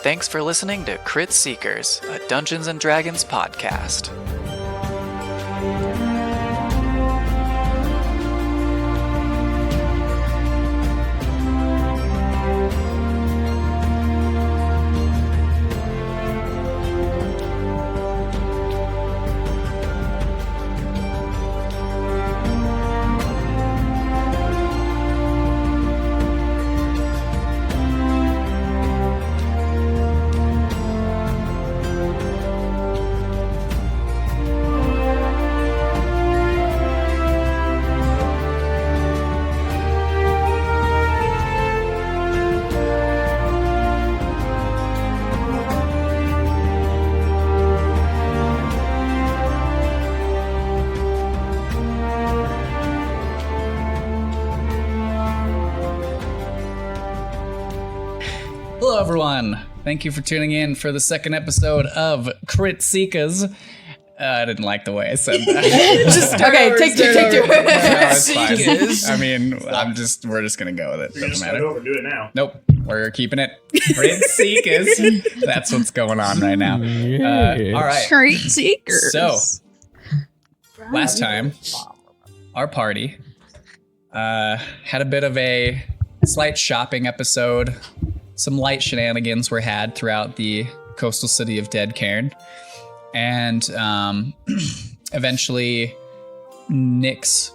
Thanks for listening to Crit Seekers, a Dungeons & Dragons podcast. Hello, everyone. Thank you for tuning in for the second episode of Crit Seekers. I didn't like the way I said that. Okay, take two. I mean, we're just gonna go with it. Doesn't matter. Overdo it now. Nope, we're keeping it. Crit Seekers. That's what's going on right now. All right. Crit Seekers. So, last time, our party had a bit of a slight shopping episode. Some light shenanigans were had throughout the coastal city of Deadcairn. And eventually, Nyx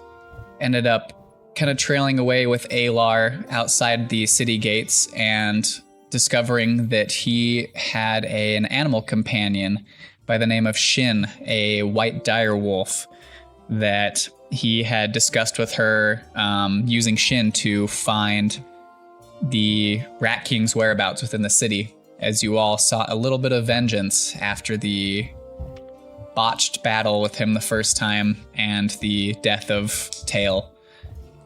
ended up kind of trailing away with Alar outside the city gates and discovering that he had an animal companion by the name of Shin, a white dire wolf, that he had discussed with her using Shin to find the Rat King's whereabouts within the city, as you all sought a little bit of vengeance after the botched battle with him the first time and the death of Tail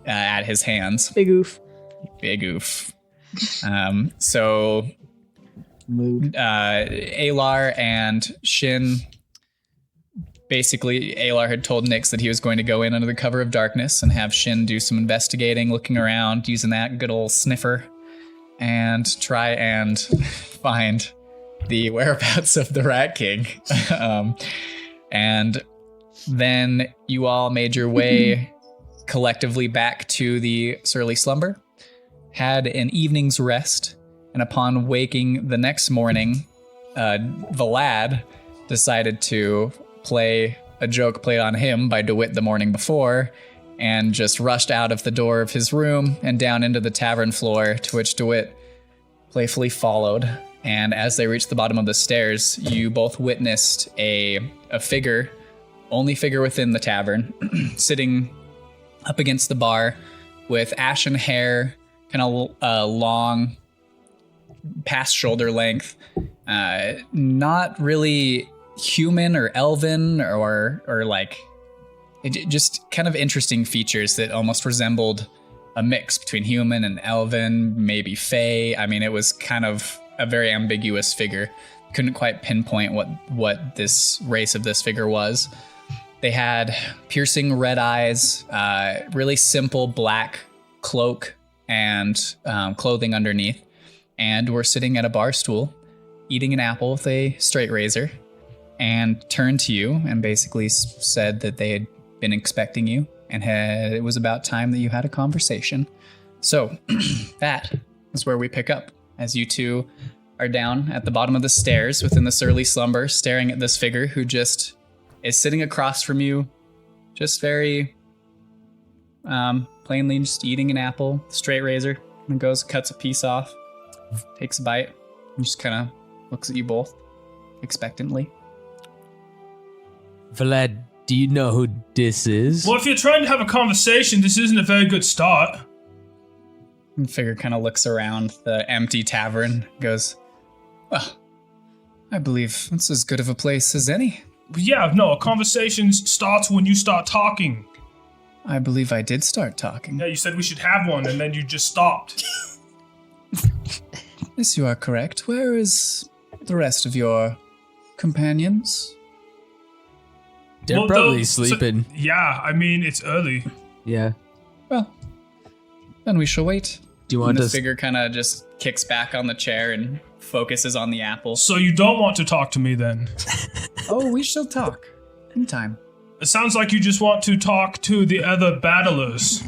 at his hands. Big oof. So Alar and Shin, basically Alar had told Nyx that he was going to go in under the cover of darkness and have Shin do some investigating, looking around, using that good old sniffer, and try and find the whereabouts of the Rat King. And then you all made your way collectively back to the Surly Slumber, had an evening's rest, and upon waking the next morning, Vlad decided to play a joke played on him by DeWitt the morning before, and just rushed out of the door of his room and down into the tavern floor, to which DeWitt playfully followed. And as they reached the bottom of the stairs, you both witnessed a figure, only figure within the tavern, sitting up against the bar with ashen hair, kind of long, past shoulder length, not really human or elven or like just kind of interesting features that almost resembled a mix between human and elven, maybe fae. I mean, it was kind of a very ambiguous figure. Couldn't quite pinpoint what this race of this figure was. They had piercing red eyes, really simple black cloak and clothing underneath, and were sitting at a bar stool, eating an apple with a straight razor, and turned to you and basically said that they had been expecting you and it was about time that you had a conversation. So that is where we pick up, as you two are down at the bottom of the stairs within the Surly Slumber, staring at this figure who just is sitting across from you, just very plainly just eating an apple, straight razor, and goes, cuts a piece off, takes a bite, and just kind of looks at you both expectantly. Vlad, do you know who this is? Well, if you're trying to have a conversation, this isn't a very good start. And the figure kind of looks around the empty tavern, goes, well, I believe it's as good of a place as any. But yeah, no, a conversation starts when you start talking. I believe I did start talking. Yeah, you said we should have one, and then you just stopped. Yes, you are correct. Where is the rest of your companions? They're probably sleeping. Yeah, I mean, it's early. Yeah. Well, then we shall wait Do you want the to? figure kind of just kicks back on the chair and focuses on the apple. So you don't want to talk to me then? Oh, we shall talk in time. It sounds like you just want to talk to the other battlers.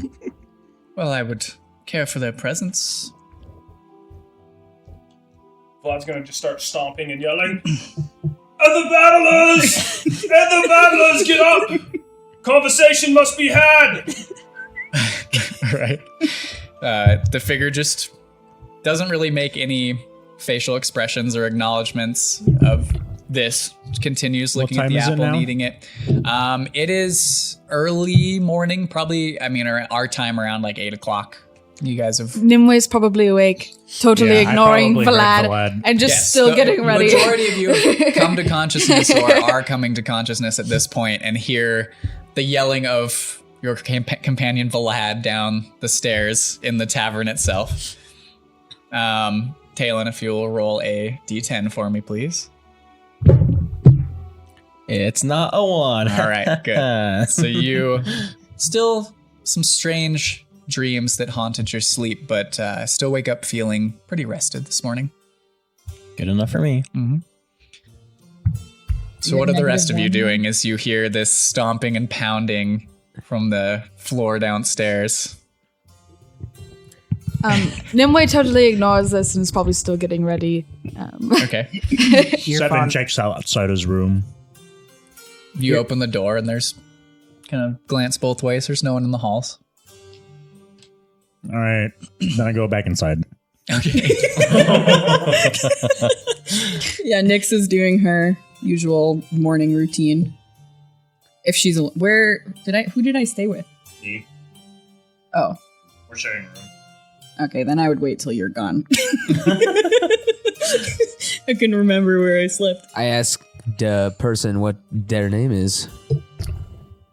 Well, I would care for their presence. Vlad's gonna just start stomping and yelling, "Other battlers! Other battlers, get up! Conversation must be had!" Right. The figure just doesn't really make any facial expressions or acknowledgments of this. Continues looking at the apple and eating it. It is early morning, probably. I mean, our time around like 8 o'clock. You guys have. Nimwe's probably awake, totally ignoring Vlad and just still getting ready. The majority of you have come to consciousness or are coming to consciousness at this point and hear the yelling of your companion Vlad down the stairs in the tavern itself. Talon, if you'll roll a d10 for me, please. It's not a 1. All right, good. So you still some strange dreams that haunted your sleep, but still wake up feeling pretty rested this morning. Good enough for me. Mm-hmm. So what are the rest of you doing as you hear this stomping and pounding from the floor downstairs? Nimue totally ignores this and is probably still getting ready. Okay. Seven checks outside his room. You open the door and there's kind of glance both ways. There's no one in the halls. All right. Then I go back inside. Okay. Yeah, Nyx is doing her usual morning routine. If she's who did I stay with? Me. Oh. We're sharing a room. Okay, then I would wait till you're gone. I can remember where I slept. I asked the person what their name is.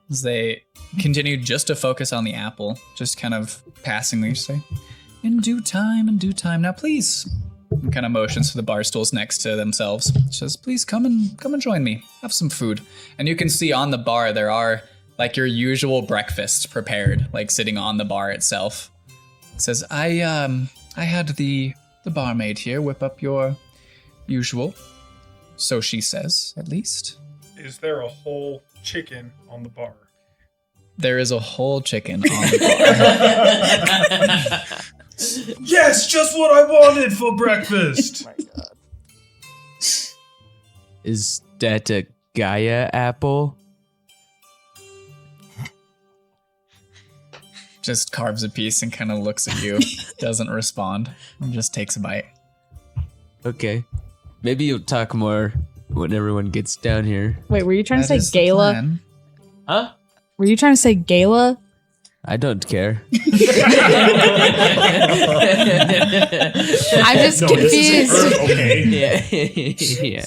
As they continue just to focus on the apple, just kind of passingly say, in due time. Now, please. And kind of motions to the bar stools next to themselves. Says, please come and join me. Have some food. And you can see on the bar there are like your usual breakfasts prepared, like sitting on the bar itself. It says, I had the barmaid here whip up your usual. So she says, at least. Is there a whole chicken on the bar? There is a whole chicken on the bar. Yes, just what I wanted for breakfast. My God. Is that a Gaia apple? Just carves a piece and kind of looks at you, doesn't respond, and just takes a bite. Okay. Maybe you'll talk more when everyone gets down here. Wait, were you trying to That say is the gala? plan. Huh? Were you trying to say gala? I don't care. I'm just confused. Okay. Yeah.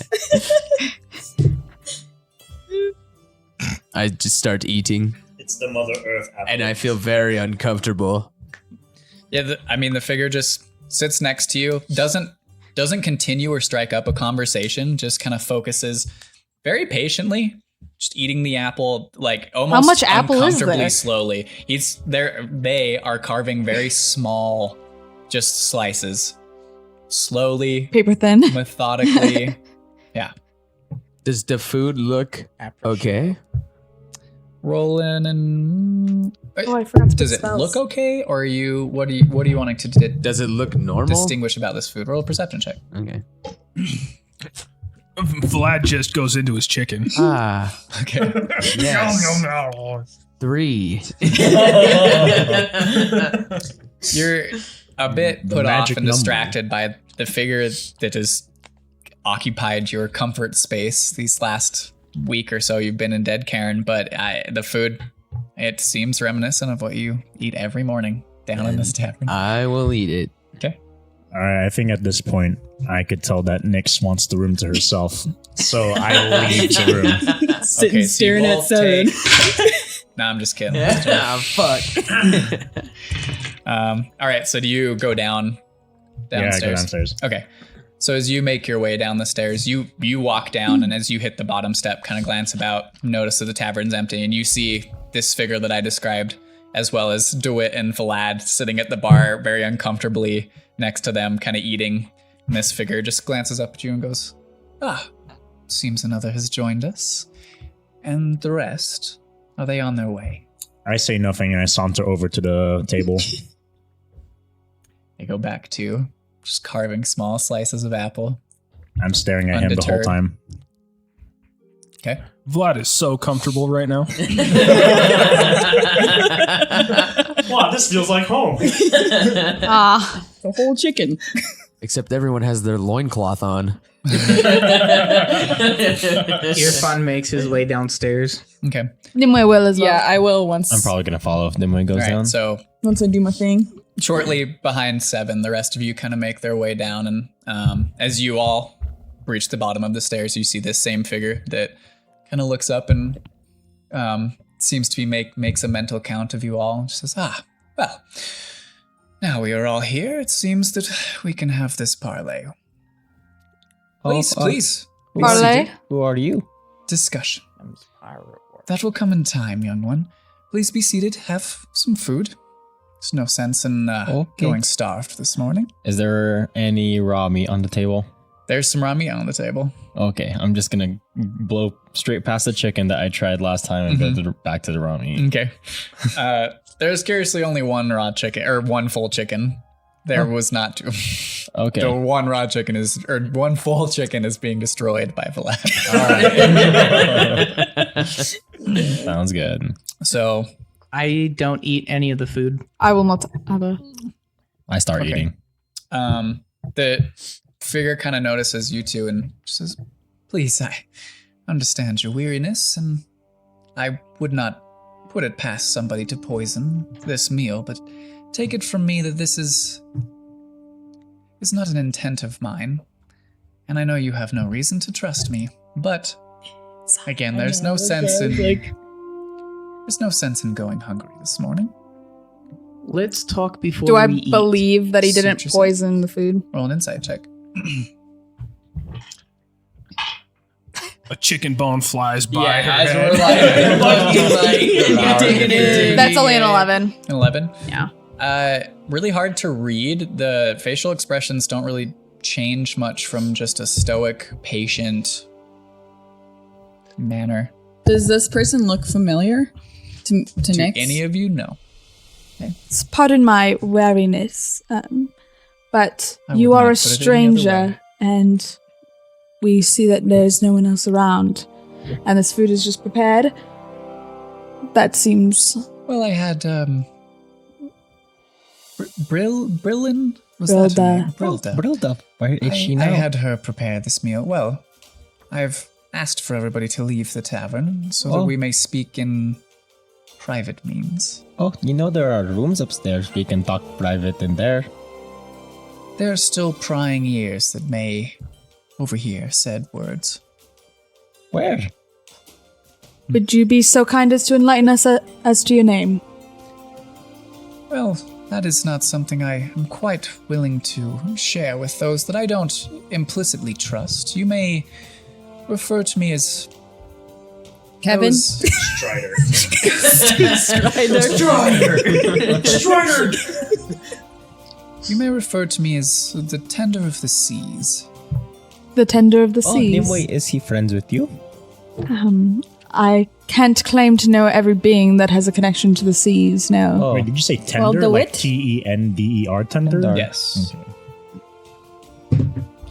I just start eating, It's the Mother Earth apple. and I feel very uncomfortable. Yeah, the figure just sits next to you, doesn't continue or strike up a conversation, just kind of focuses very patiently, just eating the apple, like almost How much apple is uncomfortably there? slowly. They are carving very small, just slices, slowly, Paper thin. methodically. Yeah. Does the food look okay? Roll in and. Oh, I forgot to Does put it spells. look okay, or are you? What are you wanting to Does it look normal? distinguish about this food? Roll a perception check. Okay. Vlad just goes into his chicken. Ah, Okay. yes. Nom, nom, nom. 3. You're a bit The put off magic and number. distracted by the figure that has occupied your comfort space these last week or so you've been in Deadcairn, but the food, it seems reminiscent of what you eat every morning down in this tavern. I will eat it. Okay. All right, I think at this point, I could tell that Nyx wants the room to herself. So I leave the room. Sitting Okay, so you staring at both Seven. No, I'm just kidding. Ah, fuck. All right, so do you go downstairs? Yeah, I go downstairs. Okay. So as you make your way down the stairs, you walk down, and as you hit the bottom step, kind of glance about, notice that the tavern's empty, and you see this figure that I described as well as DeWitt and Vlad sitting at the bar very uncomfortably next to them, kind of eating. And this figure just glances up at you and goes, seems another has joined us. And the rest, are they on their way? I say nothing and I saunter over to the table. They go back to just carving small slices of apple. I'm staring at him the whole time. Okay. Vlad is so comfortable right now. Wow, this feels like home. The whole chicken. Except everyone has their loincloth on. Irfan makes his way downstairs. Okay. Nimue will as well. Yeah, I will once. I'm probably gonna follow if Nimue goes All right, down. so Once I do my thing. shortly behind Seven, the rest of you kind of make their way down, and as you all reach the bottom of the stairs, you see this same figure that kind of looks up and seems to be makes a mental count of you all, and says, well, now we are all here. It seems that we can have this parley. Please. Parlay? Who are you? Discussion. That will come in time, young one. Please be seated. Have some food. There's no sense in going starved this morning. Is there any raw meat on the table? There's some raw meat on the table. Okay, I'm just gonna blow straight past the chicken that I tried last time and go back to the raw meat. Okay. There's curiously only one raw chicken, or one full chicken. There was not two. Okay. The one raw chicken one full chicken is being destroyed by Vlad. Sounds good. So I don't eat any of the food. I will not have a... I start eating. the figure kind of notices you two and says, please, I understand your weariness, and I would not put it past somebody to poison this meal, but take it from me that this is not an intent of mine, and I know you have no reason to trust me, but again, there's no sense in going hungry this morning. Let's talk before Do I we eat. believe that he didn't Suit yourself. poison the food? Roll an insight check. A chicken bone flies by Yeah, her as head. we're That's only an 11. 11? Yeah. Really hard to read. The facial expressions don't really change much from just a stoic, patient manner. Does this person look familiar to To Nick? any of you, no. Pardon my wariness, but I you would are not a put it any other way. stranger, and we see that there's no one else around, and this food is just prepared. That seems... Well, I had, Brillin? Was Brilda. that her name? Brilda. Brilda. Where is she now? I had her prepare this meal. Well, I've asked for everybody to leave the tavern so that we may speak in private means. Oh, you know there are rooms upstairs. We can talk private in there. There are still prying ears that may overhear said words. Where? Would you be so kind as to enlighten us as to your name? Well, that is not something I am quite willing to share with those that I don't implicitly trust. You may refer to me as Kevin? Strider. Strider! You may refer to me as the Tender of the Seas. The Tender of the Oh, Seas. Nimue, is he friends with you? I can't claim to know every being that has a connection to the seas, no. Oh, Wait, did you say tender? the Like wit? Tender? Tender? Tender. Yes.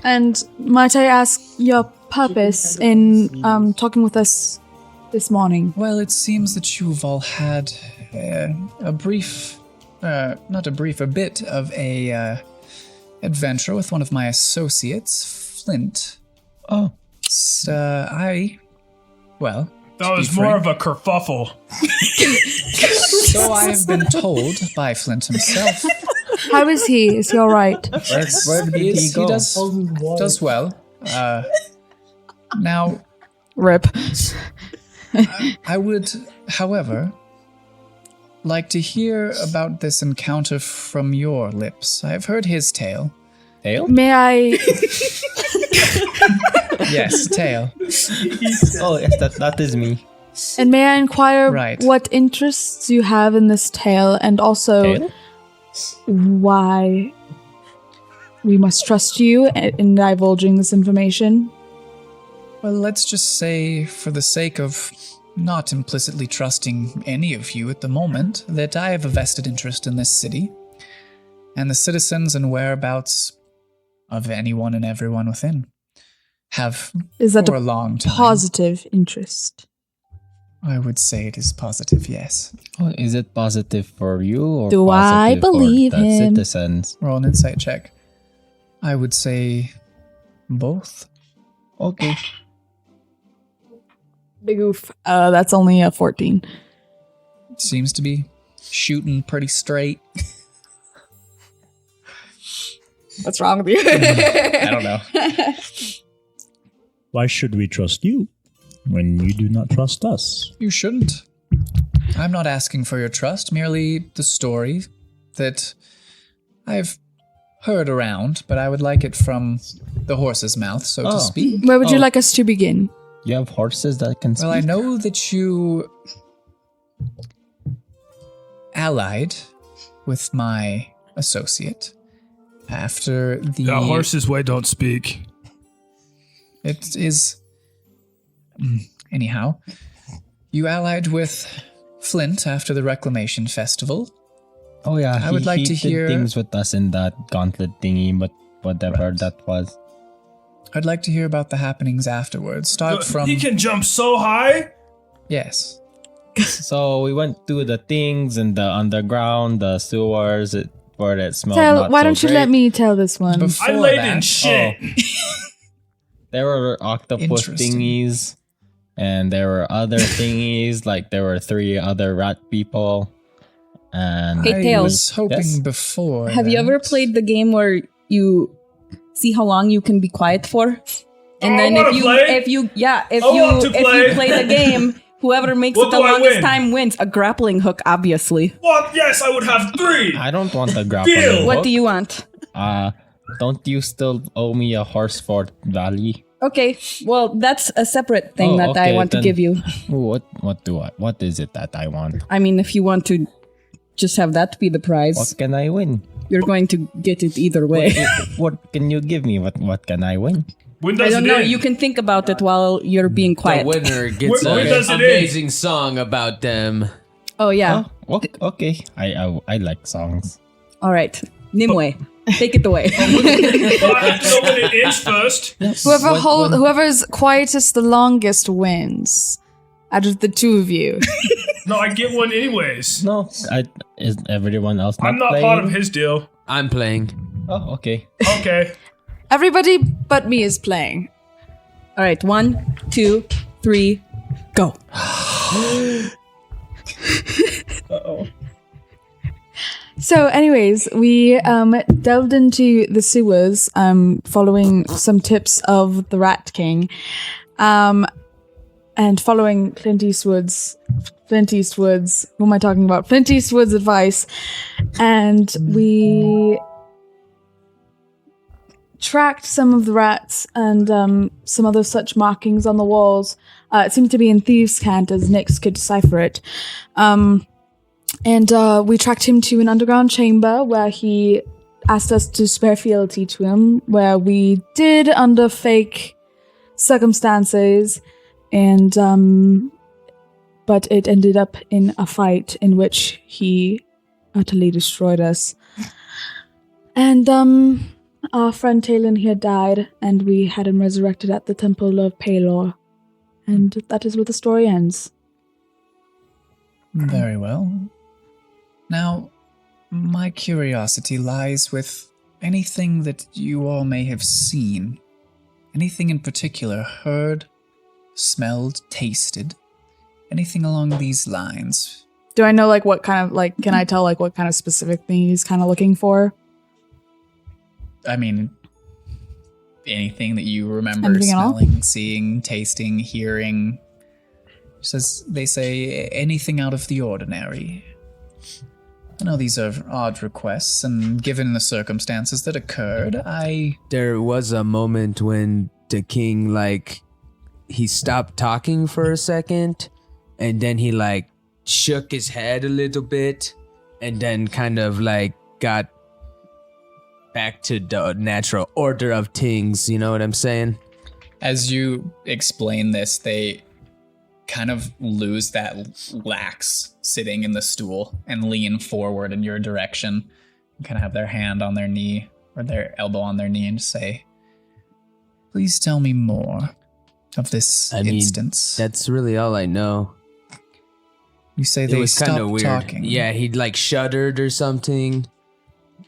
And might I ask your purpose in talking with us this morning? Well, it seems that you've all had a bit of a adventure with one of my associates, Flint. Oh. That was more of a kerfuffle. So I have been told by Flint himself. How is he? Is he all right? Where did he go? He does well. Now, Rip. I would, however, like to hear about this encounter from your lips. I've heard his tale. Tail? May I... Yes, tale. Oh, yes, that is me. And may I inquire Right. what interests you have in this tale, and also Tale? why we must trust you in divulging this information? Well, let's just say, for the sake of not implicitly trusting any of you at the moment, that I have a vested interest in this city, and the citizens and whereabouts of anyone and everyone within have Is that for a a long time. positive interest? I would say it is positive, yes. Oh, is it positive for you or Do I positive believe for the him? citizens? Roll an insight check. I would say both. Okay. Big oof. That's only a 14. Seems to be shooting pretty straight. What's wrong with you? I don't know. Why should we trust you when you do not trust us? You shouldn't. I'm not asking for your trust, merely the story that I've heard around, but I would like it from the horse's mouth, so to Oh. speak. Where would you Oh. like us to begin? You have horses that can speak? Well, I know that you allied with my associate after the... The horse's way don't speak. It is... Anyhow, you allied with Flint after the Reclamation Festival. Oh yeah, I would like to he did hear- things with us in that gauntlet thingy, but whatever that was. I'd like to hear about the happenings afterwards. Start from... He can jump so high. Yes. So we went to the things in the underground, the sewers, where it smelled not Why so don't you great. let me tell this one? Before I laid in that- shit. There were octopus Interesting. thingies, and there were other thingies, like there were 3 other rat people. And Hey, I Tails. was hoping Yes? before Have you ever that- played the game where you see how long you can be quiet for? And I then wanna if you play. if you yeah, if I want to you play. play the game, whoever makes What it the do I longest win? time wins. A grappling hook, obviously. What? Yes, I would have 3. I don't want the grappling Deal. hook. What do you want? Don't you still owe me a horse for Valley? Okay, well that's a separate thing Oh, that I okay, want to then- give you. What is it that I want? I mean, if you want to just have that be the prize, What can I win? you're going to get it either way. What can you give me? What can I win? When I does don't it know. end? You can think about it while you're being The quiet. winner gets Where an does it end? amazing song about them. Oh yeah. Oh, okay. I like songs. All right, Nimue, take it away. But I have to know when it ends first. Whoever's quietest the longest wins. Out of the two of you. No, I get one anyways. No, is everyone else not I'm not playing? part of his deal. I'm playing. Oh, okay. Okay. Everybody but me is playing. All right, 1, 2, 3, go. So, anyways, we delved into the sewers, following some tips of the Rat King, and following Clint Eastwood's. Who am I talking about? Clint Eastwood's advice, and we tracked some of the rats and some other such markings on the walls. It seemed to be in thieves' cant, as Nyx could decipher it. And we tracked him to an underground chamber where he asked us to swear fealty to him, where we did under fake circumstances, and but it ended up in a fight in which he utterly destroyed us. And our friend Talon here died, and we had him resurrected at the Temple of Palor. And that is where the story ends. Very well. Now, my curiosity lies with anything that you all may have seen. Anything in particular heard, smelled, tasted. Anything along these lines. Do I know, like, what kind of, like, can I tell, like, what kind of specific thing he's kind of looking for? I mean, anything that you remember Anything at all? smelling, seeing, tasting, hearing. Says they say anything out of the ordinary. I know these are odd requests, and given the circumstances that occurred, There was a moment when the king, he stopped talking for a second, and then he like shook his head a little bit, and then kind of like got back to the natural order of things. You know what I'm saying? As you explain this, they kind of lose that lax sitting in the stool and lean forward in your direction. And kind of have their hand on their knee or their elbow on their knee and say, "Please tell me more of this instance." That's really all I know. You say It they was kind of stopped weird. talking. Yeah, he'd like shuddered or something,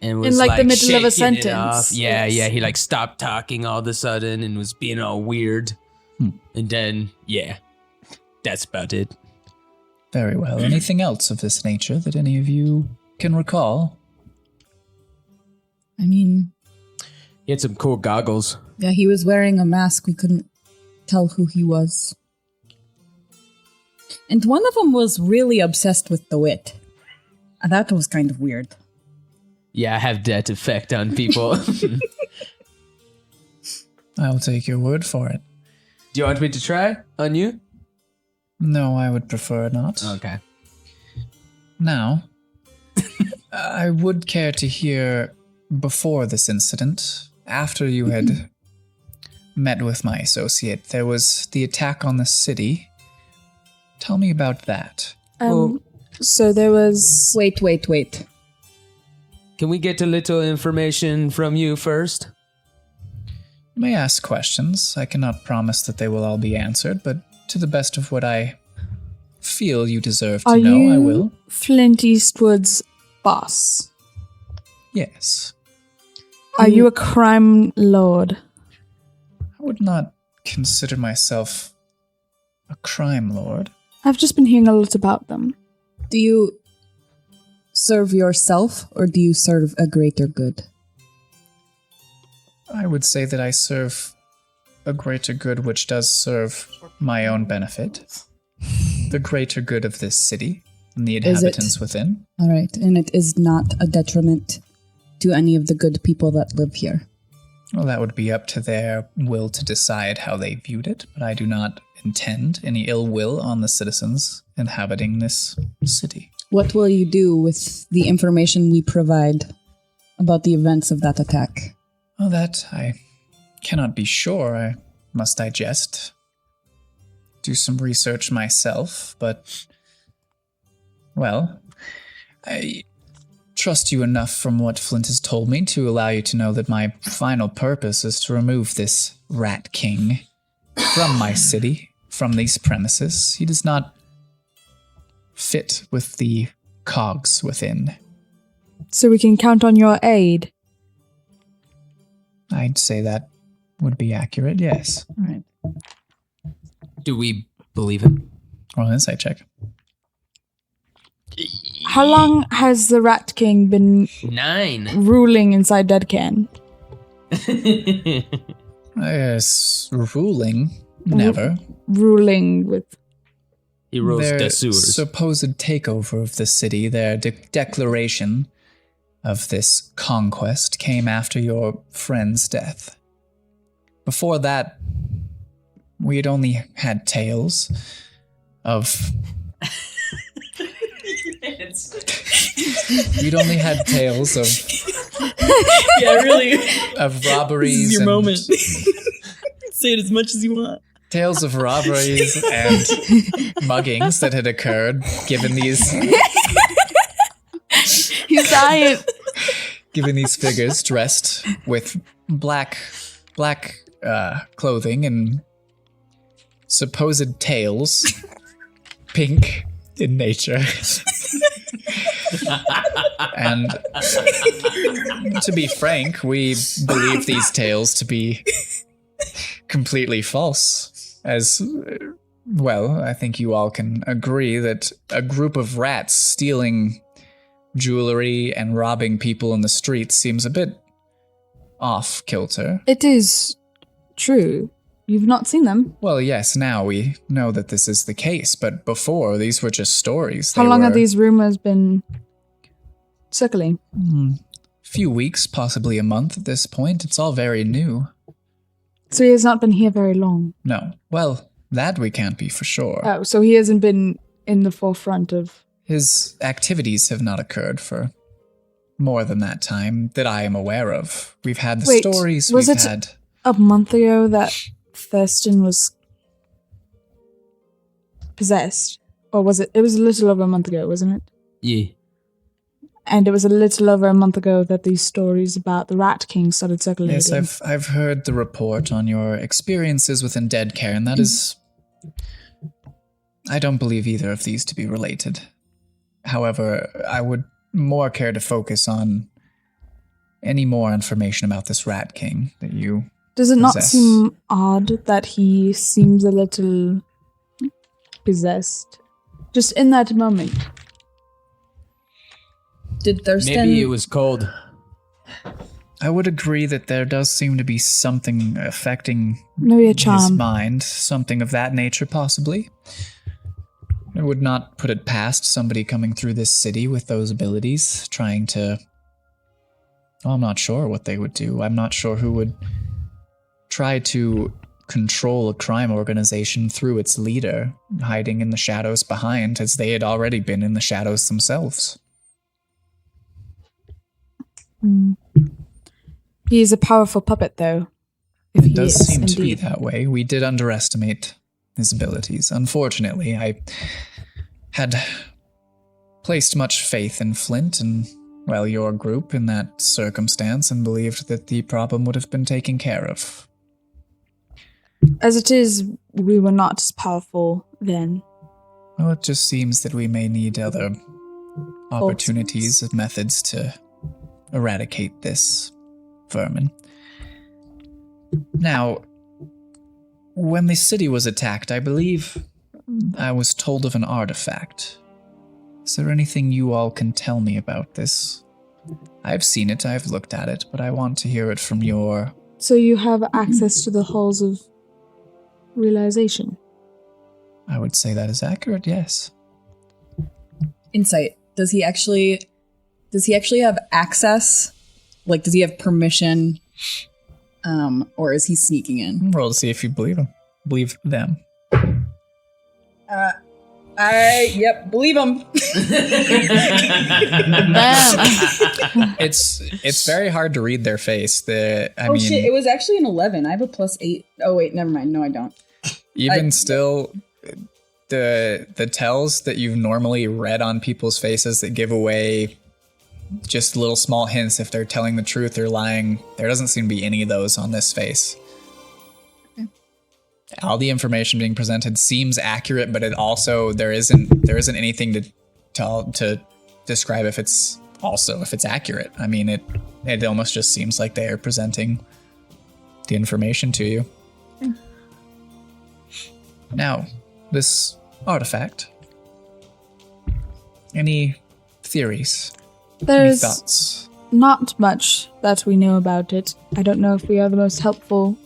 and was In, like, the middle of a shaking it sentence. off. Yeah, Yes. yeah. He like stopped talking all of a sudden and was being all weird, and then that's about it. Very well. Anything else of this nature that any of you can recall? I mean, He had some cool goggles. yeah, he was wearing a mask. We couldn't tell who he was. And one of them was really obsessed with the wit. And that was kind of weird. Yeah, I have that effect on people. I'll take your word for it. Do you want me to try on you? No, I would prefer not. Okay. Now, I would care to hear before this incident, after you had met with my associate, there was the attack on the city. Tell me about that. So there was... Wait. Can we get a little information from you first? You may ask questions. I cannot promise that they will all be answered, but to the best of what I feel you deserve to know, I will. Flint Eastwood's boss? Yes. Are you a crime lord? I would not consider myself a crime lord. I've just been hearing a lot about them. Do you serve yourself or do you serve a greater good? I would say that I serve a greater good which does serve my own benefit. The greater good of this city and the inhabitants within. All right, and it is not a detriment to any of the good people that live here. Well, that would be up to their will to decide how they viewed it, but I do not intend any ill will on the citizens inhabiting this city. What will you do with the information we provide about the events of that attack? Well, that I cannot be sure. I must digest, do some research myself, but, well, I trust you enough from what Flint has told me to allow you to know that my final purpose is to remove this Rat King from my city, from these premises. He does not fit with the cogs within. So we can count on your aid. I'd say that would be accurate, yes. All right. Do we believe him? Roll an insight check. How long has the Rat King been 9. ruling inside Deadcairn? Yes, ruling, never. Ruling with... He rules Their the sewers. supposed takeover of the city, their declaration of this conquest came after your friend's death. Before that, we had only had tales of... We'd only had tales of... Yeah, really. Of robberies This is your and... moment. Say it as much as you want. Tales of robberies and muggings that had occurred, given these... He's dying. Given these figures dressed with black clothing and supposed tails, pink in nature. And to be frank, we believe these tales to be completely false. As well, I think you all can agree that a group of rats stealing jewelry and robbing people in the streets seems a bit off kilter. It is true. You've not seen them. Well, yes, now we know that this is the case, but before, these were just stories. How long have these rumors been circling? Few weeks, possibly a month at this point. It's all very new. So he has not been here very long. No. Well, That we can't be for sure. Oh, so he hasn't been in the forefront of... His activities have not occurred for more than that time that I am aware of. We've had the stories was we've it had. a month ago that Thurston was possessed? Or was it? It was a little over a month ago, wasn't it? Yeah. And it was a little over a month ago that these stories about the Rat King started circulating. Yes, I've heard the report on your experiences within Deadcairn. That is... I don't believe either of these to be related. However, I would more care to focus on any more information about this Rat King that you Does it not possess. seem odd that he seems a little possessed? Just in that moment. Did Thurston... Maybe it was cold. I would agree that there does seem to be something affecting Maybe a his charm. mind, something of that nature possibly. I would not put it past somebody coming through this city with those abilities, trying to... Well, I'm not sure what they would do. I'm not sure who would try to control a crime organization through its leader, hiding in the shadows behind, as they had already been in the shadows themselves. He is a powerful puppet, though. It does seem to be that way. We did underestimate his abilities. Unfortunately, I had placed much faith in Flint and, well, your group in that circumstance and believed that the problem would have been taken care of. As it is, we were not as powerful then. Well, it just seems that we may need other opportunities and methods to eradicate this vermin. Now, when the city was attacked, I believe I was told of an artifact. Is there anything you all can tell me about this? I've seen it, I've looked at it, but I want to hear it from your... So you have access to the halls of realization? I would say that is accurate, yes. Insight. Does he actually have access? Like, does he have permission? Or is he sneaking in? Roll to see if you believe him. Believe them. Believe him. It's very hard to read their face. Shit, it was actually an 11. I have a +8. Oh wait, never mind. No, I don't. Even still, the tells that you've normally read on people's faces that give away just little small hints if they're telling the truth or lying, there doesn't seem to be any of those on this face. Okay. All the information being presented seems accurate, but it also there isn't anything to describe if it's accurate. I mean, it almost just seems like they are presenting the information to you. Now, this artifact. Any theories? There's Any thoughts? not much that we know about it. I don't know if we are the most helpful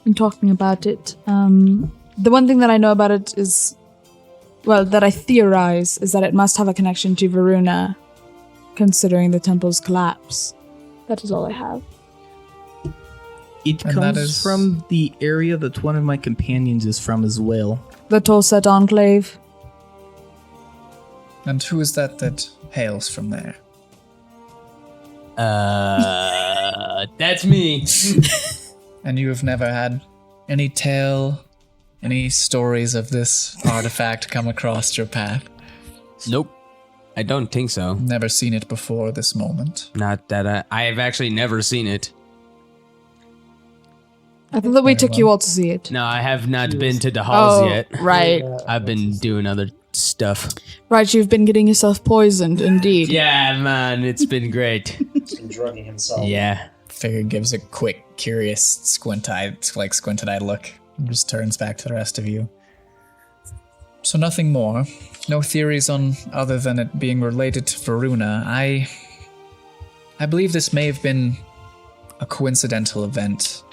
in talking about it. The one thing that I know about it is, well, that I theorize, is that it must have a connection to Varuna, considering the temple's collapse. That is all I have. It And that comes is- from the area that one of my companions is from as well. The Tulset Enclave. And who is that hails from there? That's me. And you have never had any tale, any stories of this artifact come across your path? Nope. I don't think so. Never seen it before this moment. Not that I have actually never seen it. I thought that we took you all to see it. No, I have not been to the halls yet. Right. I've been doing other stuff. Right, you've been getting yourself poisoned, indeed. Yeah, man, it's been great. He's been drugging himself. Yeah. Figure gives a quick, curious, squinted-eyed look and just turns back to the rest of you. So nothing more. No theories on other than it being related to Varuna. I believe this may have been a coincidental event.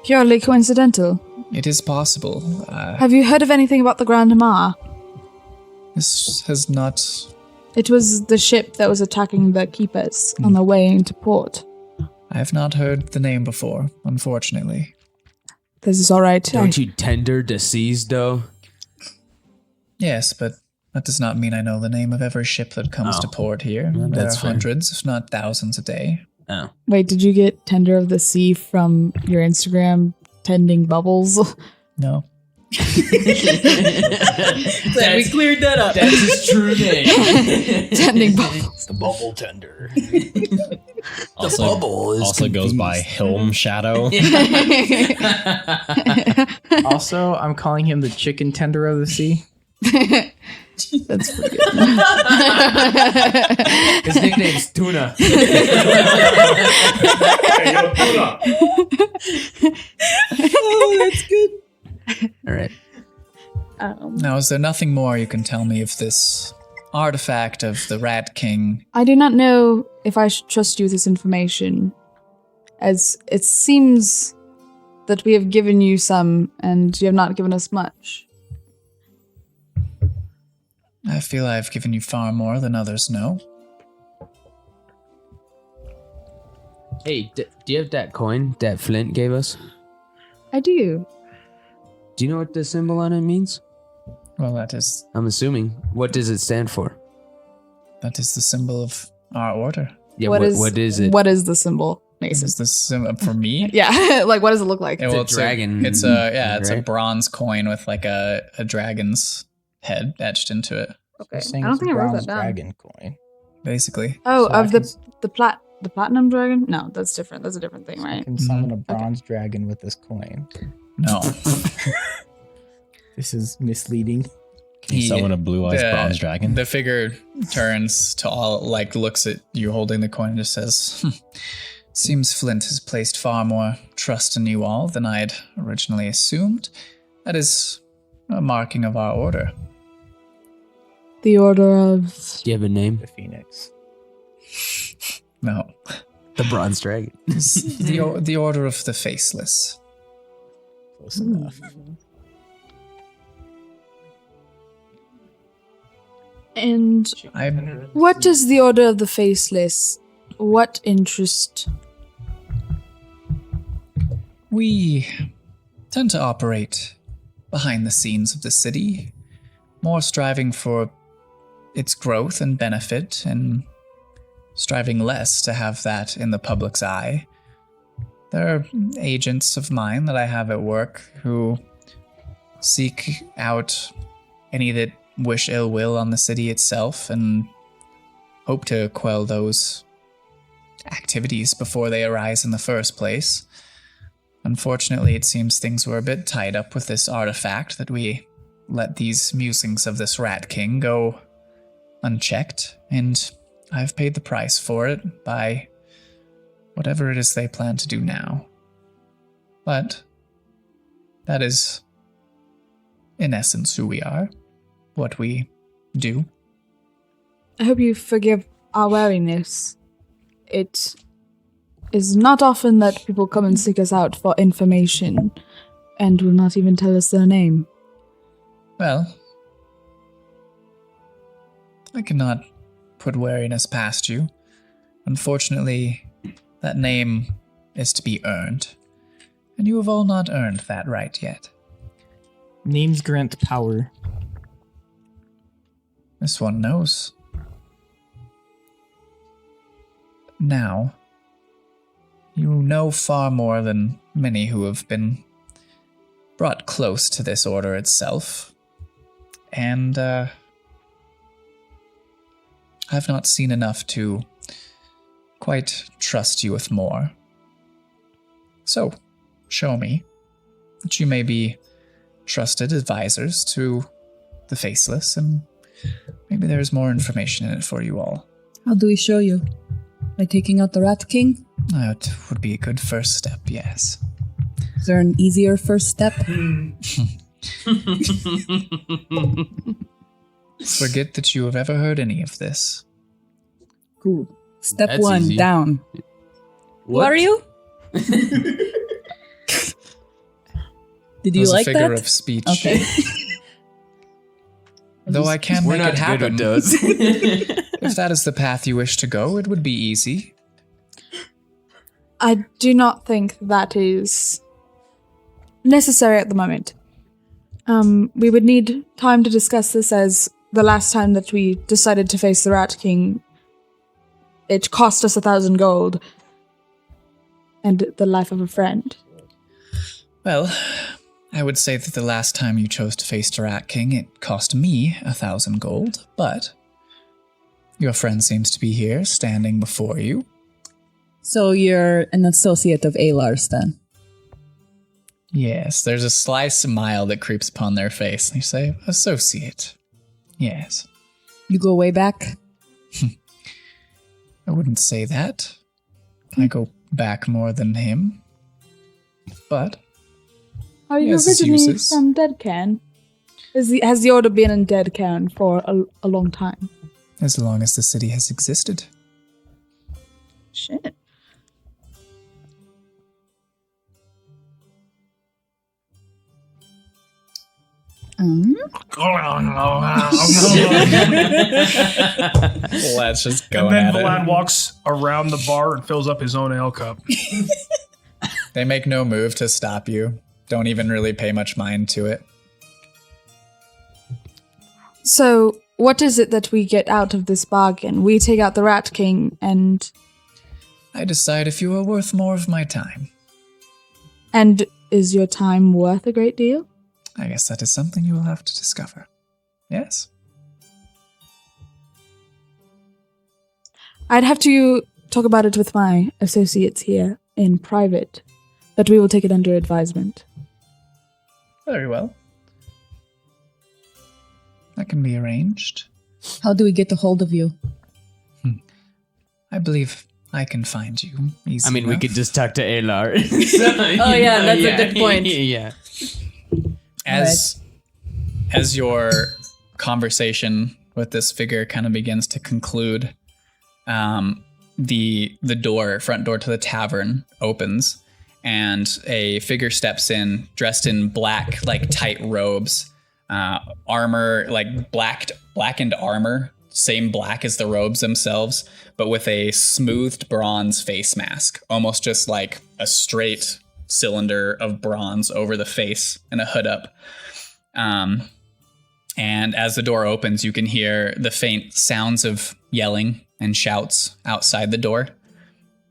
Purely coincidental. It is possible. Have you heard of anything about the Grand Amar? This has not... It was the ship that was attacking the keepers on their way into port. I have not heard the name before, unfortunately. This is all right. Don't you tender deceased, though? Yes, but that does not mean I know the name of every ship that comes to port here. Well, There that's are fair. hundreds, if not thousands, a day. Oh. Wait, did you get Tender of the Sea from your Instagram tending bubbles? No. Glad we cleared that up. That's his true name. Tending bubbles. The bubble tender. Also, bubble is also goes by Helm Shadow. Also, I'm calling him the chicken tender of the sea. That's pretty good. His nickname's Tuna. Hey, yo, Tuna. Oh, that's good. All right. Now, is there nothing more you can tell me of this artifact of the Rat King? I do not know if I should trust you with this information, as it seems that we have given you some and you have not given us much. I feel I've given you far more than others know. Hey, do you have that coin that Flint gave us? I do. Do you know what the symbol on it means? Well, that is I'm assuming. What does it stand for? the symbol of our order. Yeah, what is it? What is the symbol, This Mason? is the symbol for me. Yeah, like what does it look like? Yeah, a dragon, It's a it's a right? bronze coin with like a dragon's head etched into it, Okay, Saying I don't it's a think I wrote bronze that down. dragon coin. basically. Oh, So I of can the platinum dragon? No, that's different. That's a different thing, I right? can summon a bronze dragon with this coin. No. This is misleading. Can you summon a blue-eyed the- bronze dragon? The figure turns to all, like, looks at you holding the coin and just says, "Seems Flint has placed far more trust in you all than I'd originally assumed. That is a marking of our order." The order of Do you have a name? The phoenix. No. The bronze dragon. It's the order of the faceless. Close enough. and what does the order of the faceless? What interest? We tend to operate behind the scenes of the city, more striving for its growth and benefit, and striving less to have that in the public's eye. There are agents of mine that I have at work who seek out any that wish ill will on the city itself and hope to quell those activities before they arise in the first place. Unfortunately, it seems things were a bit tied up with this artifact that we let these musings of this Rat King go unchecked, and I've paid the price for it by whatever it is they plan to do now. But that is, in essence, who we are, what we do. I hope you forgive our wariness. It is not often that people come and seek us out for information and will not even tell us their name. Well, I cannot put wariness past you. Unfortunately, that name is to be earned, and you have all not earned that right yet. Names grant power. This one knows. Now, you know far more than many who have been brought close to this order itself, and I've not seen enough to quite trust you with more. So, show me that you may be trusted advisors to the Faceless, and maybe there's more information in it for you all. How do we show you? By taking out the Rat King? That would be a good first step, yes. Is there an easier first step? Forget that you have ever heard any of this. Cool. Step That's 1, easy. down. What are you? Did It you was like a figure that? of speech. Okay. Though I can We're make not it happen. good at those. If that is the path you wish to go, it would be easy. I do not think that is necessary at the moment. We would need time to discuss this, as the last time that we decided to face the Rat King, it cost us 1,000 gold and the life of a friend. Well, I would say that the last time you chose to face the Rat King, it cost me 1,000 gold, but your friend seems to be here, standing before you. So you're an associate of Alar's then? Yes, there's a sly smile that creeps upon their face. They say, associate. Yes. You go way back? I wouldn't say that. I go back more than him. But Are you Yes, originally uses. from Deadcairn? Has the order been in Deadcairn for a long time? as long as the city has existed. Shit. Let's just go And then at Valan it. walks around the bar and fills up his own ale cup. They make no move to stop you. Don't even really pay much mind to it. So, what is it that we get out of this bargain? We take out the Rat King and... I decide if you are worth more of my time. And is your time worth a great deal? I guess that is something you will have to discover. Yes? I'd have to talk about it with my associates here in private, but we will take it under advisement. Very well. That can be arranged. How do we get a hold of you? I believe I can find you easy I mean, we enough. could just talk to Alar. Oh, yeah, that's a good point. Yeah. As your conversation with this figure kind of begins to conclude, the front door to the tavern opens, and a figure steps in, dressed in black, like tight robes, armor, like blackened armor, same black as the robes themselves, but with a smoothed bronze face mask, almost just like a straight cylinder of bronze over the face and a hood up. And as the door opens, you can hear the faint sounds of yelling and shouts outside the door.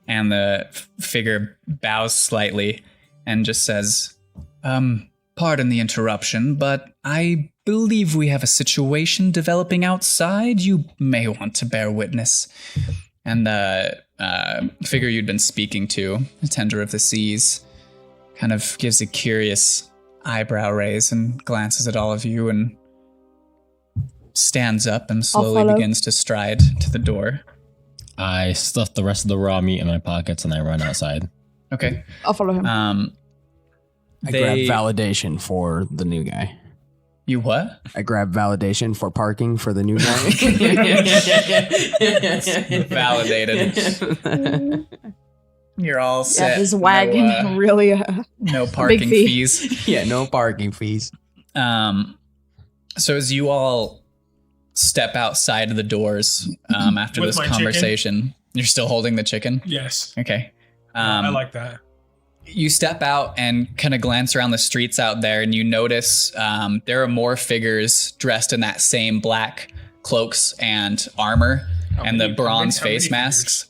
And the figure bows slightly and just says, pardon the interruption, but I believe we have a situation developing outside. You may want to bear witness. And the figure you'd been speaking to, the Tender of the Seas, kind of gives a curious eyebrow raise and glances at all of you and stands up and slowly follow. begins to stride to the door. I stuff the rest of the raw meat in my pockets and I run outside. Okay. I'll follow him. I grab validation for the new guy. You what? I grab validation for parking for the new guy. Validated. You're all set. Yeah, this wagon No, really... no parking fee. fees. Yeah, no parking fees. So as you all step outside of the doors after With this my conversation, you're still holding the chicken? Yes. Okay. I like that. You step out and kind of glance around the streets out there, and you notice there are more figures dressed in that same black cloaks and armor and the bronze face masks.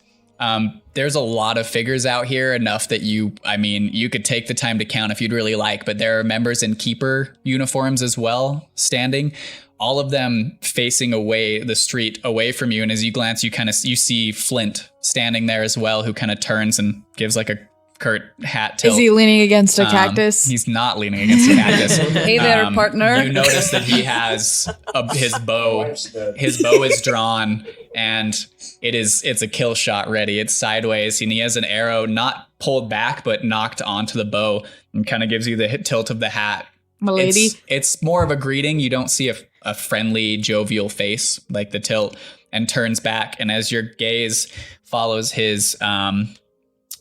There's a lot of figures out here, enough that you could take the time to count if you'd really like, but there are members in keeper uniforms as well, standing, all of them facing away the street away from you. And as you glance, you see Flint standing there as well, who kind of turns and gives like a curt hat tilt. Is he leaning against a cactus? He's not leaning against a cactus. Hey there, partner. You notice that he has his bow. His bow is drawn, and it's a kill shot ready. It's sideways, and he has an arrow not pulled back, but knocked onto the bow, and kind of gives you the tilt of the hat. Milady. It's more of a greeting. You don't see a friendly, jovial face like the tilt, and turns back. And as your gaze follows his,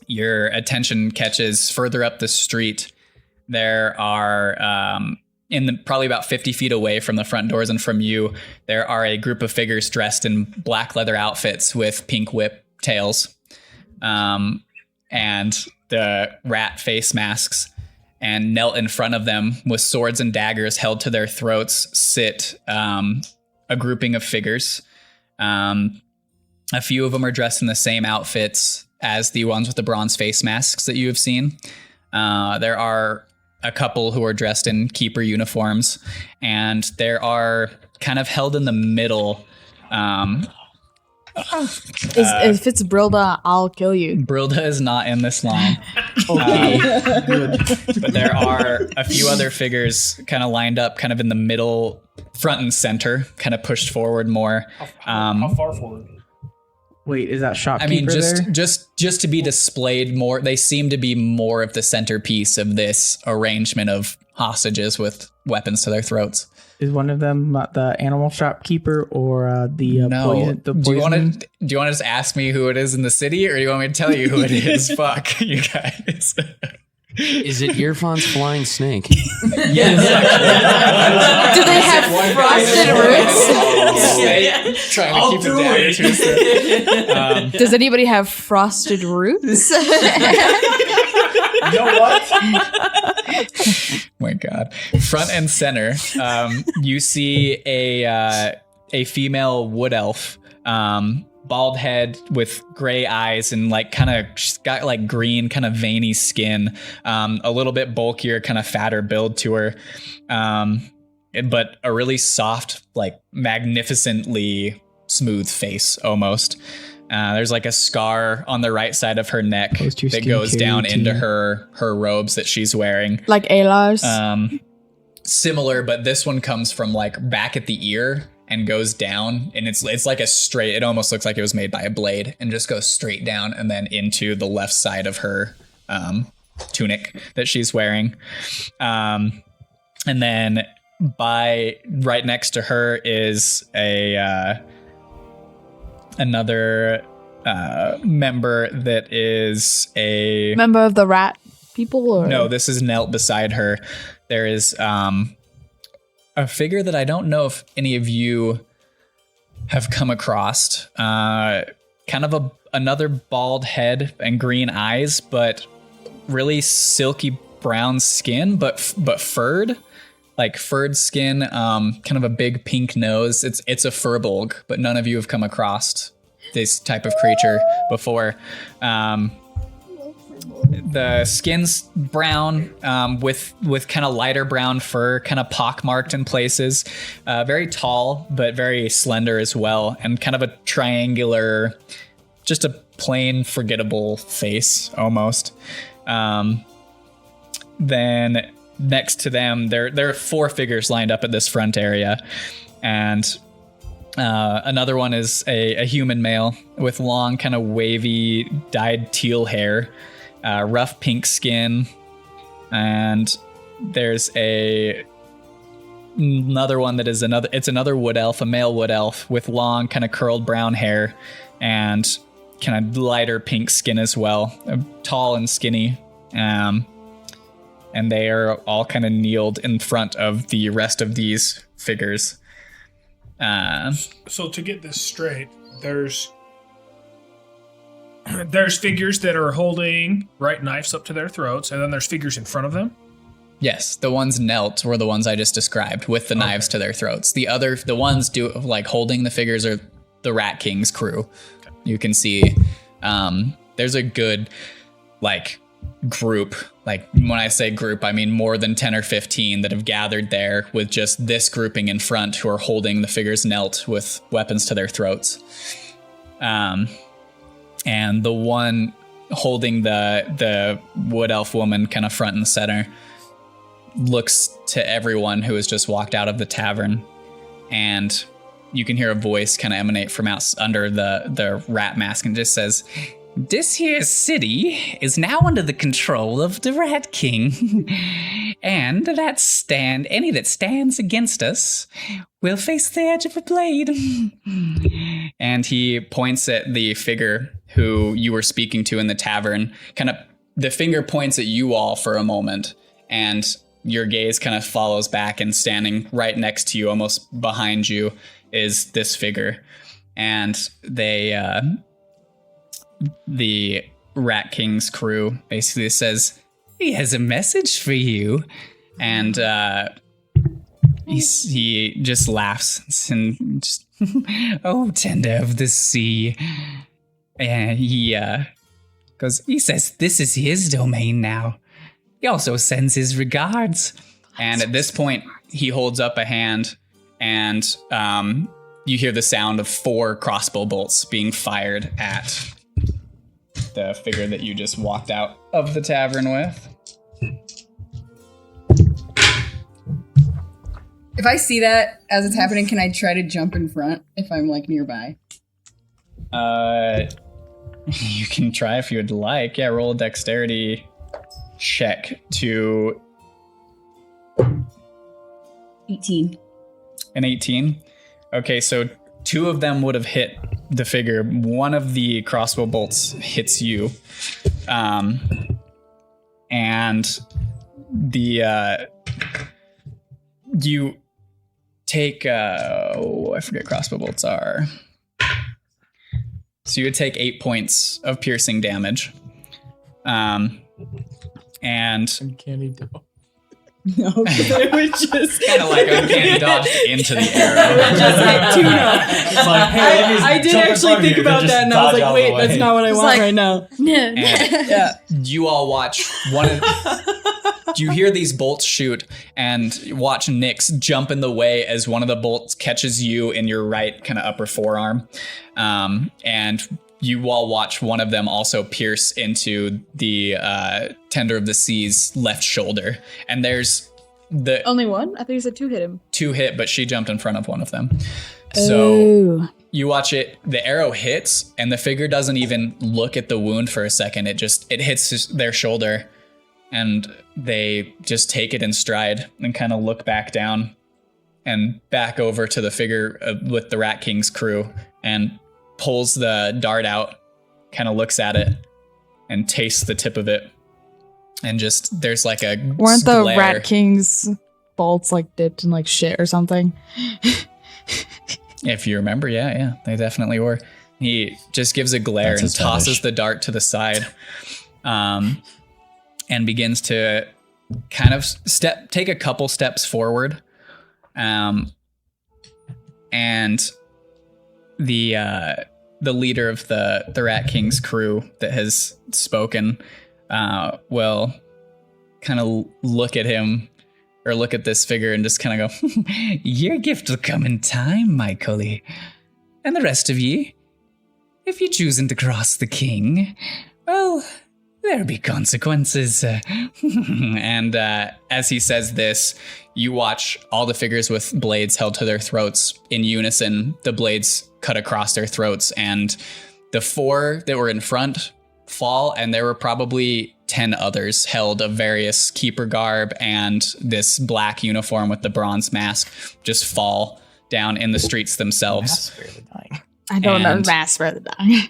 your attention catches further up the street. There are, probably about 50 feet away from the front doors and from you, there are a group of figures dressed in black leather outfits with pink whip tails, and the rat face masks. and knelt in front of them with swords and daggers held to their throats sit a grouping of figures. A few of them are dressed in the same outfits as the ones with the bronze face masks that you have seen. There are a couple who are dressed in keeper uniforms, and there are kind of held in the middle. If it's Brilda, I'll kill you. Brilda is not in this line. Okay, good. But there are a few other figures kind of lined up kind of in the middle, front and center, kind of pushed forward more. How far forward? Wait, is that shopkeeper I mean, there? just to be displayed more. They seem to be more of the centerpiece of this arrangement of hostages with weapons to their throats. Is one of them the animal shopkeeper or the No. poison? The do you want poison? to just ask me who it is in the city, or do you want me to tell you who it is? Fuck you guys. Is it Irfan's flying snake? Yes. Do they have frosted roots? Trying to keep the dagger to his throat. Does anybody have frosted roots? You know what? My God. Front and center, you see a female wood elf, bald head with gray eyes and like kind of she's got like green kind of veiny skin, a little bit bulkier, kind of fatter build to her, but a really soft, like magnificently smooth face almost. There's like a scar on the right side of her neck Post your that goes skincare down routine. into her robes that she's wearing. Like Alar's? Similar, but this one comes from like back at the ear and goes down, and it's like a straight, it almost looks like it was made by a blade and just goes straight down and then into the left side of her tunic that she's wearing. And then right next to her is another member that is a Member of the rat people? Or? no, this is knelt beside her. There is a figure that I don't know if any of you have come across. Kind of another bald head and green eyes, but really silky brown skin, but furred. Like furred skin, kind of a big pink nose. It's a furbolg, but none of you have come across this type of creature before. The skin's brown, with kind of lighter brown fur, kind of pockmarked in places. Very tall, but very slender as well, and kind of a triangular, just a plain, forgettable face almost. Then next to them, there are 4 figures lined up at this front area, and another one is a human male with long, kind of wavy, dyed teal hair, rough pink skin, and there's another one that is another wood elf, a male wood elf with long, kind of curled brown hair and kind of lighter pink skin as well, tall and skinny. And they are all kind of kneeled in front of the rest of these figures. So to get this straight, there's figures that are holding knives up to their throats, and then there's figures in front of them. Yes, the ones knelt were the ones I just described with the knives to their throats. The ones holding the figures are the Rat King's crew. Okay. You can see there's a good group. Like when I say group, I mean more than 10 or 15 that have gathered there with just this grouping in front who are holding the figures knelt with weapons to their throats. And the one holding the wood elf woman kind of front and center looks to everyone who has just walked out of the tavern, and you can hear a voice kind of emanate from under the rat mask and just says, "This here city is now under the control of the Rat King, and any that stands against us will face the edge of a blade." And he points at the figure who you were speaking to in the tavern. Kind of, the finger points at you all for a moment, and your gaze kind of follows back, and standing right next to you, almost behind you, is this figure. And the Rat King's crew basically says, he has a message for you. And he just laughs and just, oh, tender of the sea. And he he says this is his domain now. He also sends his regards. And at this point, he holds up a hand, and you hear the sound of 4 crossbow bolts being fired at the figure that you just walked out of the tavern with. If I see that as it's happening, can I try to jump in front if I'm like nearby? You can try if you would like. Yeah, roll a dexterity check to 18. An 18. Okay, so 2 of them would have hit the figure. One of the crossbow bolts hits you. And the you take I forget crossbow bolts are. So you would take 8 points of piercing damage. And Uncanny dog. No, it was just kind of like uncanny dodged into the arrow. It's like, hey, I did actually think about that, and I was like, wait, that's not what I want right now. And Yeah. you all watch one of you hear these bolts shoot and watch Nyx jump in the way as one of the bolts catches you in your right kind of upper forearm. And you all watch one of them also pierce into the Tender of the Sea's left shoulder. And there's the Only one? I thought you said 2 hit him. 2 hit, but she jumped in front of one of them. So you watch it, the arrow hits, and the figure doesn't even look at the wound for a second. It hits their shoulder, and they just take it in stride and kind of look back down and back over to the figure with the Rat King's crew and pulls the dart out, kind of looks at it and tastes the tip of it. And just, there's like a Weren't the glare. Rat King's bolts like dipped in like shit or something? If you remember, yeah, they definitely were. He just gives a glare That's and his tosses fetish. the dart to the side, and begins to kind of take a couple steps forward. And the leader of the Rat King's crew that has spoken will kind of look at him or look at this figure and just kind of go, your gift will come in time, my collie. And the rest of ye, if you choosing to cross the king, well, there'll be consequences. And as he says this, you watch all the figures with blades held to their throats. In unison, the blades cut across their throats, and the 4 that were in front fall, and there were probably 10 others held of various keeper garb and this black uniform with the bronze mask just fall down in the streets themselves. I don't know And- Mass Spare the Dying.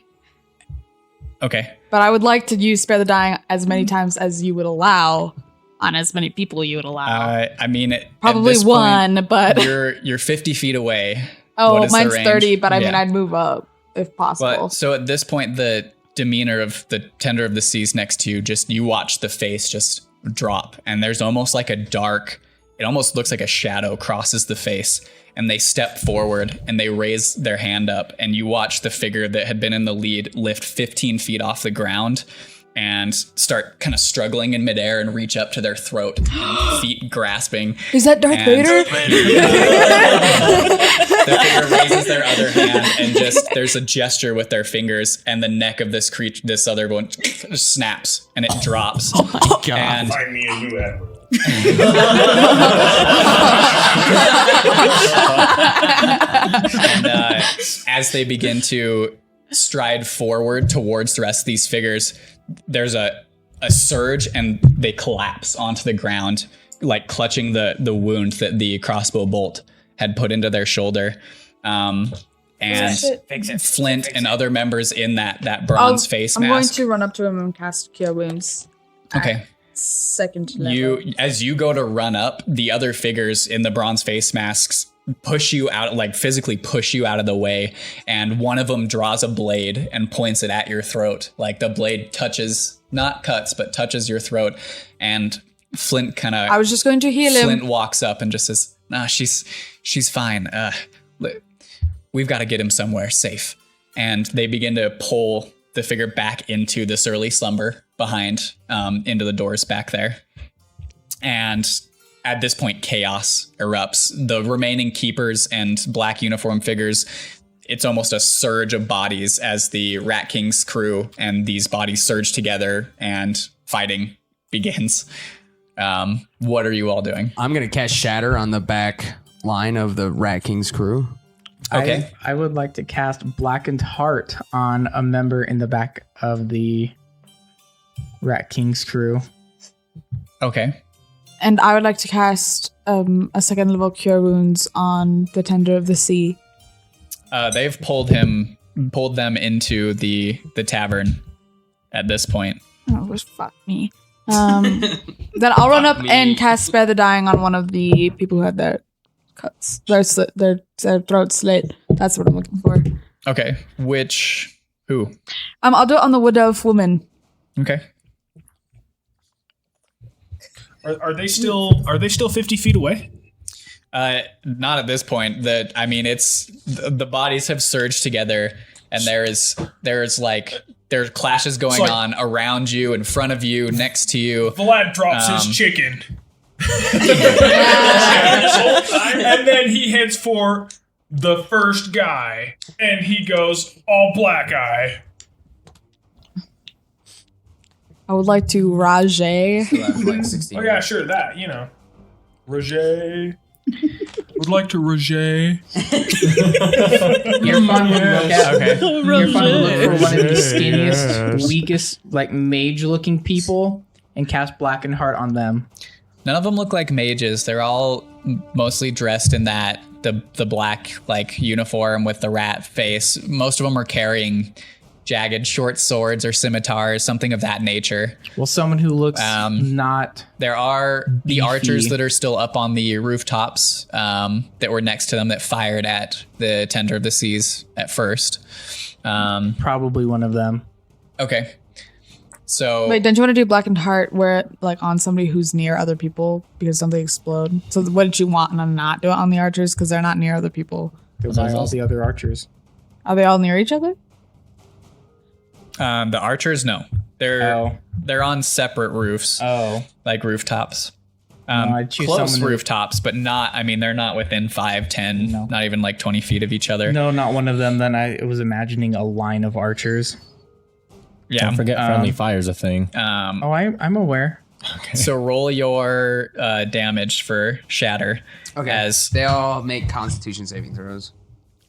Okay. But I would like to use Spare the Dying as many times as you would allow on as many people you would allow. I mean, Probably at this one, point, but you're 50 feet away. oh, What is the mine's range? 30, but I mean, Yeah. I'd move up if possible. But so at this point, the demeanor of the Tender of the Seas next to you, just you watch the face just drop, and there's almost like it almost looks like a shadow crosses the face, and they step forward and they raise their hand up, and you watch the figure that had been in the lead lift 15 feet off the ground and start kind of struggling in midair and reach up to their throat, and feet grasping. Is that Darth And- Vader? The figure raises their other hand and just there's a gesture with their fingers, and the neck of this creature, this other one, snaps and it drops. Oh my god! And Find me a new admiral. and as they begin to stride forward towards the rest of these figures, there's a surge and they collapse onto the ground, like clutching the wound that the crossbow bolt had put into their shoulder. And Flint and other members in that bronze face I'm going mask. to run up to him and cast Cure Wounds. Okay. Second level. As you go to run up, the other figures in the bronze face masks push you out, like physically push you out of the way, and one of them draws a blade and points it at your throat. Like the blade touches not cuts, but touches your throat. And Flint kind of... I was just going to heal him. Flint walks up and just says, "Nah, she's fine. We've got to get him somewhere safe." And they begin to pull the figure back into the surly slumber behind, into the doors back there. And at this point, chaos erupts. The remaining keepers and black uniform figures, it's almost a surge of bodies as the Rat King's crew and these bodies surge together and fighting begins. What are you all doing? I'm gonna cast Shatter on the back line of the Rat King's crew. Okay. I would like to cast Blackened Heart on a member in the back of the Rat King's crew. Okay. And I would like to cast a second level Cure Wounds on the Tender of the Sea. They've pulled them into the tavern at this point. Oh, fuck me. Then I'll run up and cast Spare the Dying on one of the people who had their cuts, their throats slit. That's what I'm looking for. Okay. Who? I'll do it on the Wood Elf woman. Okay. Are they still 50 feet away? Not at this point. It's the bodies have surged together, and there's clashes going on around you, in front of you, next to you. Vlad drops his chicken. And then he heads for the first guy, and he goes all black eye. I would like to Rage. Oh yeah, sure, that, Roger. Would like to Roger. You're fun to look at. Okay. You're fun to look for one of the skinniest, weakest, mage-looking people and cast Blackened Heart on them. None of them look like mages. They're all mostly dressed in the black uniform with the rat face. Most of them are carrying jagged short swords or scimitars, something of that nature. Well, someone who looks not... There are the beefy. archers that are still up on the rooftops that were next to them that fired at the Tender of the Seas at first. Probably one of them. Okay. So... Wait, don't you want to do Blackened Heart where it, on somebody who's near other people because something explode? So what did you want to not do it on the archers because they're not near other people? They're by all the other archers. Are they all near each other? The archers, no. They're on separate roofs. Oh. Like rooftops. I'd choose Close someone rooftops, but not, they're not within 5, 10, not even 20 feet of each other. No, not one of them. Then I was imagining a line of archers. Yeah. Don't forget friendly fire's a thing. I'm aware. Okay. So roll your damage for Shatter. Okay. As they all make Constitution saving throws.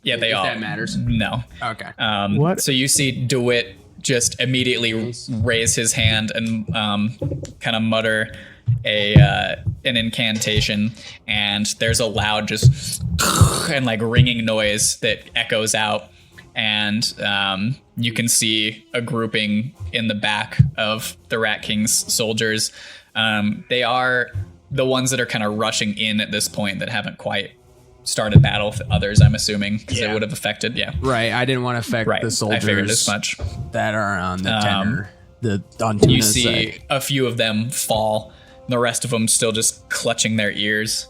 Yeah, they if all. that matters. No. Okay. What? So you see DeWitt just immediately raise his hand and kind of mutter an incantation, and there's a loud just and ringing noise that echoes out, and you can see a grouping in the back of the Rat King's soldiers. They are the ones that are kind of rushing in at this point that haven't quite started battle with others, I'm assuming, because it would have affected, Right, I didn't want to affect the soldiers. I figured as much. That are on the tenor. On You Tuna's see side. a few of them fall, the rest of them still just clutching their ears.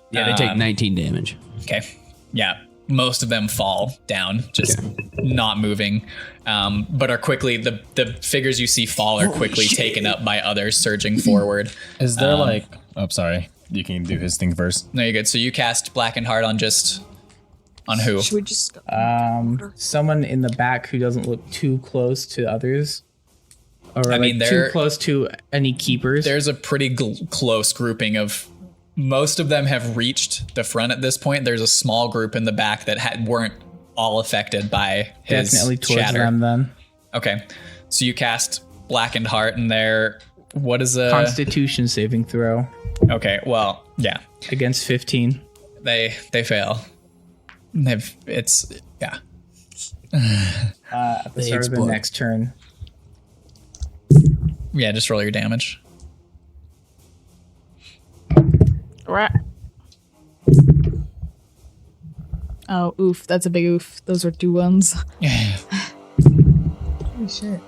Yeah, they take 19 damage. Okay. Yeah. Most of them fall down, just not moving, but are quickly, the figures you see fall are quickly taken up by others surging forward. Is there sorry. You can do his thing first. No, you're good. So you cast Blackened Heart on who? Should we just go? Someone in the back who doesn't look too close to others. Or too close to any keepers. There's a pretty close grouping of... Most of them have reached the front at this point. There's a small group in the back that weren't all affected by his Definitely towards shatter. them then. Okay. So you cast Blackened Heart and what is a... Constitution saving throw. Okay, well, yeah. Against 15. They fail. At the start of the next turn. Yeah, just roll your damage. Right. Oh, oof. That's a big oof. Those are 2 ones. Holy shit.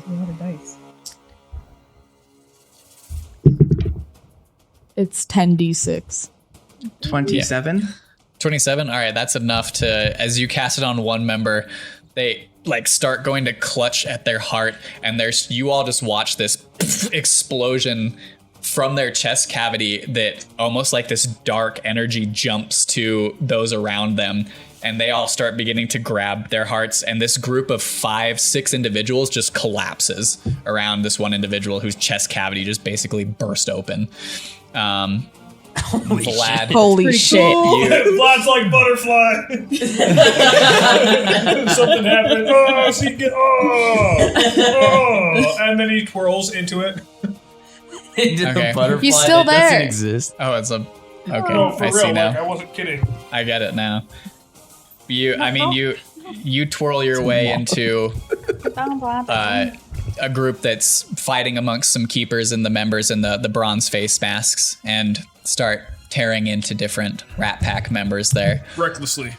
a lot of dice. It's 10d6. 27. 27. All right, that's enough to, as you cast it on one member, they like start going to clutch at their heart, and you all just watch this explosion from their chest cavity that almost like this dark energy jumps to those around them, and they all start beginning to grab their hearts, and this group of 5-6 individuals just collapses around this one individual whose chest cavity just basically burst open. Vlad, Holy shit. Vlad's like butterfly. Something happened. Oh, so you get and then he twirls into it. Into Okay. the butterfly He's still that doesn't there. exist. Oh, it's a. Okay, No, for I real, see now. like I wasn't kidding. I get it now. You twirl your way into a group that's fighting amongst some keepers and the members in the bronze face masks, and start tearing into different Rat Pack members there. Recklessly.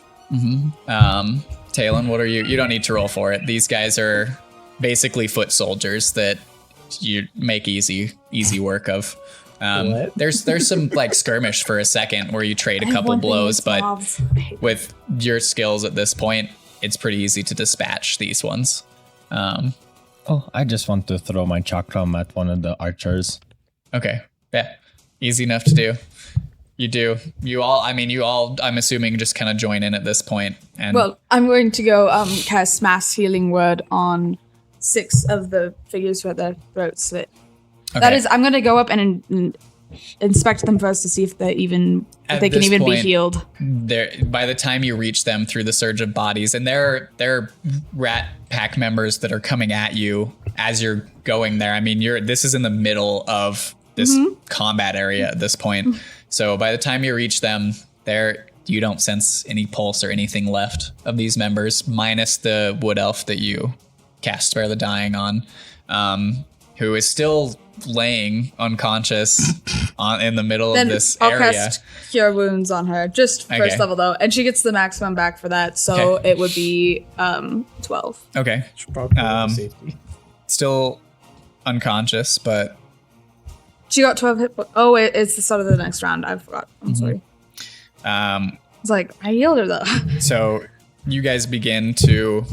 Talon, what are you? You don't need to roll for it. These guys are basically foot soldiers that you make easy work of. There's some like skirmish for a second where you trade a couple blows, but with your skills at this point, it's pretty easy to dispatch these ones. Oh, I just want to throw my chakram at one of the archers. Okay, yeah, easy enough to do. You all, I'm assuming just kind of join in at this point. And Well, I'm going to go cast Mass Healing Word on 6 of the figures where their throats slit. okay. That is, I'm going to go up and inspect them first to see if they can this even be point, healed. By the time you reach them through the surge of bodies, and there are Rat Pack members that are coming at you as you're going there. I mean, this is in the middle of this combat area at this point. So by the time you reach them, you don't sense any pulse or anything left of these members, minus the wood elf that you cast Spare the Dying on, who is still laying unconscious in the middle of this I'll area. cast Cure Wounds on her, just first Okay. level though, and she gets the maximum back for that, so Okay. it would be 12. Okay. Still unconscious, but She got 12 hit points. Oh, it's the start of the next round. I forgot. I'm sorry. It's like, I healed her though. so you guys begin to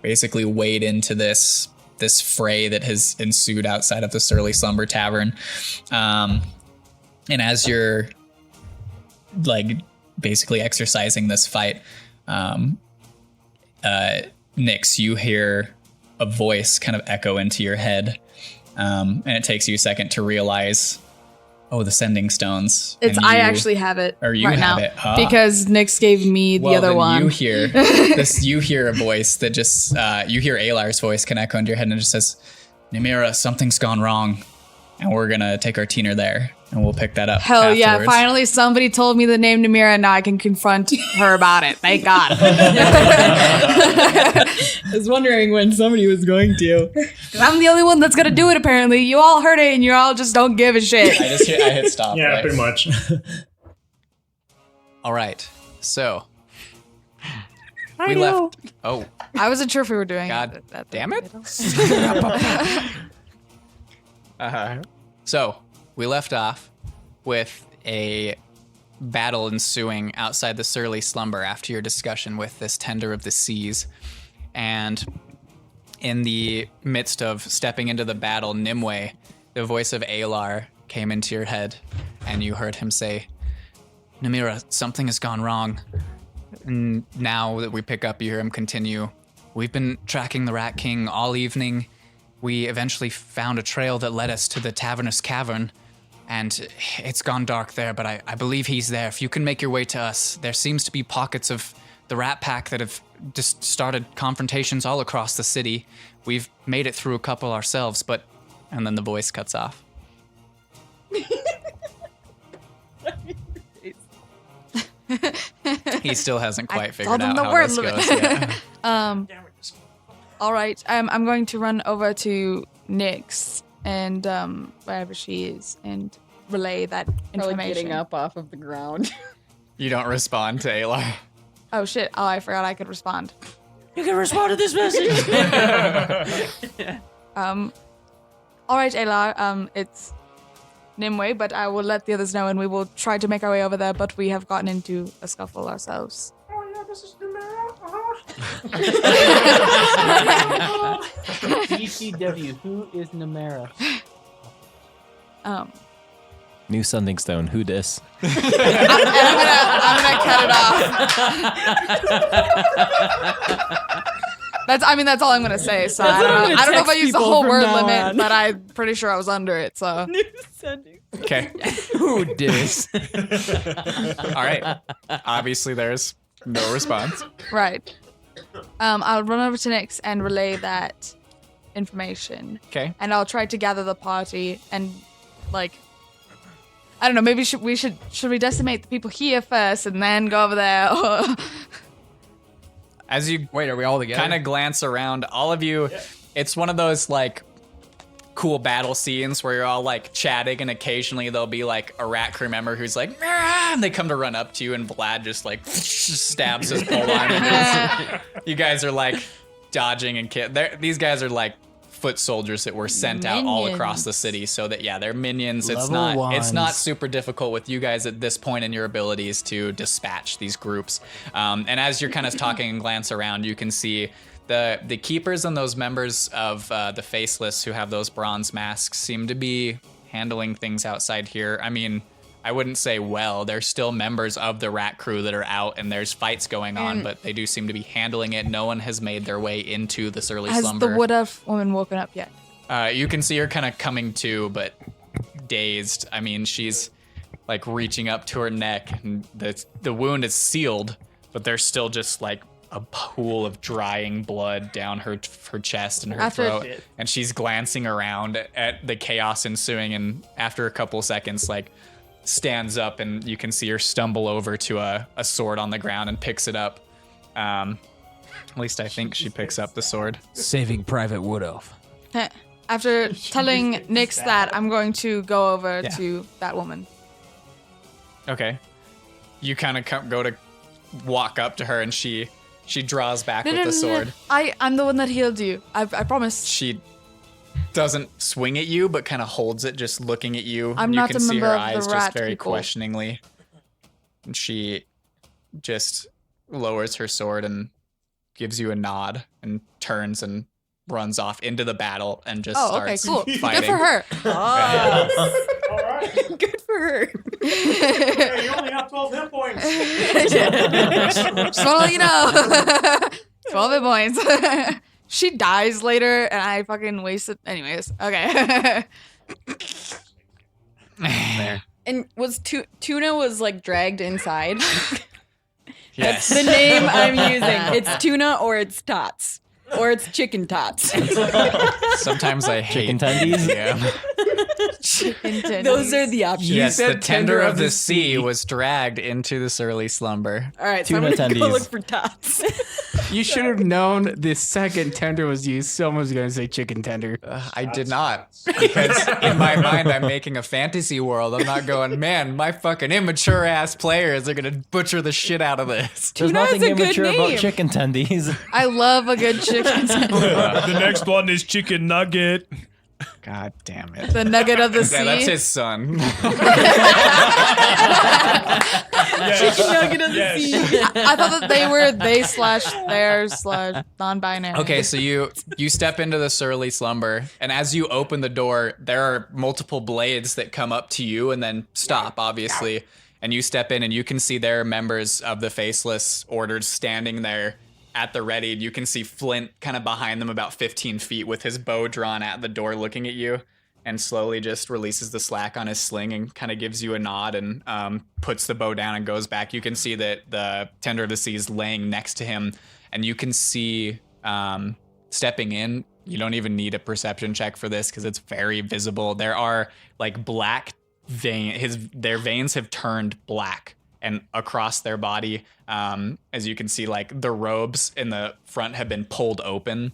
basically wade into this fray that has ensued outside of the Surly Slumber Tavern. And as you're like basically exercising this fight, Nyx, you hear a voice kind of echo into your head. And it takes you a second to realize, the sending stones. I actually have it Or you right have now it. Ah. because Nyx gave me the other then one. You hear this. You hear a voice that just you hear Alar's voice can echo into your head, and it just says, "Namira, something's gone wrong, and we're gonna take our teener there, and we'll pick that up." Hell yeah! afterwards." Finally, somebody told me the name Namira, and now I can confront her about it. Thank God. I was wondering when somebody was going to. 'Cause I'm the only one that's gonna do it. Apparently, you all heard it, and you all just don't give a shit. I hit stop. Yeah, right? pretty much. All right. So we left. Oh, I wasn't sure if we were doing. God it at the damn it. middle. So we left off with a battle ensuing outside the Surly Slumber after your discussion with this Tender of the Seas. And in the midst of stepping into the battle, Nimue, the voice of Alar, came into your head, and you heard him say, "Namira, something has gone wrong." And now that we pick up, you hear him continue, "We've been tracking the Rat King all evening. We eventually found a trail that led us to the Tavernous Cavern, and it's gone dark there, but I believe he's there. If you can make your way to us, there seems to be pockets of the Rat Pack that have just started confrontations all across the city. We've made it through a couple ourselves, but..." And then the voice cuts off. He still hasn't quite figured told him out the how word this limit. goes yet. All right. I'm going to run over to Nyx and wherever she is and relay that information. Getting up off of the ground. You don't respond to Alar. Oh shit! Oh, I forgot I could respond. You can respond to this message. All right, Ayla. It's Nimue, but I will let the others know, and we will try to make our way over there. But we have gotten into a scuffle ourselves. Oh yeah, this is Numera. DCW, who is Numera? New Sunding Stone. Who dis? I'm gonna cut it off. That's all I'm gonna say. So I don't know if I used the whole word limit, but I'm pretty sure I was under it. So Okay. Who dis? All right. Obviously, there's no response. right. I'll run over to Nyx and relay that information. Okay. And I'll try to gather the party and I don't know. Maybe should we decimate the people here first and then go over there? As you Wait, are we all together? kind of glance around, all of you, it's one of those cool battle scenes where you're all chatting, and occasionally there'll be a rat crew member who's like, "Meow," and they come to run up to you, and Vlad just stabs his pole arm. You guys are dodging and these guys are foot soldiers that were sent out all across the city, so that they're minions. It's not super difficult with you guys at this point in your abilities to dispatch these groups. And as you're kind of talking and glance around, you can see the keepers and those members of the Faceless who have those bronze masks seem to be handling things outside here. I mean, I wouldn't say they're still members of the rat crew that are out, and there's fights going on, but they do seem to be handling it. No one has made their way into this early slumber. Has the Wood Elf woman woken up yet? You can see her kind of coming to, but dazed. I mean, she's reaching up to her neck, and the wound is sealed, but there's still just a pool of drying blood down her chest and her throat. And she's glancing around at the chaos ensuing, and after a couple seconds, stands up, and you can see her stumble over to a sword on the ground and picks it up. At least I think she picks up the sword. Saving Private Wood Elf. After telling Nyx that, I'm going to go over to that woman. Okay. You kind of go to walk up to her, and she draws back with the sword. I'm the one that healed you. I promise. She doesn't swing at you, but kind of holds it, just looking at you. I'm you not can a see member her of the eyes rat just very people. questioningly. And she just lowers her sword and gives you a nod and turns and runs off into the battle and just starts fighting. Good for her. All right. Good for her. Hey, you only have 12 hit points. Just want to let you know. 12 hit points. She dies later, and I fucking wasted. Anyways, okay. And was Tuna was dragged inside? Yes. The name I'm using. It's Tuna or it's Tots. Or it's Chicken Tots. Sometimes I hate Chicken tendies? Yeah. Chicken tendies. Those are the options. Yes, the tender of the sea was dragged into this early slumber. All right, so I'm Tuna going to go tendies. look for Tots. You should have known the second tender was used. Someone's going to say chicken tender. I did not, because in my mind I'm making a fantasy world. I'm not going, man, my fucking immature ass players are gonna butcher the shit out of this. There's Tuna is nothing a good immature about name. chicken tendies. I love a good chicken tender. The next one is Chicken Nugget. God damn it. The nugget of the sea. Yeah, that's his son. Chicken Nugget of the sea. I thought that they/theirs/ non-binary. Okay, so you step into the surly slumber, and as you open the door, there are multiple blades that come up to you and then stop, obviously. And you step in, and you can see there are members of the Faceless Orders standing there at the ready. You can see Flint kind of behind them about 15 feet with his bow drawn at the door looking at you, and slowly just releases the slack on his sling and kind of gives you a nod and puts the bow down and goes back. You can see that the Tender of the Sea is laying next to him, and you can see stepping in. You don't even need a perception check for this because it's very visible. There are black veins. Their veins have turned black and across their body. As you can see, the robes in the front have been pulled open,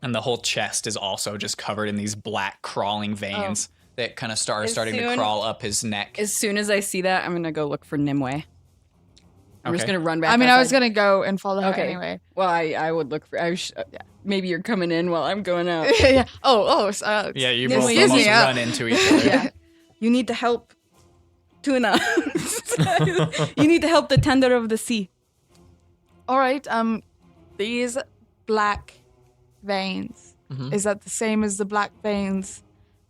and the whole chest is also just covered in these black crawling veins that kind of starting to crawl up his neck. As soon as I see that, I'm going to go look for Nimue. I'm just Okay. going to run back. I mean, I was outside. gonna go and follow her Okay. anyway. Well, I would look for. maybe you're coming in while I'm going out. yeah. Yeah, you No, both excuse almost me, run into each other. Yeah. You need to help Tuna. You need to help the tender of the sea. All right. These black veins. Mhm. Is that the same as the black veins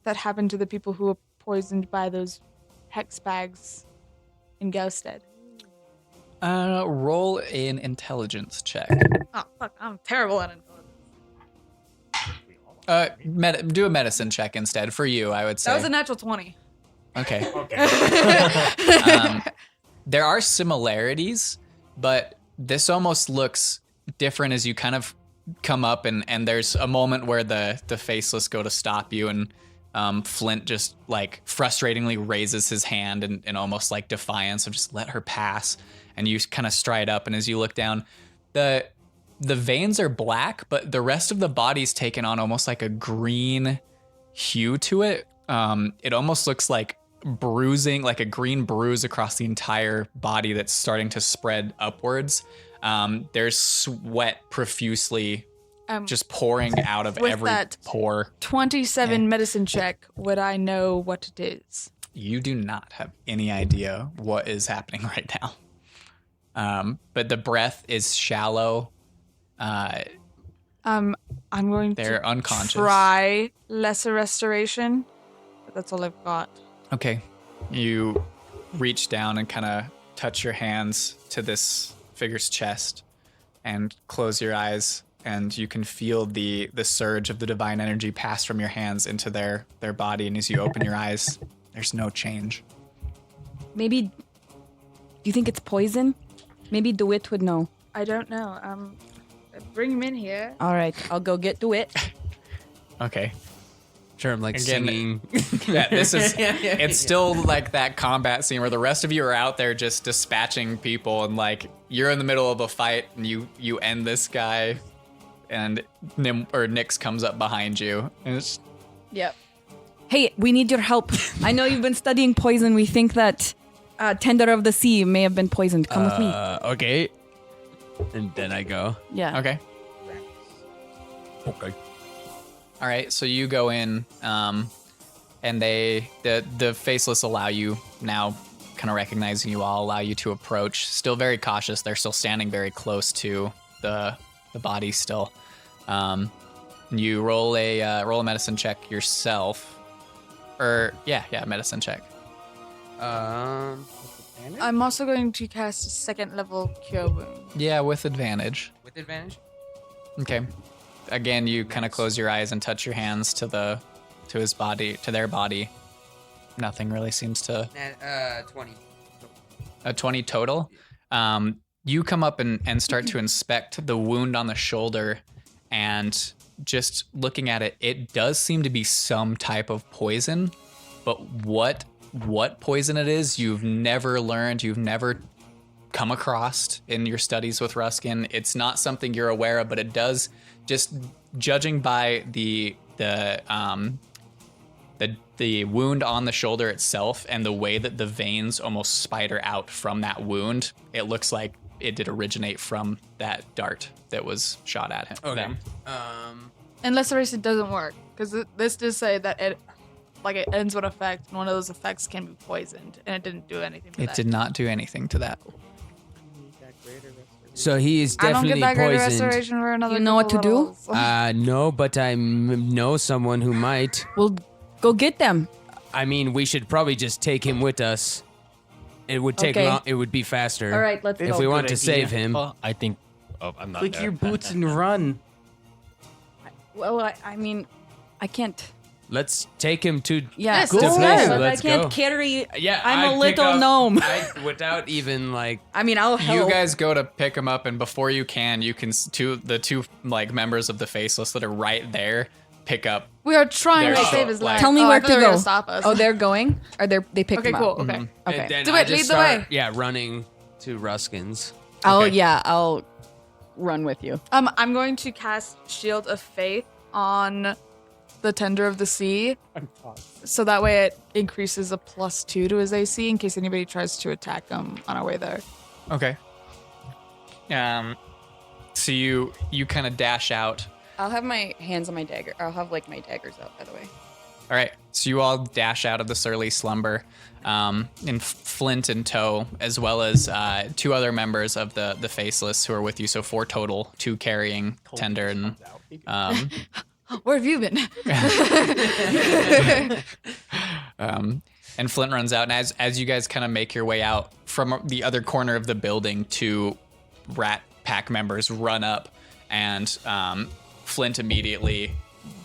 that happened to the people who were poisoned by those hex bags in Ghosted? Roll an intelligence check. Oh fuck! I'm terrible at intelligence. Do a medicine check instead for you, I would say. That was a natural 20. Okay. Okay. There are similarities, but this almost looks different as you kind of come up and there's a moment where the faceless go to stop you and Flint just like frustratingly raises his hand in almost like defiance of just let her pass. And you kind of stride up, and as you look down, the veins are black, but the rest of the body's taken on almost like a green hue to it. It almost looks like bruising, like a green bruise across the entire body that's starting to spread upwards. There's sweat profusely just pouring out of with every that pore. 27 medicine check, would I know what it is? You do not have any idea what is happening right now. But the breath is shallow. I'm going They're to unconscious. try lesser restoration, but that's all I've got. Okay. You reach down and kind of touch your hands to this figure's chest and close your eyes, and you can feel the surge of the divine energy pass from your hands into their body, and as you open your eyes, there's no change. Maybe. Do you think it's poison? Maybe DeWitt would know. I don't know. Bring him in here. All right, I'll go get DeWitt. Okay. Sure, I'm like Again, singing. Yeah, this is it's still like that combat scene where the rest of you are out there just dispatching people, and like you're in the middle of a fight and you end this guy, and Nyx comes up behind you, and it's Yep. Hey, we need your help. I know you've been studying poison. We think that Tender of the Sea may have been poisoned. Come with me. Okay. And then I go. Yeah. okay. Okay. All right, so you go in, and the faceless allow you now, kind of recognizing you all, allow you to approach. Still very cautious. They're still standing very close to the body still. You roll a medicine check yourself, or medicine check. I'm also going to cast a second level cure wound. Yeah, with advantage. With advantage? Okay. Again, you kind of close your eyes and touch your hands to his body, to their body. Nothing really seems to. 20. A 20 total. You come up and start to inspect the wound on the shoulder, and just looking at it, it does seem to be some type of poison, but what poison it is, you've never learned, you've never come across in your studies with Ruskin. It's not something you're aware of, but it does, just judging by the wound on the shoulder itself and the way that the veins almost spider out from that wound, it looks like it did originate from that dart that was shot at him. Okay. Them. And lesser restoration doesn't work, because this does say that it ends with effect, and one of those effects can be poisoned, and it didn't do anything to It that. did not do anything to that. So he is I don't definitely get that greater poisoned. restoration for another You know what to couple do? levels. No, but I know someone who might. We'll go get them. I mean, we should probably just take him with us. It would take Okay. long. It would be faster. All right, let's If go. we want Good to idea. save him. Well, I think. Oh, I'm not. Click there. your boots and run. Well, I mean, I can't. Let's take him to. Yeah, Yes, to go. place. but Let's I can't go. carry. Yeah, I'm a I'd pick little up- gnome. without even like. I mean, I'll help. You guys go to pick him up, and before you can the two like members of the Faceless that are right there pick up. We are trying They're to so- save his life. Tell me Oh, I where thought to they were go. gonna Stop us. Oh, they're going? Or they picked okay, him cool. up? Okay. Okay. And then Do I it, just lead the start, way. Yeah, running to Ruskin's. I'll run with you. I'm going to cast Shield of Faith on the Tender of the Sea, so that way it increases a +2 to his AC in case anybody tries to attack him on our way there. Okay. So you kind of dash out. I'll have my hands on my dagger. I'll have like my daggers out, by the way. All right, so you all dash out of the surly slumber, in Flint in tow, as well as 2 other members of the Faceless who are with you. So 4 total, 2 carrying Tender and. Where have you been? And Flint runs out, and as you guys kind of make your way out from the other corner of the building, 2 Rat Pack members run up, and Flint immediately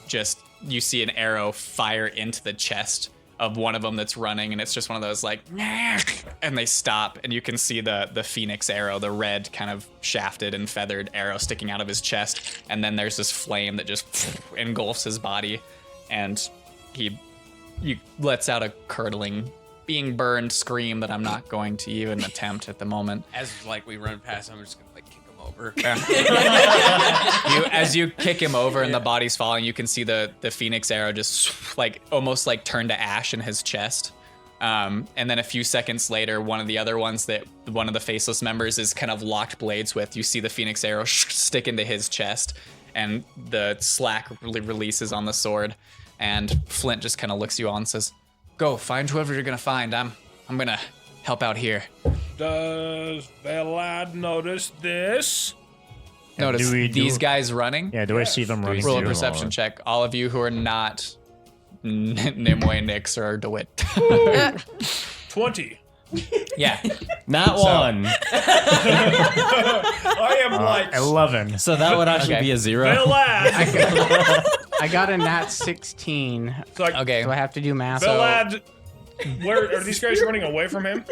just. You see an arrow fire into the chest of one of them that's running, and it's just one of those like, and they stop, and you can see the phoenix arrow, the red kind of shafted and feathered arrow sticking out of his chest, and then there's this flame that just engulfs his body, and he lets out a curdling, being burned scream that I'm not going to even attempt at the moment. As like we run past, I'm just gonna like kick him over. As you kick him over and the body's falling, you can see the phoenix arrow just like almost like turn to ash in his chest. And then a few seconds later, one of the other ones that one of the Faceless members is kind of locked blades with, you see the phoenix arrow stick into his chest, and the slack really releases on the sword. And Flint just kind of looks at you all and says, "Go find whoever you're gonna find. I'm gonna help out here." Does the lad notice this? Notice these guys running? Yeah, do I see them running? Roll a perception check. All of you who are not Nimue, Nix, or DeWitt. 20. Yeah. Not one. I am like 11. So that would actually be a 0. the lad. I got a nat 16. Like, Okay. Do I have to do math? the lad. Where are these guys running away from him?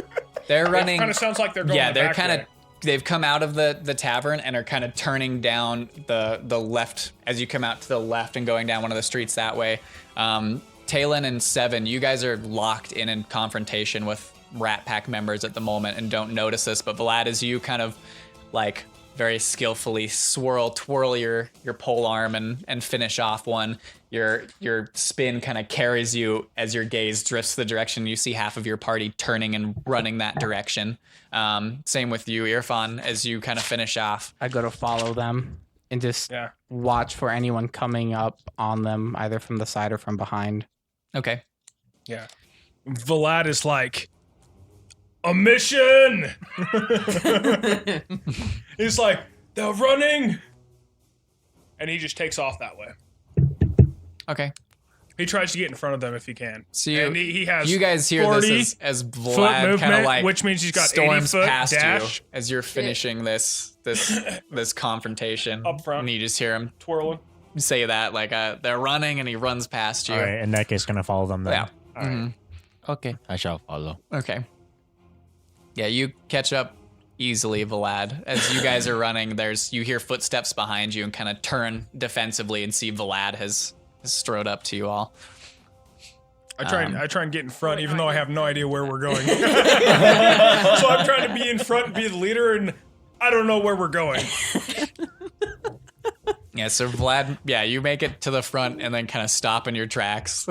They're running. Kind of sounds like they're going. Yeah, the they're back kind of. way. They've come out of the tavern and are kind of turning down the left as you come out to the left and going down one of the streets that way. Talon and Seven, you guys are locked in confrontation with Rat Pack members at the moment and don't notice this, but Vlad, as you kind of like very skillfully twirl your pole arm and finish off one, your spin kind of carries you as your gaze drifts the direction. You see half of your party turning and running that direction. Same with you, Irfan, as you kind of finish off. I go to follow them and just watch for anyone coming up on them, either from the side or from behind. Okay. Yeah. Vlad is like, a mission! He's like, they're running! And he just takes off that way. Okay. He tries to get in front of them if he can. So and he has you guys hear 40 this as foot Vlad kind of movement, like which means he's got 80 storms foot past dash. you as you're finishing this confrontation. Up front. And you just hear him Twirling. say that like they're running and he runs past you. All right, in that case, gonna follow them then. Yeah. All right. Okay, I shall follow. Okay. Yeah, you catch up easily, Vlad. As you guys are running, you hear footsteps behind you and kind of turn defensively and see Vlad has strode up to you all. I try and get in front, even though I have no idea where we're going. So I'm trying to be in front and be the leader, and I don't know where we're going. Yeah, so Vlad, you make it to the front and then kind of stop in your tracks.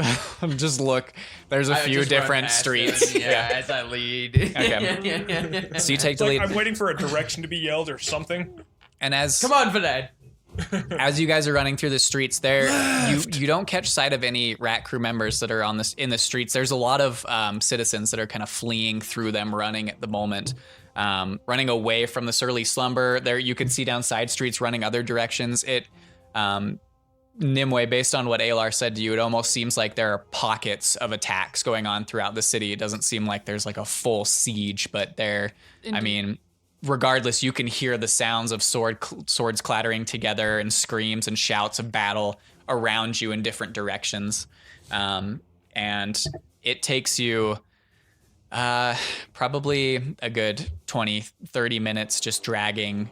Just look. There's a few different streets. As I lead. Okay. So you take the Like, lead. I'm waiting for a direction to be yelled or something. And Come on, Vlad. as you guys are running through the streets, you don't catch sight of any Rat Crew members that are in the streets. There's a lot of citizens that are kind of fleeing through them, running at the moment. Running away from the surly slumber. There you can see down side streets running other directions. Nimue, based on what Alar said to you, it almost seems like there are pockets of attacks going on throughout the city. It doesn't seem like there's like a full siege, but regardless, you can hear the sounds of swords clattering together and screams and shouts of battle around you in different directions. And it takes you probably a good 20-30 minutes just dragging,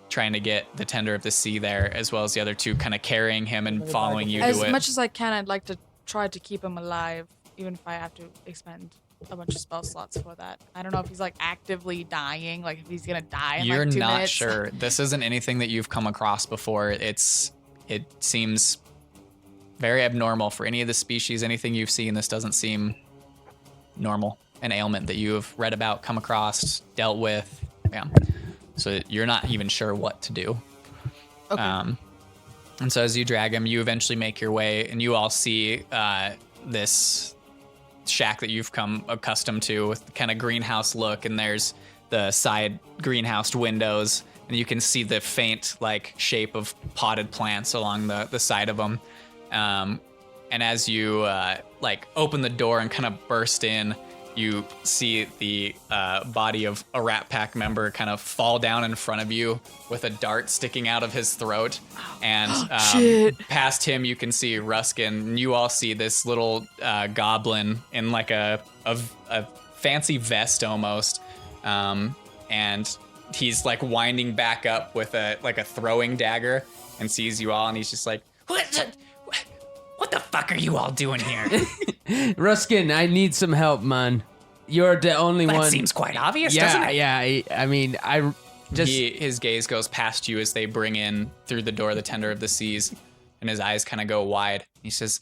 trying to get the Tender of the Sea there, as well as the other 2 kind of carrying him and following you to it. As much as I can, I'd like to try to keep him alive, even if I have to expend a bunch of spell slots for that. I don't know if he's like actively dying, like if he's gonna die in You're like 2 not minutes. sure. This isn't anything that you've come across before. It seems very abnormal for any of the species. Anything you've seen, this doesn't seem normal. An ailment that you have read about, come across, dealt with. Yeah. So you're not even sure what to do. Okay. And so as you drag him, you eventually make your way, and you all see this shack that you've come accustomed to with kind of greenhouse look, and there's the side greenhouse windows, and you can see the faint like shape of potted plants along the side of them. And as you like open the door and kind of burst in, you see the body of a Rat Pack member kind of fall down in front of you with a dart sticking out of his throat. And past him, you can see Ruskin. And you all see this little goblin in like a fancy vest almost. And he's like winding back up with a throwing dagger and sees you all. And he's just like, what the fuck are you all doing here? Ruskin, I need some help, man. You're the only one. That seems quite obvious, doesn't it? Yeah. I mean, I just... His gaze goes past you as they bring in through the door the Tender of the Seas, and his eyes kind of go wide. He says,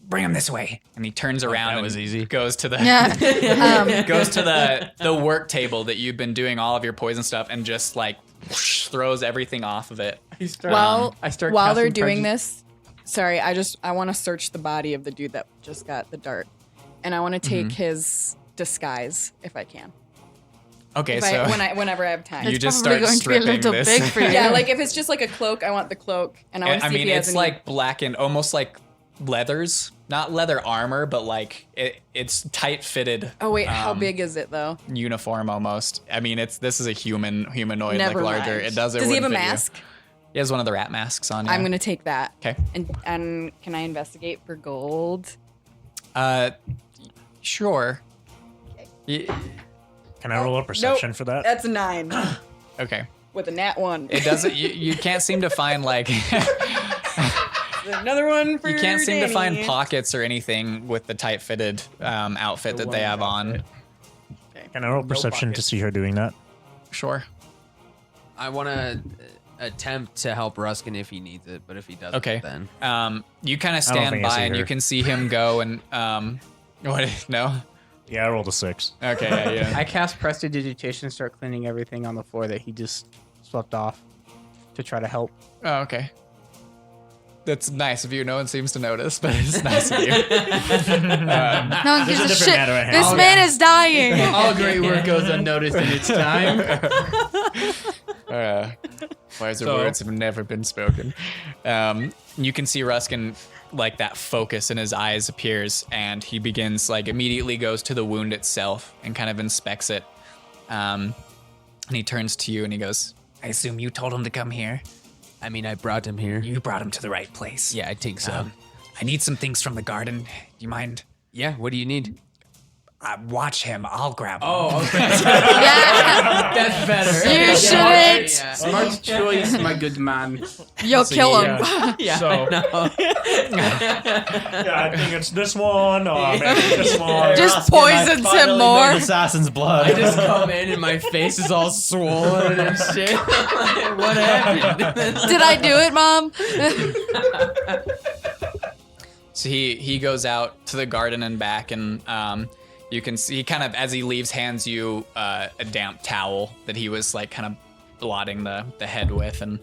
bring him this way. And he turns around goes to the goes to the work table that you've been doing all of your poison stuff and just like whoosh, throws everything off of it. While they're doing this, sorry, I want to search the body of the dude that just got the dart, and I want to take his disguise if I can. Okay, whenever I have time. You just start going stripping to be a little this. big for you. Yeah, like if it's just like a cloak, I want the cloak, and I want to see if he has it's like blackened, almost like leathers, not leather armor, but like it's tight fitted. Oh wait, how big is it though? Uniform almost. I mean, this is a humanoid, Never like larger. mind. Does he have a mask? He has one of the rat masks on. Yeah. I'm gonna take that. Okay. And can I investigate for gold? Sure. Can I roll a perception for that? That's a 9 Okay. with a nat 1. It doesn't. You can't seem to find like. Another one for You can't seem to find Danny. pockets or anything with the tight fitted outfit that they have on. Can I roll perception to see her doing that? Sure. I want to attempt to help Ruskin if he needs it, but if he doesn't, Okay. then... You kind of I don't stand think I by see and her. you can see him go and what? No. Yeah, I rolled a 6. Okay. Yeah. I cast prestidigitation, start cleaning everything on the floor that he just swept off to try to help. Oh, okay. That's nice of you. No one seems to notice, but it's nice of you. No one gives a different shit. matter at hand. This man is dying. All great work goes unnoticed in its time. Wiser words have never been spoken. You can see Ruskin, like that focus in his eyes appears, and he begins, like, immediately goes to the wound itself and kind of inspects it. And he turns to you and he goes, I assume you told him to come here? I mean, I brought him here. You brought him to the right place. Yeah, I think so. I need some things from the garden. Do you mind? Yeah, what do you need? Watch him. I'll grab him. Oh, okay. Yeah. That's better. You shouldn't. Smart choice, my good man. You'll kill him. Yeah, So- I know. Yeah, I think it's this one. Or maybe this one. Just poisons him more. Assassin's blood. I just come in and my face is all swollen and shit. Like, what happened? Did I do it, Mom? So he goes out to the garden and back, and you can see kind of as he leaves hands you a damp towel that he was like kind of blotting the head with, and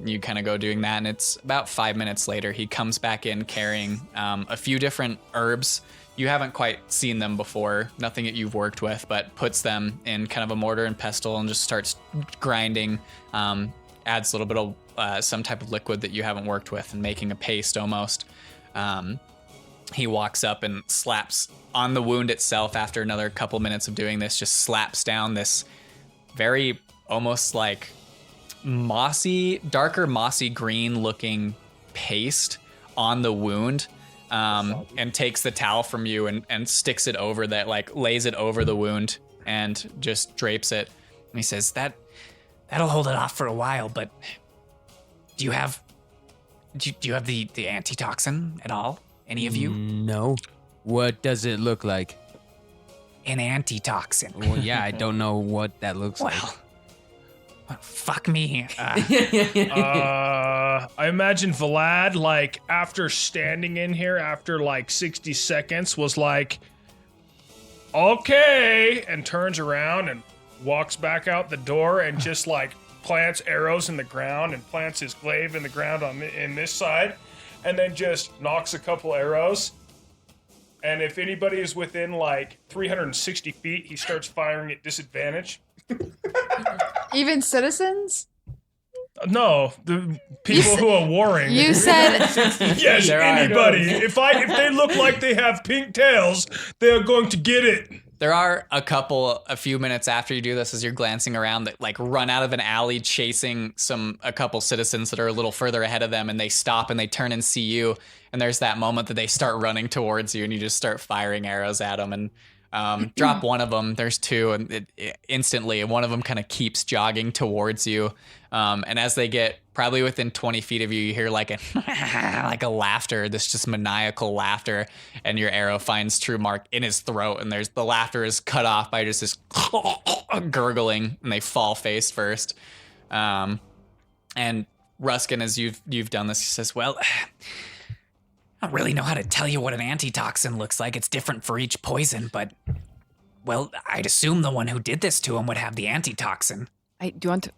you kind of go doing that. And it's about 5 minutes later he comes back in carrying a few different herbs. You haven't quite seen them before, nothing that you've worked with, but puts them in kind of a mortar and pestle and just starts grinding. Adds a little bit of some type of liquid that you haven't worked with and making a paste almost. He walks up and slaps on the wound itself after another couple minutes of doing this, just slaps down this very almost like mossy, darker mossy green looking paste on the wound, and takes the towel from you and sticks it over that, like lays it over the wound and just drapes it. And he says, that'll hold it off for a while, but do you have the antitoxin at all? Any of you? No. What does it look like? An antitoxin. Well, yeah, I don't know what that looks like. Well, fuck me. I imagine Vlad, like, after standing in here after like 60 seconds, was like, okay, and turns around and walks back out the door and just like plants arrows in the ground and plants his glaive in the ground in this side, and then just knocks a couple arrows. And if anybody is within like 360 feet, he starts firing at disadvantage. Even citizens? No, the people who are warring. You said yes, anybody. If they look like they have pink tails, they are going to get it. There are a few minutes after you do this, as you're glancing around, that like run out of an alley chasing a couple citizens that are a little further ahead of them, and they stop and they turn and see you, and there's that moment that they start running towards you, and you just start firing arrows at them, and drop one of them. There's two, and instantly one of them kind of keeps jogging towards you, and as they get probably within 20 feet of you, you hear like a laughter, this just maniacal laughter, and your arrow finds true mark in his throat, and the laughter is cut off by just this gurgling, and they fall face first. And Ruskin, as you've done this, he says, "Well, I don't really know how to tell you what an antitoxin looks like. It's different for each poison, but well, I'd assume the one who did this to him would have the antitoxin." Do you want to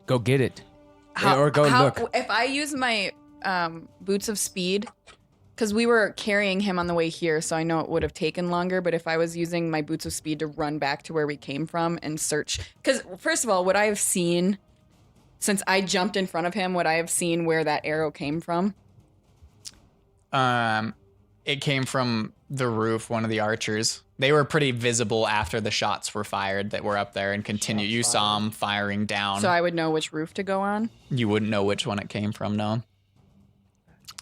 go get it? Or go look. If I use my boots of speed, because we were carrying him on the way here, so I know it would have taken longer, but if I was using my boots of speed to run back to where we came from and search, because first of all, would I have seen, since I jumped in front of him, would I have seen where that arrow came from? It came from the roof, one of the archers. They were pretty visible after the shots were fired that were up there and continued. You saw them firing down. So I would know which roof to go on? You wouldn't know which one it came from, no.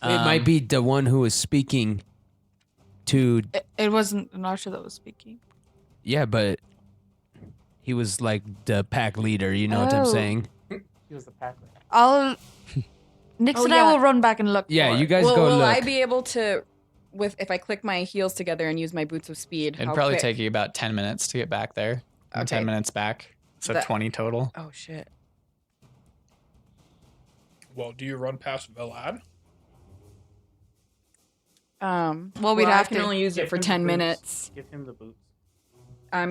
It might be the one who was speaking to... It wasn't an archer that was speaking. Yeah, but he was like the pack leader, you know what I'm saying? He was the pack leader. Nix and I will run back and look for you guys will, go will look. I be able to, if I click my heels together and use my boots of speed? It'd probably take you about 10 minutes to get back there. Okay. 10 minutes back. So 20 total. Oh, shit. Well, do you run past Velad? We'd have I can only use it for 10 minutes. Give him the boots.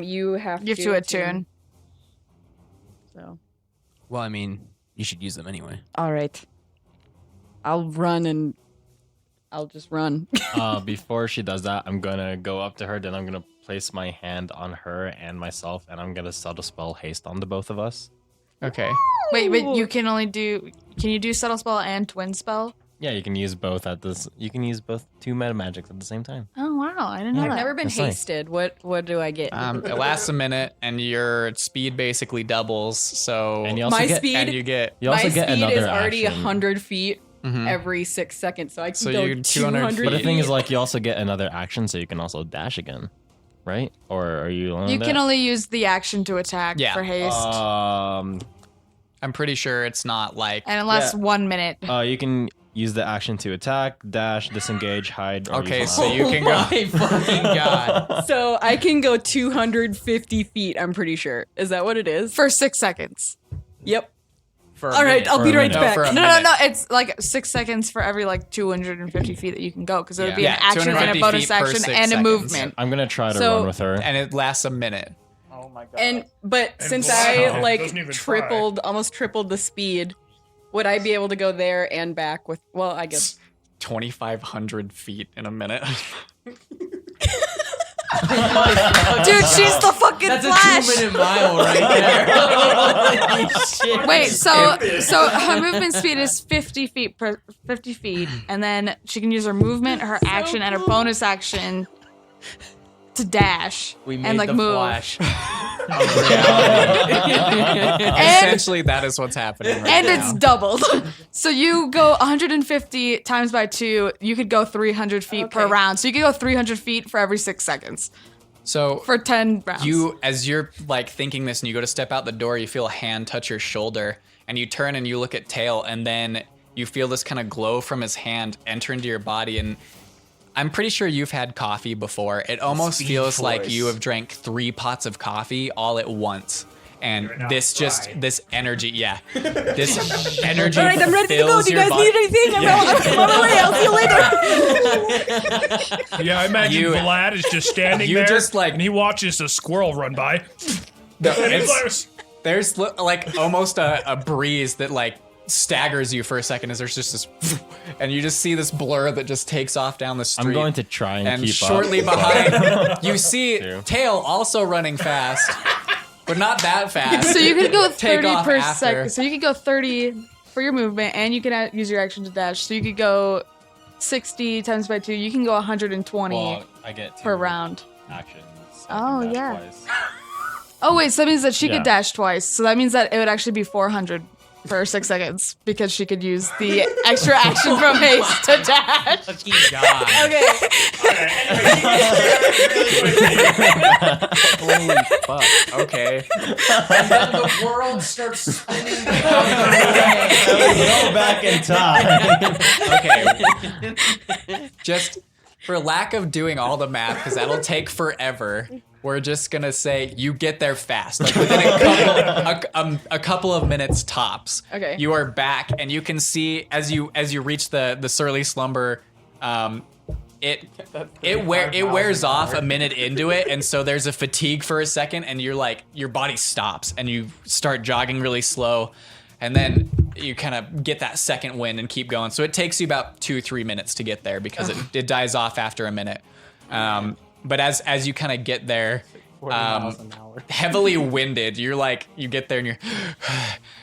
You have to attune. So. Well, I mean, you should use them anyway. All right. I'll run and I'll just run. Before she does that, I'm gonna go up to her, then I'm gonna place my hand on her and myself, and I'm gonna subtle spell haste on the both of us. Okay. Wait, but you can only do... Can you do subtle spell and twin spell? Yeah, you can use both You can use both two meta magics at the same time. Oh, wow. I didn't know that. I've never been That's nice. hasted. What do I get? It lasts a minute, and your speed basically doubles. So And you also My get, speed- and you get you also my get speed another is already action. 100 feet Mhm. every 6 seconds, so I can So go you're 200 200 feet. But the thing is, feet. like, you also get another action, so you can also dash again, right? Or are you? You can only use the action to attack for haste. I'm pretty sure it's not like... and it lasts 1 minute. You can use the action to attack, dash, disengage, hide. Or Okay, use so you can go... my fucking god. So I can go 250 feet, I'm pretty sure. Is that what it is? For 6 seconds. Yep. For All right, I'll be right back. for a No, minute. it's like 6 seconds for every like 250 feet that you can go, because it would be Yeah, an action and a 250 bonus feet per action 6 and a seconds. movement. I'm gonna try to So- run with her. And it lasts a minute. Oh my god. But And since Vlad I doesn't even almost tripled the speed, would I be able to go there and back with? Well, I guess. 2,500 feet in a minute. Dude, she's the fucking Flash. That's a 2-minute mile right there. Shit. Wait, so her movement speed is 50 feet per 50 feet, and then she can use her movement, her action, and her bonus action to dash and like move. Flash. And, Essentially, that is what's happening right and now. it's doubled. So you go 150 times by 2, you could go 300 feet per round. So you could go 300 feet for every 6 seconds. So for 10 rounds. As you're like thinking this and you go to step out the door, you feel a hand touch your shoulder and you turn and you look at Tail, and then you feel this kind of glow from his hand enter into your body. And I'm pretty sure you've had coffee before. It almost feels like you have drank 3 pots of coffee all at once. And this energy, this energy. All right, I'm ready to go. Do you guys need anything? I'm on my way. I'll see you later. Yeah, I imagine Vlad is just standing there, just like, and he watches a squirrel run by. No, and he's like, There's like almost a breeze that like staggers you for a second as there's just this, and you just see this blur that just takes off down the street. I'm going to try and keep shortly up. behind, you see Tail also running fast, but not that fast. So you could go Take 30 off per after. second. So you could go 30 for your movement, and you can use your action to dash. So you could go 60 times by 2. You can go 120 Well, I get per round. actions. Oh, dash yeah. twice. Oh wait, so that means that she Yeah. could dash twice. So that means that it would actually be 400 for 6 seconds because she could use the extra action from haste to dash. Lucky God. Okay. Holy fuck. Okay. And then the world starts spinning. Go back in time. Okay. Just for lack of doing all the math, because that'll take forever, we're just gonna say you get there fast, like within a couple of minutes tops. Okay. You are back, and you can see as you reach the surly slumber, it wears off a minute into it, and so there's a fatigue for a second, and you're like your body stops, and you start jogging really slow, and then you kind of get that second wind and keep going. So it takes you about 2-3 minutes to get there because it dies off after a minute. But as you kind of get there, 40 miles an hour. heavily winded, you get there and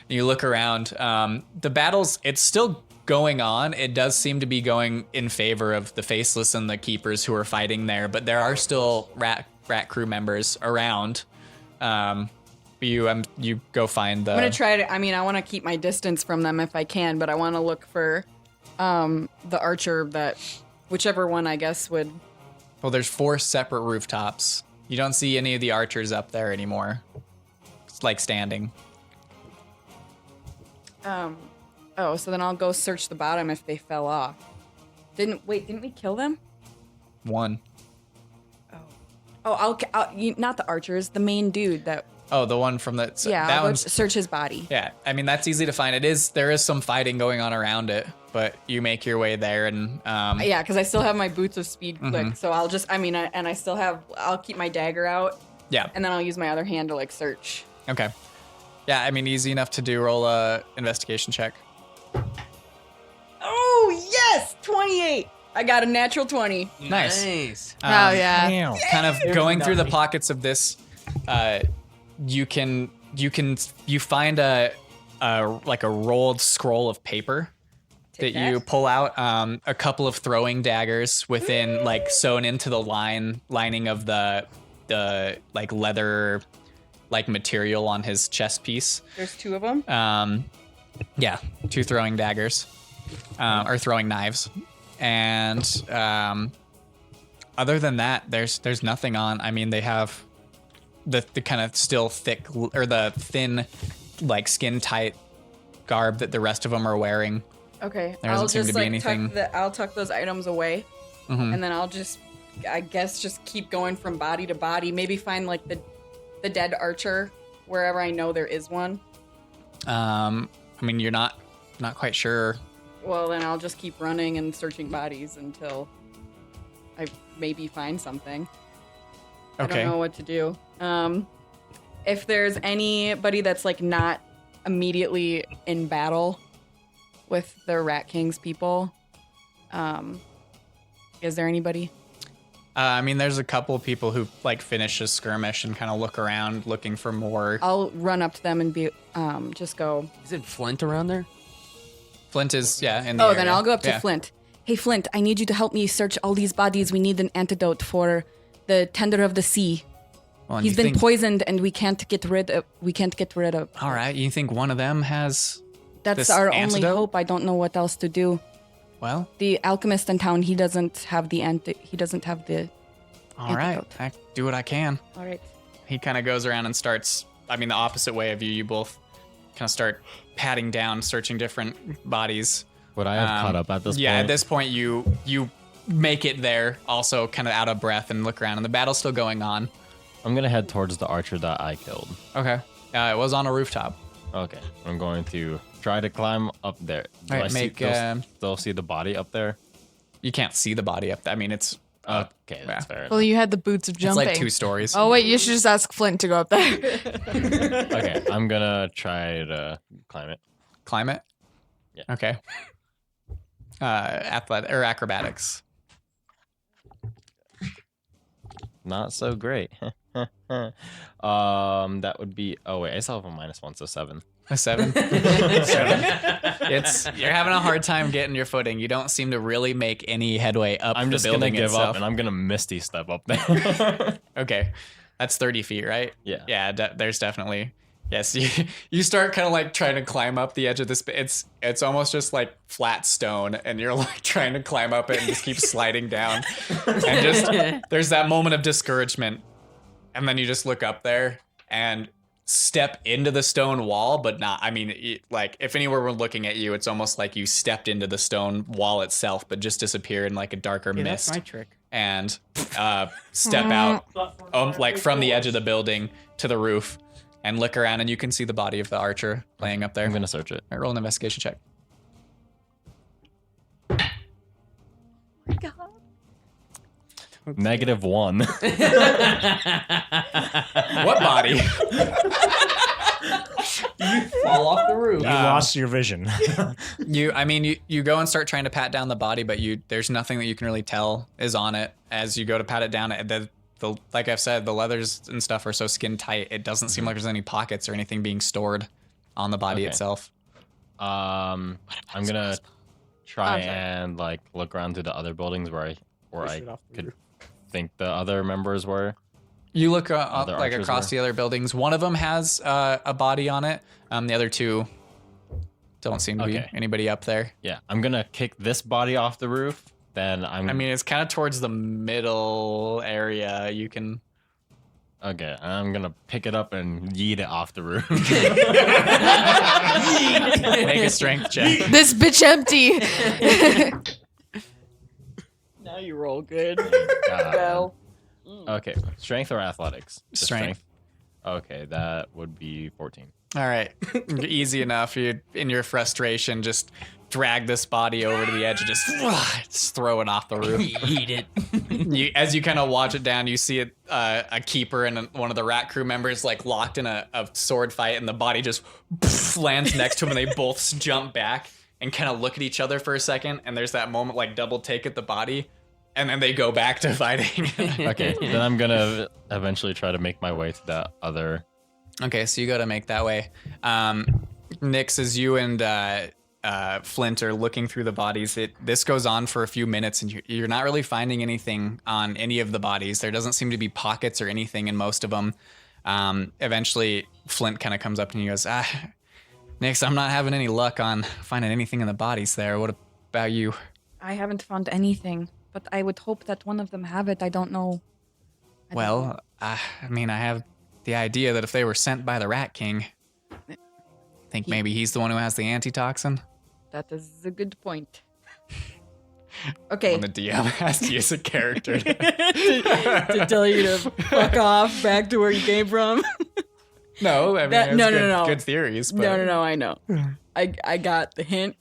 you look around. The battle's, it's still going on. It does seem to be going in favor of the Faceless and the Keepers who are fighting there, but there are still rat crew members around. You go find the. I'm gonna try to. I mean, I want to keep my distance from them if I can, but I want to look for the archer that, whichever one I guess would. Well, there's 4 separate rooftops. You don't see any of the archers up there anymore. It's like standing. Oh, so then I'll go search the bottom if they fell off. Didn't we kill them? 1. Oh, not the archers, the main dude that. Oh, the one from the. Yeah, that I'll go one's. search his body. Yeah, I mean that's easy to find. There is some fighting going on around it, but you make your way there and. Yeah, because I still have my boots of speed click, so I'll just. I mean, I'll keep my dagger out. Yeah. And then I'll use my other hand to like search. Okay. Yeah, I mean easy enough to do. Roll a investigation check. Oh yes, 28. I got a natural 20. Nice. Oh yeah. Kind of going through the pockets of this, you find a rolled scroll of paper that you pull out. A couple of throwing daggers within sewn into the lining of the like leather material on his chest piece. There's 2 of them. Yeah, 2 throwing daggers, or throwing knives. And other than that, there's nothing on. I mean, they have the kind of still thick or the thin, skin tight garb that the rest of them are wearing. Okay, There doesn't seem to be anything. I'll tuck those items away, and then I'll just keep going from body to body. Maybe find the dead archer wherever I know there is one. I mean, you're not quite sure. Well, then I'll just keep running and searching bodies until I maybe find something. Okay. I don't know what to do. If there's anybody that's not immediately in battle with the Rat King's people, is there anybody? I mean, there's a couple of people who finish a skirmish and kind of look around looking for more. I'll run up to them and be just go. Is it Flint around there? Flint is in the Oh, area. then I'll go up to Yeah. Flint. Hey, Flint, I need you to help me search all these bodies. We need an antidote for the Tender of the Sea. Well, and He's you been think- poisoned, and we can't get rid of. All right, you think one of them has? That's this our only antidote? hope. I don't know what else to do. Well, The alchemist in town, he doesn't have the all right, I do what I can. All right. He kind of goes around and starts. I mean, the opposite way of you. You both kind of start patting down, searching different bodies. Would I have caught up at this point? Yeah, at this point, you make it there, also kind of out of breath, and look around, and the battle's still going on. I'm gonna head towards the archer that I killed. Okay, it was on a rooftop. Okay, I'm going to try to climb up there. Do All right, I make, still see the body up there? You can't see the body up there. I mean, it's Okay, that's fair. Well, you had the boots of It's jumping. like 2 stories. Oh wait, you should just ask Flint to go up there. Okay, I'm gonna try to climb it. Climb it? Yeah. Okay. Athletic or acrobatics. Not so great. That would be. Oh wait, I still have a -1, so 7. A 7? 7. You're having a hard time getting your footing. You don't seem to really make any headway up I'm the just gonna building give itself. up and I'm gonna misty step up there. Okay. That's 30 feet, right? Yeah. Yeah, there's definitely. Yes, you start kind of like trying to climb up the edge of this. It's almost just like flat stone, and you're like trying to climb up it and just keep sliding down. And just there's that moment of discouragement, and then you just look up there and step into the stone wall, but not. I mean, like if anyone were looking at you, it's almost like you stepped into the stone wall itself, but just disappear in like a darker Yeah, mist. that's my trick. And step out like from the edge of the building to the roof and look around, and you can see the body of the archer laying up there. I'm gonna search it. All right, roll an investigation check. -1. What body? Fall off the roof. You lost your vision. You go and start trying to pat down the body, but there's nothing that you can really tell is on it as you go to pat it down. Like I've said, the leathers and stuff are so skin tight. It doesn't seem like there's any pockets or anything being stored on the body itself. I'm gonna try and like look around through the other buildings where I could think the other members were. You look like archers across were. the other buildings. One of them has a body on it. The other 2 don't seem to be anybody up there. Yeah, I'm gonna kick this body off the roof. Then I mean, it's kind of towards the middle area. You can. Okay, I'm gonna pick it up and yeet it off the roof. Make a strength check. This bitch empty. Now you roll good. Go. Okay, strength or athletics? Just Strength. Okay, that would be 14. All right, easy enough. You, in your frustration, just drag this body over to the edge and just throw it off the roof. Eat it. As you kind of watch it down, you see a keeper and one of the rat crew members like locked in a sword fight, and the body just lands next to him, and they both jump back and kind of look at each other for a second, and there's that moment like double take at the body, and then they go back to fighting. Okay, then I'm gonna eventually try to make my way to that other. Okay, so you go to make that way. Nix, as you and Flint are looking through the bodies, this goes on for a few minutes, and you're not really finding anything on any of the bodies. There doesn't seem to be pockets or anything in most of them. Eventually, Flint kind of comes up and he goes, Nix, I'm not having any luck on finding anything in the bodies there. What about you? I haven't found anything, but I would hope that one of them have it. I don't know. Well, I mean, I have the idea that if they were sent by the Rat King, I think maybe he's the one who has the antitoxin. That is a good point. Okay. When the DM has to use a character to tell you to fuck off back to where you came from. No, I mean, no. Good theories. But... No, I know. I got the hint.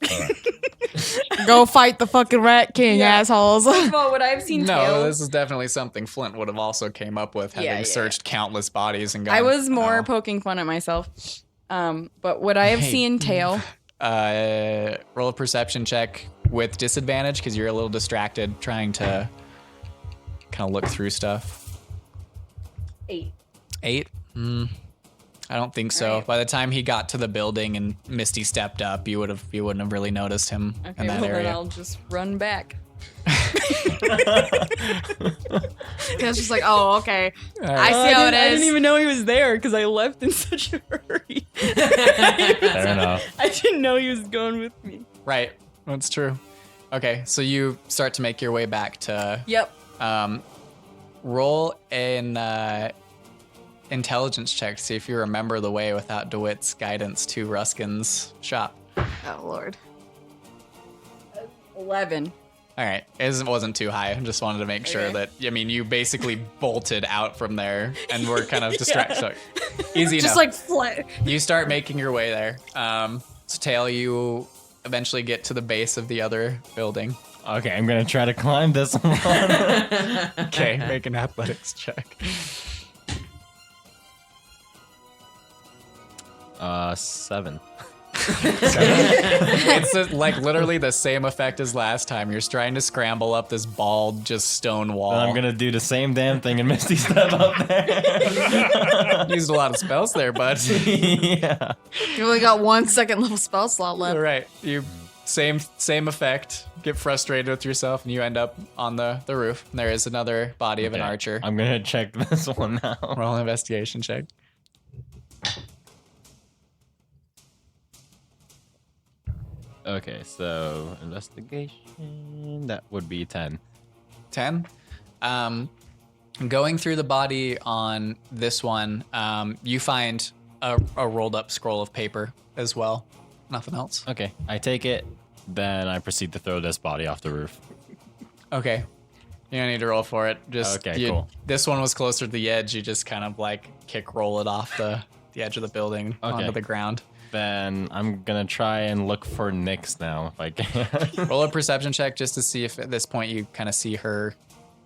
Go fight the fucking Rat King, assholes. First of all, would I have seen tail? This is definitely something Flint would have also came up with, having searched countless bodies and gone. I was more poking fun at myself. But would I have seen tail? Roll a perception check with disadvantage because you're a little distracted trying to kind of look through stuff. 8. 8? I don't think so. Right. By the time he got to the building and Misty stepped up, you wouldn't have really noticed him in that Then area. I'll just run back. It's just like, oh, okay. All I see how it is. I didn't even know he was there because I left in such a hurry. Fair enough. I didn't know he was going with me. Right, that's true. Okay, so you start to make your way back to. Yep. Roll an intelligence check to see if you remember the way without DeWitt's guidance to Ruskin's shop. Oh, Lord. 11. All right, it wasn't too high. I just wanted to make sure that, I mean, you basically bolted out from there and were kind of distracted. So easy Just enough. like flat. You start making your way there. So Tail, you eventually get to the base of the other building. Okay, I'm gonna try to climb this one. Okay, make an athletics check. 7. It's like literally the same effect as last time. You're trying to scramble up this bald, just stone wall. And I'm gonna do the same damn thing and Misty step up there. Used a lot of spells there, bud. Yeah. You only got 1 second level spell slot left. All right, you same effect. Get frustrated with yourself, and you end up on the roof. And there is another body of an Okay, archer. I'm gonna check this one now. Roll an investigation check. Okay, so investigation, that would be 10. 10. Going through the body on this one, you find a rolled up scroll of paper as well. Nothing else. Okay, I take it, then I proceed to throw this body off the roof. Okay. You don't need to roll for it. Just Okay, cool. This one was closer to the edge. You just kind of like roll it off the edge of the building onto the ground. Then I'm gonna try and look for Nyx now if I can. Roll a perception check just to see if at this point you kind of see her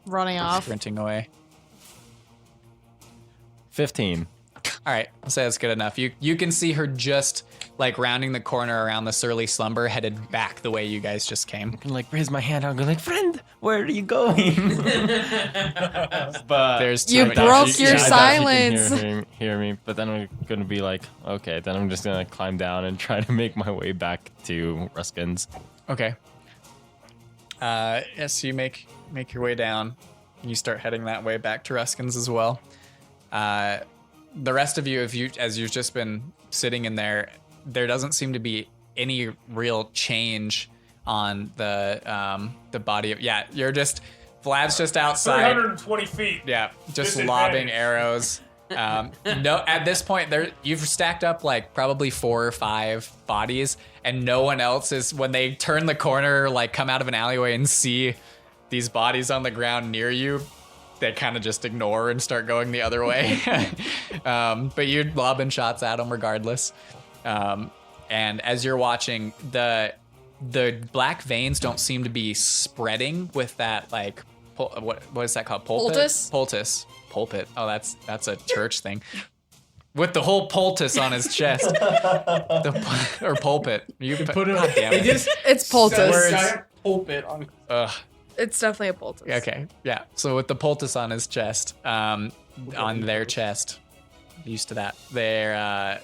Running off. sprinting away. 15. All right, I'll say that's good enough. You can see her just like rounding the corner around the Surly Slumber, headed back the way you guys just came. I like raise my hand out and go like, friend, where are you going? But There's You two- broke your I thought she silence. can hear me, but then I'm gonna be like, okay, then I'm just gonna climb down and try to make my way back to Ruskin's. Okay. Yes, you make your way down. You start heading that way back to Ruskin's as well. The rest of you, as you've just been sitting in there doesn't seem to be any real change on the body of. Yeah, you're just Vlad's just outside. 320 feet. Yeah, just Disadvantage. lobbing arrows. No, at this point, you've stacked up like probably 4 or 5 bodies, and no one else is. When they turn the corner, like come out of an alleyway and see these bodies on the ground near you, they kind of just ignore and start going the other way. But you're lobbing shots at them regardless. And as you're watching, the black veins don't seem to be spreading with that like what is that called? Poultice. Pulpit. Oh, that's a church thing. With the whole poultice on his chest. Or pulpit. You put it on. Damn it. It's poultice. Giant pulpit on. Ugh. It's definitely a poultice. Okay, yeah. So with the poultice on his chest, on their chest, used to that, there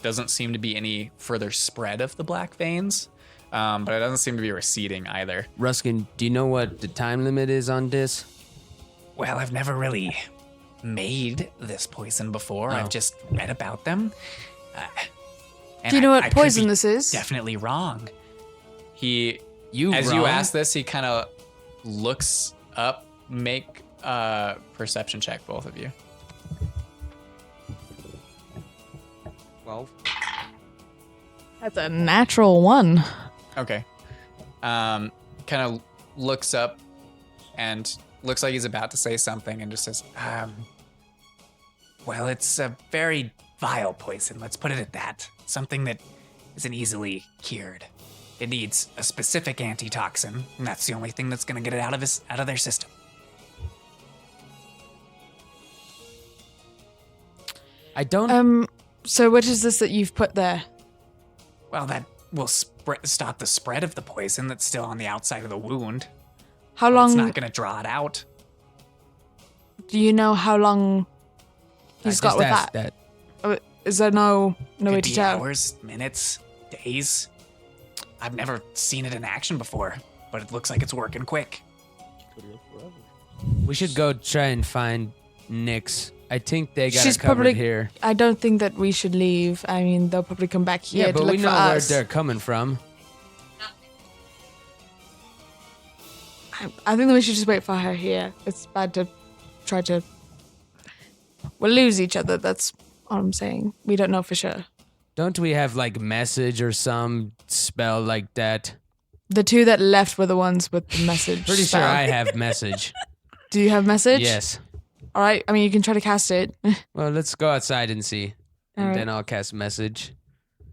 doesn't seem to be any further spread of the black veins, but it doesn't seem to be receding either. Ruskin, do you know what the time limit is on this? Well, I've never really made this poison before. I've just read about them. Do you know what poison this is? Definitely wrong. You ask this, he kind of looks up. Make a perception check, both of you. 12. That's a natural 1. Okay. Kind of looks up and looks like he's about to say something and just says, well, it's a very vile poison. Let's put it at that. Something that isn't easily cured. It needs a specific antitoxin, and that's the only thing that's going to get it out of their system. I don't. So what is this that you've put there? Well, that will stop the spread of the poison that's still on the outside of the wound. How But long? It's not going to draw it out. Do you know how long he's got with that? Is there no way Could to be tell? hours, minutes, days. I've never seen it in action before, but it looks like it's working quick. We should go try and find Nyx. I think they got She's it covered probably here. I don't think that we should leave. I mean, they'll probably come back here Yeah, to but look we for know where us. they're coming from. I think that we should just wait for her here. It's bad to try to. We'll lose each other. That's all I'm saying. We don't know for sure. Don't we have like message or some spell like that? The 2 that left were the ones with the message. Pretty sure spell. I have message. Do you have message? Yes. All right. I mean, you can try to cast it. Well, let's go outside and see. And All right. then I'll cast message.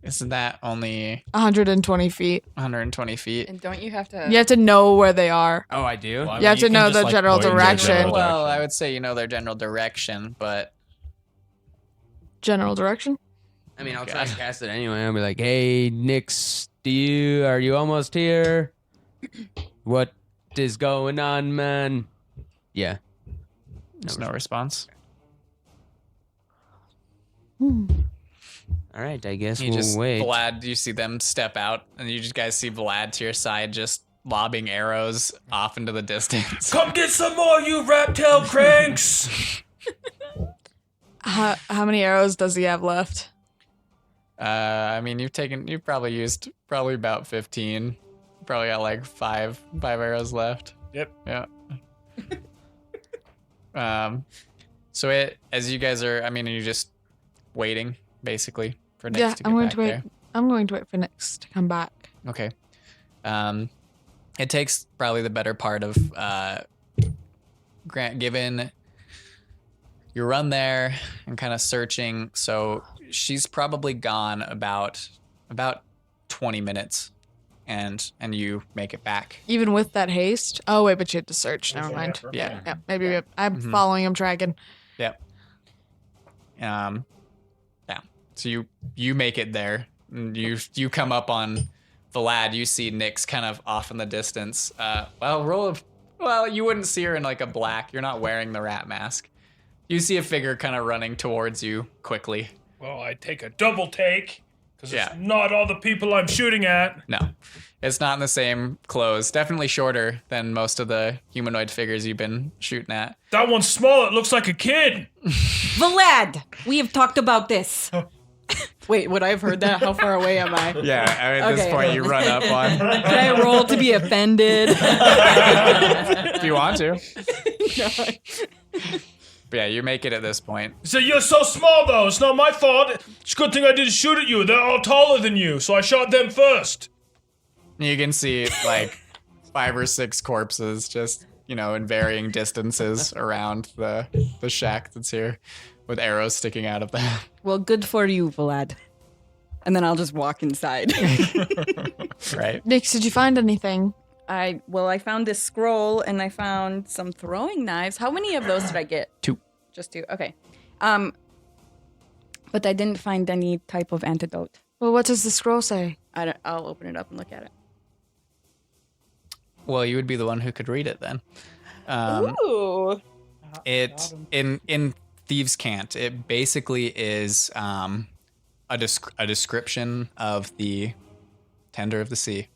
Isn't that only 120 feet. 120 feet? And don't you have to? You have to know where they are. Oh, I do? Well, I You mean, have to can know just, the like, general point in their direction. general Well, I direction. would say you know their general direction, but General direction? I mean, I'll try to cast it anyway. I'll be like, hey, Nyx, are you almost here? What is going on, man? Yeah. there's no response. All right, I guess You we'll just wait. Vlad. You see them step out, and you just guys see Vlad to your side, just lobbing arrows off into the distance. Come get some more, you rat-tailed cranks! How many arrows does he have left? I mean, you've probably used about 15. Probably got like five arrows left. Yep. Yeah. So as you guys are, I mean, are you just waiting basically for Nyx Yeah, to get I'm going back to wait. there? I'm going to wait for Nyx to come back. Okay. It takes probably the better part of Grant, given you run there and kind of searching. So she's probably gone about 20 minutes, and you make it back. Even with that haste? Oh, wait, but you had to search. Never mind. Yeah. Yeah, maybe I'm following him, tracking. Yep. Yeah. So you make it there. And you come up on the lad. You see Nyx kind of off in the distance. Well, you wouldn't see her in like a black. You're not wearing the rat mask. You see a figure kind of running towards you quickly. Well, I take a double take, because Yeah. it's not all the people I'm shooting at. No, it's not in the same clothes. Definitely shorter than most of the humanoid figures you've been shooting at. That one's small, it looks like a kid. Vlad, we have talked about this. Wait, would I have heard that? How far away am I? Yeah, at this Okay. point you run up on. Can I roll to be offended? If you want to. But yeah, you make it at this point. He said, you're so small, though. It's not my fault. It's a good thing I didn't shoot at you. They're all taller than you, so I shot them first. You can see like 5 or 6 corpses just, in varying distances around the shack that's here with arrows sticking out of them. Well, good for you, Vlad. And then I'll just walk inside. Right. Nyx, did you find anything? I found this scroll and I found some throwing knives. How many of those did I get? 2. Just 2. Okay. But I didn't find any type of antidote. Well, what does the scroll say? I'll open it up and look at it. Well, you would be the one who could read it then. Ooh. It in Thieves' Cant. It basically is a description of the Tender of the Sea.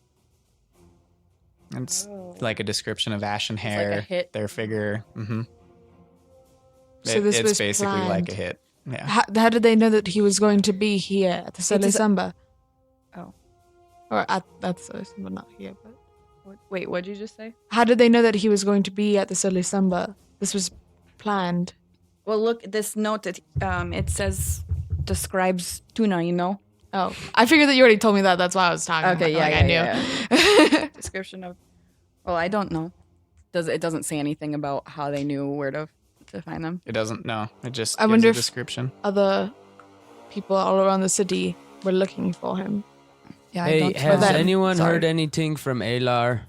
It's like a description of ashen like a hair, hit. their figure. Mm-hmm. So this it's was basically like planned. a hit. Yeah. How did they know that he was going to be here at the Sele Samba? Oh. Or at Sele Samba, not here, but... Wait, what'd you just say? How did they know that he was going to be at the Sele Samba? This was planned. Well, look, this note, it says, describes tuna, Oh, I figured that you already told me that. That's why I was talking. Okay, like, I knew. Yeah. Description of. Well, I don't know. It doesn't say anything about how they knew where to find them. It doesn't. No, it just I gives wonder a if description. Other people all around the city were looking for him. Yeah, Hey, has anyone Sorry. heard anything from Alar?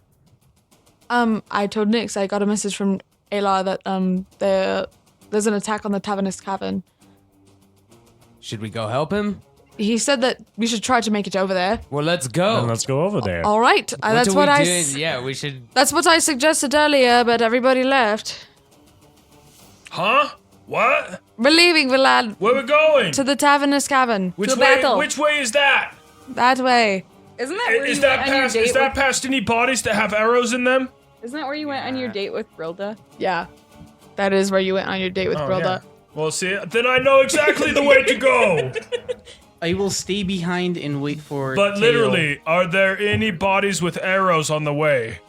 I told Nyx I got a message from Alar that there's an attack on the Tavernist Cavern. Should we go help him? He said that we should try to make it over there. Well, let's go. Then let's go over there. All right, that's are what we I. doing? Yeah, we should. That's what I suggested earlier, but everybody left. Huh? What? We're leaving, Vlad. Where we going? To the Tavernist Cavern. Which to way? battle. Which way is that? That way. Isn't that where Is you that went on your past? date Is that with, past any bodies that have arrows in them? Isn't that where you went on your date with Brilda? Yeah. That is where you went on your date with Oh, Brilda. yeah. Well, see, then I know exactly the way to go. I will stay behind and wait for. But Teo. literally, are there any bodies with arrows on the way?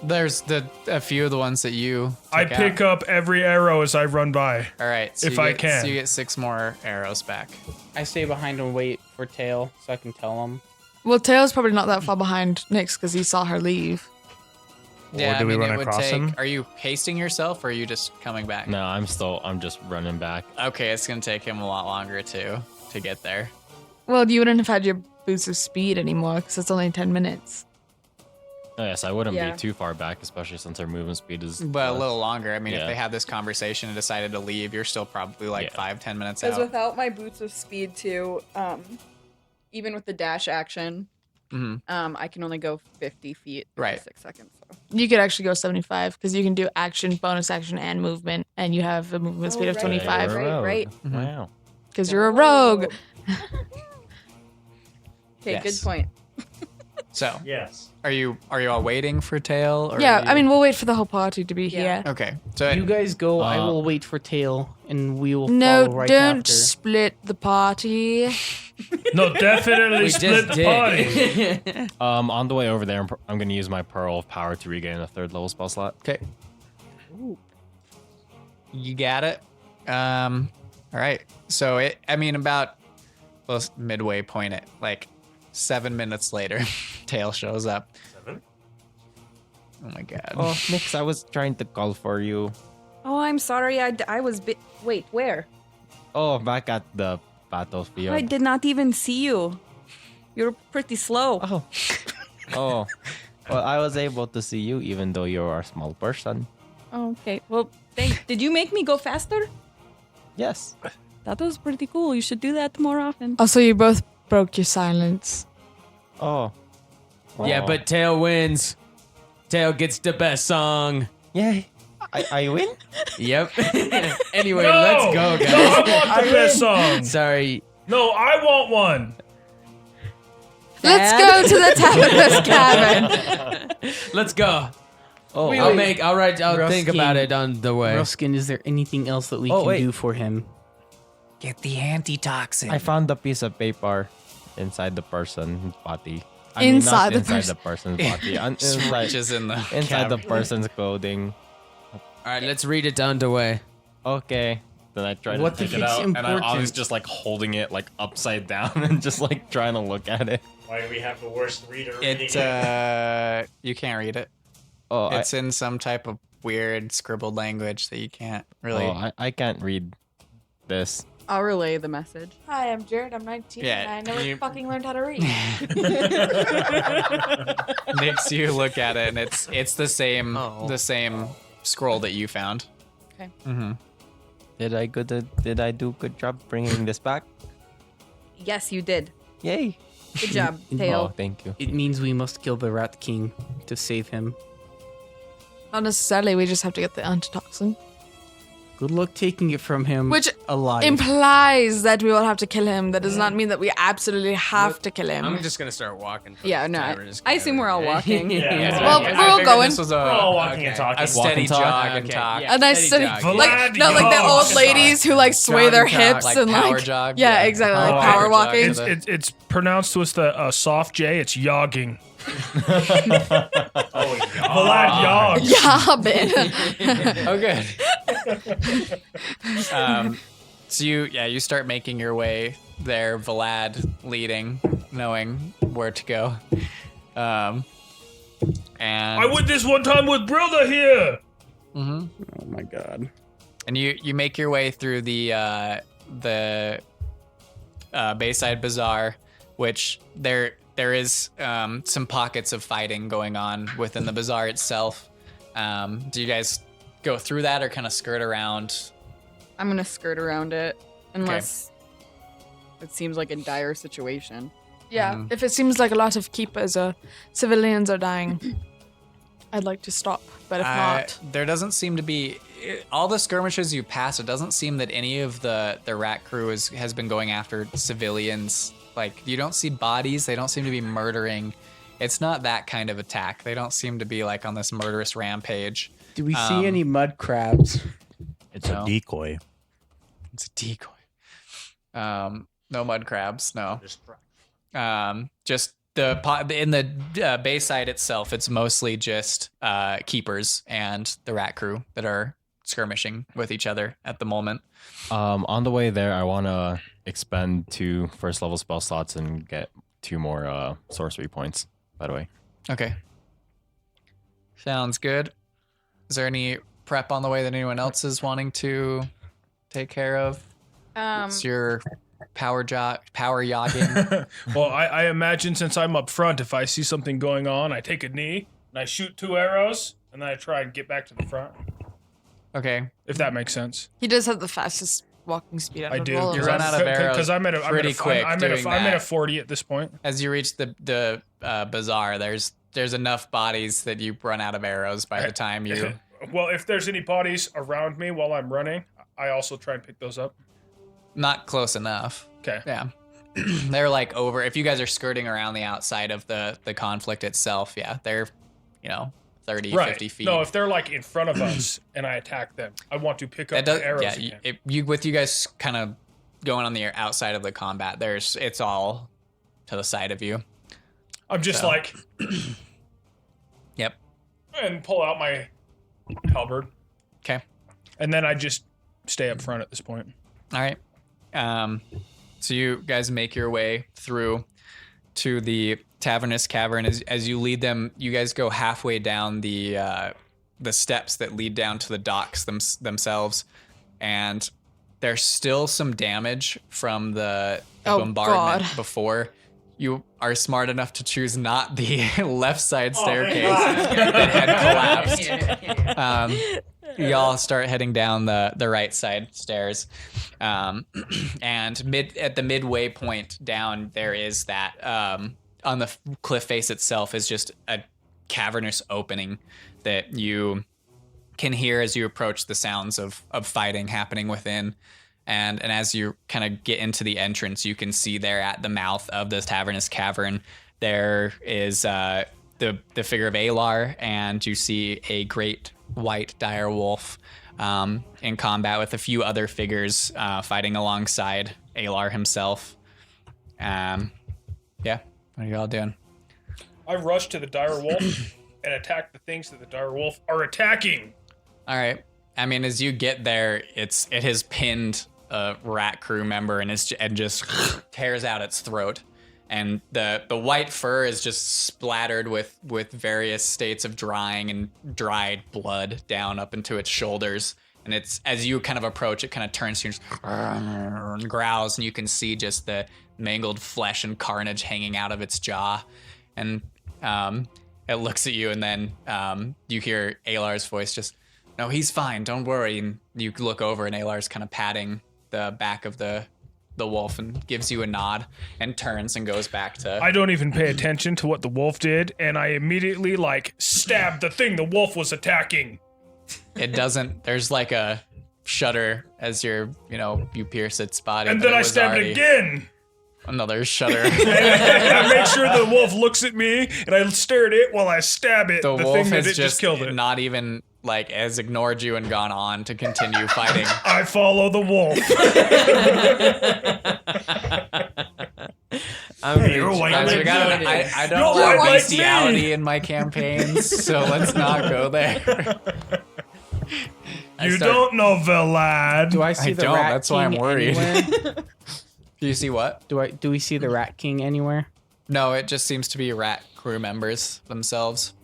There's a few of the ones that you. I took pick out. up every arrow as I run by. All right. So if you I get, can. So you get 6 more arrows back. I stay behind and wait for Tail so I can tell him. Well, Tail's probably not that far behind Nyx because he saw her leave. Yeah, do we I mean, run it would across take. him? Are you hasting yourself, or are you just coming back? No, I'm just running back. Okay, it's gonna take him a lot longer to get there. Well, you wouldn't have had your boots of speed anymore because it's only 10 minutes. Oh, yes, I wouldn't Yeah. be too far back, especially since our movement speed is. But a less. little longer. I mean, if Yeah. they had this conversation and decided to leave, you're still probably like 5-10 minutes Because out. without my boots of speed too, even with the dash action, I can only go 50 feet in Right. 6 seconds. So. You could actually go 75 because you can do action, bonus action, and movement, and you have a movement speed of right, 25 right. Wow. because you're a rogue. Okay, Yes. good point. So, Yes. are you all waiting for Tail? Or Yeah, are you- I mean, we'll wait for the whole party to be Yeah. here. Okay. So You guys go. I will wait for Tail, and we will No, follow right don't after. split the party. No, definitely We split just the did. party. On the way over there, I'm going to use my Pearl of Power to regain a 3rd level spell slot. okay. You got it. All right. So about midway point it, like 7 minutes later, Tail shows up. 7? Oh my god. Oh, Nix, I was trying to call for you. Oh, I'm sorry. I was wait, where? Oh, back at the battlefield. I did not even see you. You're pretty slow. Oh. Oh. Well, I was able to see you even though you're a small person. Oh, okay. Well, did you make me go faster? Yes. That was pretty cool. You should do that more often. Also, you both broke your silence. Oh. Yeah, but Tail wins. Tail gets the best song. Yay. I win? Yep. Anyway, No! let's go, guys. No, I want the best song. Sorry. No, I want one. Let's go to the Taverner's cabin. Let's go. Oh, I'll think Ruskin. about it on the way. Ruskin, is there anything else that we Oh, can wait. do for him? Get the antitoxin. I found a piece of paper inside the person's body. Inside the inside the person's body. Inside, Switches in the inside the cabin. person's clothing. All right, let's read it on the way. Okay. Then I try to What take if it it's out, and I was important? just like holding it like upside down and just like trying to look at it. Why do we have the worst reader? It you can't read it. Oh, It's in some type of weird scribbled language that you can't really. I can't read this. I'll relay the message. Hi, I'm Jared. I'm 19 Yeah, and I never you- fucking learned how to read. Makes you look at it, and it's the same Oh. the same scroll that you found. Okay. Mm-hmm. Did I do good job bringing this back? Yes, you did. Yay! Good job, Oh, Tail. thank you. It means we must kill the Rat King to save him. Not necessarily. We just have to get the antitoxin, Good luck taking it from him. which alive. implies that we will have to kill him. That does not mean that we absolutely have to kill him. I'm just gonna start walking. for Yeah, the no, Taverner's I assume we're all cabin. walking. Yeah. Well, I we're all figured going. This was We're all a walking and talking. steady talk. jog and Okay, talk. yeah. A nice steady steady, jog. like Vlad, no, like the jog. old ladies who like sway Jog their and talk, hips like and power like jog, yeah, yeah. exactly, Power like power jog. walking. It's it's pronounced with the soft J. It's yogging. Oh, Vlad yog. Yeah, Ben. Oh, good. So you start making your way there, Vlad leading, knowing where to go. And I went this one time with Brilda here. Oh my god. And you make your way through the Bayside Bazaar, which there is some pockets of fighting going on within the bazaar itself. Do you guys go through that or kind of skirt around? I'm gonna skirt around it unless it seems like a dire situation. Yeah, if it seems like a lot of keepers or civilians are dying, I'd like to stop. But if not, There doesn't seem to be all the skirmishes you pass. It doesn't seem that any of the rat crew has been going after civilians. Like, you don't see bodies. They don't seem to be murdering. It's not that kind of attack. They don't seem to be like on this murderous rampage. Do we see any mud crabs? It's a decoy. It's a decoy. No mud crabs. No. Just in the Bayside itself. It's mostly just keepers and the rat crew that are skirmishing with each other at the moment. On the way there, I want to expend 2 first level spell slots and get 2 more sorcery points. By the way. Okay. Sounds good. Is there any prep on the way that anyone else is wanting to take care of? What's your power yogging? Well, I imagine since I'm up front, if I see something going on, I take a knee and I shoot 2 arrows, and then I try and get back to the front. Okay. If that makes sense. He does have the fastest walking speed out I of do. all of You us. run out of arrows Because I'm at a pretty quick I'm doing at a that. 40 at this point. As you reach the bazaar, there's enough bodies that you run out of arrows by the time you. Well, if there's any bodies around me while I'm running, I also try and pick those up. Not close enough. Okay. Yeah. They're like over. If you guys are skirting around the outside of the conflict itself, yeah, they're, 30, Right. 50 feet. No, if they're like in front of us and I attack them, I want to pick up the arrows yeah, again. with you guys kind of going on the outside of the combat, it's all to the side of you. I'm just So. like, Yep. and pull out my halberd. Okay. And then I just stay up front at this point. All right. So you guys make your way through to the Tavernous Cavern. As you lead them, you guys go halfway down the steps that lead down to the docks themselves, and there's still some damage from the bombardment God. before. You are smart enough to choose not the left side staircase that had collapsed. Y'all start heading down the right side stairs, and at the midway point down, there is that on the cliff face itself is just a cavernous opening that you can hear as you approach the sounds of fighting happening within. And as you kind of get into the entrance, you can see there at the mouth of this Tavernous Cavern, there is the figure of Alar, and you see a great white dire wolf in combat with a few other figures fighting alongside Alar himself. Yeah, what are you all doing? I rush to the dire wolf and attack the things that the dire wolf are attacking. All right. I mean, as you get there, it has pinned a rat crew member and just tears out its throat. And the white fur is just splattered with various states of drying and dried blood down up into its shoulders. And it's, as you kind of approach, it kind of turns to you and growls, and you can see just the mangled flesh and carnage hanging out of its jaw. And it looks at you, and then you hear Alar's voice just, "No, he's fine, don't worry." And you look over, and Alar's kind of patting the back of the wolf and gives you a nod and turns and goes back to... I don't even pay attention to what the wolf did, and I immediately, stab the thing the wolf was attacking. It doesn't... There's like a shudder as you pierce its body. And but then I was stab already it again. Another shudder. I make sure the wolf looks at me, and I stare at it while I stab it. The wolf thing has that just killed it. not even has ignored you and gone on to continue fighting. I follow the wolf. You're Guys, I don't You're want like bestiality me. in my campaigns, so let's not go there. You don't know Velad. Do I see I the don't, Rat that's King why I'm worried. anywhere? Do you see what? Do we see the Rat King anywhere? No, it just seems to be rat crew members themselves.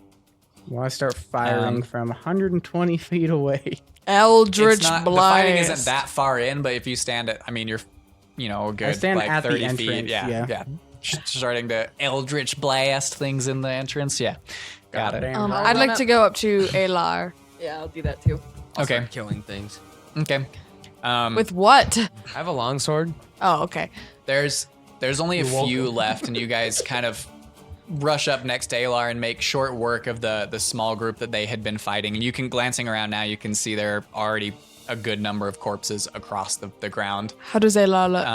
Well, I start firing from 120 feet away. Eldritch It's not, Blast. the fighting isn't that far in, but if you stand at, you're, a good I stand like at the 30 feet. entrance, yeah. Starting to Eldritch Blast things in the entrance. Yeah, got it. Goddamn. I'd like to go up to Alar. Yeah, I'll do that too. Okay. Start killing things. Okay. With what? I have a longsword. Oh, okay. There's only a few left, and you guys kind of rush up next to Alar and make short work of the small group that they had been fighting. And you can, glancing around now, you can see there are already a good number of corpses across the ground. How does Alar look?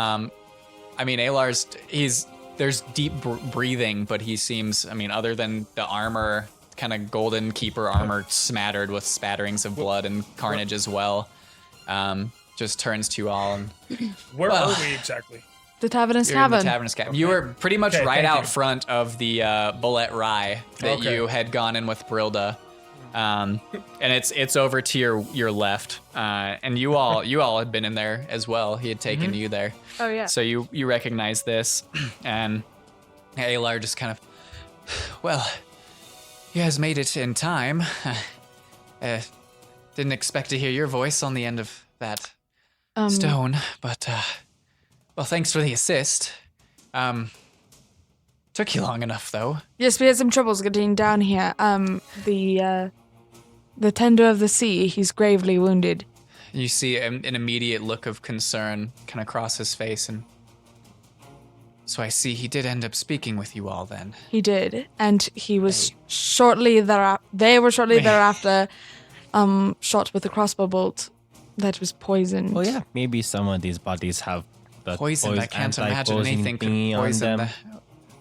Alar's, there's deep breathing, but he seems, other than the armor, kind of golden keeper armor smattered with spatterings of blood and carnage as well, just turns to you all and... Where are we exactly? The Tavernous You're in the Tavern. Tavernous Cavern. You were pretty much Okay, right thank out you. front of the Bullet Rye that Okay. you had gone in with Brilda. And it's over to your left. And you all had been in there as well. He had taken you there. Oh yeah. So you recognize this, and Alar just kind of, well, you guys made it in time. Didn't expect to hear your voice on the end of that stone, but Well, thanks for the assist. Took you long enough, though. Yes, we had some troubles getting down here. The tender of the sea, he's gravely wounded. You see an immediate look of concern kind of cross his face, and so I see he did end up speaking with you all then. He did, and he was shortly thereafter. They were shortly thereafter, shot with a crossbow bolt that was poisoned. Well, yeah, maybe some of these bodies have the Poison. I can't imagine anything could thingy on poison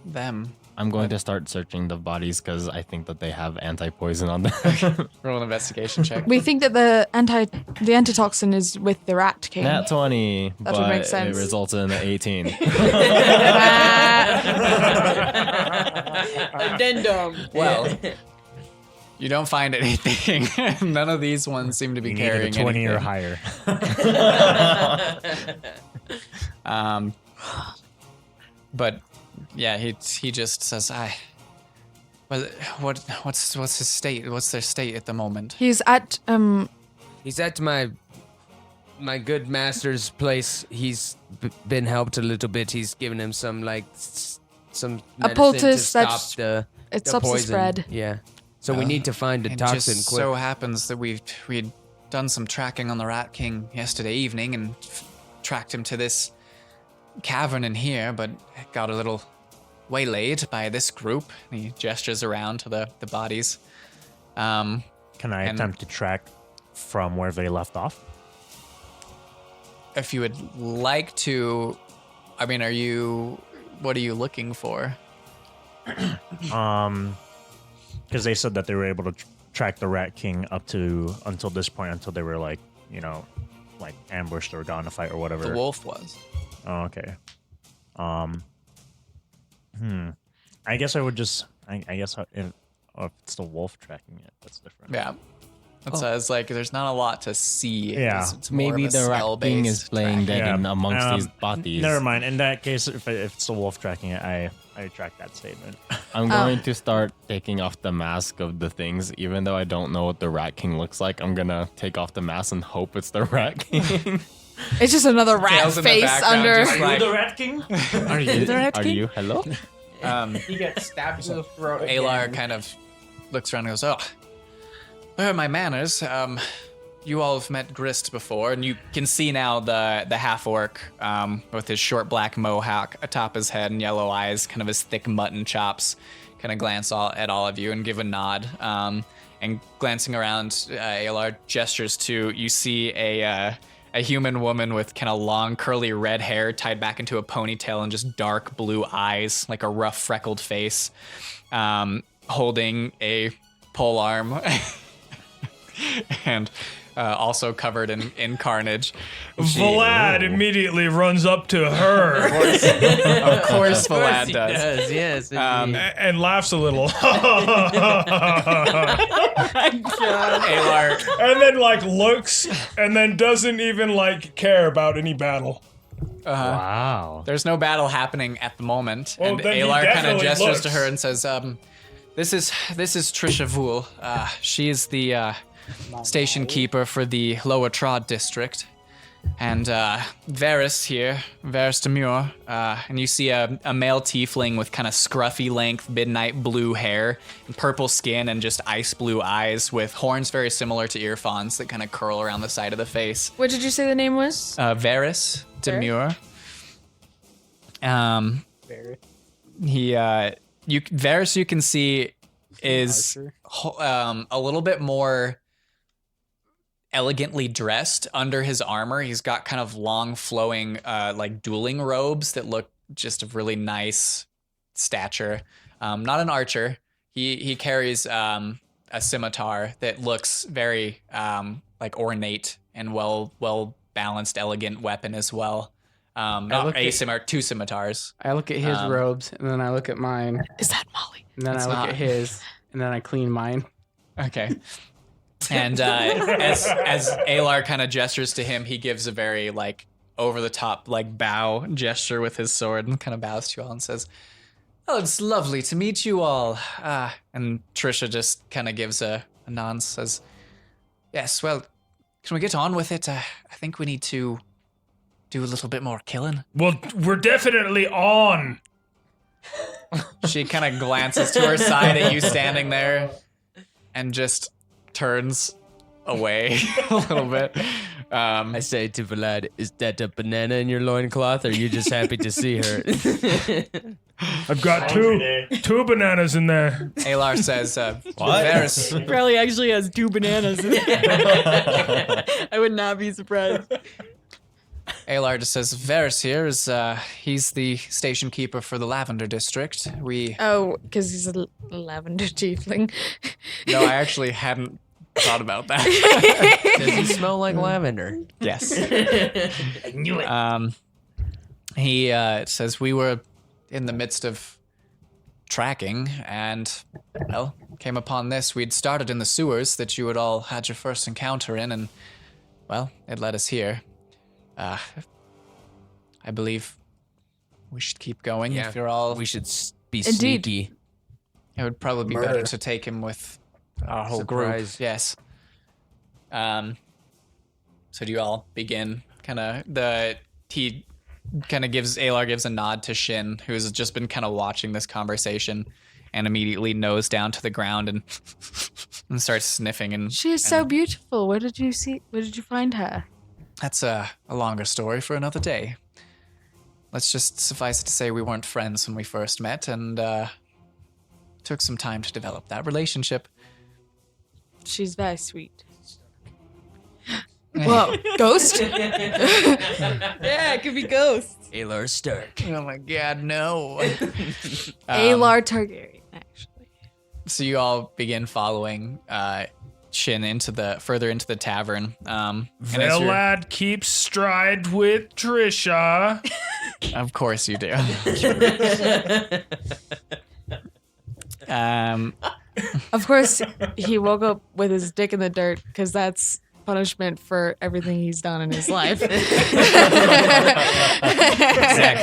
them. I'm going to start searching the bodies because I think that they have anti-poison on them. Roll an investigation check. We think that the antitoxin is with the rat king. Nat 20, That but would make sense. it results in an 18. Addendum. Well, you don't find anything. None of these ones seem to be You needed a carrying 20 or anything. higher. But yeah, he just says, what's his state? What's their state at the moment? He's at He's at my good master's place. He's been helped a little bit. He's given him some some A medicine poultice to that stop the stops the poison. spread. Yeah. So we need to find a It toxin just quick. so happens that we'd done some tracking on the Rat King yesterday evening and tracked him to this cavern in here, but got a little waylaid by this group. And he gestures around to the bodies. Can I attempt to track from where they left off? If you would like to, I mean, what are you looking for? Because they said that they were able to track the Rat King until this point, until they were ambushed or got in a fight or whatever. The wolf was. Oh, okay. I guess I would just. I guess if it's the wolf tracking it, that's different. Yeah. It says there's not a lot to see. Yeah. It's more Maybe of a the Rat King is spell-based playing tracking. dead in amongst these bodies. Never mind. In that case, if it's the wolf tracking it, I retract that statement. I'm going to start taking off the mask of the things, even though I don't know what the Rat King looks like. I'm gonna take off the mask and hope it's the Rat King. It's just another rat Tails in the face background, under. just like- the Rat King? Are you the Rat Are King? you? Hello? He gets stabbed in the throat. Alar again. kind of looks around and goes, "Oh, where are my manners? You all have met Grist before, and you can see now the half orc with his short black mohawk atop his head and yellow eyes, kind of his thick mutton chops, kind of glance at all of you and give a nod. And glancing around, Alar gestures to you see a human woman with kind of long curly red hair tied back into a ponytail and just dark blue eyes, like a rough freckled face, holding a pole arm. And also covered in carnage. Vlad immediately runs up to her Of course, Vlad does. Yes. and laughs a little. Alar, And then looks and then doesn't even care about any battle. Wow. there's no battle happening at the moment, Well, and then he Alar kind of definitely gestures looks. to her and says, "This is Trisha Vool. She is the station keeper for the Lower Trod district." And Varys here, Varys Demure, and you see a male tiefling with kind of scruffy length midnight blue hair and purple skin and just ice blue eyes with horns very similar to Earfons that kind of curl around the side of the face. What did you say the name was? Varys Demure. Varys you can see is a little bit more elegantly dressed. Under his armor, he's got kind of long flowing dueling robes that look just of really nice stature. Not an archer. He carries a scimitar that looks very ornate and well balanced, elegant weapon as well. Not look a at- scimitar, two scimitars. I look at his robes, and then I look at mine, Is that Molly? and then It's I look not. at his, and then I clean mine. Okay. And as Alar kind of gestures to him, he gives a very over the top bow gesture with his sword and kind of bows to you all and says, "Oh, it's lovely to meet you all." And Trisha just kind of gives a nod and says, "Yes, well, can we get on with it? I think we need to do a little bit more killing? Well, we're definitely on. She kind of glances to her side at you standing there and just turns away a little bit. I say to Vlad, is that a banana in your loincloth, or are you just happy to see her? I've got two bananas in there. Alar says, What? Varys, Probably actually has 2 bananas in it. I would not be surprised. Alar just says, Varys here is, he's the station keeper for the Lavender District. Oh, because he's a lavender tiefling. No, I actually hadn't thought about that. Does he smell like lavender? Yes. I knew it. He says we were in the midst of tracking and, well, came upon this. We'd started in the sewers that you had all had your first encounter in, and, well, it led us here. I believe we should keep going if you're all... We should be Indeed. sneaky. It would probably be better to take him with our whole Surprise. group. Yes. So do you all begin? He kind of Alar gives a nod to Shin, who's just been kind of watching this conversation, and immediately nose down to the ground and starts sniffing. And She is so beautiful. Where did you find her? That's a longer story for another day. Let's just suffice it to say we weren't friends when we first met, and took some time to develop that relationship. She's very sweet. Whoa, ghost? Yeah, it could be Ghost. Alar Stark. Oh my god, no. Alar Targaryen, actually. So you all begin following Shin further into the tavern. Velad keeps stride with Trisha. Of course you do. Of course, he woke up with his dick in the dirt because that's punishment for everything he's done in his life. Exactly.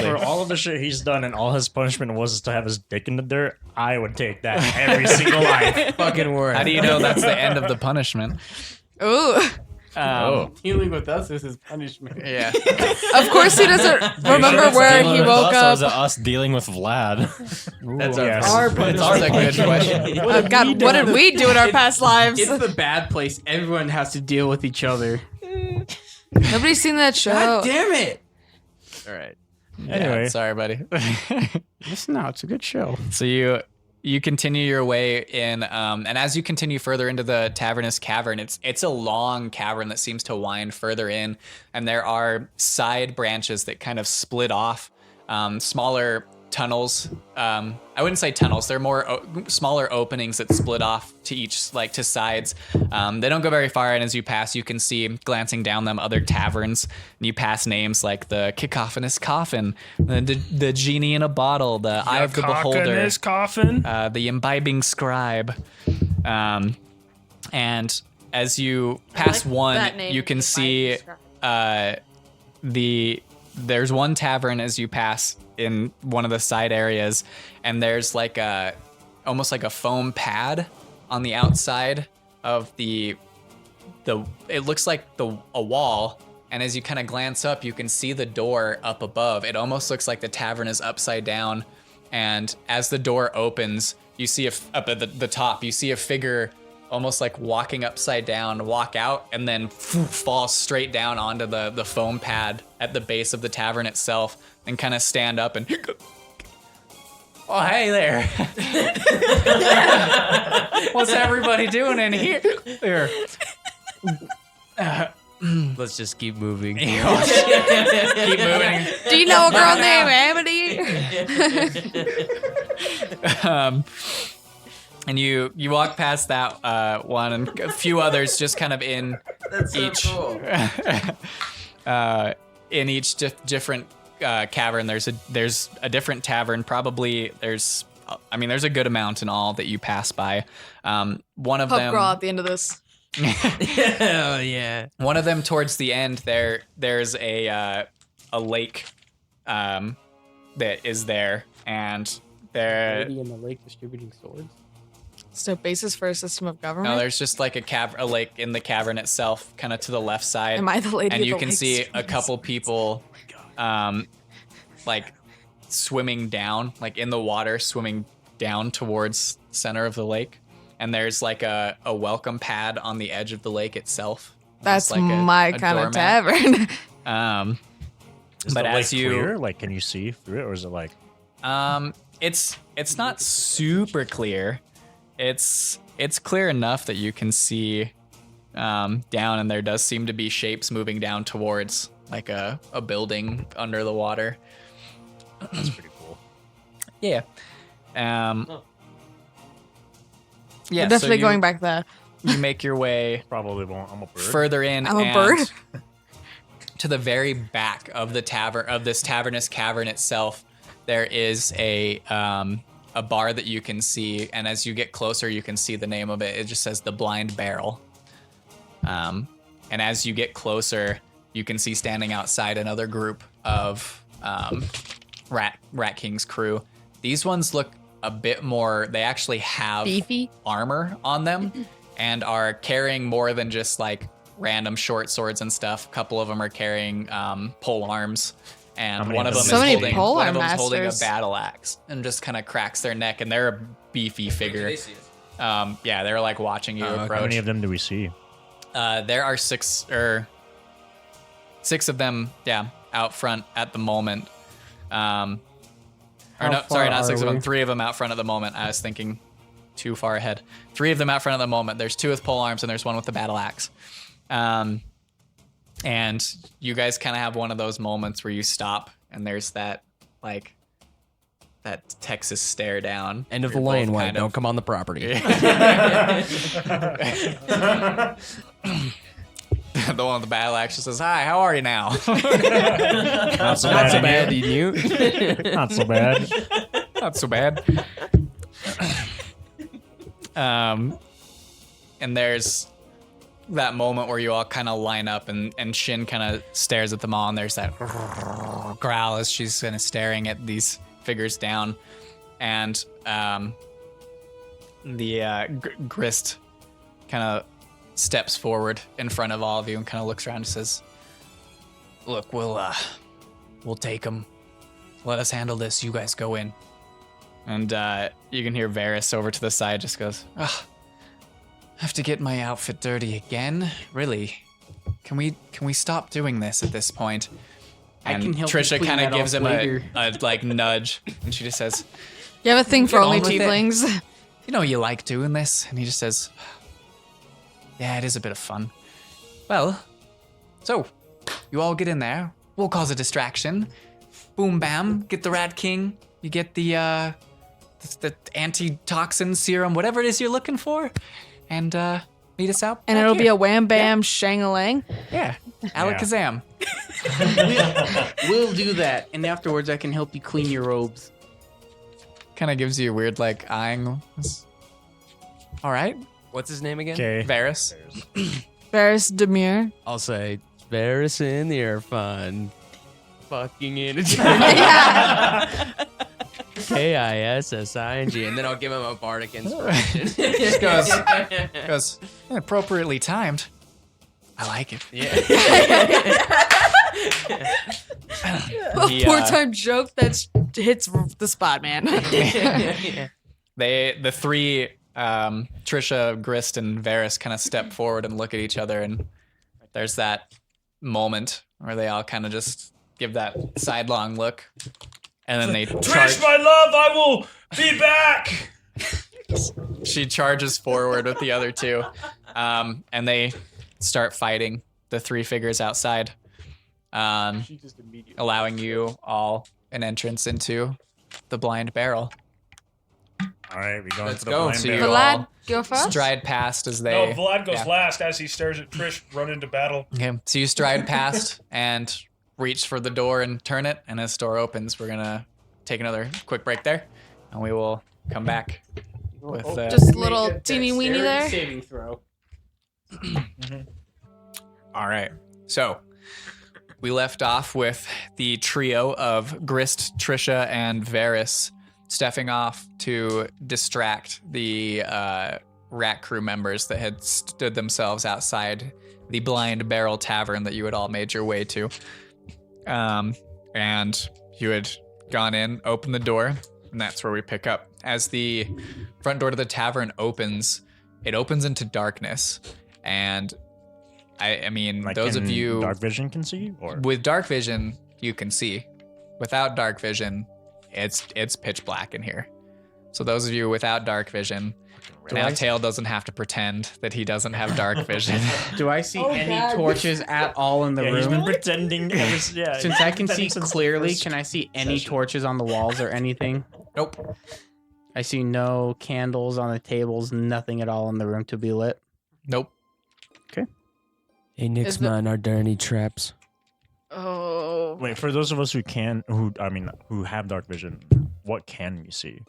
For all of the shit he's done and all his punishment was to have his dick in the dirt, I would take that every single life. Fucking word. How do you know that's the end of the punishment? Ooh. Dealing with us is his punishment. Yeah. Of course, he doesn't remember where he woke Or is it up. us dealing with Vlad? That's Yes. That's a good question. Oh, God, what did we do in our past lives? It's the bad place. Everyone has to deal with each other. Nobody's seen that show. God damn it! All right. Anyway. Yeah, sorry, buddy. Listen now, it's a good show. So you continue your way in, and as you continue further into the Tavernous Cavern, it's a long cavern that seems to wind further in, and there are side branches that kind of split off, smaller tunnels. I wouldn't say tunnels; they're more smaller openings that split off to each, like to sides. They don't go very far, and as you pass, you can see, glancing down them, other taverns. And you pass names like the Cacophonous Coffin, the Genie in a Bottle, the Eye of the Beholder, Cacophonous Coffin. the Imbibing Scribe, and as you pass one, you can see there's one tavern as you pass in one of the side areas, and there's like almost like a foam pad on the outside of it looks like a wall, and as you kind of glance up, you can see the door up above. It almost looks like the tavern is upside down, and as the door opens, you see up at the top, you see a figure almost like walking upside down, walk out, and then fall straight down onto the foam pad at the base of the tavern itself, and kind of stand up and, oh, hey there. What's everybody doing in here? Let's just keep moving. Keep moving. Do you know a girl named Amity? And you walk past that one, and a few others just kind of in each in each different cavern. There's a different tavern. Probably there's a good amount in all that you pass by. One of Pub them. crawl at the end of this. Hell yeah. One of them towards the end. There's a lake that is there, and there. Lady in the lake distributing swords. Is there a basis for a system of government? No, there's just like a lake in the cavern itself, kind of to the left side. Am I the lady And of you the can lake see a streams? couple people, like swimming down, like in the water, swimming down towards the center of the lake. And there's like a welcome pad on the edge of the lake itself. That's Just like my a kind of doormat. tavern. Is But the as lake you clear? Like, can you see through it, or is it like? It's not super clear. It's clear enough that you can see down, and there does seem to be shapes moving down towards like a building under the water. That's pretty cool. Yeah. Yeah. We're definitely so going back there. You make your way Probably won't. I'm a bird. further in. I'm a and bird. To the very back of the tavern, of this tavernous cavern itself, there is a bar that you can see, and as you get closer, you can see the name of it. It just says the Blind Barrel. And as you get closer, you can see standing outside another group of Rat King's crew. These ones look a bit more. They actually have Beefy armor on them and are carrying more than just like random short swords and stuff. A couple of them are carrying pole arms, and one of them is So many holding polearm holding a masters. battle axe and just kind of cracks their neck. And they're a beefy figure. Yeah, they're like watching you approach. How many of them do we see? There are six of them, yeah, out front at the moment. Or How no, sorry, far not six are of them. we? 3 of them out front at the moment. I was thinking too far ahead. 3 of them out front at the moment. There's 2 with pole arms and there's 1 with the battle axe. And you guys kind of have one of those moments where you stop and there's that like that Texas stare down. End of the You're both lane, white. kind of- Don't come on the property. The one with the battle axe just says, "Hi, how are you now?" Not so Not so bad. bad, you? you. Not so bad. Not so bad. And there's that moment where you all kind of line up and Shin kind of stares at them all, and there's that growl as she's kind of staring at these figures down. And the Grist kind of steps forward in front of all of you and kind of looks around and says, "Look, we'll take them. Let us handle this. You guys go in." And you can hear Varys over to the side just goes, "Ugh, I have to get my outfit dirty again? Really? Can we stop doing this at this point?" I And can help you Trisha clean kind of that gives off him later. a like nudge, and she just says, You have a thing for Get only on with it. tieflings. "You know you like doing this." And he just says, "Yeah, it is a bit of fun. Well, so you all get in there. We'll cause a distraction. Boom, bam. Get the Rat King. You get the antitoxin serum, whatever it is you're looking for, and meet us out. And back it'll here. be a wham bam shang-a-lang. Yeah, alakazam." We'll do that, and afterwards I can help you clean your robes. Kind of gives you a weird like eyeing. All right, What's his name again? Okay. Varys. Varys Demir. I'll say Varys in the air fun. Fucking in Kissing, and then I'll give him a bardic inspiration. Just goes appropriately timed. I like it. A He, poor time joke that hits the spot, man. the 3 Trisha, Grist, and Varys kind of step forward and look at each other, and there's that moment where they all kind of just give that sidelong look, and then they Trish, my love, I will be back. She charges forward with the other 2, and they start fighting the 3 figures outside, allowing you all an entrance into the Blind Barrel. All right, we go Let's into the go. blind So barrel. you Vlad, all go first. stride past as they. No, Vlad goes yeah. last as he stares at Trish run into battle. Okay, so you stride past and reach for the door and turn it, and as the door opens, we're gonna take another quick break there, and we will come back with Just a little teeny weeny there. Saving throw. All right, so we left off with the trio of Grist, Trisha, and Varys stepping off to distract the rat crew members that had stood themselves outside the Blind Barrel Tavern that you had all made your way to. And you had gone in, opened the door, and that's where we pick up. As the front door to the tavern opens, it opens into darkness. And I mean, Like, those of you dark vision can see, or with dark vision, you can see. Without dark vision, it's pitch black in here. So those of you without dark vision, now Tail doesn't have to pretend that he doesn't have dark vision. Do I see any torches at all in the room? He's been pretending. Since I can see clearly, can I see any torches on the walls or anything? Nope. I see no candles on the tables, nothing at all in the room to be lit. Nope. Okay. Hey, Nixman, are there any traps? Oh. Wait, for those of us who have dark vision, what can you see?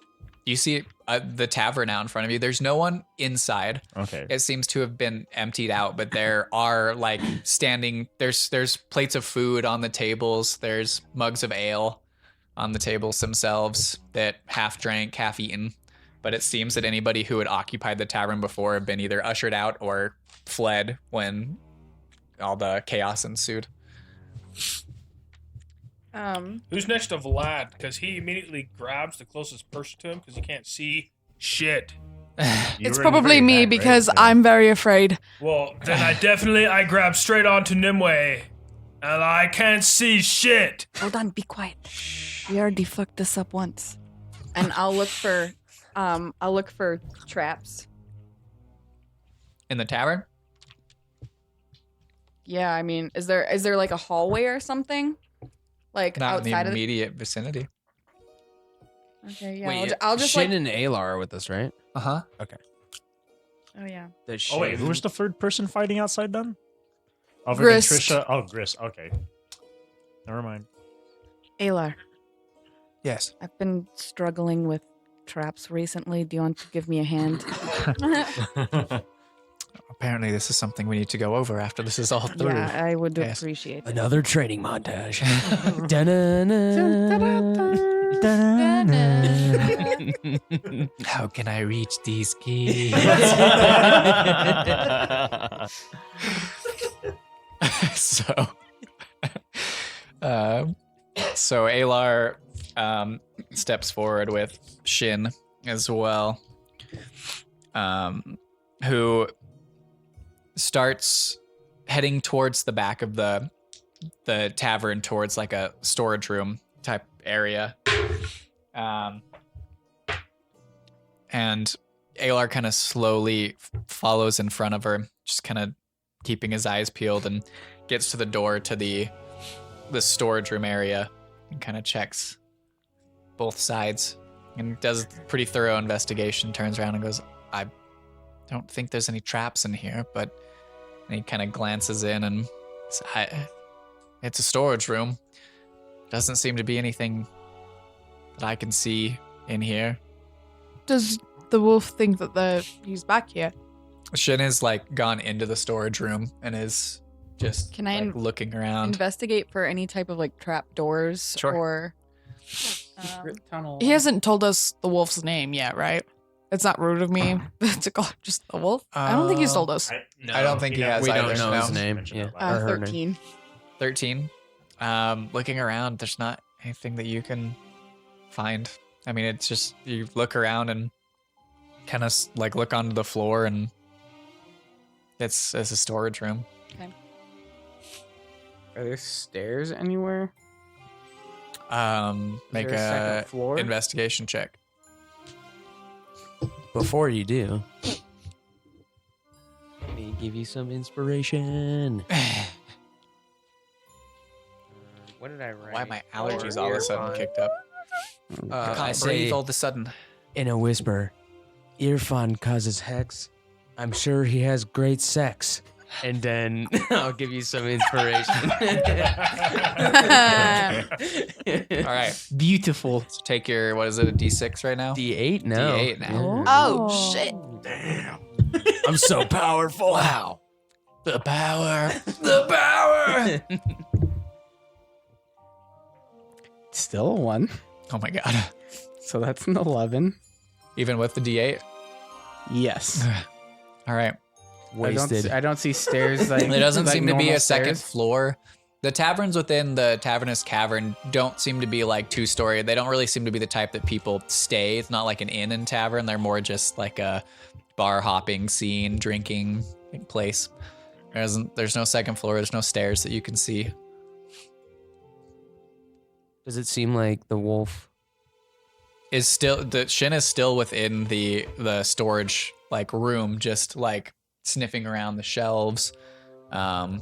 You see the tavern out in front of you. There's no one inside. Okay. It seems to have been emptied out, but there are like there's plates of food on the tables. There's mugs of ale on the tables themselves that half drank, half eaten. But it seems that anybody who had occupied the tavern before had been either ushered out or fled when all the chaos ensued. Who's next to Vlad? Because he immediately grabs the closest person to him because he can't see shit. It's probably me because I'm very afraid. Well, then I grab straight onto Nimue, and I can't see shit. Hold on, be quiet. We already fucked this up once. And I'll look for traps. In the tavern? Yeah, I mean, is there like a hallway or something? Like Not outside in the of immediate vicinity. Okay, yeah. Wait, I'll just Shin like. and Aylar are with us, right? Uh-huh. Okay. Oh yeah. Oh wait, who was the third person fighting outside then? Other Grist. than Trisha? Oh, Grist. Okay. Never mind. Aylar, Yes. I've been struggling with traps recently. Do you want to give me a hand? Apparently this is something we need to go over after this is all through. Yeah, I would Yes. appreciate it. Another training montage. Da-na-na. How can I reach these keys? So Aylar steps forward with Shin as well, who starts heading towards the back of the tavern, towards like a storage room type area. And Aylar kind of slowly follows in front of her, just kind of keeping his eyes peeled, and gets to the door to the storage room area and kind of checks both sides and does a pretty thorough investigation, turns around and goes, I don't think there's any traps in here, but and he kind of glances in and it's a storage room. Doesn't seem to be anything that I can see in here. Does the wolf think that he's back here? Shin has like gone into the storage room and is just Can I like, looking around. Investigate for any type of like trap doors Sure. or. He hasn't told us the wolf's name yet, right? It's not rude of me to call it just the wolf. I don't think he's told us. I don't think he has We either. don't know his no. name. Yeah. Or her name. 13. 13. Looking around, there's not anything that you can find. I mean, it's just you look around and kind of like look onto the floor, and it's a storage room. Okay. Are there stairs anywhere? Make there a second a floor? investigation check. Before you do, let me give you some inspiration. What did I write? Why my allergies all of a sudden kicked up? I Can't say- breathe all of a sudden. In a whisper, Irfan causes hex. I'm sure he has great sex. And then I'll give you some inspiration. All right. Beautiful. So take your, what is it, a D6 right now? D8 now. D8 now. Oh, shit. Damn. I'm so powerful. Wow. The power. The power. Still a 1. Oh my god. So that's an 11. Even with the D8? Yes. All right. Wasted. I don't see stairs. Like, There doesn't like seem to be normal a second stairs. floor. The taverns within the Tavernous Cavern don't seem to be like two-story. They don't really seem to be the type that people stay. It's not like an inn and tavern. They're more just like a bar hopping scene, drinking place. There's no second floor. There's no stairs that you can see. Does it seem like the wolf Shin is still within the storage like room, just like sniffing around the shelves. I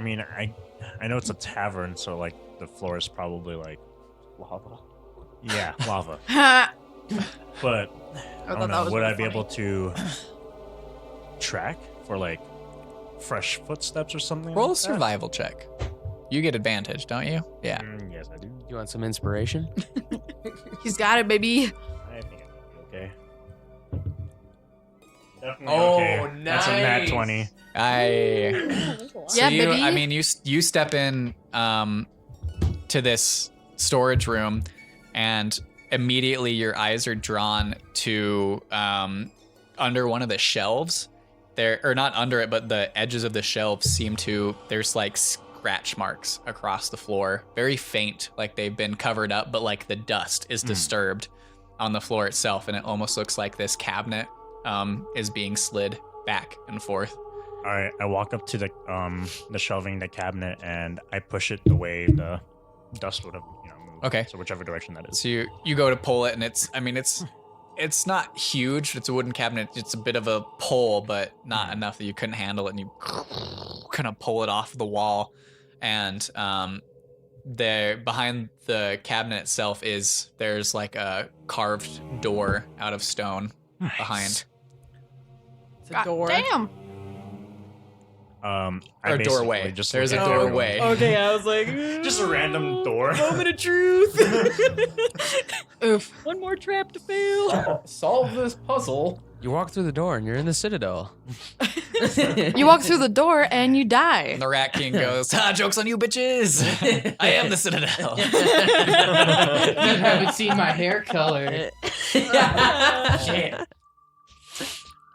mean, I know it's a tavern, so like the floor is probably like Lava. yeah, lava. But I don't that know. was Would really I be funny. able to track for like fresh footsteps or something? Roll a like that? survival check. You get advantage, don't you? Yeah. Yes, I do. You want some inspiration? He's got it, baby. I think I'll be okay. Definitely Oh, okay. That's a nat nice. 20. Yeah, you, baby. I mean, you step in to this storage room, and immediately your eyes are drawn to under one of the shelves. There, or not under it, but the edges of the shelves seem to. There's like scratch marks across the floor, very faint, like they've been covered up, but like the dust is disturbed on the floor itself, and it almost looks like this cabinet is being slid back and forth. All right, I walk up to the shelving, the cabinet, and I push it the way the dust would have, moved. Okay. So whichever direction that is. So you go to pull it, and it's not huge. It's a wooden cabinet. It's a bit of a pull, but not enough that you couldn't handle it, and you kind of pull it off the wall. And there behind the cabinet itself there's like a carved door out of stone behind. It's a door. Damn. I Or basically doorway. Just There's look a at everyone. doorway. Okay, I was like, Just a random door. moment of truth. Oof. One more trap to fail. Solve this puzzle. You walk through the door and you're in the Citadel. You walk through the door and you die. And the Rat King goes, joke's on you, bitches. I am the Citadel. You haven't seen my hair color. Shit.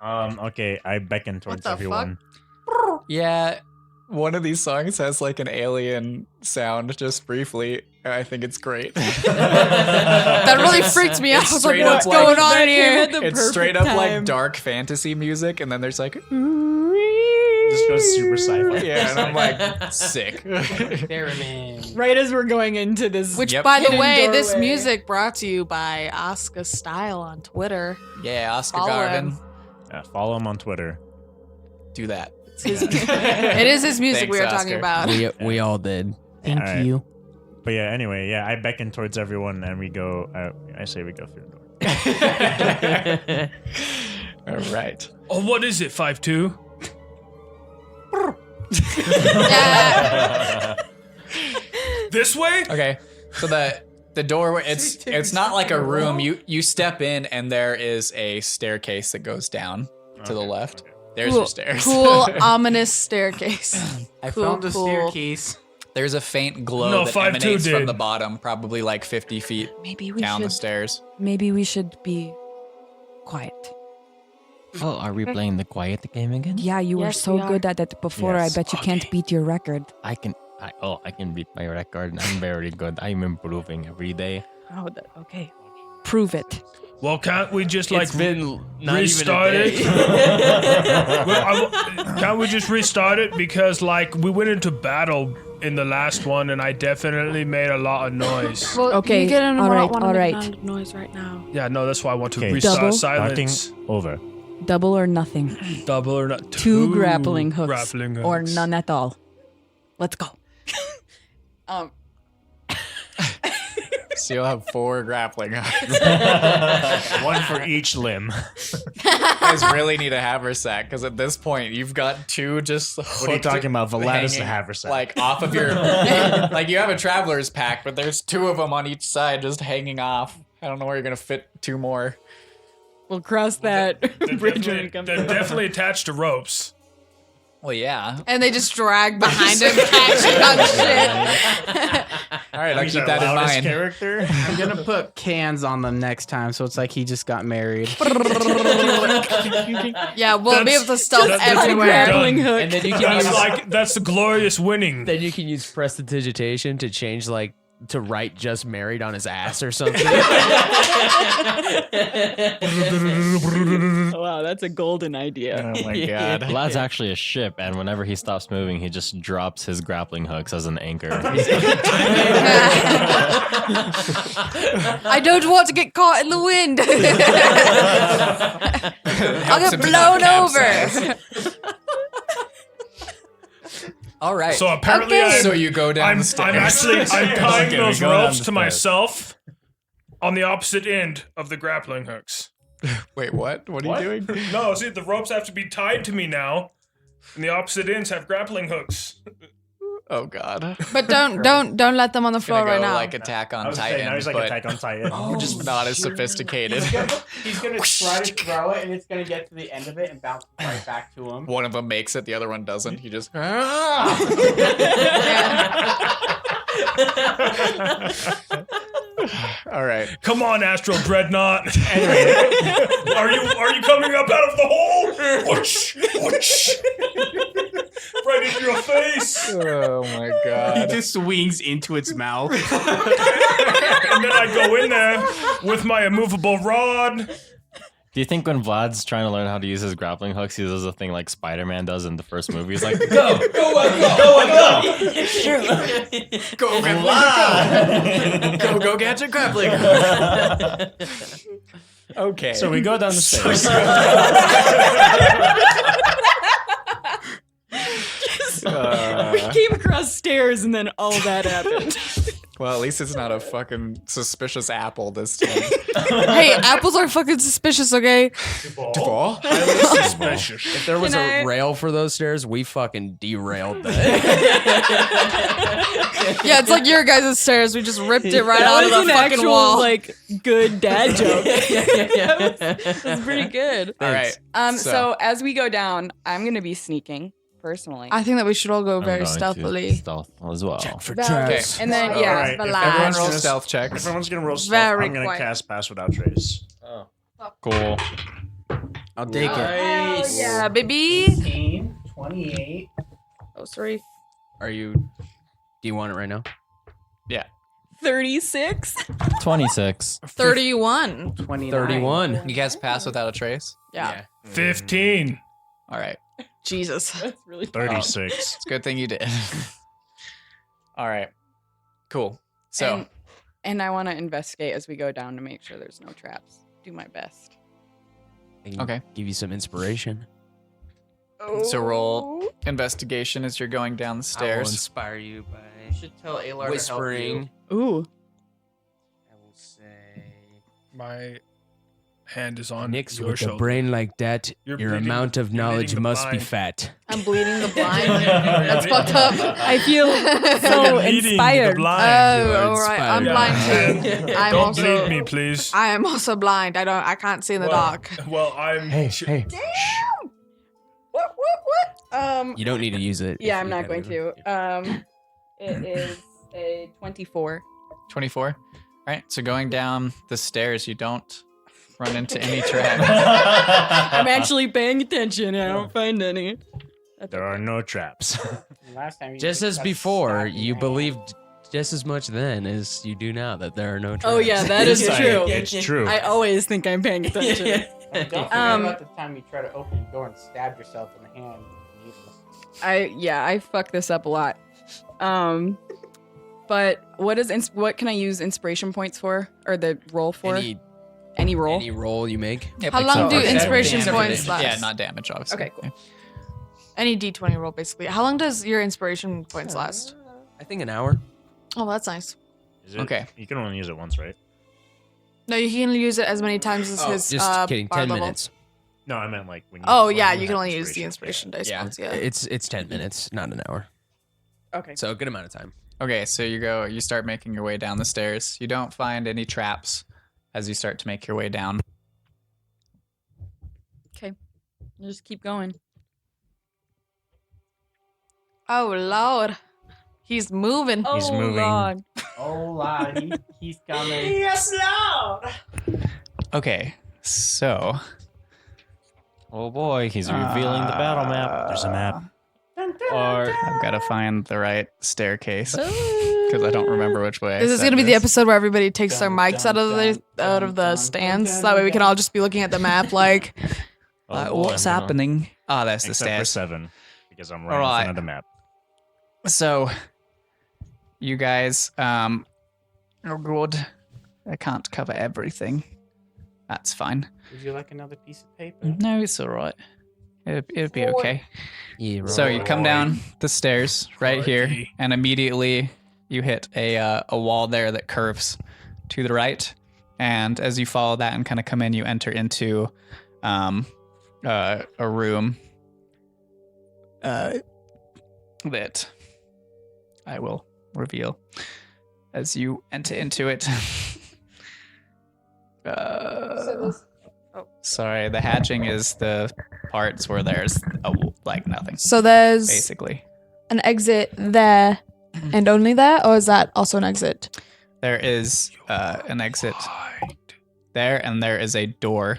Okay, I beckon towards the everyone. Yeah, one of these songs has like an alien sound just briefly, and I think it's great. That really freaked me out. I was like, straight up what's like- going on in here? It's straight up like dark fantasy music, and then there's like, Just goes super sci-fi. yeah, and I'm like, sick. Theremin. Right as we're going into this. Which, Yep. by the Hidden way, this doorway. music brought to you by Oscar Style on Twitter. Yeah, Oscar Follow Garvin. him. Yeah, follow him on Twitter. Do that. It is his music Thanks, we were Oscar. talking about. We all did. Thank Alright. you. But yeah, anyway, I beckon towards everyone, and we go. I say we go through the door. All right. Oh, what is it, 5'2"? This way? Okay. So the door, it's not like a room. You step in, and there is a staircase that goes down to the left. There's your stairs. Cool, ominous staircase. I Cool, found a cool. staircase. There's a faint glow No, that 5'2" emanates from did. the bottom, probably like 50 feet Maybe we down the should. stairs. Maybe we should be quiet. Oh, are we playing the quiet game again? Yeah, you were Yes, so we are. good at it before. Yes. I bet you can't beat your record. I can beat my record. I'm very good. I'm improving every day. Oh, okay. Prove it. Well, can't we just like It's been not restart even a it? day. Can't we just restart it? Because like we went into battle in the last one, and I definitely made a lot of noise. Well, Okay, you get in all right, want to all make right. a noise right now. Yeah, no, that's why I want to Okay. restart Double. silence. Over. Double or nothing. Double or not? Two grappling hooks. Grappling hooks. Or none at all. Let's go. So you'll have 4 grappling hooks. One for each limb. You guys really need a haversack, because at this point, you've got 2 just What are you talking about? Valatus the hanging, haversack. like off of your like you have a traveler's pack, but there's 2 of them on each side just hanging off. I don't know where you're gonna fit 2 more. We'll cross that bridge when Definitely, it comes they're up. definitely attached to ropes. Well, yeah. And they just drag behind him, catching on shit. right, I'll He's keep our that in loudest mind. character. I'm gonna put cans on them next time, so it's like he just got married. Yeah, we'll be able to stealth That's everywhere. grappling hook. And then you can use That's the glorious winning. then you can use prestidigitation to change like to write just married on his ass or something. Wow, that's a golden idea. Oh my god. Vlad's actually a ship, and whenever he stops moving, he just drops his grappling hooks as an anchor. I don't want to get caught in the wind. I'll get blown over. All right. So apparently, So you go down the stairs. I'm tying Okay, those we go down ropes the to stairs. myself on the opposite end of the grappling hooks. Wait, what? What are you doing? No, see, the ropes have to be tied to me now, and the opposite ends have grappling hooks. Oh god. But don't let them on the floor Gonna right go now. like Attack on I was saying, Titan, now he's like but Attack on Titan. just not as sophisticated. He's gonna try to throw it, and it's gonna get to the end of it and bounce right back to him. One of them makes it, the other one doesn't. He just All right. Come on, Astral Dreadnought. Are you coming up out of the hole? Whoosh, whoosh. Right into your face. Oh my He god. just swings into its mouth. And then I go in there with my immovable rod. Do you think when Vlad's trying to learn how to use his grappling hooks, he does a thing like Spider-Man does in the first movie? He's like, go, Go get your grappling. Okay. So we go down the stairs. We came across stairs and then all that happened. Well, at least it's not a fucking suspicious apple this time. Hey, apples are fucking suspicious, okay? Highly suspicious. If there was Can a I- rail for those stairs, we fucking derailed that. Yeah, it's like your guys' stairs. We just ripped it right That out was of the an fucking actual, wall. like, good dad joke. That's pretty good. All right. So as we go down, I'm gonna be sneaking personally. I think that we should all go I'm very going to stealthily. stealth as well. For Okay. traps. And then All yeah, right. the If last. Everyone roll Just- stealth If checks. everyone's gonna roll stealth, Very I'm gonna quiet. cast Pass Without Trace. Cool. I'll take it. Hell yeah, baby. 18, 28. Oh, sorry. Are you? Do you want it right now? 36. 26. 31. 29. 31. You guys pass without a trace? Yeah. 15. All right. Jesus. That's really 36. It's a good thing you did. All right. Cool. So, and I want to investigate as we go down to make sure there's no traps. Do my best. I can Okay. Give you some inspiration. so roll investigation as you're going down the I will stairs. inspire you by You should tell Alar whispering. Ooh. I will say. My hand is on Nix, your with shoulder. a brain like that, You're your bleeding- amount of you're knowledge bleeding the must be blind. fat. I'm bleeding the blind. That's fucked up. I feel so Leading the inspired. blind. Oh, are all right. I'm inspired. blind too. I'm Don't also. bleed me, please. I am also blind. I can't see in the dark. Well, I'm. Hey. What? You don't need to use it. Yeah, if I'm you not gotta going go. to. It is a 24. 24. All right. So going down the stairs, you don't run into any traps. I'm actually paying attention. I don't find any. There are no traps. Last time you Just as got before, stabbed in you the believed just as much then as you do now that there are no traps. Oh yeah, that is It's true. It's true. I always think I'm paying attention. hand. Don't forget Um, about the time you try to open the door and stab yourself in the hand. I fuck this up a lot. But what can I use inspiration points for, or the roll for? Any roll? Any roll you make. Yep, How except long do for- inspiration except for points damage. last? Yeah, not damage, obviously. Okay, cool. Any D20 roll, basically. How long does your inspiration points last? I think an hour. Oh, that's nice. Is it, Okay. You can only use it once, right? No, you can use it as many times as his Just kidding. bar 10 level. minutes. No, I meant like when you. Oh when yeah, you you can have only use the inspiration dice Yeah. once. Yeah. It's 10 minutes, not an hour. Okay. So a good amount of time. Okay, so you start making your way down the stairs. You don't find any traps as you start to make your way down. Okay. I'll just keep going. Oh Lord, he's moving. He's oh, moving. God. Oh, Lord, he's coming. Yes, Lord. Okay, so Oh boy, he's revealing the battle map. There's a map. Or I've got to find the right staircase because I don't remember which way. This is gonna be the episode where everybody takes their mics out of the stands. That way we can all just be looking at the map. Like, what's happening? Ah, that's the Except for stairs. 7, because I'm right in front of the map. So, you guys, oh god, I can't cover everything. That's fine. Would you like another piece of paper? No, it's all right. It'll be okay. Yeah, So you come down the stairs right here, and immediately you hit a wall there that curves to the right. And as you follow that and kind of come in, you enter into a room that I will reveal as you enter into it. Sorry, the hatching is the parts where there's like nothing. so there's Basically, an exit there and only there, or is that also an exit? there is an exit there, and there is a door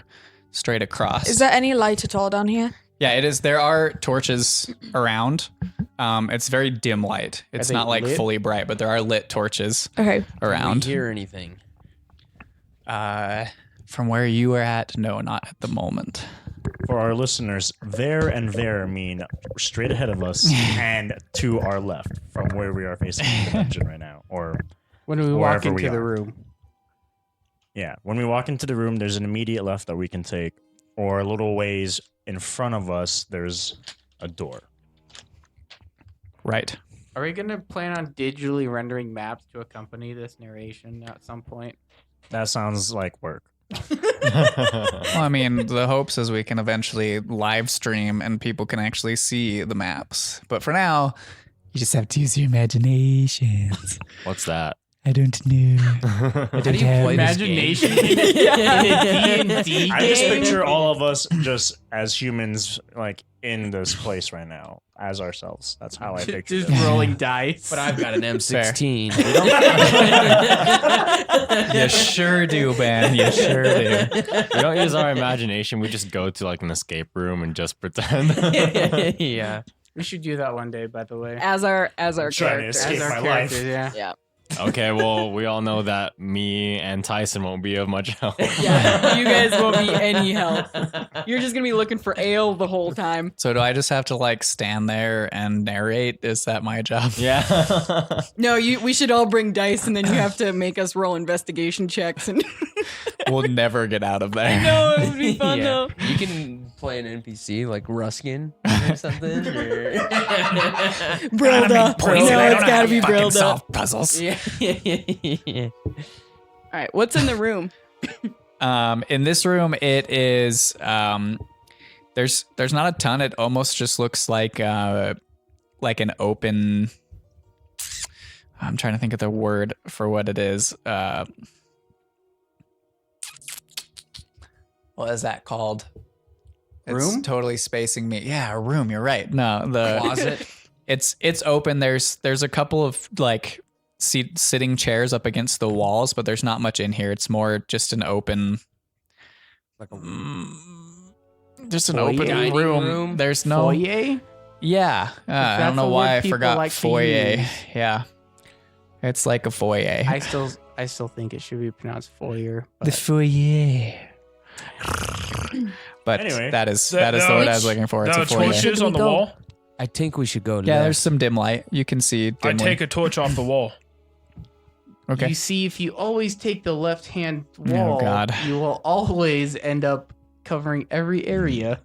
straight across. Is there any light at all down here? Yeah, it is. There are torches around. It's very dim light. It's they not like lit? fully bright, but there are lit torches Okay. around. Do we hear anything? From where you are at, no, not at the moment. For our listeners, there and there mean straight ahead of us and to our left from where we are facing the dungeon right now. Or When we walk wherever into we the are. room. Yeah, when we walk into the room, there's an immediate left that we can take, or a little ways in front of us, there's a door. Right. Are we gonna plan on digitally rendering maps to accompany this narration at some point? That sounds like work. Well, I mean, the hopes is we can eventually live stream and people can actually see the maps. But for now, you just have to use your imaginations. what's that? I don't know. I don't have Imagination. I just picture all of us just as humans, like in this place right now, as ourselves. That's how I picture Just it. rolling dice. But I've got an M16. You sure do, Ben. You sure do. We don't use our imagination. We just go to like an escape room and just pretend. Yeah. We should do that one day, by the way. As our trying to character. escape As our my characters, life. yeah. Yeah. Okay, well, we all know that me and Tyson won't be of much help. Yeah. You guys won't be any help. You're just gonna be looking for ale the whole time. So do I just have to like stand there and narrate? Is that my job? Yeah. No, we should all bring dice, and then you have to make us roll investigation checks. And We'll never get out of there. no, it would be fun Yeah. though. You can play an NPC like Ruskin or something. Or... Brilda. No, it's gotta be Brilda. Solve puzzles. yeah. All right, what's in the room? In this room, it is there's not a ton. It almost just looks like an open. I'm trying to think of the word for what it is. What is that called? Room? It's totally spacing me. Yeah, a room. You're right. No, the Closet. It's open. There's a couple of like sitting chairs up against the walls, but there's not much in here. It's more just an open, Like a just an Foyer? open Dining room. room? There's no Foyer? Yeah, I that's don't know a why word I people forgot like to foyer. use. Yeah, it's like a foyer. I still think it should be pronounced foyer. The But foyer. But Anyway, that is the word I was looking for. It's The a foyer. torches on the wall. I think we should go. Yeah, left. there's some dim light. You can see I dimly. take a torch off the wall. Okay. you see, if you always take the left-hand wall, God. you will always end up covering every area.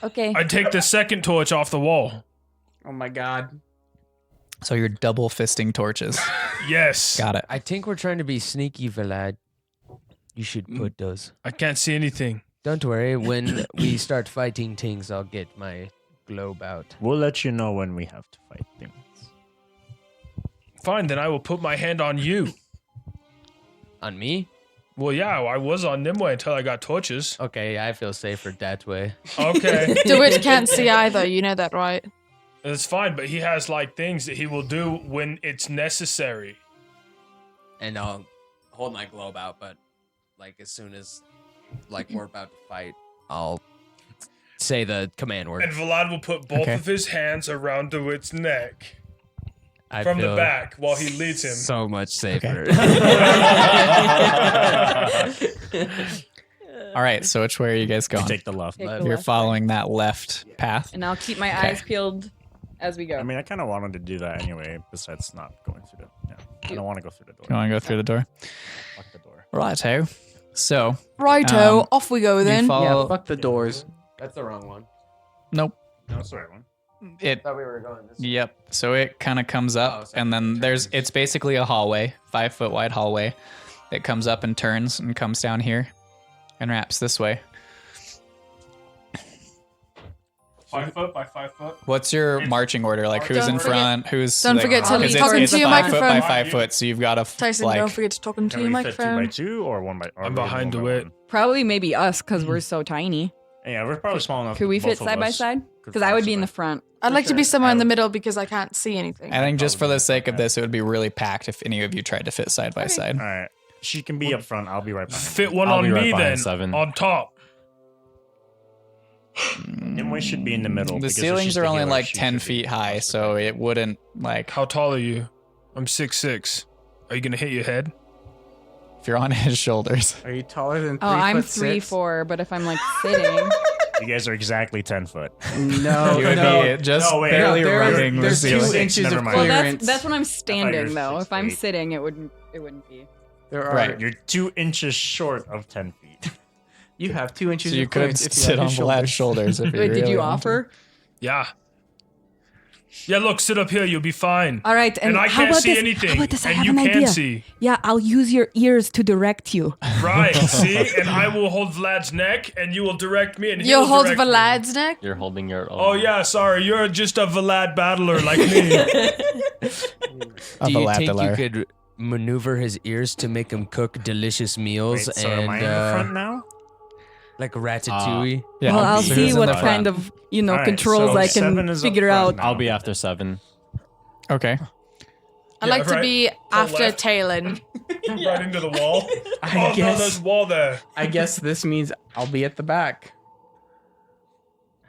Okay. I take the second torch off the wall. Oh my god. So you're double fisting torches. Yes. Got it. I think we're trying to be sneaky, Vlad. You should put those. I can't see anything. Don't worry. When we start fighting things, I'll get my globe out. We'll let you know when we have to fight things. Fine, then I will put my hand on you. On me? Well, yeah, I was on Nimue until I got torches. Okay, I feel safer that way. Okay. DeWitch can't see either. You know that, right? It's fine, but he has like things that he will do when it's necessary. and I'll hold my globe out. But like as soon as like we're about to fight, I'll say the command word. And Vlad will put both of his hands around Dewitt's neck I from the feel back while he leads him. So much safer. All right, so which way are you guys going? Take the left. Take the You're left following that left path. And I'll keep my eyes peeled as we go. I mean, I kind of wanted to do that anyway. Besides not going through the. Yeah, I don't want to go through the door. You want to go through the door? Fuck the door. Righto. So. Righto, off we go you then. follow- Yeah, fuck the doors. That's the wrong one. Nope. No, that's the right one. It. I thought we were going this way. Yep. So it kind of comes up, and then it's basically a hallway, 5 foot wide hallway. It comes up and turns and comes down here, and wraps this way. 5 foot by 5 foot. What's your marching order? Like who's in front? Who's Don't like, forget to 'cause talk into your 5 foot microphone. by 5 foot, so you've got to Tyson, like. don't forget to talk into Can your we fit 2 microphone. by 2 or 1 by? Or I'm maybe behind 1 by Dewitt. 1? Probably maybe us because we're so tiny. Yeah, we're probably small enough. Could we both fit of side by us side? could Because I fit would be in the side. front. I'd like to be sure. somewhere in the middle because I can't see anything. I think just for the sake of this, it would be really packed if any of you tried to fit side by side. All right, she can be up front. I'll be right behind. Fit one I'll on be right me behind then. 7. On top. Nimue should be in the middle. The because if ceilings she's are the only healer, like she 10 should be feet high, close to so it wouldn't like. How tall are you? I'm 6'6". Are you gonna hit your head? If you're on his shoulders. Are you taller than 3 Oh, I'm foot 3'4", but if I'm like sitting, You guys are exactly 10 foot. No, You would no. be just No, wait. barely There- rubbing the there's 2 ceiling. inches Never of mind. well, clearance. that's when I'm you standing were though. If I'm 6'8". sitting, it wouldn't be. There are. Right. You're 2 inches short of 10 feet. You have 2 inches So you of could clearance if you sit have on his Vlad's shoulders if you Wait, did really you wanted offer? Yeah. Yeah, look, sit up here. You'll be fine. All right, And I how can't about see this? anything. How about this? I And have you an can't idea. see. Yeah, I'll use your ears to direct you. Right, see? And I will hold Vlad's neck, and you will direct me, and he You'll will hold direct me. Vlad's neck? You're holding your own. Oh, yeah, sorry. You're just a Vlad battler like me. Of Do you a think Latilar. you could maneuver his ears to make him cook delicious meals Wait, so and am I in the front now? like Ratatouille? Yeah, Well, I'll so see who's in what the front? kind of All right, controls so I 7 can is up figure front out. now. I'll be after 7. Okay. I'd Yeah, like to right. be after left. Talon. Right into the wall. I No, guess. there's a wall there. I guess this means I'll be at the back.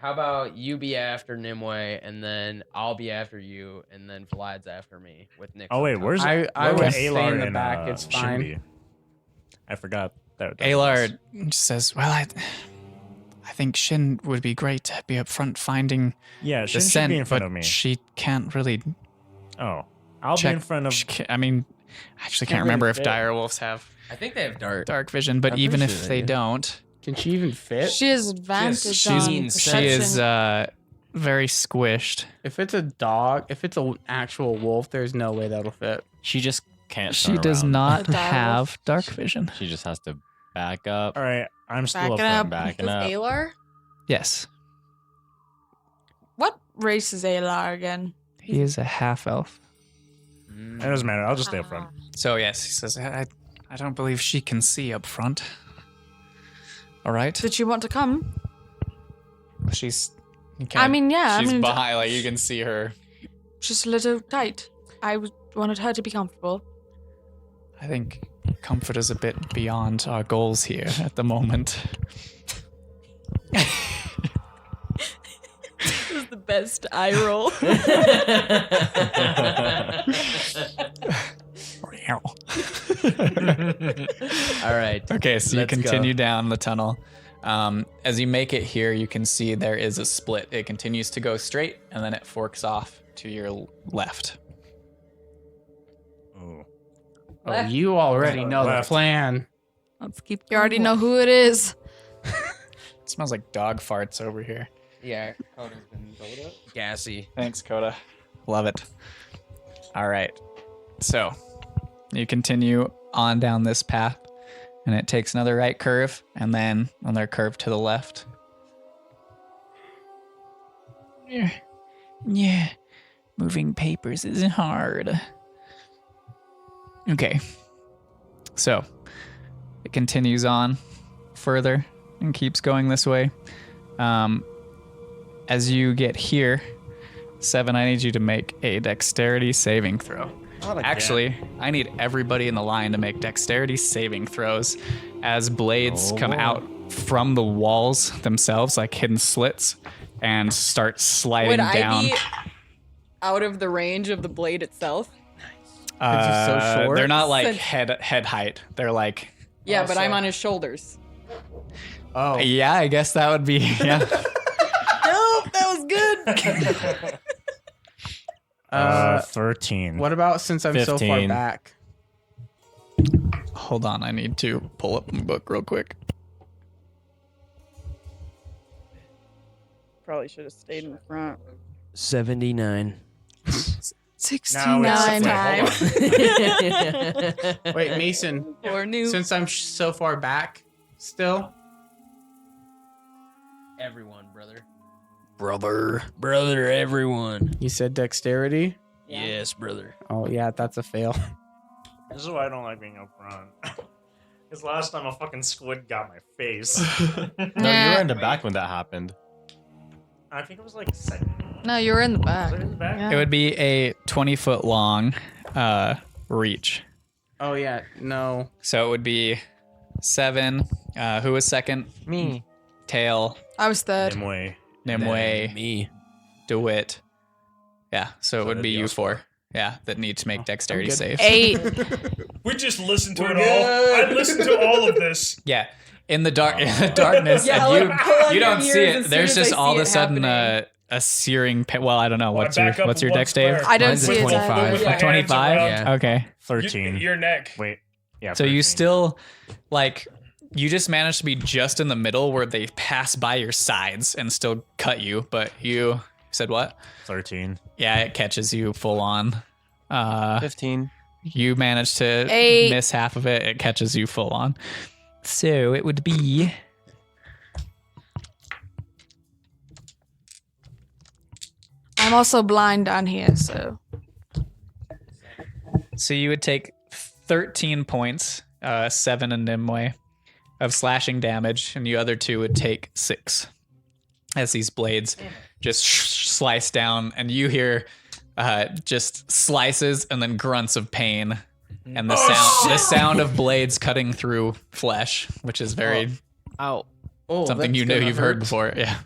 How about you be after Nimue and then I'll be after you and then Vlad's after me with Nick. Oh, wait, where's I where will would stay Alar in the and, back, it's Shin fine. be? I forgot that. Alar says, "Well, I think Shin would be great to be up front finding Yeah, the Shin should scent, be in front but of me. she can't really Oh, I'll check. be in front of. I mean, I actually can't Can't remember really if fit. dire wolves have I think they have dark vision, but I'm even pretty if sure they they do. don't, Can she even fit? She has advantage she's on she is perception. very squished. If it's a dog, if it's an actual wolf, there's no way that'll fit. She just can't. She turn does around. not Dire have dark vision. She just has to back up. All right, I'm still Backing up up. front. Backing With up. Alar? Yes, What race is Alar again? he is a half elf. It doesn't matter. I'll just stay up front. So yes, he says, I don't believe she can see up front. All right. Did she want to come? She's. I mean, yeah, She's I mean, behind, like you can see her. just a little tight. Wanted her to be comfortable. I think comfort is a bit beyond our goals here at the moment. This is the best eye roll. All right. Okay, so you Let's go. continue down the tunnel. As you make it here, you can see there is a split. It continues to go straight, and then it forks off to your left. Ooh. Oh, you already know the Left. plan. Let's keep. You already know who it is. It smells like dog farts over here. Yeah, Coda's been gassy. Thanks, Coda. Love it. All right. So you continue on down this path, and it takes another right curve, and then another curve to the left. Yeah. Moving papers is hard. Okay. So it continues on further and keeps going this way. As you get here, 7, I need you to make a dexterity saving throw. Actually, I need everybody in the line to make dexterity saving throws as blades come out from the walls themselves, like hidden slits, and start sliding Would down. I be out of the range of the blade itself? They're not like Since- head height. They're like. Yeah, but I'm on his shoulders. Oh. Yeah, I guess that would be. Yeah. Nope, that was good. 13. What about since I'm so far 15. back? Hold on, I need to pull up my book real quick. Probably should have stayed in front. 79. 69 Wait, Mason. Or new. Since I'm so far back, still. Everyone, brother. Brother, everyone. You said dexterity. Yes, brother. Oh yeah, that's a fail. This is why I don't like being up front. Because last time a fucking squid got my face. No, you were in the back when that happened. I think it was like second. No, you were in the back. It would be a 20-foot long reach. Oh yeah, no. So it would be 7. Who was second? Me. Tail. I was third. Nimue. Me. DeWitt. Yeah, so it would that'd be be you us 4. Yeah, that need to make dexterity good. saves. 8. We just listened to We're it all. I listened to all of this. Yeah, in the darkness, Yeah, and like, pull on you don't your see ears it. as There's soon as just I all see of a it sudden happening. a searing pain. Well, I don't know. Well, What's I your back up what's your one dex, Dave? square. I don't Mine's a see it. 25. With my hands 25? around Yeah. Okay. 13. Your neck. Wait. Yeah. So 13. you still, like, you just managed to be just in the middle where they pass by your sides and still cut you, but you said what? 13. Yeah, it catches you full on. 15. You managed to 8. miss half of it. It catches you full on. So it would be. I'm also blind down here, so. So you would take 13 points, 7 in Nimue, of slashing damage, and you other 2 would take 6 as these blades just slice down, and you hear just slices and then grunts of pain, and the sound of blades cutting through flesh, which is very Ow. something you know you've heard before. Yeah.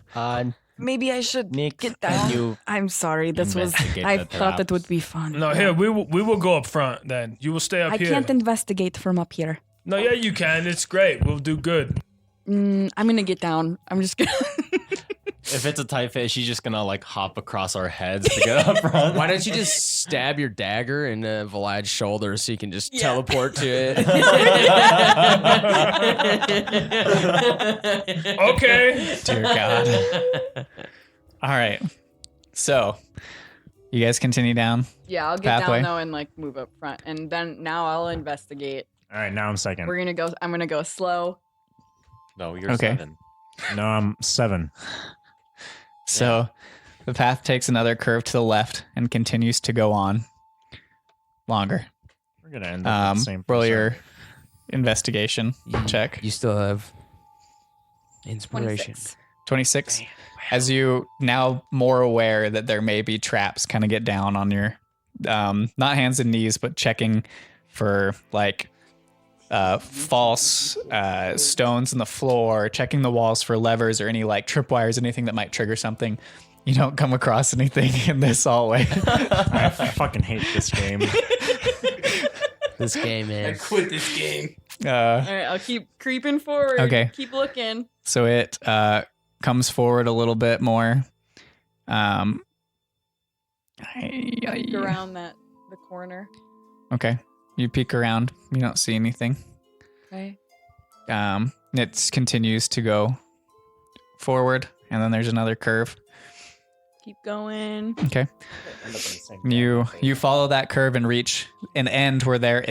Maybe I should Nick, get down. you I'm sorry. This was. investigate I the thought it traps. would be fun. No, here we will go up front. Then you will stay up I here. can't investigate from up here. No, yeah, you can. It's great. We'll do good. I'm gonna get down. I'm just gonna. If it's a tight fit, she's just gonna like hop across our heads to get up front. Why don't you just stab your dagger in Vlad's shoulder so you can just teleport to it? Okay. Dear God. All right. So you guys continue down. Yeah, I'll get Pathway. down though and like move up front, and then now I'll investigate. All right, now I'm second. I'm gonna go slow. No, you're Okay. 7. No, I'm 7. So the path takes another curve to the left and continues to go on longer. We're gonna end up with the same Roll percent. your investigation check. You still have inspiration. 26. 26. As you now more aware that there may be traps, kind of get down on your not hands and knees, but checking for like false stones in the floor, checking the walls for levers or any like tripwires, anything that might trigger something. You don't come across anything in this hallway. I fucking hate this game. This game, man. quit this game. All right, I'll keep creeping forward. Okay. Keep looking. So it comes forward a little bit more. Look around the corner. Okay. You peek around. You don't see anything. Okay. It continues to go forward, and then there's another curve. Keep going. Okay. End up in the same You follow that curve and reach an end where there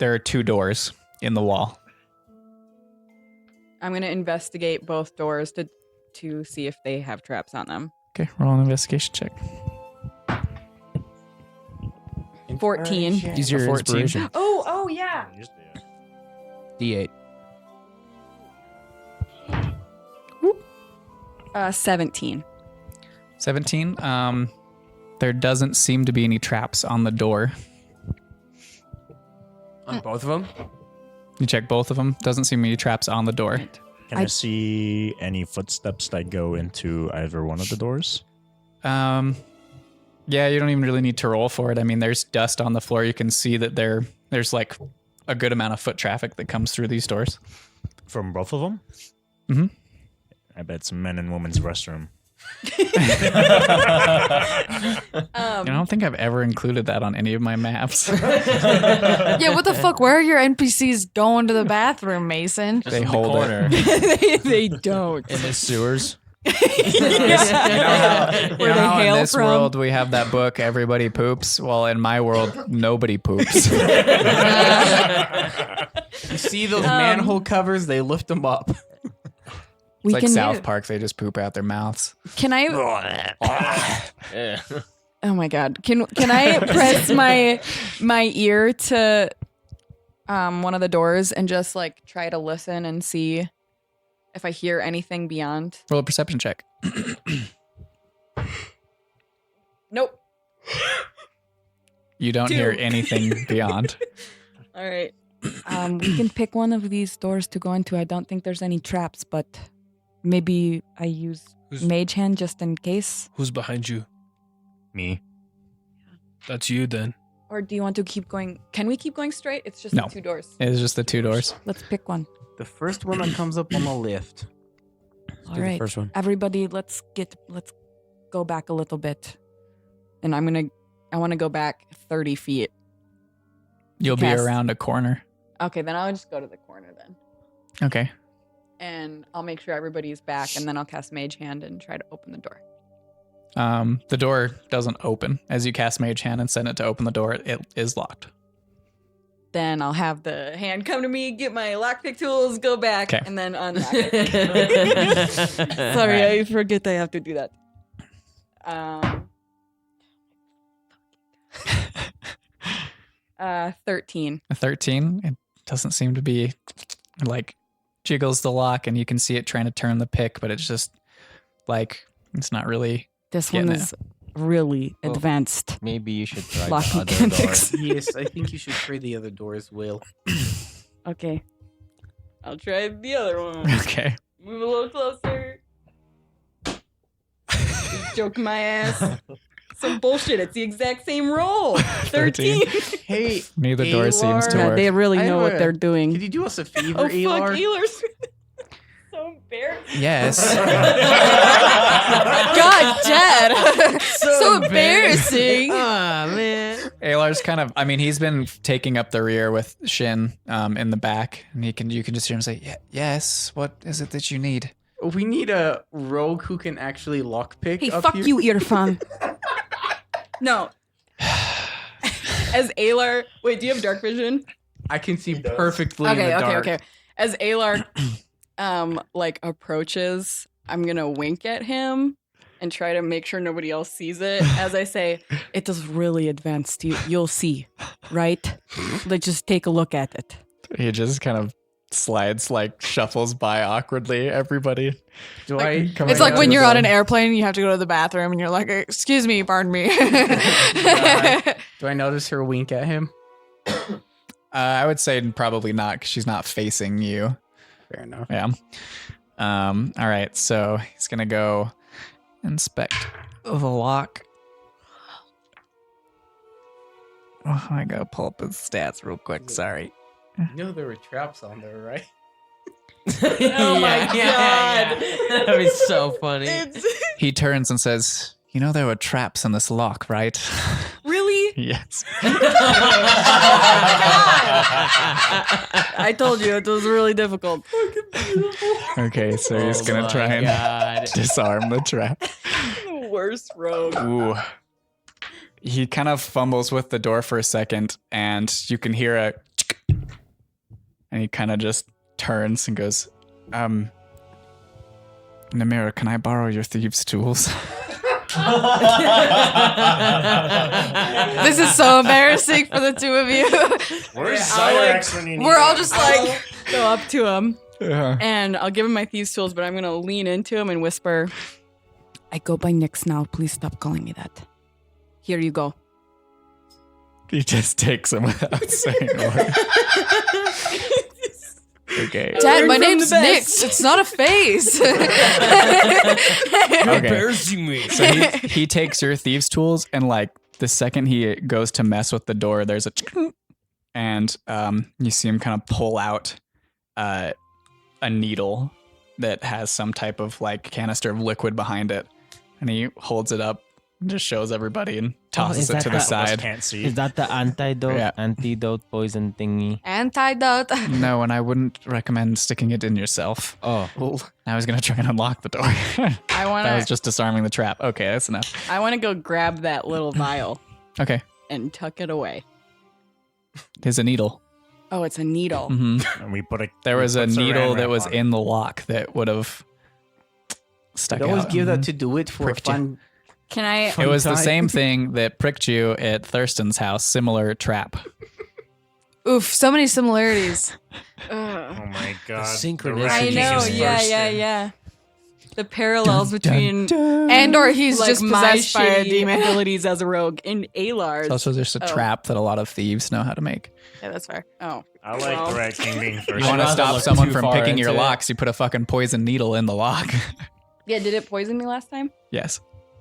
are 2 doors in the wall. I'm gonna investigate both doors to see if they have traps on them. Okay, roll an investigation check. 14. Use your 14. inspiration. Oh yeah. D8. 17. 17. There doesn't seem to be any traps on the door. On both of them? You check both of them. Doesn't seem any traps on the door. Can I see any footsteps that go into either one of the doors? Yeah, you don't even really need to roll for it. I mean, there's dust on the floor. You can see that there's like a good amount of foot traffic that comes through these doors. From both of them? Mm-hmm. I bet it's men and women's restroom. I don't think I've ever included that on any of my maps. Yeah, what the fuck? Where are your NPCs going to the bathroom, Mason? They hold it. they don't. In the sewers? You know how in hail this from? world we have that book, Everybody Poops? Well, in my world, nobody poops. You see those manhole covers? They lift them up. It's like South Park. They just poop out their mouths. Can I? Oh my god! Can I press my ear to one of the doors and just like try to listen and see if I hear anything beyond? Roll a perception check. Nope. You don't 2. hear anything beyond. All right. We can pick one of these doors to go into. I don't think there's any traps, but maybe I use Mage Hand just in case. Who's behind you? Me. That's you then. Or do you want to keep going? Can we keep going straight? It's just No. the 2 doors. It's just the 2 doors. Let's pick one. The first one that comes up on the lift. All right, first one. everybody, let's go back a little bit. And I want to go back 30 feet. You'll be around a corner. Okay, then I'll just go to the corner then. Okay. And I'll make sure everybody's back, and then I'll cast Mage Hand and try to open the door. The door doesn't open. As you cast Mage Hand and send it to open the door, it is locked. Then I'll have the hand come to me, get my lockpick tools, go back, and then unlock it. Sorry, I forget I have to do that. 13. A 13? It doesn't seem to be like jiggles the lock and you can see it trying to turn the pick, but it's just like it's not really. This one is really advanced. Maybe you should try lock the other mechanics. door. Yes, I think you should try the other doors, Will. Okay. I'll try the other one. Okay. Move a little closer. Joke my ass. Some bullshit. It's the exact same roll. 13. Hey, neither door seems to Yeah, work. they really know what they're doing. Could you do us a favor, Oh, fuck, Elar? Elar's so embarrassing. Yes. God, Dad. So embarrassing. Ah, man. Alar's kind of, I mean, he's been taking up the rear with Shin in the back, and you can just hear him say, yes, what is it that you need? We need a rogue who can actually lockpick. Hey, up fuck here. you, Irfan. No. As Alar, wait, do you have dark vision? I can see perfectly in the dark. Okay. As Alar like approaches, I'm gonna wink at him and try to make sure nobody else sees it. As I say, It is really advanced. You'll see, right? Let's just take a look at it. He just kind of slides, like shuffles by awkwardly everybody. Do Like, coming It's like out when of you're the- on an airplane and you have to go to the bathroom and you're like, excuse me, pardon me. Do I notice her wink at him? I would say probably not because she's not facing you. Fair enough. Yeah. All right. So he's going to go inspect the lock. Oh, I got to pull up his stats real quick. Sorry. You know there were traps on there, right? oh my god. That'd be so funny. He turns and says, "You know there were traps in this lock, right?" Really? Yes. I told you it was really difficult. Okay, so he's going to try and disarm the trap. The worst rogue. Ooh. He kind of fumbles with the door for a second, and you can hear a and he kind of just turns and goes, Namira, can I borrow your thieves' tools? This is so embarrassing for the two of you. Where's Zyrax when you need We're all him? just like, Go up to him Yeah. and I'll give him my thieves tools, but I'm gonna lean into him and whisper, I go by Nyx now. Please stop calling me that. Here you go. He just takes him without saying a word. Okay. Dad, my name's Nix. It's not a face. Okay. Embarrassing me. So he takes your thieves' tools, and like the second he goes to mess with the door, there's a and you see him kind of pull out a needle that has some type of like canister of liquid behind it, and he holds it up and just shows everybody and tosses it to the side. Can't see. Is that the antidote poison thingy? Antidote. No, and I wouldn't recommend sticking it in yourself. Oh. I was gonna try and unlock the door. I want That was to. just disarming the trap. Okay, that's enough. I want to go grab that little vial Okay, and tuck it away. here's a needle. Oh, it's a needle. Hmm And we put a. There we was a put saran needle that wrap was on it. in the lock that would have stuck I'd always out. give that to do it for Pricked you. fun. Can I? It was the time. same thing that pricked you at Thurston's house. Similar trap. Oof, so many similarities. Oh my god. synchronicity. I know. is Yeah, first yeah, in. yeah. The parallels between And or he's like just my possessed by a shitty demon. abilities as a rogue in Alar's. It's also just a Oh. trap that a lot of thieves know how to make. Yeah, that's fair. Oh, I like Well. the Rat King being first. You want to rather stop look someone too from far picking your into it. locks? You put a fucking poison needle in the lock. yeah. Did it poison me last time? Yes.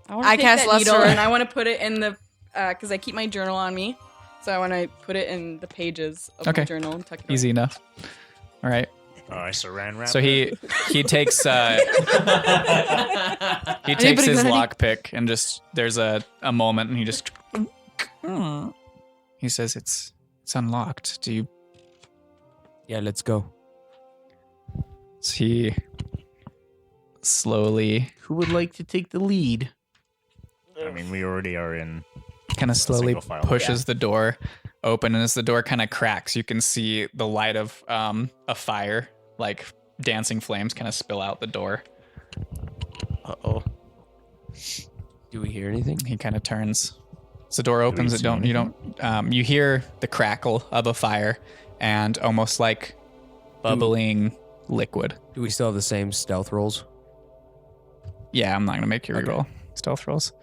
I want I to take cast that needle Lesser. and I want to put it in the because I keep my journal on me, so I want to put it in the pages of Okay. my journal and tuck it away. Easy enough. All right. Oh, I saran wrap. So he takes he takes Anybody his got any- lockpick and just there's a moment and he just he says it's unlocked. Do you? Yeah, let's go. So he slowly Who would like to take the lead? I mean, we already are in. kind of slowly single file. pushes the door open, and as the door kind of cracks, you can see the light of a fire, like dancing flames, kind of spill out the door. Uh-oh. Do we hear anything? He kind of turns. As the door opens, see you hear the crackle of a fire and almost like bubbling liquid. Do we still have the same stealth rolls? Yeah, I'm not gonna make you reroll stealth rolls.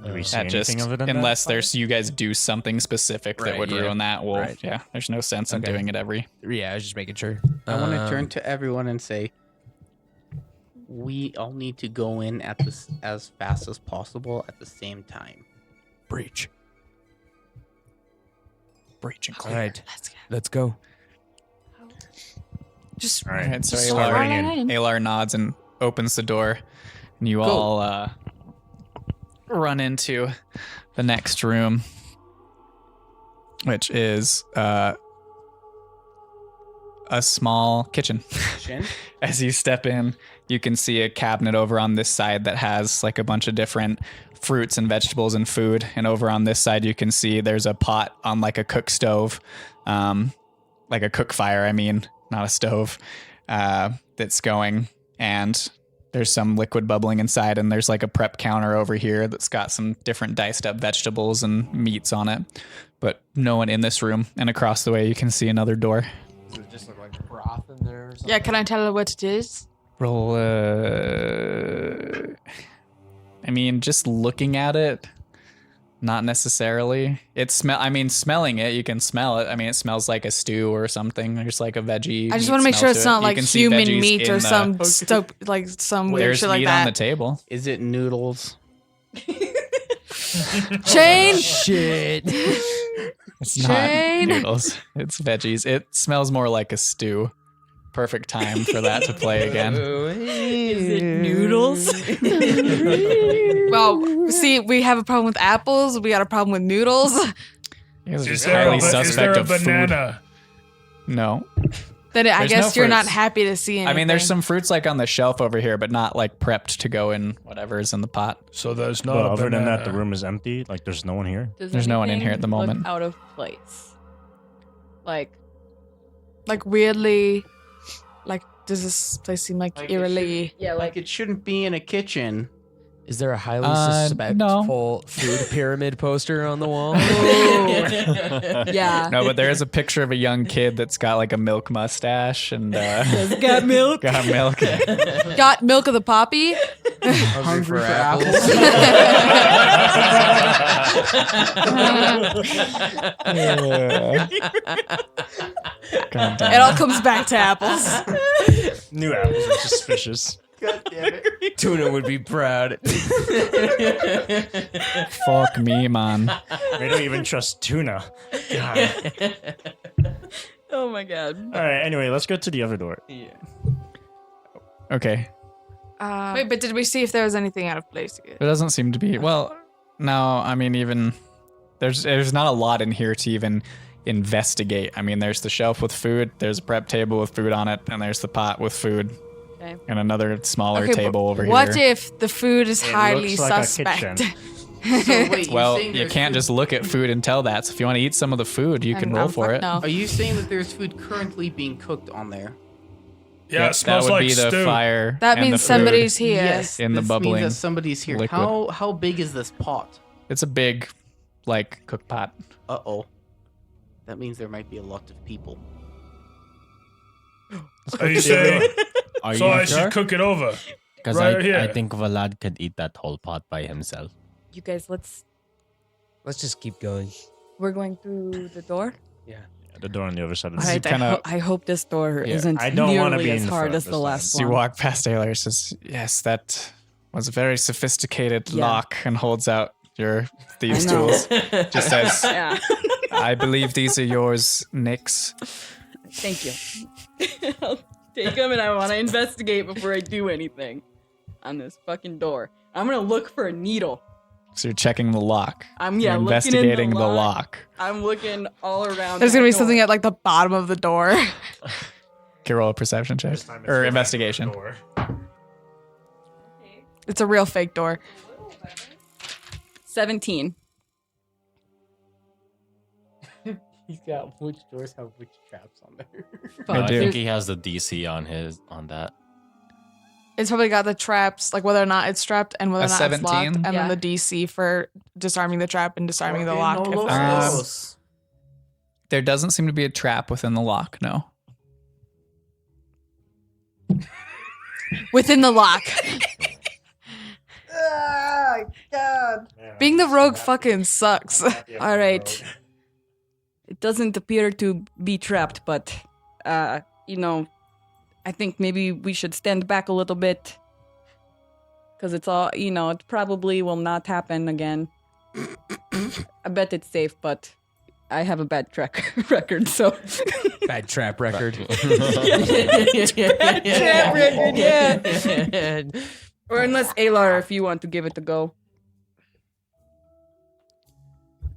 Do we see That just anything of it in that unless fire? there's you guys do something specific that Right, would yeah. ruin that. Well, Right. yeah, there's no sense in Okay. doing it every. Yeah, I was just making sure. I want to turn to everyone and say, we all need to go in at this as fast as possible at the same time. breach. Breach and All clear. right, let's go. Just All right. Alright, so Just Alar, run in. Alar nods and opens the door, and you all run into the next room, which is a small kitchen. As you step in, you can see a cabinet over on this side that has like a bunch of different fruits and vegetables and food, and over on this side you can see there's a pot on like a cook stove, like a cook fire, I mean, not a stove, that's going, and there's some liquid bubbling inside, and there's like a prep counter over here that's got some different diced up vegetables and meats on it, but no one in this room. And across the way you can see another door. Does it just look like broth in there or something? yeah, can I tell her what it is? Roll I mean, just looking at it, not necessarily. Smelling it, you can smell it. I mean, it smells like a stew or something. There's like a veggie. I just meat want to make smell sure to it's it. not You like can see human veggies meat in or the- some like some weird There's shit like meat on the that. table. Is it noodles? Shane, Shit. It's not Shane. noodles. It's veggies. It smells more like a stew. Perfect time for that to play again. Is it noodles? well, see, we have a problem with apples. We got a problem with noodles. You guys are Is just there, highly is there suspect a of food. banana? No. Then I There's guess no you're not fruits. happy to see anything. I mean, there's some fruits like on the shelf over here, but not like prepped to go in whatever's in the pot. So there's not But a other than that, banana. the room is empty. Like, there's no one here. Does There's no one in here at the anything look moment. Out of place. Like weirdly, like does this place seem like Like it eerily? yeah, Like it shouldn't be in a kitchen. Is there a highly No. suspectful food pyramid poster on the wall? Yeah. No, but there is a picture of a young kid that's got like a milk mustache and got milk. got milk. Got milk of the poppy. Hungry for apples. It all comes back to apples. New apples are suspicious. God damn it. Tuna would be proud. Fuck me, man. We don't even trust tuna. God. Oh my god. All right. Anyway, let's go to the other door. Yeah. Okay. Wait, but did we see if there was anything out of place here? There doesn't seem to be. Well, no. I mean, even there's not a lot in here to even investigate. I mean, there's the shelf with food. There's a prep table with food on it, and there's the pot with food. Okay. And another smaller Okay, table over what here. if the food is highly looks like a suspect? kitchen. So wait, Well, saying you there's can't food- just look at food and tell that. So if you want to eat some of the food, you can roll for it. No. Are you saying that there's food currently being cooked on there? Yeah, Yep, it smells that would like be the stew. fire. That and the means food. somebody's here. Yes. In the this bubbling means that somebody's here. liquid. How big is this pot? It's a big, like, cook pot. Uh-oh. That means there might be a lot of people. Are you saying? Are So you I sure? should cook it over. Because right here. I think Vlad could eat that whole pot by himself. You guys, Let's just keep going. we're going through the door. Yeah, the door on the other side of All the right, kinda- I hope this door Yeah. isn't I don't wanna nearly be as in the hard front as this the time. last So you one. walk past Taylor and says, yes, that was a very sophisticated Yeah. lock, and holds out your thieves' I know. tools. Just says, Yeah. I believe these are yours, Nix. Thank you. I'll take them, and I want to investigate before I do anything on this fucking door. I'm gonna look for a needle. So you're checking the lock. I'm You're looking in investigating the lock. I'm looking all around. There's that gonna be door. something at like the bottom of the door. Okay, roll a perception check. Or investigation. It's a real fake door. 17. He's got which doors have which traps on there. I do. think he has the DC on that. It's probably got the traps, like whether or not it's trapped and whether or A not it's locked, 17? and Yeah. then the DC for disarming the trap and disarming the lock. if there Um, is. There doesn't seem to be a trap within the lock, no. Within the lock. Oh, God. Being the rogue fucking sucks. All right. It doesn't appear to be trapped, but, you know, I think maybe we should stand back a little bit. Because it's all, you know, it probably will not happen again. I bet it's safe, but I have a bad track record, so. Bad trap record. Bad trap record, yeah. Or unless Alar, if you want to give it a go.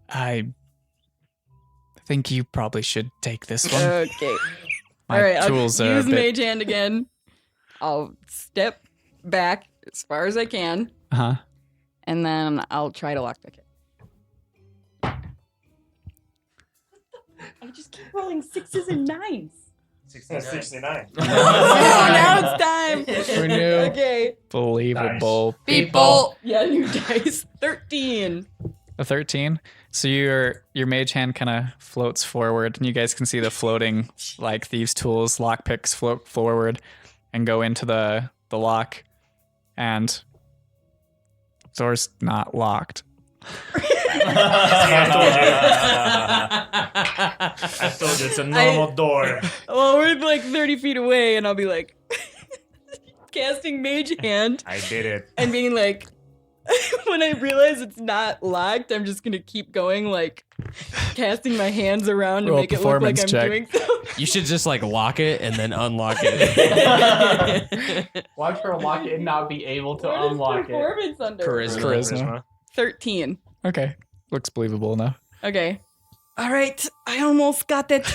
I think you probably should take this one. Okay. My All right, tools I'll are a use bit- Mage Hand again. I'll step back as far as I can, Uh-huh. and then I'll try to lockpick it. I just keep rolling 6s and 9s. 69. Oh, now it's time. Renew. Okay. Believable. People. Yeah, new dice. 13. A 13. So your mage hand kind of floats forward, and you guys can see the floating, like, thieves' tools, lockpicks float forward and go into the lock, and door's not locked. I told you it's a normal door. Well, we're like 30 feet away, and I'll be like casting Mage Hand I did it. and being like, when I realize it's not locked, I'm just gonna keep going, like casting my hands around to Roll make it look like performance I'm check. doing so. You should just like lock it and then unlock it. Watch her lock it and not be able to What is unlock it. performance under? Charisma. 13. Okay. Looks believable enough. Okay. All right, I almost got it.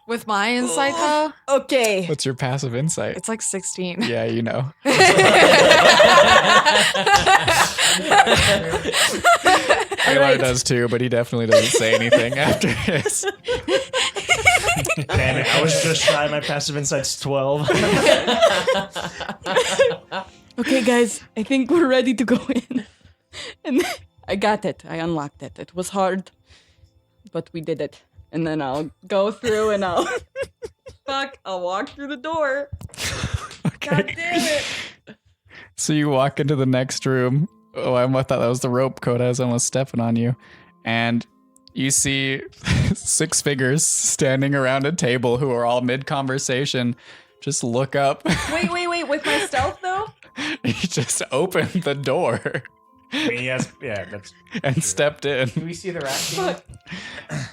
With my insight, though, Okay. What's your passive insight? it's like 16. Yeah, you know. Taylor does too, but he definitely doesn't say anything after his. Damn it, I was just shy. My passive insight's 12. Okay, guys, I think we're ready to go in. And I got it. I unlocked it. It was hard, but we did it. And then I'll go through and I'll I'll walk through the door. God damn it. So you walk into the next room. Oh, I thought that was the rope code. I was almost stepping on you. And you see 6 figures standing around a table who are all mid-conversation. Just look up. Wait. With my stealth, though? He just opened the door. I mean, yes, yeah, that's and true. stepped in. Do we see the rat king?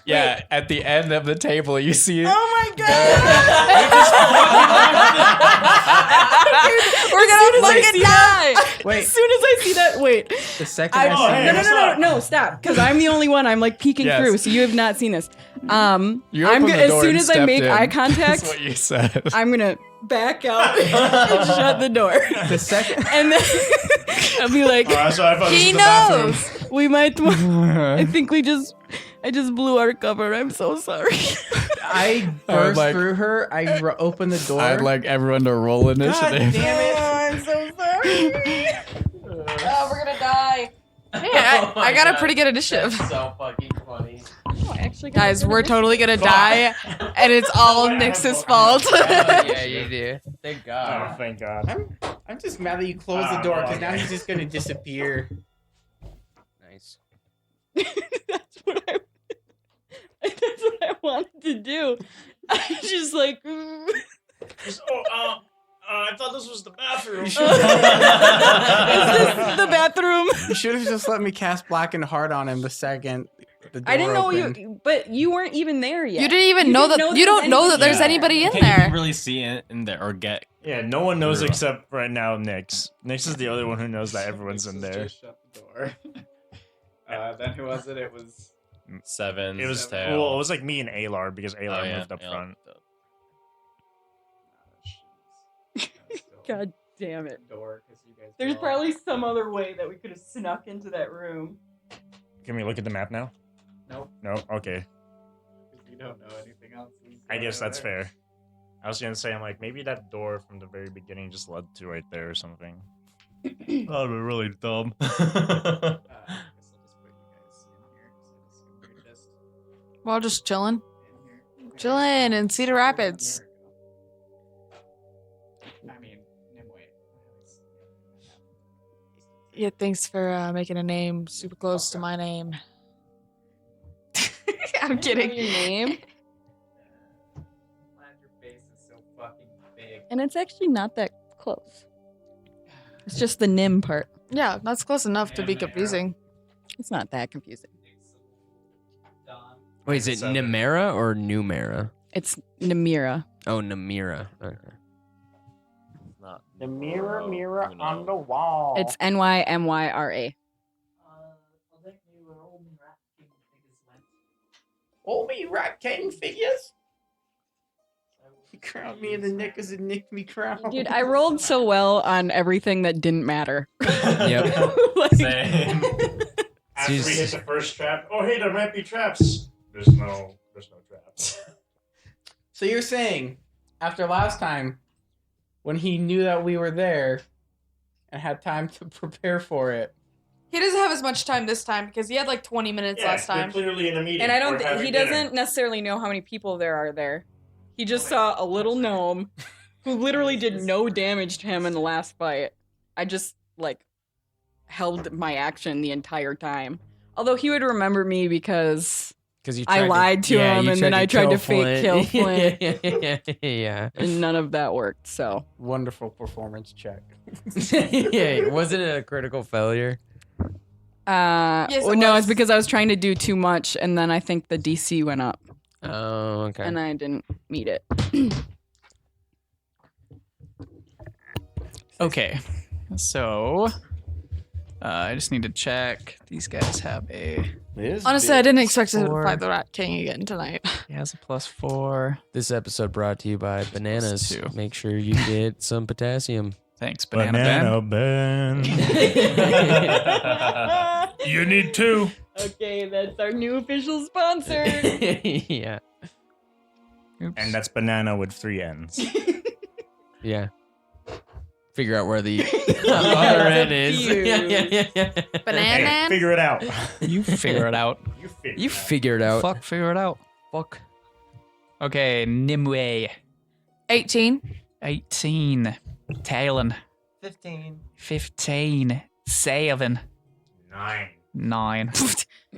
Yeah, at the end of the table, you see. Oh my god! We're gonna fucking die! Wait. As soon as I see that, wait. The second No, stop. Because I'm the only one. I'm like peeking Yes. through, so you have not seen this. You opened the as door soon and as I stepped make in. eye contact, That's what you said. I'm gonna back out and shut the door. The second, and then I'll be like, Oh, so I thought this he was the bathroom. knows. We might. I think I just blew our cover. I'm so sorry. I I would burst like- through her. I opened the door. I'd like everyone to roll God initiative. damn it! I'm so sorry. Oh, we're gonna die. Yeah, I got a pretty good initiative. So fucking funny. Guys, we're totally gonna die, and it's all Nyx's fault. Yeah, you do. Thank God. Oh, thank God. I'm just mad that you closed the door because now he's just gonna disappear. Nice. That's what I wanted to do. I was just like. I thought this was the bathroom. Is this the bathroom? You should have just let me cast Black and Heart on him the second the door I didn't know opened. you, but you weren't even there yet. You didn't even know that. You don't know that there's anybody in Can't there. even really see it in there or get. Yeah, no one knows Zero. except right now Nyx. Nyx is the only one who knows that everyone's in there. Just shut the door. Then who was it? It was 7. It was tail. well, it was like me and Alar because Alar Oh, yeah, moved up yeah. front. God damn it. door because you guys. There's probably some other way that we could have snuck into that room. Can we look at the map now? Nope. No. Okay. You don't know anything else. I guess that's fair. I was gonna say, I'm like, maybe that door from the very beginning just led to right there or something. That'd be really dumb. Well, just chilling in Cedar Rapids. I mean, Nimue. Yeah, thanks for making a name super close to my name. I'm kidding. Your name? Your face is so fucking big. And it's actually not that close. It's just the Nim part. Yeah, that's close enough to be confusing. It's not that confusing. Wait, is it Nemera or Numera? It's Namira. Oh, Namira. Okay. Not The mirror on the wall. It's NYMYRA. Hold me, Rat King figures. He crowned me in the knickers and nicked me crown. Dude, I rolled so well on everything that didn't matter. Yep. Same. After we hit the first trap, oh hey, there might be traps. There's no traps. So you're saying, after last time, when he knew that we were there and had time to prepare for it. He doesn't have as much time this time because he had like 20 minutes last they're time. clearly in a meeting. And I don't We're think having he dinner. doesn't necessarily know how many people there are there. He just saw a little gnome who literally did no damage to him in the last fight. I just like held my action the entire time. Although he would remember me because I lied to him and then I tried to fake kill Flint. Yeah. And none of that worked, so. Wonderful performance check. Yeah. Was it a critical failure? Yes, it No, was. it's because I was trying to do too much and then I think the DC went up. Oh, okay. And I didn't meet it. Okay, so I just need to check. These guys have a. Honestly, I didn't expect to fight the Rat King again tonight. He has a +4. This episode brought to you by bananas. +2. Make sure you get some potassium. Thanks, Banana Ben. You need 2. Okay, that's our new official sponsor. Yeah. Oops. And that's banana with 3 N's. Yeah. Figure out where the other end is. Confused. Yeah. Banana. Hey, figure it out. You figure it out. You figure it out. Fuck, figure it out. Fuck. Okay, Nimue. 18. 18. Talon. 15. 15. 7. 9.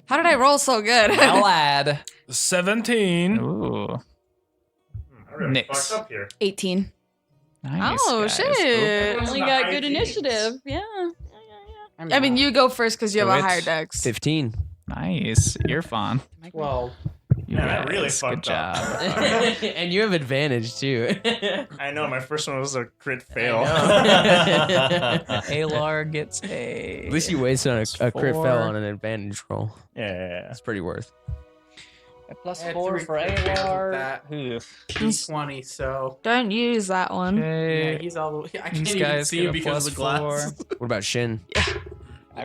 How did I roll so good? I'll add 17. Ooh. I really Nix. fucked up here. 18. Nice. Oh, guys. shit. Only got good initiative. Yeah. I mean, you go first because you have Do a it. higher dex. 15. Nice. You're fun. 12. You Man, I really guys, fucked good up. job. And you have advantage too. I know my first one was a crit fail. Alar gets a. At least you wasted on a crit Four. fail on an advantage roll. Yeah. That's pretty worth. A plus That's 4 for AR. That. He's 20, so. Don't use that one. Yeah, he's all the way. I can't These even guys see get him a because of the plus glasses. What about Shin?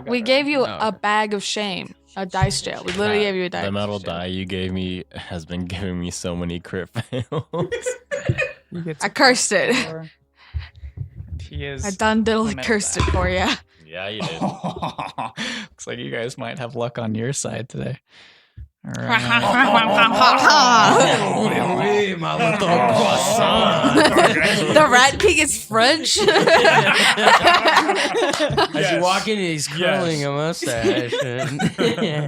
We gave you Oh, a bag of shame, a dice jail. We literally gave you a dice. The metal die you gave me has been giving me so many crit fails. I cursed it. He is. I done diddly metal cursed die. it for you. Yeah, you did. Looks like you guys might have luck on your side today. All right. The Rat King is French. As you walk in, he's curling a mustache.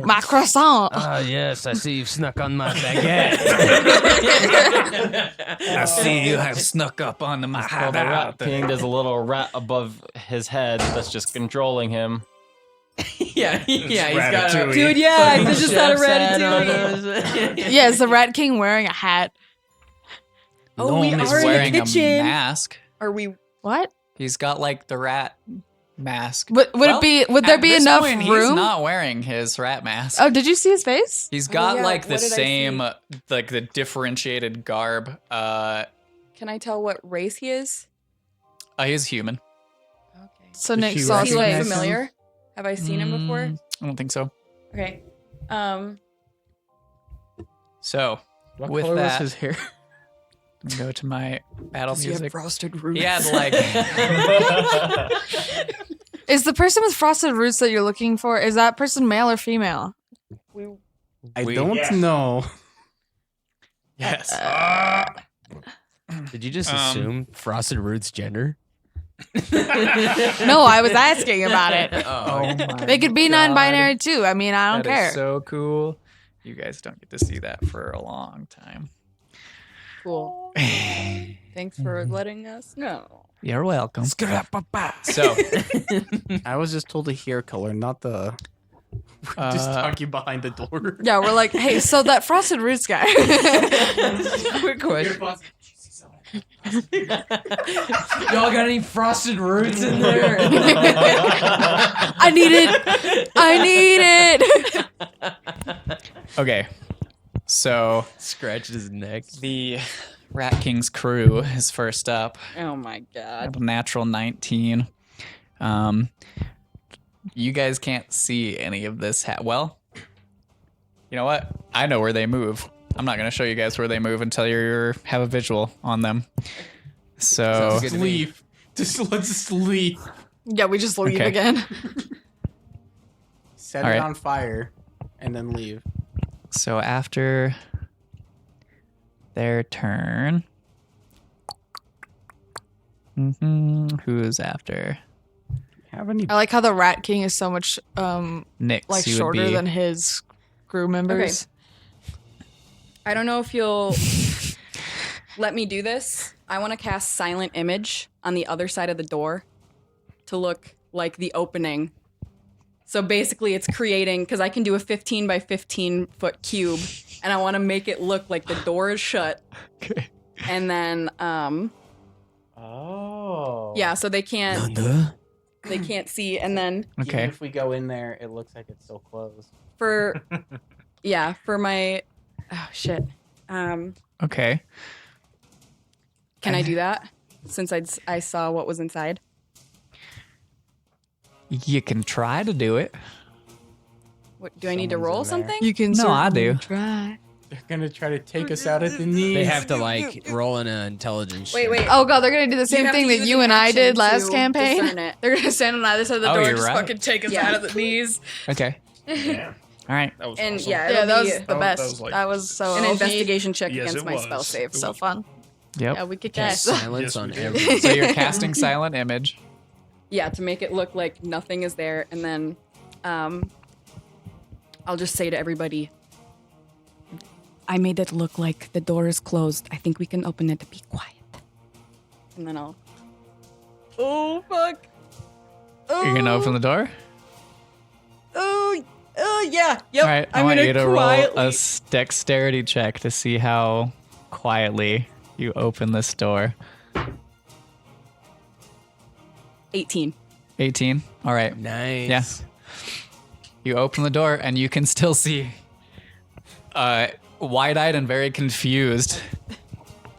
My croissant. Ah, yes, I see you've snuck on my baguette. I see you have snuck up onto my Well, the Rat hideout. King, there's a little rat above his head that's just controlling him. yeah, he's got a Dude, yeah, I just had a chef's hat on ratatouille. us. Yeah, is the Rat King wearing a hat? Oh, we Gnome is are in wearing the a kitchen. mask. Are we? What? He's got like the rat mask. Would Well, there at be this enough point, He's room? not wearing his rat mask. Oh, did you see his face? He's got yeah, like the what did I same, see? like the differentiated garb. Can I tell what race he is? He's human. Okay. So Did Nick she saw Is his he like recognize face. him? familiar? Have I seen him before? I don't think so. Okay. So, What with color that, was his hair? go to my battle Does he have music. frosted roots? He had like Is the person with frosted roots that you're looking for, is that person male or female? I We- don't Yes. know. yes. Did you just Um, assume Frosted Roots gender? No, I was asking about it. Oh my They could be God. non-binary too. I mean, I don't That is care. so cool. You guys don't get to see that for a long time. Cool. Thanks for letting us know. You're welcome. So, I was just told the hair color, not the. Just talking behind the door. Yeah, we're like, hey, so that frosted roots guy. Quick question. Y'all got any Frosted Roots in there? I need it. okay. So, Scratched his neck. the Rat King's crew is first up. Oh my I god. have a natural 19. You guys can't see any of this. Well, you know what? I know where they move. I'm not going to show you guys where they move until you have a visual on them. So, Just leave. Let's just leave. Yeah, we just leave Okay. again. Set All it right. on fire and then leave. so after their turn, who's after? Have any? I like how the Rat King is so much Nix, like you would shorter be- than his crew members. I don't know if you'll let me do this. I want to cast Silent Image on the other side of the door to look like the opening. So basically, it's creating, because I can do a 15 by 15 foot cube, and I want to make it look like the door is shut. Okay. And then, Oh. yeah, so they can't see. And then Okay. Even if we go in there, it looks like it's still closed. for, yeah, for my, oh shit. Okay. Can I do that? Since I saw what was inside. You can try to do it. What, do I need to roll something? You can No, I do. try. They're gonna try to take us out at the knees. They have to like roll in an intelligence. Wait, check. wait. Oh god, they're gonna do the You same have thing to that use you an and I action did last to campaign. discern it. They're gonna stand on either side of the Oh, door you're and just right. fucking take us Yeah. out of the knees. Okay. Damn. All right. That was And awesome. yeah, Yeah, it'll that be was the that best. was, like, That was so an OP. investigation check Yes, against it my was. spell save. It So was. fun. Yep. Yeah, we kicked Cast ass. silence Yes, on we did. everything. So you're casting Silent Image. Yeah, to make it look like nothing is there, and then I'll just say to everybody, I made it look like the door is closed. I think we can open it. Be quiet. And then I'll... Oh, fuck. You're gonna open the door? Oh, yeah. Yep. All right, I I'm want gonna you to roll quietly... a dexterity check to see how quietly you open this door. 18. 18? All right. Nice. Yeah. You open the door and you can still see, wide-eyed and very confused,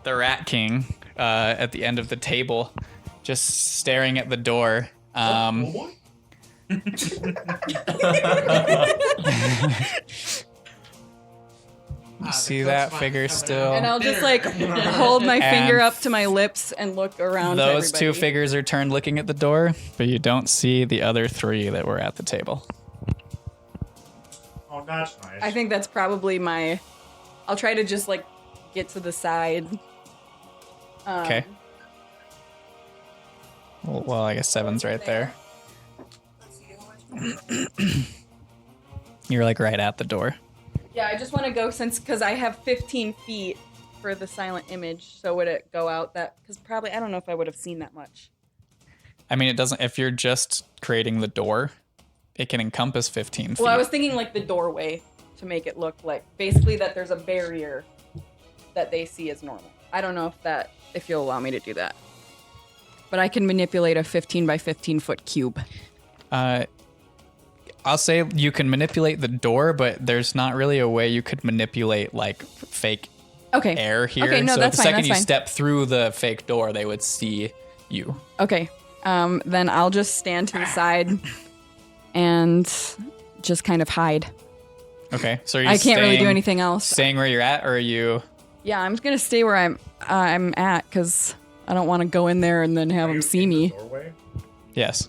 the Rat King at the end of the table, just staring at the door. You see that figure still? And I'll just like hold my finger up to my lips and look around. Those to two everybody. figures are turned looking at the door, but you don't see the other three that were at the table. Oh, that's nice. I think that's probably my. I'll try to just like get to the side. Okay. Well, I guess 7's right there. You're like right at the door. Yeah, I just want to go because I have 15 feet for the silent image. So would it go out that? Because probably I don't know if I would have seen that much. I mean, it doesn't. If you're just creating the door, it can encompass 15 feet. Well, I was thinking like the doorway to make it look like basically that there's a barrier that they see as normal. I don't know if you'll allow me to do that, but I can manipulate a 15 by 15 foot cube. I'll say you can manipulate the door, but there's not really a way you could manipulate like fake air here. Okay, no, so that's the fine, second that's you fine. step through the fake door, they would see you. Okay, then I'll just stand to the side and just kind of hide. Okay, so are you I can't really do staying- anything else. Staying where you're at, or are you? Yeah, I'm just gonna stay where I'm at because I don't want to go in there and then have them see me. Yes.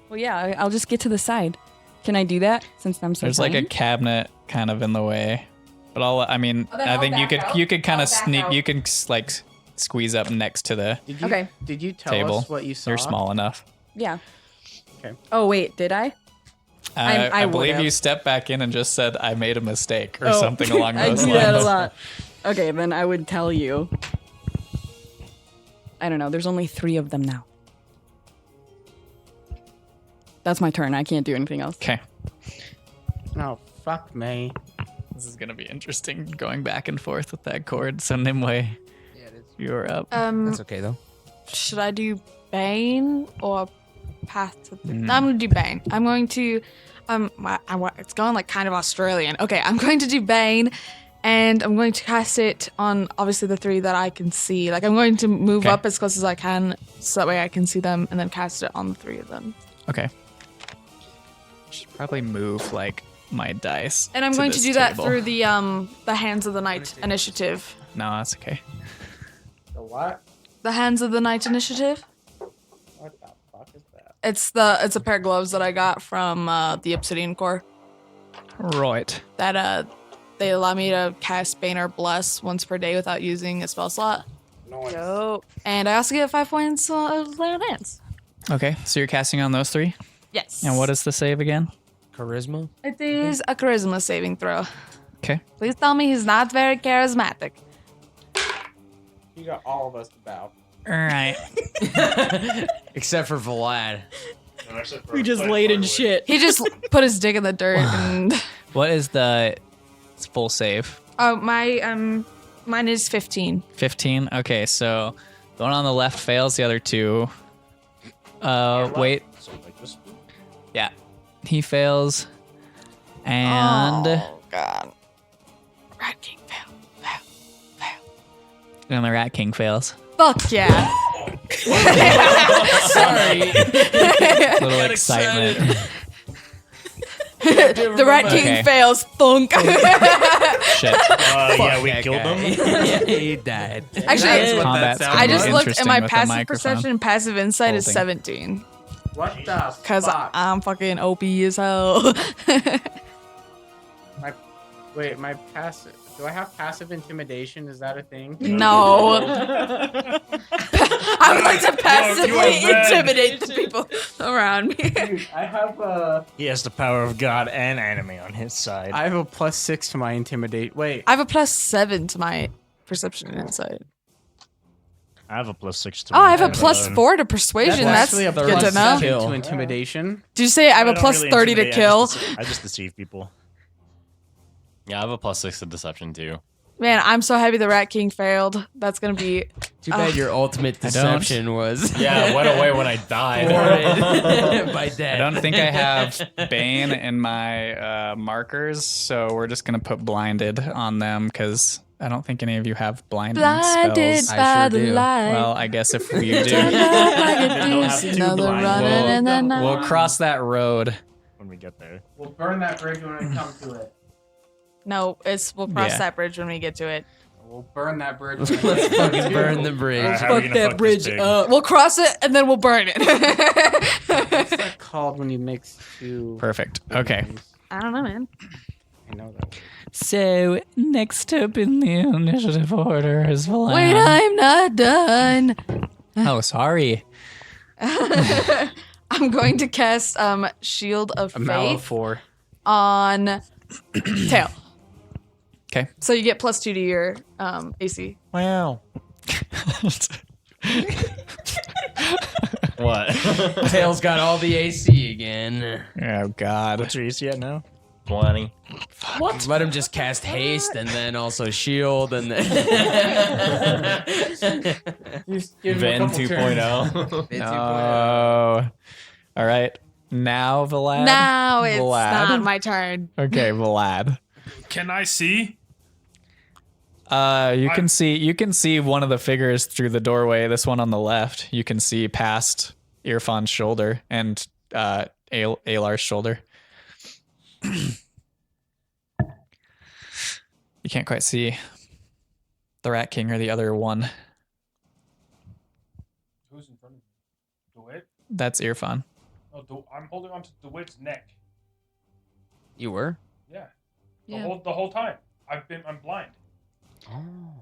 Well, yeah, I'll just get to the side. Can I do that since I'm so There's like a tiny? cabinet kind of in the way, but I mean, Oh, then I I'll think back you out. could kind I'll of back sneak. out. You can like squeeze up next to the Did you, Okay. Did you tell table. us what you saw? You're small enough. Yeah. Okay. Oh wait, did I? I believe would've. you stepped back in and just said, "I made a mistake" or Oh, something along those I do lines. that a lot. Okay, then I would tell you. I don't know. There's only 3 of them now. That's my turn. I can't do anything else. Okay. Oh, fuck me. This is gonna be interesting going back and forth with that cord. So Nimue, you're up. That's okay though. Should I do Bane or Path to the... Mm. I'm going to do Bane. I'm going to... it's going like kind of Australian. Okay, I'm going to do Bane, and I'm going to cast it on obviously the 3 that I can see. Like I'm going to move up as close as I can, so that way I can see them, and then cast it on the 3 of them. Okay. Should probably move like my dice. And I'm going to do that table. through the Hands of the Night initiative. No, that's okay. The what? The Hands of the Night initiative. What the fuck is that? It's a pair of gloves that I got from the Obsidian Core. Right. That they allow me to cast Bane or Bless once per day without using a spell slot. Nice. Dope. And I also get 5 points of Lay on Hands. Okay, so you're casting on those 3. Yes. And what is the save again? Charisma. It is a charisma saving throw. Okay. Please tell me he's not very charismatic. You got all of us to bow. All right. Except for Vlad. We just laid in shit. He just put his dick in the dirt and. What is the full save? Oh, mine is 15. 15. Okay, so the one on the left fails. The other 2. Wait. So like this. Yeah. He fails. And Oh God. Rat King fail. and the Rat King fails. Fuck yeah. Sorry. Little excitement. The Rat King Okay. fails. Thunk. Shit. Yeah, we killed him. Yeah, he died. Actually, Combat's gonna I be just looked, and interesting my with the passive microphone. perception and passive insight is Holding. 17. What the Because fuck? I'm fucking OP as hell. Wait, my passive. Do I have passive intimidation? Is that a thing? No. I would like to passively red. intimidate the people around me. Dude, I have He has the power of God and anime on his side. I have a +6 to my intimidate. Wait. I have a +7 to my perception and insight. I have a +6 to Oh, I have a intimidation. +4 to persuasion. That's actually a good to know. +7 to intimidation. Did you say I have a don't +30 to intimidate, kill? I just deceive people. Yeah, I have a +6 to deception too. Man, I'm so happy the Rat King failed. That's gonna be. Too bad your ultimate deception was. Yeah, it went away when I died. By death. I don't think I have Bane in my markers, so we're just gonna put blinded on them because I don't think any of you have blinding Blinded spells. by the light. Well, I guess if you do, Turn up like a deuce, another running in the night. we'll cross that road. When we get there. We'll burn that bridge when we come to it. No, we'll cross Yeah. that bridge when we get to it. We'll burn that bridge. Let's fucking burn the bridge. Alright, how are we gonna fuck this pig? We'll cross it and then we'll burn it. What's that called when you mix two? Perfect. Okay. I don't know, man. I know that. So next up in the initiative order is Vlad. Wait, I'm not done. Oh, sorry. I'm going to cast Shield of A Mallow Faith 4. on Tail. Okay. So you get +2 to your AC. Wow. What? Tails got all the AC again. Oh God. What's your AC at now? 20. What? Let him just cast haste and then also shield and then. Ven 2.0. Oh. All right. Now Vlad. Now it's Vlad. not my turn. Okay, Vlad. Can I see? You can see one of the figures through the doorway. This one on the left. You can see past Irfan's shoulder and Alar's shoulder. You can't quite see the Rat King or the other one. Who's in front of me? DeWitt? That's Irfan. No, I'm holding on to DeWitt's neck. You were? Yeah. Yeah. The whole time. I'm blind.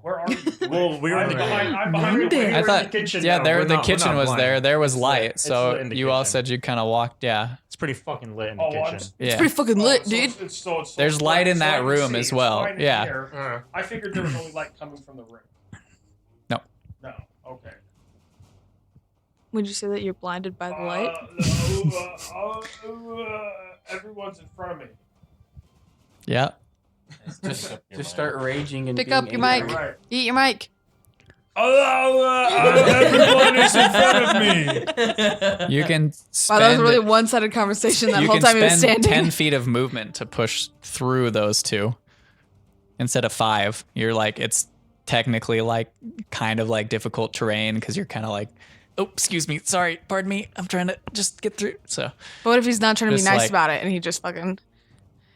Where are you? Well, we were I'm in the behind DeWitt. I thought, the kitchen. yeah, No, there we're the not- we're kitchen not was blind. there. There was It's light, lit. It's so lit in the you all kitchen. said you kind of walked. Yeah, It's pretty fucking lit in the Oh, kitchen. It's yeah. pretty fucking lit, dude. There's light in that room as well. Yeah. I figured there was only light coming from the room. No. No. Okay. Would you say that you're blinded by the light? Everyone's in front of me. Yeah. Just start raging and Pick being up your angry. mic. Right. Eat your mic. Everyone is in front of me. You can Wow, spend. that was a really one-sided conversation that you whole can time he was spend standing. 10 feet of movement to push through those two instead of 5. You're like, it's technically like kind of like difficult terrain because you're kind of like, oh, excuse me, sorry, pardon me, I'm trying to just get through. So But what if he's not trying to be Just nice like- about it and he just fucking...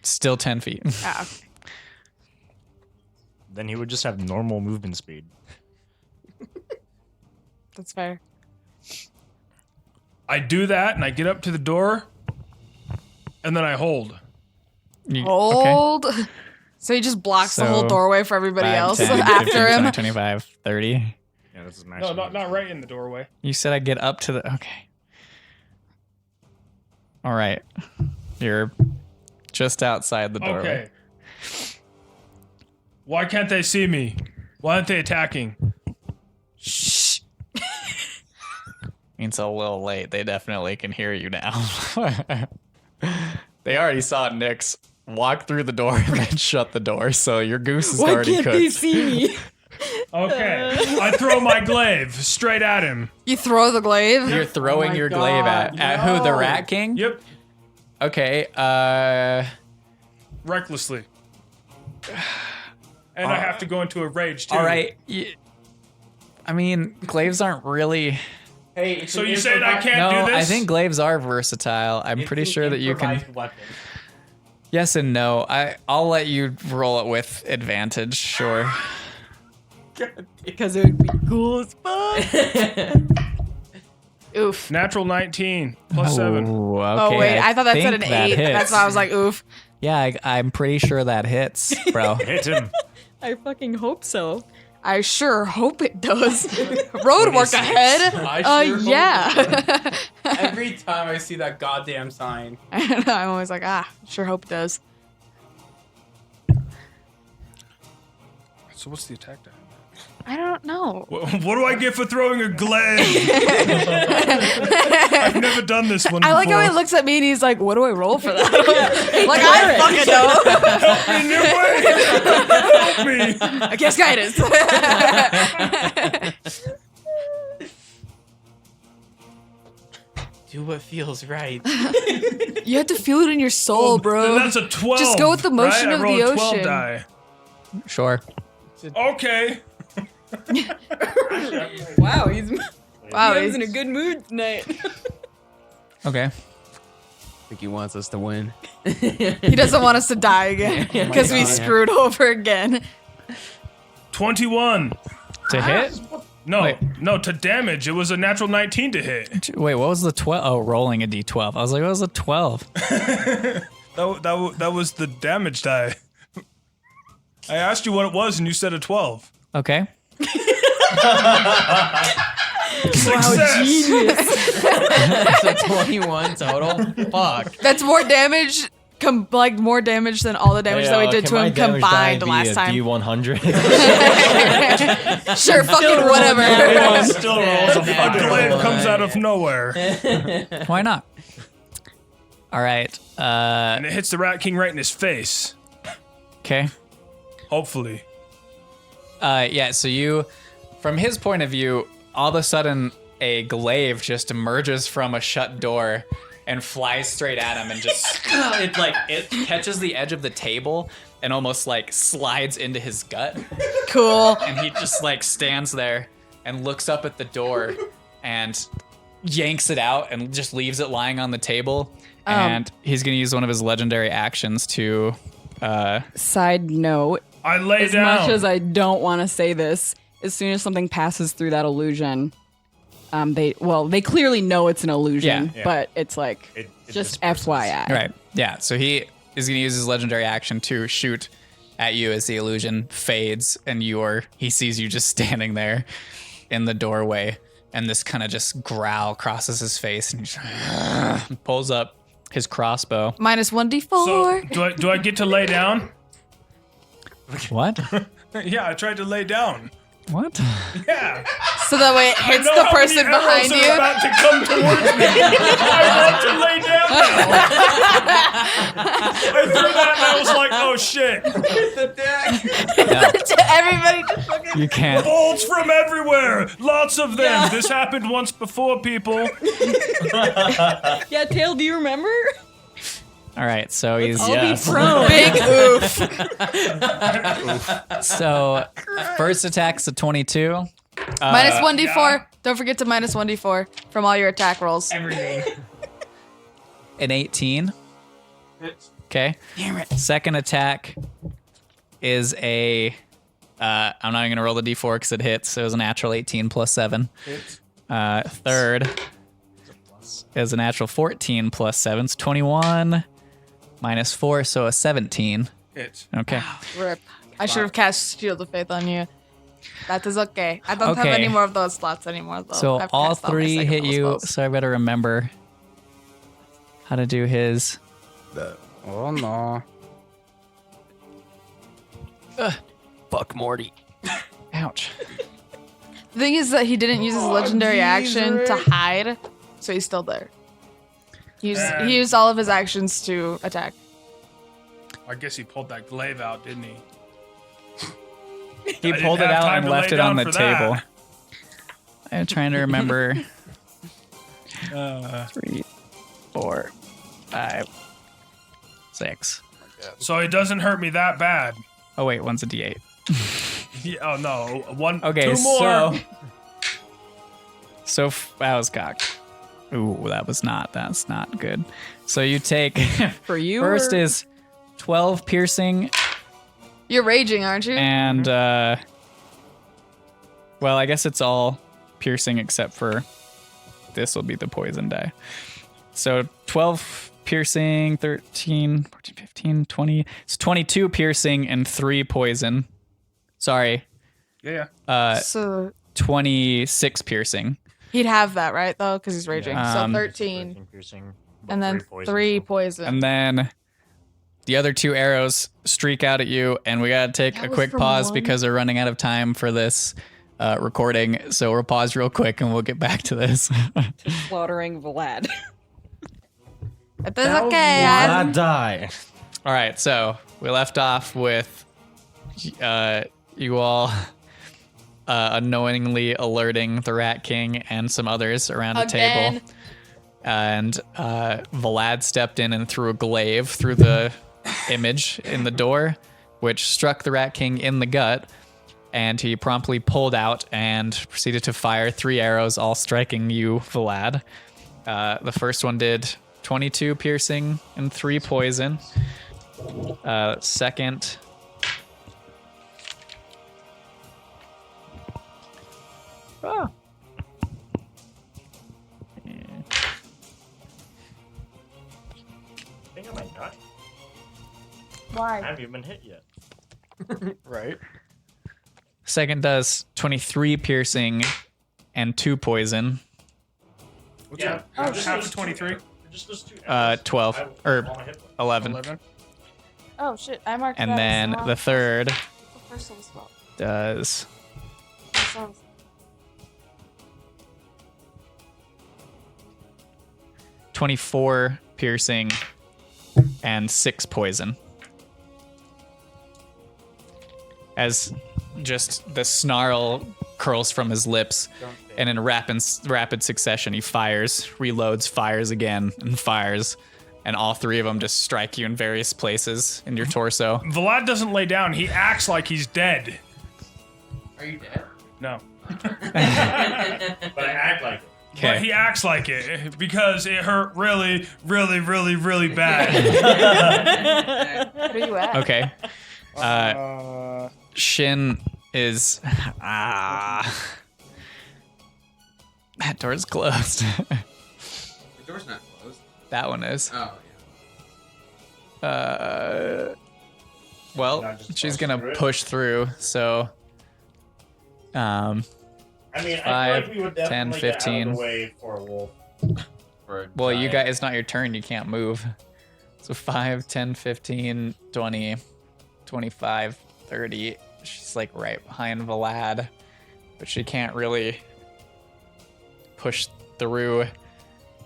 still 10 feet. Ah, okay. Then he would just have normal movement speed. That's fair. I do that and I get up to the door and then I hold. Hold. So he just blocks the whole So, doorway for everybody 5, else 10, after 15, him. 20, 25, 30. Yeah, this is No, not right in the doorway. You said I get up to the. Okay. All right. You're just outside the doorway. Okay. Why can't they see me? Why aren't they attacking? Shh. It's a little late. They definitely can hear you now. They already saw Nyx walk through the door and then shut the door, so your goose is already cooked. see me? Okay. I throw my glaive straight at him. You throw the glaive? You're throwing your glaive at who? The Rat King? Yep. Okay. Recklessly. And I have to go into a rage too. All right. I mean, glaives aren't really. Hey, it's So an you saying I improvised- can't do this? I think glaives are versatile. I'm it's pretty an sure that you can. improvised weapon. Yes and no. I'll let you roll it with advantage. Sure. Because it would be cool as fuck. Oof. Natural 19 plus 7. Ooh, Oh, okay, wait. I thought that said an think that 8. That's hits. why I was like, oof. Yeah, I'm pretty sure that hits, bro. Hit him. I fucking hope so. I sure hope it does. Road work ahead. I sure hope yeah. Every time I see that goddamn sign. And I'm always like, sure hope it does. So what's the attack die? I don't know. What do I get for throwing a glaive? I've never done this one I like how he before. looks at me and he's like, what do I roll for that? Like, I fucking know. Help me! I guess guidance. Do what feels right. You have to feel it in your soul, bro. Then that's a 12. Just go with the motion right? of I rolled the a 12 ocean. die. Sure. Okay. Wow, he's in a good mood tonight. Okay. I think he wants us to win. He doesn't want us to die again because we screwed over again. 21. To hit? No, to damage. It was a natural 19 to hit. Wait, what was the 12? Oh, rolling a d12. I was like, what was the 12? That was the damage die. I asked you what it was and you said a 12. Okay. Wow, genius. So 21 total? Fuck. That's more damage, more damage than all the damage that we did to him combined last time. D100. Sure, fucking whatever. Still rolls a glaive comes out of nowhere. Why not? All right. And it hits the Rat King right in his face. Okay. Hopefully. Yeah, so you, from his point of view, all of a sudden a glaive just emerges from a shut door and flies straight at him and just, it catches the edge of the table and almost like slides into his gut. Cool. And he just like stands there and looks up at the door and yanks it out and just leaves it lying on the table. And he's going to use one of his legendary actions to... Side note. I lay down. As much down. as I don't want to say this, as soon as something passes through that illusion, they clearly know it's an illusion, Yeah. but it's like, just FYI. Right. Yeah. So he is going to use his legendary action to shoot at you as the illusion fades and he sees you just standing there in the doorway, and this kind of just growl crosses his face and he just pulls up his crossbow. Minus 1d4. So, do I get to lay down? What? Yeah, I tried to lay down. What? Yeah. So that way it hits the person behind you. About to come towards me. I want to lay down now. I threw that and I was like, oh shit. Everybody just fucking... You can't. Bolts from everywhere. Lots of them. Yeah. This happened once before, people. Yeah, Tail, do you remember? All right, so he's I'll be prone. Big oof. So first attack's a 22. Minus 1d4. Yeah. Don't forget to minus 1d4 from all your attack rolls. Everything. An 18. Okay. Damn it. Second attack is a... I'm not even going to roll the d4 because it hits. So it was a natural 18 plus 7. Third is a natural 14 plus 7. It's 21 minus 4, so a 17. Hits. Okay. Rip. I should have cast Shield of Faith on you. That is okay. I don't have any more of those slots anymore, though. So I've all cast my three second hit level you, spells. so I better remember how to do his... Oh no. Fuck Morty. Ouch. The thing is that he didn't use his legendary action to hide, so he's still there. He used all of his actions to attack. I guess he pulled that glaive out, didn't he? He pulled it out and left it on the table. I'm trying to remember. 3, 4, 5, 6. So it doesn't hurt me that bad. Oh wait, one's a D8. Yeah, oh no, one. Okay, 2 more. So that was cocked. Ooh, that's not good. So you take For you, first or- is 12 piercing. You're raging, aren't you? And well, I guess it's all piercing except for this will be the poison die. So 12 piercing, 13, 14, 15, 20. It's 22 piercing and 3 poison. Sorry. Yeah. So 26 piercing. he'd have that, right, though, because he's raging. So 13. And then 3 poison. And then the other 2 arrows streak out at you, and we gotta take That a was quick from pause one? because we're running out of time for this recording. So we'll pause real quick, and we'll get back to this. Slaughtering Vlad. It's okay. I die. All right, so we left off with you all unknowingly alerting the Rat King and some others around a table. And Vlad stepped in and threw a glaive through the image in the door, which struck the Rat King in the gut. And he promptly pulled out and proceeded to fire 3 arrows, all striking you, Vlad. The first one did 22 piercing and 3 poison. Second, I think I might die. Why? I haven't even been hit yet. right? Second does 23 piercing and 2 poison. Yeah. Half of 23. 12 or 11. Oh, shit. I marked And that then as the third The first one as well. does First one was- 24 piercing and 6 poison. As just the snarl curls from his lips, and in rapid succession, he fires, reloads, fires again, and fires. And all 3 of them just strike you in various places in your torso. Vlad doesn't lay down. He acts like he's dead. Are you dead? No. But I act like it. But he acts like it because it hurt really, really, really, really bad. Where are you at? Okay. Shin is... That door's closed. The door's not closed. That one is. Oh, Well, she's gonna push through, so I mean, I feel 5, like we would 10, definitely get out of 15. the way for a wolf. Well, you guys, it's not your turn, you can't move. So 5, 10, 15, 20, 25, 30. She's like right behind Vlad, but she can't really push through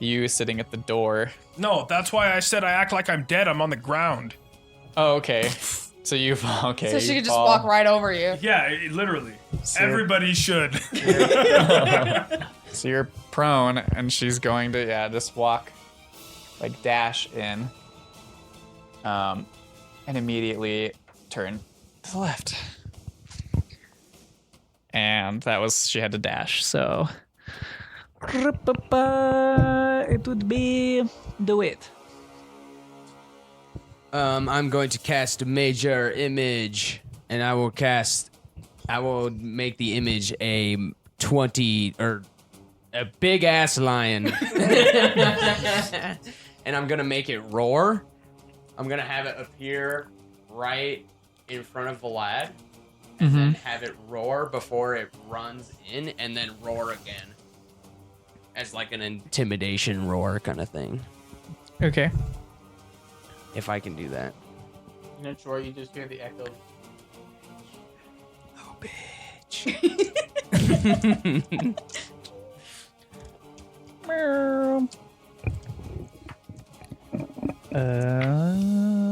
you sitting at the door. No, that's why I said I act like I'm dead. I'm on the ground. Oh, okay. So you okay? So she you could just fall. walk right over you. Yeah, literally. Everybody should. So you're prone, and she's going to just walk, like dash in, and immediately turn to the left. And that was she had to dash. So it would be do it. I'm going to cast a major image, and I will make the image a 20 or a big ass lion. And I'm gonna make it roar. I'm gonna have it appear right in front of Vlad, and then have it roar before it runs in, and then roar again. As like an intimidation roar kind of thing. Okay. If I can do that. And then sure, you just hear the echo. Oh, bitch.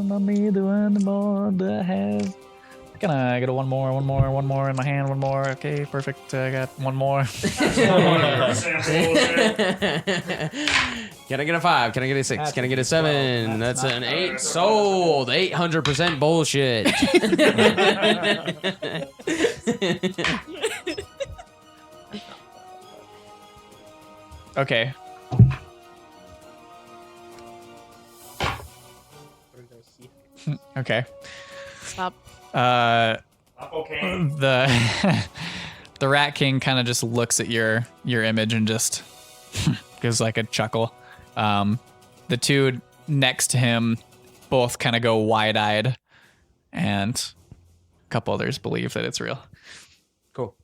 Mommy, do I have? Can I get one more in my hand? One more. Okay, perfect. I got one more. Can I get a 5? Can I get a 6? Can I get a 7? That's an 8. Sold. 800% bullshit. Okay. Okay. Stop. Okay. The Rat King kind of just looks at your image and just gives like a chuckle. The 2 next to him both kind of go wide-eyed and couple others believe that it's real. Cool.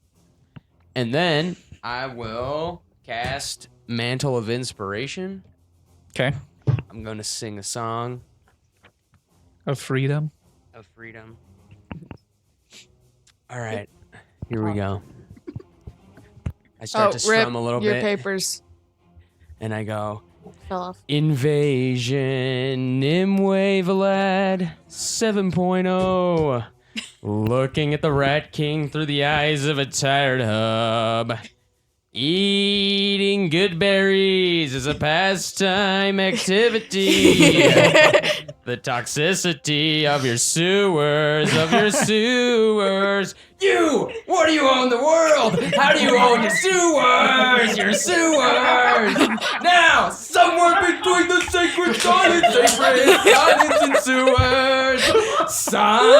And then I will cast Mantle of Inspiration. Okay. I'm going to sing a song Of freedom. of freedom. All right. Here we go. I start to rip strum a little your bit. papers And I go, fell off. Invasion, Nimue Vlad 7.0. Looking at the Rat King through the eyes of a tired hub. Eating good berries is a pastime activity. The toxicity of your sewers, You! What do you own the world? How do you own your sewers? Your sewers! Now, somewhere between the sacred silence and sewers. Somewhere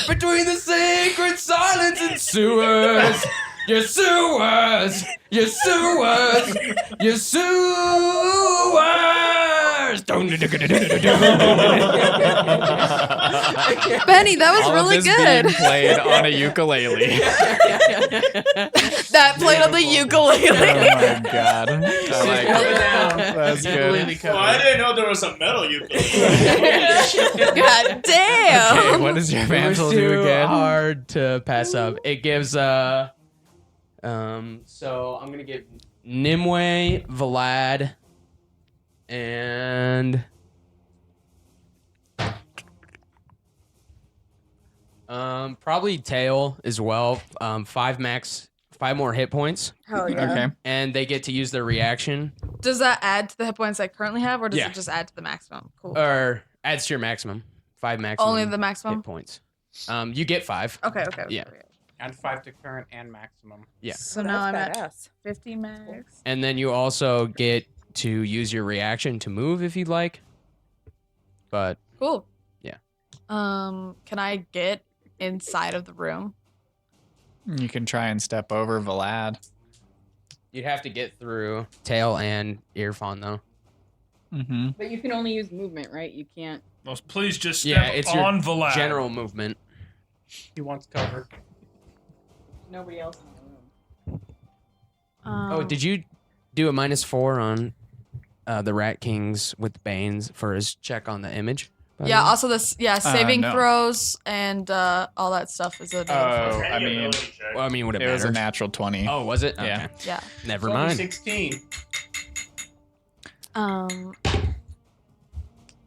between the sacred silence and sewers. Your sewers! Your sewers! Your sewers! Benny, that was All really of this good. being played on a ukulele. That played on the ukulele. Oh my god. I like it. That's good. Well, I didn't know there was a metal ukulele. God damn. Okay, what does your mantle It was do too again? hard to pass up. It gives so I'm gonna give Nimue, Vlad, and probably Tail as well. 5 more hit points. Hell yeah. Okay. And they get to use their reaction, Does that add to the hit points I currently have, or does Yeah. it just add to the maximum? Cool. or adds to your maximum. 5 maximum. Only the maximum? hit points. You get 5. Okay. Yeah. And 5 to current and maximum. Yeah. So now I'm at 50 max. And then you also get to use your reaction to move if you'd like. But Cool. yeah. Can I get inside of the room? You can try and step over Vlad. You'd have to get through Tail and Earphone though. Mm-hmm. But you can only use movement, right? You can't. Well, please just step Yeah, it's on your Vlad. general movement. He wants cover. Nobody else in the room. Oh, did you do a -4 on the Rat Kings with Banes for his check on the image? by the Yeah, way? also saving no. throws and all that stuff is a Oh, I mean, Well, I mean, would it it was a matter? natural 20. Oh, was it? Yeah. Okay. Yeah. Never It's only mind. 16.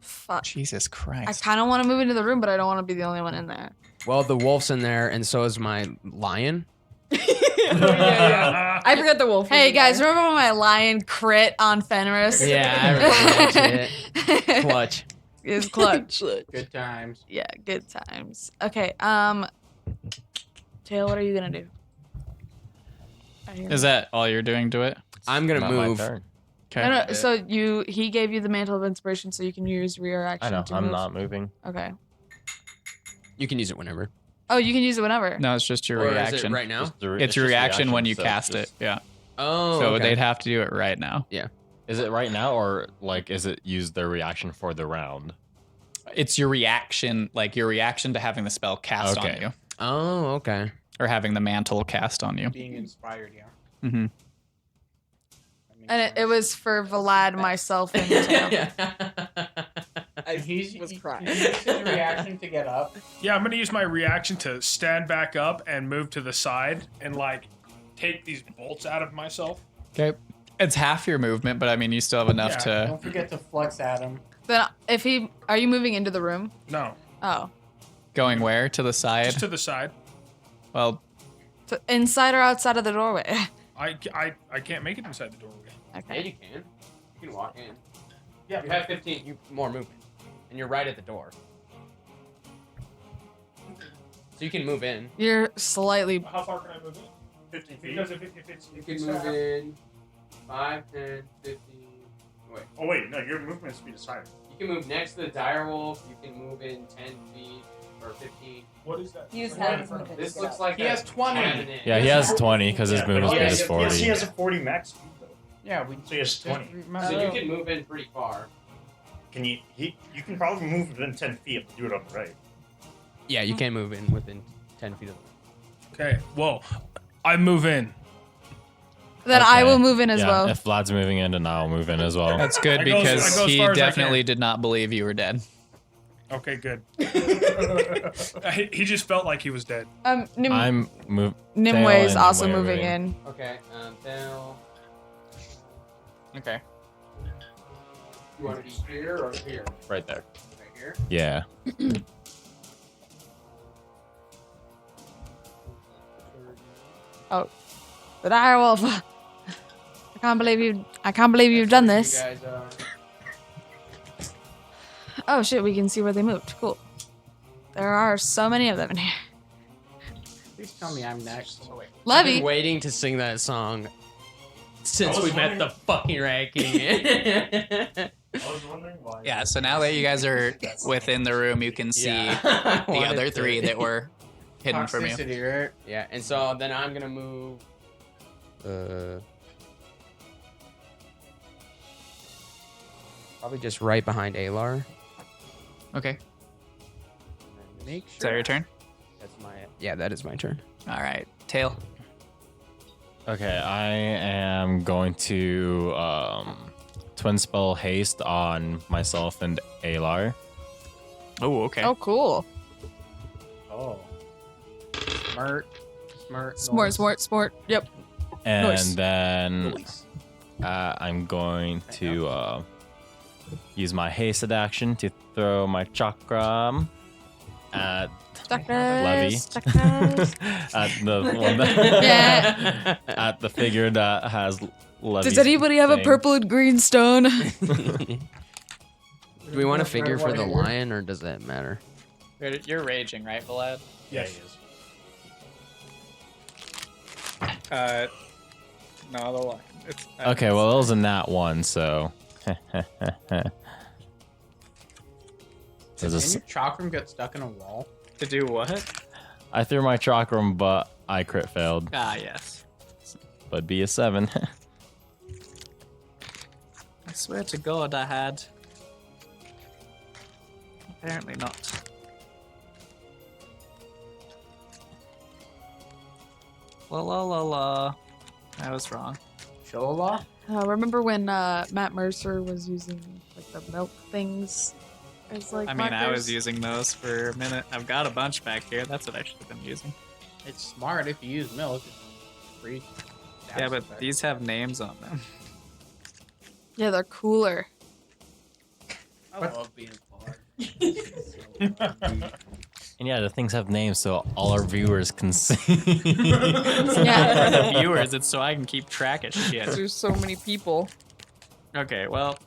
Fuck. Jesus I Christ. kind of want to move into the room, but I don't want to be the only one in there. Well, the wolf's in there, and so is my lion. I forgot the wolf. Hey guys, remember when my lion crit on Fenris? Yeah, I remember that shit. Clutch. It's clutch. Good times. Yeah, good times. Okay, Tail, what are you gonna do? Is that all you're doing to it? I'm gonna Not my move. turn. Okay. No, so he gave you the mantle of inspiration, so you can use rear action. I know. to I'm move. not moving. Okay. You can use it whenever. Oh, you can use it whenever. No, it's just your Or is it reaction. right now? It's your just reaction when you so cast just- it. Yeah. Oh, So okay. they'd have to do it right now. Yeah. Is it right now, or like is it use their reaction for the round? It's your reaction, like your reaction to having the spell cast on Okay. you. Oh, okay. Or having the mantle cast on you. Being inspired, yeah. Mm-hmm. And it was for Vlad, myself, and Tail. He was used crying. his reaction to get up. Yeah, I'm gonna use my reaction to stand back up and move to the side and like take these bolts out of myself. Okay. It's half your movement, but I mean, you still have enough to. Don't forget to flex at him. Then are you moving into the room? No, Oh, Going where? To the side? just to the side. Well, inside or outside of the doorway? I can't make it inside the doorway. Yeah, Okay. you can. You can walk in. Yeah, You have 15 more movement, and you're right at the door. So you can move in. You're slightly. How far can I move in? 15 feet. Because if it's You can move in 5, 10, 15. Wait. Oh wait, no, your movement speed is higher. You can move next to the direwolf. You can move in 10 feet or 15. What is that? Use Right in hands front of movement. me. This looks like He has 20. cabinet. Yeah, he has 20 because his Yeah, movement but speed he is has- 40. Yes, he has a 40 max speed though. Yeah, we. So he has 20. So you can move in pretty far. Can you? You can probably move within 10 feet if you do it on the right. Yeah, you can't move in within 10 feet of the Okay. Well, I move in. Then I will move in as Yeah, well. if Vlad's moving in, then I'll move in as well. That's good I go as because far he as I definitely can. did not believe you were dead. Okay, good. He just felt like he was dead. I'm Nimue is also moving in. Okay, Dale. Okay. You want to be here or here? Right there. Right here? Yeah. Oh, the direwolf. I can't believe you've done this. You guys, Oh shit, we can see where they moved. Cool. There are so many of them in here. Please tell me I'm next. Oh, wait. I've Levy. been waiting to sing that song since we met the fucking Rat King. I was wondering why. Yeah, so now that you guys are within the room, you can see Yeah. the other three that were hidden from you. Toxicity, right? Yeah, and so then I'm gonna move. Probably just right behind Alar. Okay. Make Is that your turn? That's my. Yeah, that is my turn. All right. Tail. Okay, I am going to twin spell haste on myself and Alar. Oh, okay. Oh, cool. Oh. Smart. Smart. Yep. And Nice. then I'm going to use my hasted action to throw my chakram at Levy. At the one that at the figure that has Levy. Does anybody have a purple and green stone? Do we want to figure for the lion, or does that matter? You're raging, right, Vlad? Yes. No, the line. It's, Okay, well, it was a nat one, so. Did your chakram get stuck in a wall? To do what? I threw my chakram, but I crit failed. Ah, yes. But be a 7. I swear to God I had. Apparently not. La la la la. I was wrong. Shalala? Remember when Matt Mercer was using like the milk things as like I mean, I was markers? using those for a minute. I've got a bunch back here. That's what I should have been using. It's smart if you use milk. It's free. Yeah, but these have names on them. Yeah, they're cooler. I love being hard. And yeah, the things have names so all our viewers can see. Yeah, for the viewers, it's so I can keep track of shit. There's so many people. Okay, well,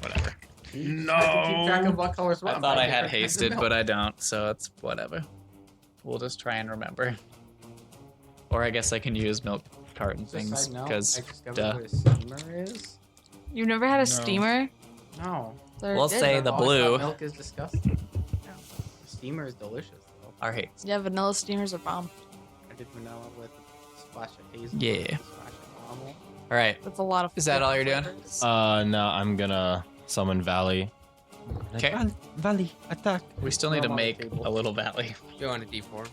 whatever. No. I have to keep track of what colors what. I thought I had hasted, but I don't, so it's whatever. We'll just try and remember. Or I guess I can use milk carton things, because duh. What a steamer is? You've never had a steamer? No. They're We'll good. say the blue. Milk is disgusting. Yeah. Steamer is delicious though. Our hate. Yeah, vanilla steamers are bomb. I did vanilla with a splash of hazelnut. Yeah. A splash of caramel. All right. That's a lot of. Is that all you're doing? No, I'm gonna summon Valley. Okay. Valley, attack. We still need to make a little valley. You want a D4?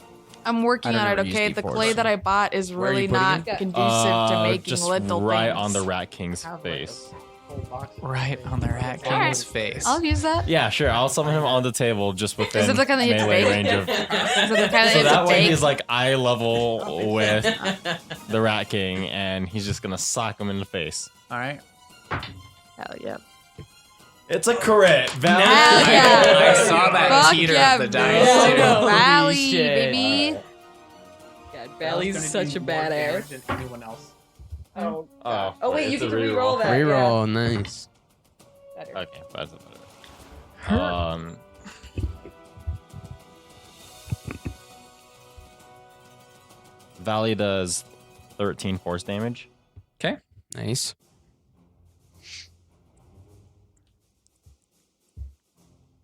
I'm working I don't on it. ever use Okay, the D4s. clay that I bought is Where are you really putting not it? conducive to making Just little right things. on the Rat King's face. Right on the Rat King's face. I'll use that. Yeah, sure. I'll summon him on the table just within Is it the kind that you have to melee bake? range of. Is it the kind that So you have that to way bake? he's like eye level with the Rat King, and he's just gonna sock him in the face. All right. Hell yeah. It's a crit. Valley. Hell yeah. I saw that Fuck teeter yeah, of the bro. dice too. Valley, shit. baby. God, Valley's such a badass. Than anyone else. Oh. Oh, Oh wait, you it's a get to reroll that. Reroll, nice. Yeah. Better. Okay, that's better. Valley does 13 force damage. Okay. Nice.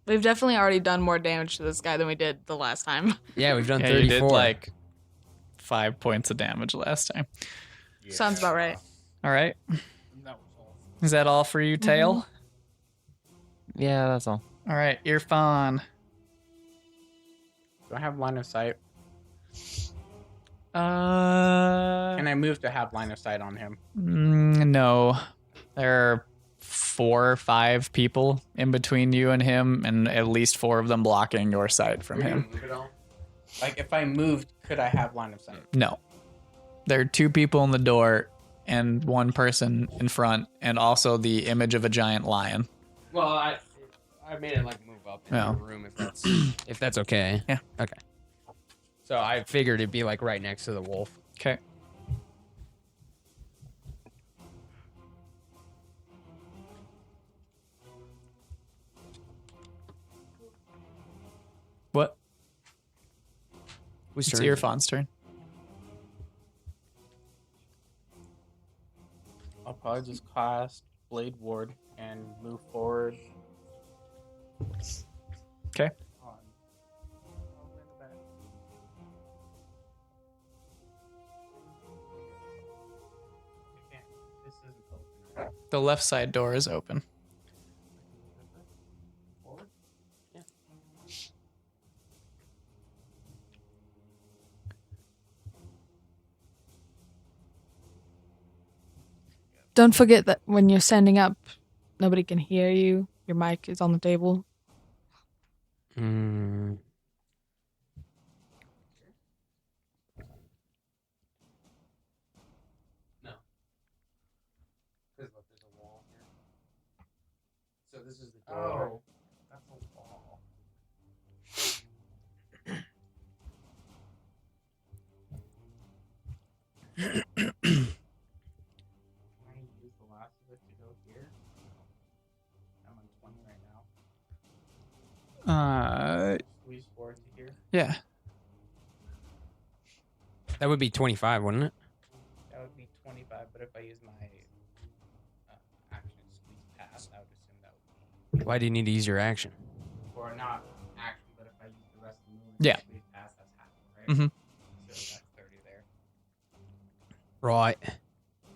We've definitely already done more damage to this guy than we did the last time. Yeah, we've done Yeah, 34. you did like 5 points of damage last time. Sounds about right. All right. Is that all for you, Tail? Yeah, that's all. All right, Irfan. Do I have line of sight? Can And I move to have line of sight on him? no, there are 4 or 5 people in between you and him, and at least 4 of them blocking your sight from him. Like, if I moved, could I have line of sight? No, there are 2 people in the door and 1 person in front, and also the image of a giant lion. Well, I made it like move up in the room if that's okay. Yeah. Okay. So I figured it'd be like right next to the wolf. Okay. What? Whose It's turn is it? Irfan's turn. I'll probably just cast Blade Ward and move forward. Okay. This isn't open, right? The left side door is open. Forward? Yeah. Don't forget that when you're standing up, nobody can hear you. Your mic is on the table. Mm. No. Because look, there's a wall here. So this is the door. Oh, that's a wall. Can I use the last of it to go here? I'm on 20 right now. Squeeze forward to here. Yeah. That would be 25, wouldn't it? That would be 25, but if I use my action squeeze pass, I would assume that would be. Why do you need to use your action? Or not action, but if I use the rest of the move, Yeah. squeeze pass, that's half, right? Mhm. So that's 30 there. Right.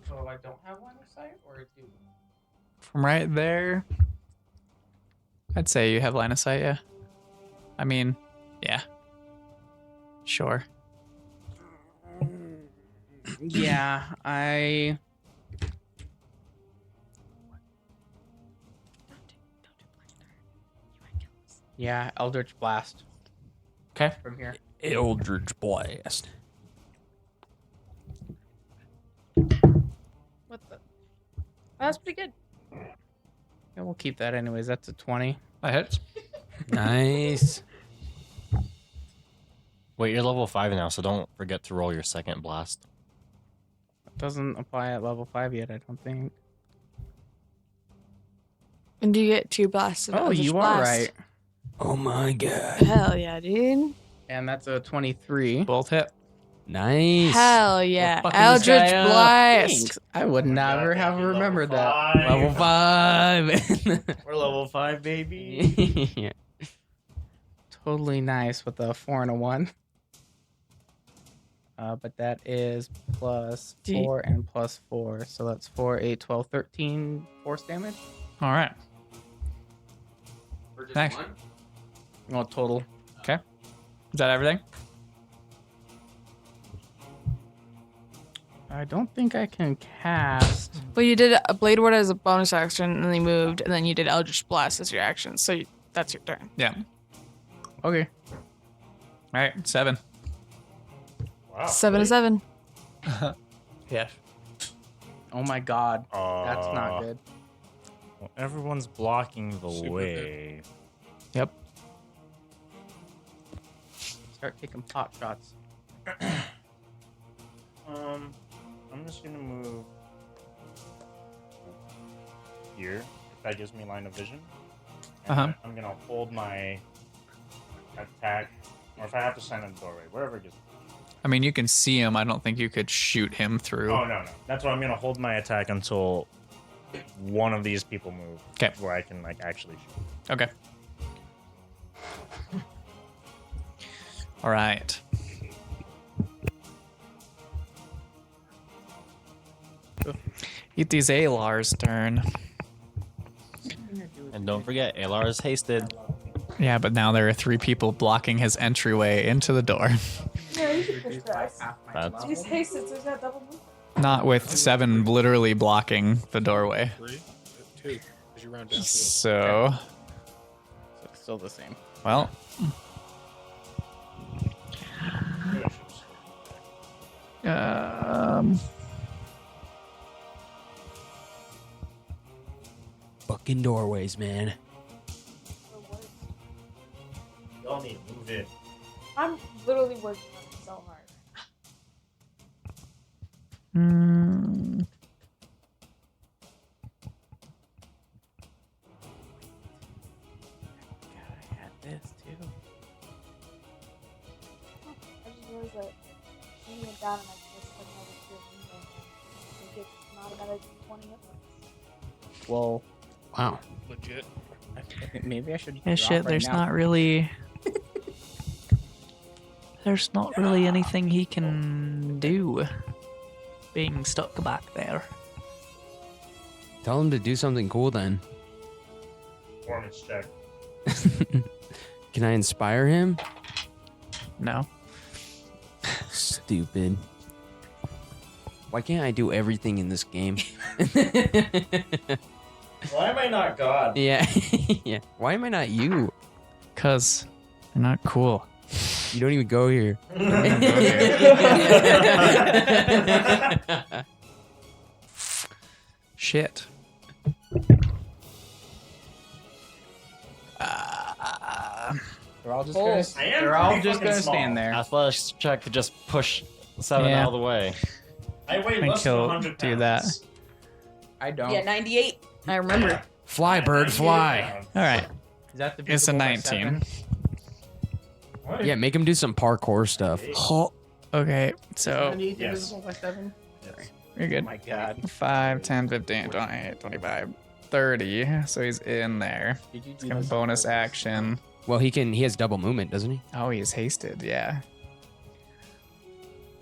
So I don't have line of sight, or I do? From right there, I'd say you have line of sight, yeah. I mean, yeah. Sure. Yeah, I. Yeah, Eldritch Blast. Okay. From here. Eldritch Blast. What the? That's pretty good. Yeah, we'll keep that anyways. That's a 20. That hits. Nice. Wait, you're level 5 now, so don't forget to roll your second blast. It doesn't apply at level 5 yet, I don't think. And do you get 2 blasts of Oh, Eldritch you are Blast? right. Oh my god. Hell yeah, dude. And that's a 23. Both hit. Nice. Hell yeah. fucking this Eldritch guy up. Blast. Thanks. I would never have remembered that. Level 5. We're level 5, baby. Yeah. Totally nice with a 4 and a 1. But that is plus 4 and plus 4. So that's 4, 8, 12, 13 force damage. All right. For just Nice. one? Well, total. Okay. Is that everything? I don't think I can cast. Well, you did a Blade Ward as a bonus action, and then you moved, and then you did Eldritch Blast as your action. So that's your turn. Yeah. Okay. All right. 7. Wow. 7 to 7. Yeah. Oh my god. That's not good. Well, everyone's blocking the Super way. Yep. Start taking pot shots. I'm just gonna move here. If that gives me line of vision. And Uh-huh. I'm gonna hold my attack, or if I have to stand in the doorway, wherever it gives me. I mean, you can see him. I don't think you could shoot him through. Oh no. That's why I'm gonna hold my attack until one of these people move. 'Kay. Where I can like actually shoot. Okay. All right. It is Alar's turn. And don't forget, Alar is hasted. Yeah, but now there are 3 people blocking his entryway into the door. Yeah, you can push That's He's hasted, so he's got double move. Not with 7 literally blocking the doorway. 3, 2. As you round down. So, So it's still the same. well, Fucking doorways, man. Y'all need to move in. I'm literally working on it so hard. I had this too. I just realized that when you went down and I just like another tier window, I think it's not another 20 hit points. Well, Wow. Legit. I think maybe I should. Yeah, drop shit, right there's now. not really. There's not really anything he can do being stuck back there. Tell him to do something cool then. Performance check. Can I inspire him? no. Stupid. Why can't I do everything in this game? Why am I not God? Yeah. Yeah. Why am I not you? Because they're not cool. You don't even go here. Shit. They're all just Oh. gonna. I am They're all pretty just fucking gonna small. stand there. Athletics check to just push 7 Yeah. out of the way. I weigh think less than he'll 100 do pounds. I don't. Yeah, 98. I remember. Fly, bird, fly. All right. Is that the It's a divisible by 19. 7? Yeah, make him do some parkour stuff. Okay, so 98 Yes. divisible by 7? you're Oh good. my god. 5, 10, 15, 20, 25, 30. So he's in there. Did you It's do gonna this bonus on purpose? action. Well, he has double movement, doesn't he? Oh, he's hasted. Yeah.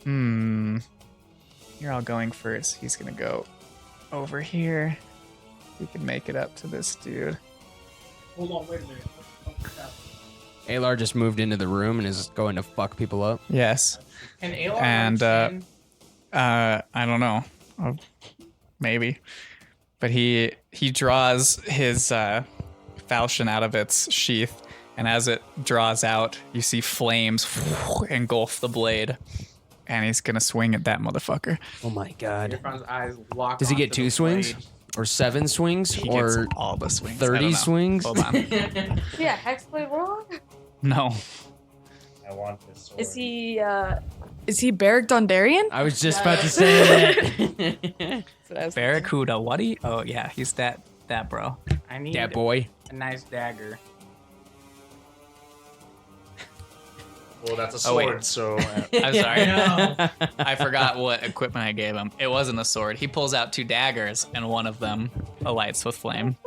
You're all going first. He's gonna go over here. We can make it up to this dude. Hold on, wait a minute. Alar just moved into the room and is going to fuck people up. Yes. Can Alar And stand? I don't know. Maybe. But he draws his falchion out of its sheath, and as it draws out, you see flames engulf the blade, and he's gonna swing at that motherfucker. Oh my god. Irfan's eyes lock Does he get onto 2 the swings? blade. Or 7 swings? He or gets all the swings. I don't 30 know. swings? Hold on. Yeah, Hexblade wrong? No. I want this sword. Is he Beric Dondarrion? I was just about to say that. Barracuda, what do you? Oh yeah, he's that bro. I need Yeah, boy. a nice dagger. Well, that's a Oh, wait. sword, so. I'm sorry. I forgot what equipment I gave him. It wasn't a sword. He pulls out 2 daggers, and one of them alights with flame.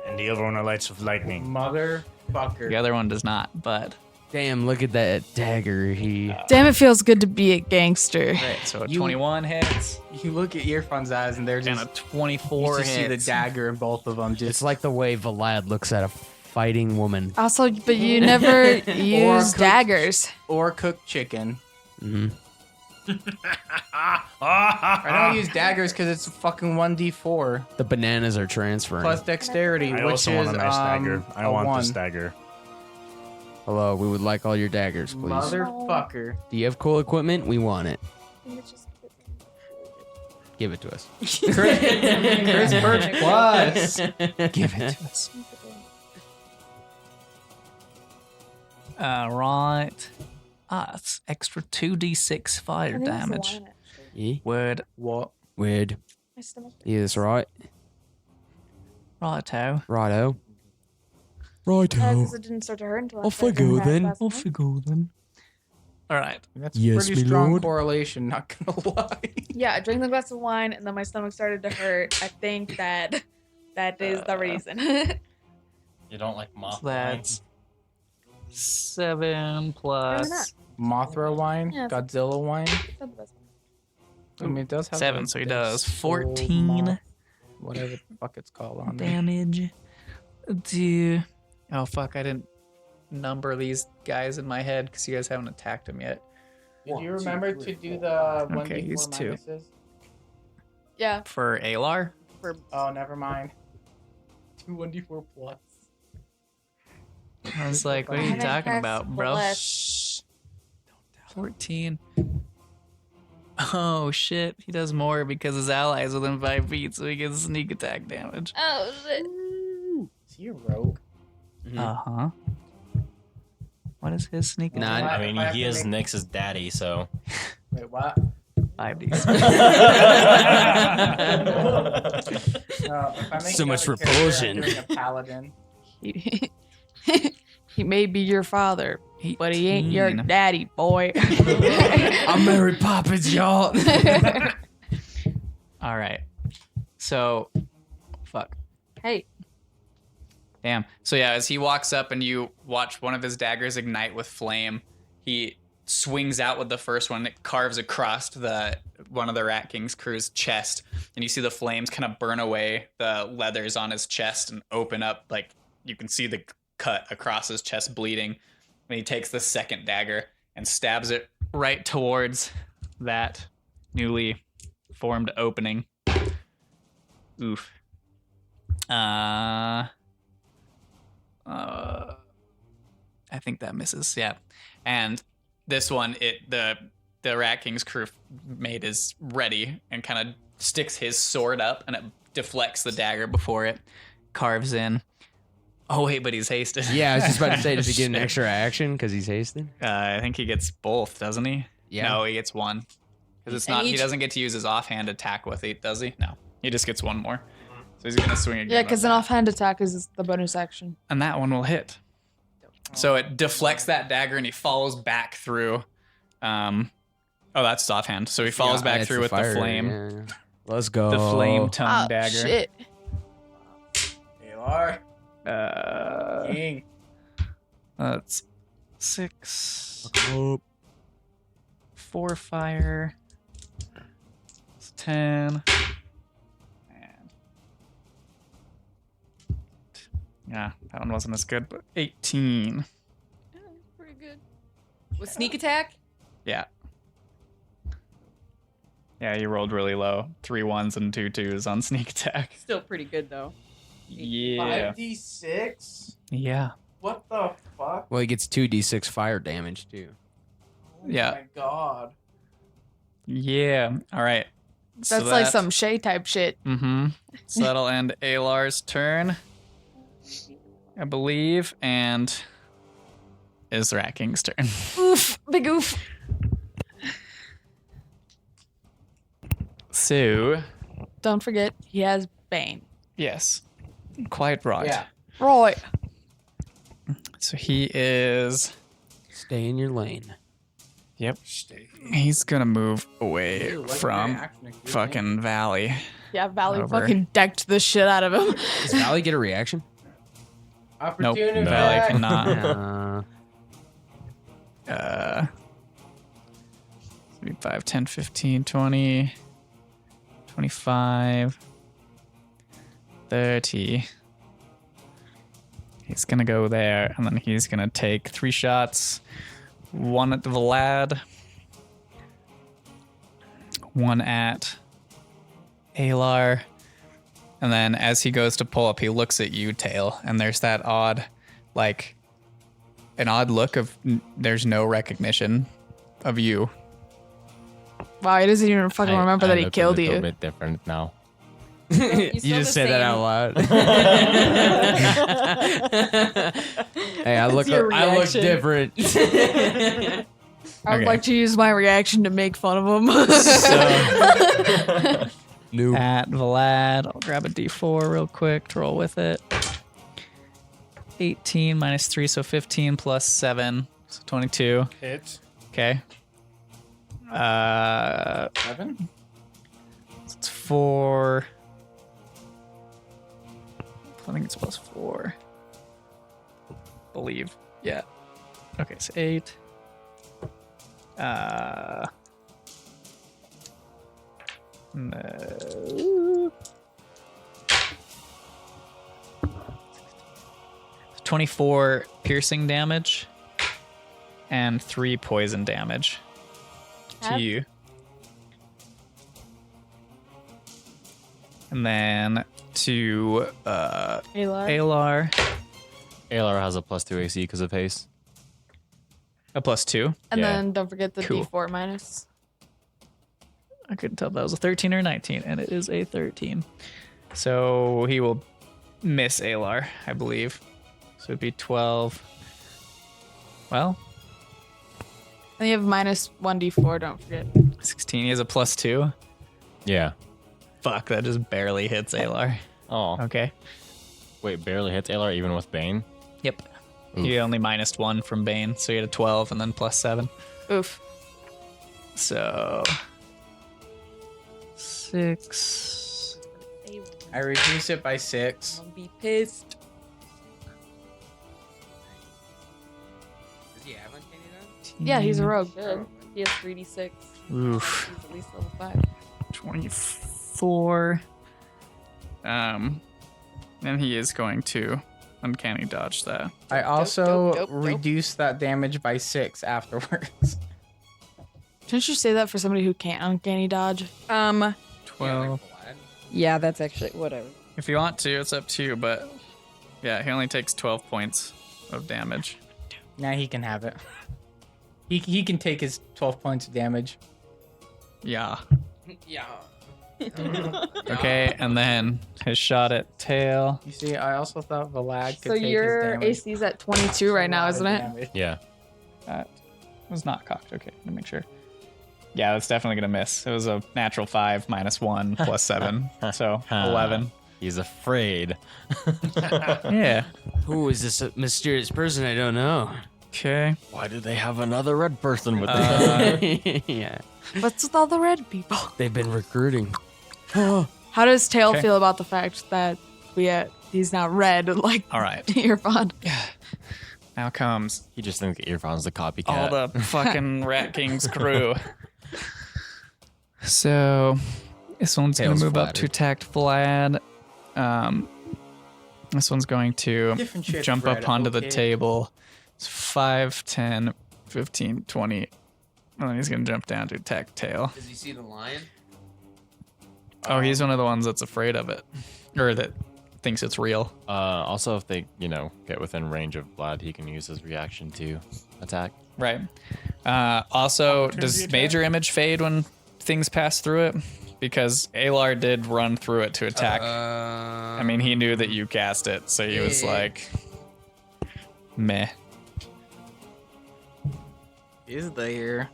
And the other one lights with lightning. Motherfucker. The other one does not, but. Damn, look at that dagger. Damn, it feels good to be a gangster. Right, so a 21 hits. You look at Irfan's eyes and they're And just. a 24 you just see the hits. dagger in both of them. Just It's like the way Vlad looks at a fighting woman. Also, but you never use cook- daggers. or cooked chicken. hmm I don't use daggers because it's fucking 1d4 The bananas are transferring. plus dexterity, I which also is want a nice dagger. I a want 1. this dagger. Hello, we would like all your daggers, please. Motherfucker. Do you have cool equipment? We want it. Give it to us. Chris Birch plus. Give it to us. Right. It's extra 2d6 fire damage. Yeah. Word. What? Weird. Yes, right. Righto. Righto. Because it didn't start to hurt until Off after I go had then. last night. figure then. All right. That's Yes, pretty my strong lord. correlation, not gonna lie. Yeah, I drank the glass of wine and then my stomach started to hurt. I think that is the reason. You don't like moth That's 7 plus Mothra wine, Yeah, it's- Godzilla wine. I mean, it does have 7, like so he this does full 14 moth, whatever the fuck it's called on there. damage. Oh fuck! I didn't number these guys in my head because you guys haven't attacked him yet. Did you remember to do the 1d4 Okay, he's 2. minuses? Yeah. For Alar? Oh, never mind. 2 1d4 plus. I was like, what are you talking about, bro? 14. Oh shit, he does more because his ally is within 5 feet, so he gets sneak attack damage. Oh shit. Is he a rogue? Uh-huh. What is his sneak attack? I mean, he is Nyx's daddy, so. Wait, what? 5d. If I make So much another character, repulsion. I'm doing a paladin. He may be your father, but he ain't your daddy, boy. I'm Mary Poppins, y'all. All right. So, fuck. Hey. Damn. So yeah, as he walks up and you watch one of his daggers ignite with flame, he swings out with the first one. It carves across one of the Rat King's crew's chest, and you see the flames kind of burn away the leathers on his chest and open up. Like you can see the cut across his chest bleeding. And he takes the second dagger and stabs it right towards that newly formed opening. Oof. I think that misses. Yeah. And this one, the Rat King's crew mate is ready and kind of sticks his sword up and it deflects the dagger before it carves in. Oh wait, but he's hasted. Yeah, I was just about to say, does he get an extra action because he's hasted? I think he gets both, doesn't he? Yeah. No, he gets one. Because it's not. He doesn't get to use his offhand attack with it, does he? No, he just gets one more. So he's gonna swing again. Yeah, because an offhand attack is the bonus action. And that one will hit. So it deflects that dagger and he falls back through. Oh, that's his offhand. So he falls back through with the flame. Yeah. Let's go. The flame tongue dagger. Shit. Alar. King. That's 6. 4 fire. It's 10. Yeah, that one wasn't as good, but 18. Pretty good. With sneak attack? Yeah. Yeah, you rolled really low. 3 1s and 2 2s on sneak attack. Still pretty good though. Yeah. 5d6? Yeah. What the fuck? Well, he gets 2d6 fire damage, too. Yeah. Oh my god. Yeah. All right. That's like some Shay type shit. Mm-hmm. So that'll end Alar's turn, I believe, and is Rat King's turn. Oof. Big oof. So, Don't forget, he has Bane. yes, quite right. Yeah. Right. So he is. Stay in your lane. Yep. He's gonna move away from fucking Valley. Yeah, Valley Over. fucking decked the shit out of him. Does Valley get a reaction? Nope. Opportunity. Valley cannot. Uh, 5, 10, 15, 20, 25, 30. He's gonna go there, and then he's gonna take 3 shots. 1 at the Vlad. 1 at Alar. And then as he goes to pull up, he looks at you, Tail, and there's that odd, like, an odd look of there's no recognition of you. Wow, he doesn't even fucking remember that he look killed a little you. bit different now. you just said that out loud. Hey, I look reaction. different. I would like to use my reaction to make fun of him. Noob. At Vlad, I'll grab a d4 real quick to roll with it. 18 minus 3, so 15 plus 7, so 22. Hits. Okay. 7? It's 4. I think it's plus 4. Believe. Yeah. Okay, so 8. No. 24 piercing damage and 3 poison damage to you. And then to Alar. Alar has a +2 AC because of haste. A +2. And Yeah. then don't forget the Cool. D4 minus. I couldn't tell if that was a 13 or a 19, and it is a 13. So he will miss Alar, I believe. So it'd be 12. Well, And you have minus 1d4, don't forget. 16. He has a +2. Yeah. Fuck, that just barely hits Alar. Oh. Okay. Wait, barely hits Alar even with Bane? Yep. He only -1 from Bane, so he had a 12 and then +7. Oof. So 6. I reduce it by 6. I'll be pissed. Does he have uncanny dodge? Yeah, he's a rogue. Good. He has 3d6. Oof. He's at least level 5. 24. And he is going to uncanny dodge that. I also dope. reduce that damage by 6 afterwards. Shouldn't you say that for somebody who can't uncanny dodge? 12. Yeah, that's actually whatever. If you want to, it's up to you, but yeah, he only takes 12 points of damage. Now he can have it. He can take his 12 points of damage. Yeah. Yeah. Okay, and then his shot at tail. You see, I also thought Vlad could So take his your damage. AC's at 22 right now, isn't it? Damage. Yeah. That was not cocked. Okay, let me make sure. Yeah, that's definitely gonna miss. It was a natural 5 -1 +7, so 11. He's afraid. Yeah. Who is this mysterious person? I don't know. Okay. Why do they have another red person with them? Yeah. What's with all the red people? They've been recruiting. How does Tail Okay. feel about the fact that he's now red, like All right. Earphone? Now comes He just thinks Earphone's the copycat. all the fucking Rat King's crew. So this one's Tail's gonna move up to flattered. attack Vlad. This one's going to Different shades of jump red, up onto the okay. table. It's 5, 10, 15, 20. And then he's gonna jump down to attack Tail. Does he see the lion? Oh, he's one of the ones that's afraid of it. Or that thinks it's real. Also, if they, get within range of Vlad, he can use his reaction to attack. Right. Also, does attack? major image fade when things pass through it? Because Alar did run through it to attack. I mean, he knew that you cast it, so he was like, meh. Is there?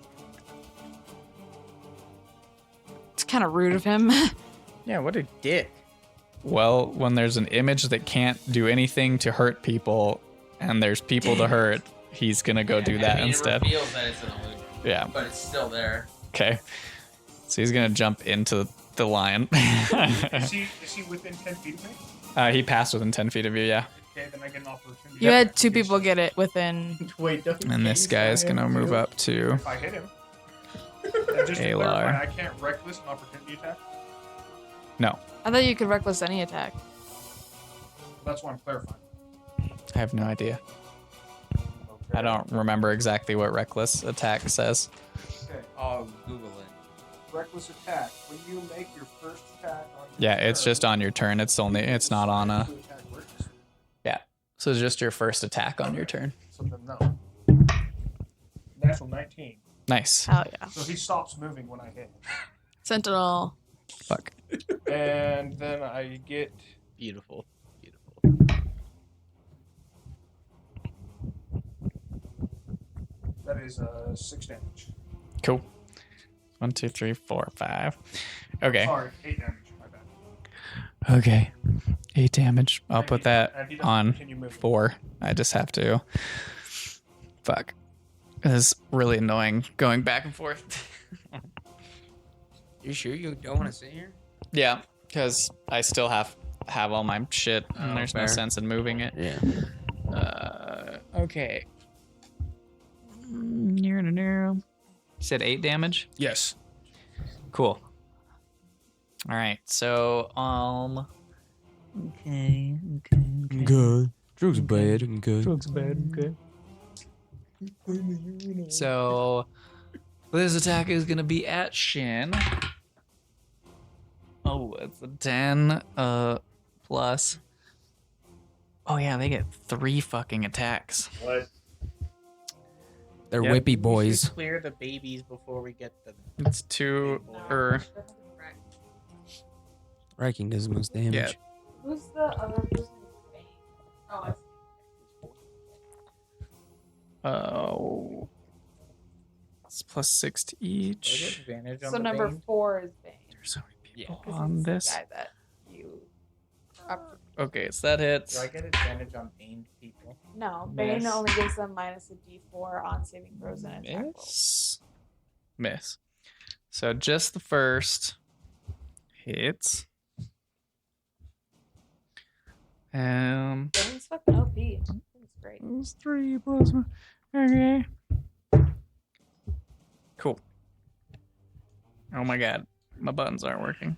It's kind of rude of him. Yeah, what a dick. Well, when there's an image that can't do anything to hurt people, and there's people to hurt, he's gonna go do that instead. It reveals that it's an illusion. Yeah. But it's still there. Okay. So he's gonna jump into the lion. Is he within 10 feet of me? He passed within 10 feet of you, yeah. Okay, then I get an opportunity. You had 2 people get it within. Wait, And this guy is gonna move up to If I hit him. And just to Alar. clarify, I can't reckless an opportunity attack. no. I thought you could reckless any attack. That's why I'm clarifying. I have no idea. I don't remember exactly what reckless attack says. Okay. I'll Google it. Reckless attack. When you make your first attack on your Yeah, it's turn, just on your turn. It's not on a. to attack reckless. Yeah. So it's just your first attack on your turn. So then no. Natural 19. Nice. Hell yeah. So he stops moving when I hit. Sentinel. Fuck. And then I get Beautiful. that is 6 damage. Cool. 1, 2, 3, 4, 5. Okay. Sorry, 8 damage. My bad. Okay. 8 damage. I'll put that And he doesn't on continue moving. 4. I just have to. Fuck. This is really annoying going back and forth. You sure you don't want to sit here? Yeah, because I still have all my shit, and Oh, there's no fair. sense in moving it. Yeah. Okay. You said 8 damage? Yes. Cool. All right, so okay. Drugs bad and good. Drugs bad and good. So this attack is gonna be at Shin. Oh, it's a 10 plus. Oh yeah, they get 3 fucking attacks. What? They're Yep. whippy boys. Clear the babies before we get the. It's 2 or Wrecking does the most damage. yeah. Who's the other person? Oh, I see. Oh, it's plus 6 to each. Advantage on So the number Bane? 4 is Bane. There's so many people 'Cause on he's the this. guy that you up Okay, so that hits. Do I get advantage on Bane people? No, Bane Miss. only gives them minus a D4 on saving throws and attack rolls. Miss. So just the first hits. Bane's fucking OP. It's great. It's 3 plus 1. Okay. Cool. Oh my god, my buttons aren't working.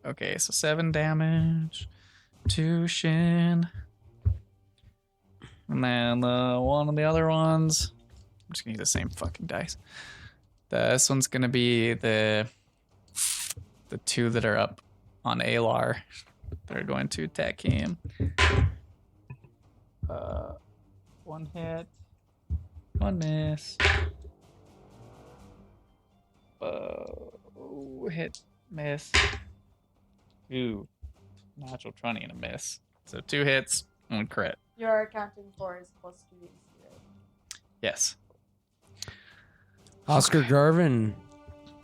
Okay, so 7 damage to Shin. And then one of the other ones. I'm just gonna use the same fucking dice. This one's gonna be the 2 that are up on Alar. They're going to attack him. 1 hit, 1 miss. Hit, miss. Ooh, natural 20 and a miss. So 2 hits, 1 crit. Your accounting for is plus 2 AC. Yes. Oscar Garvin.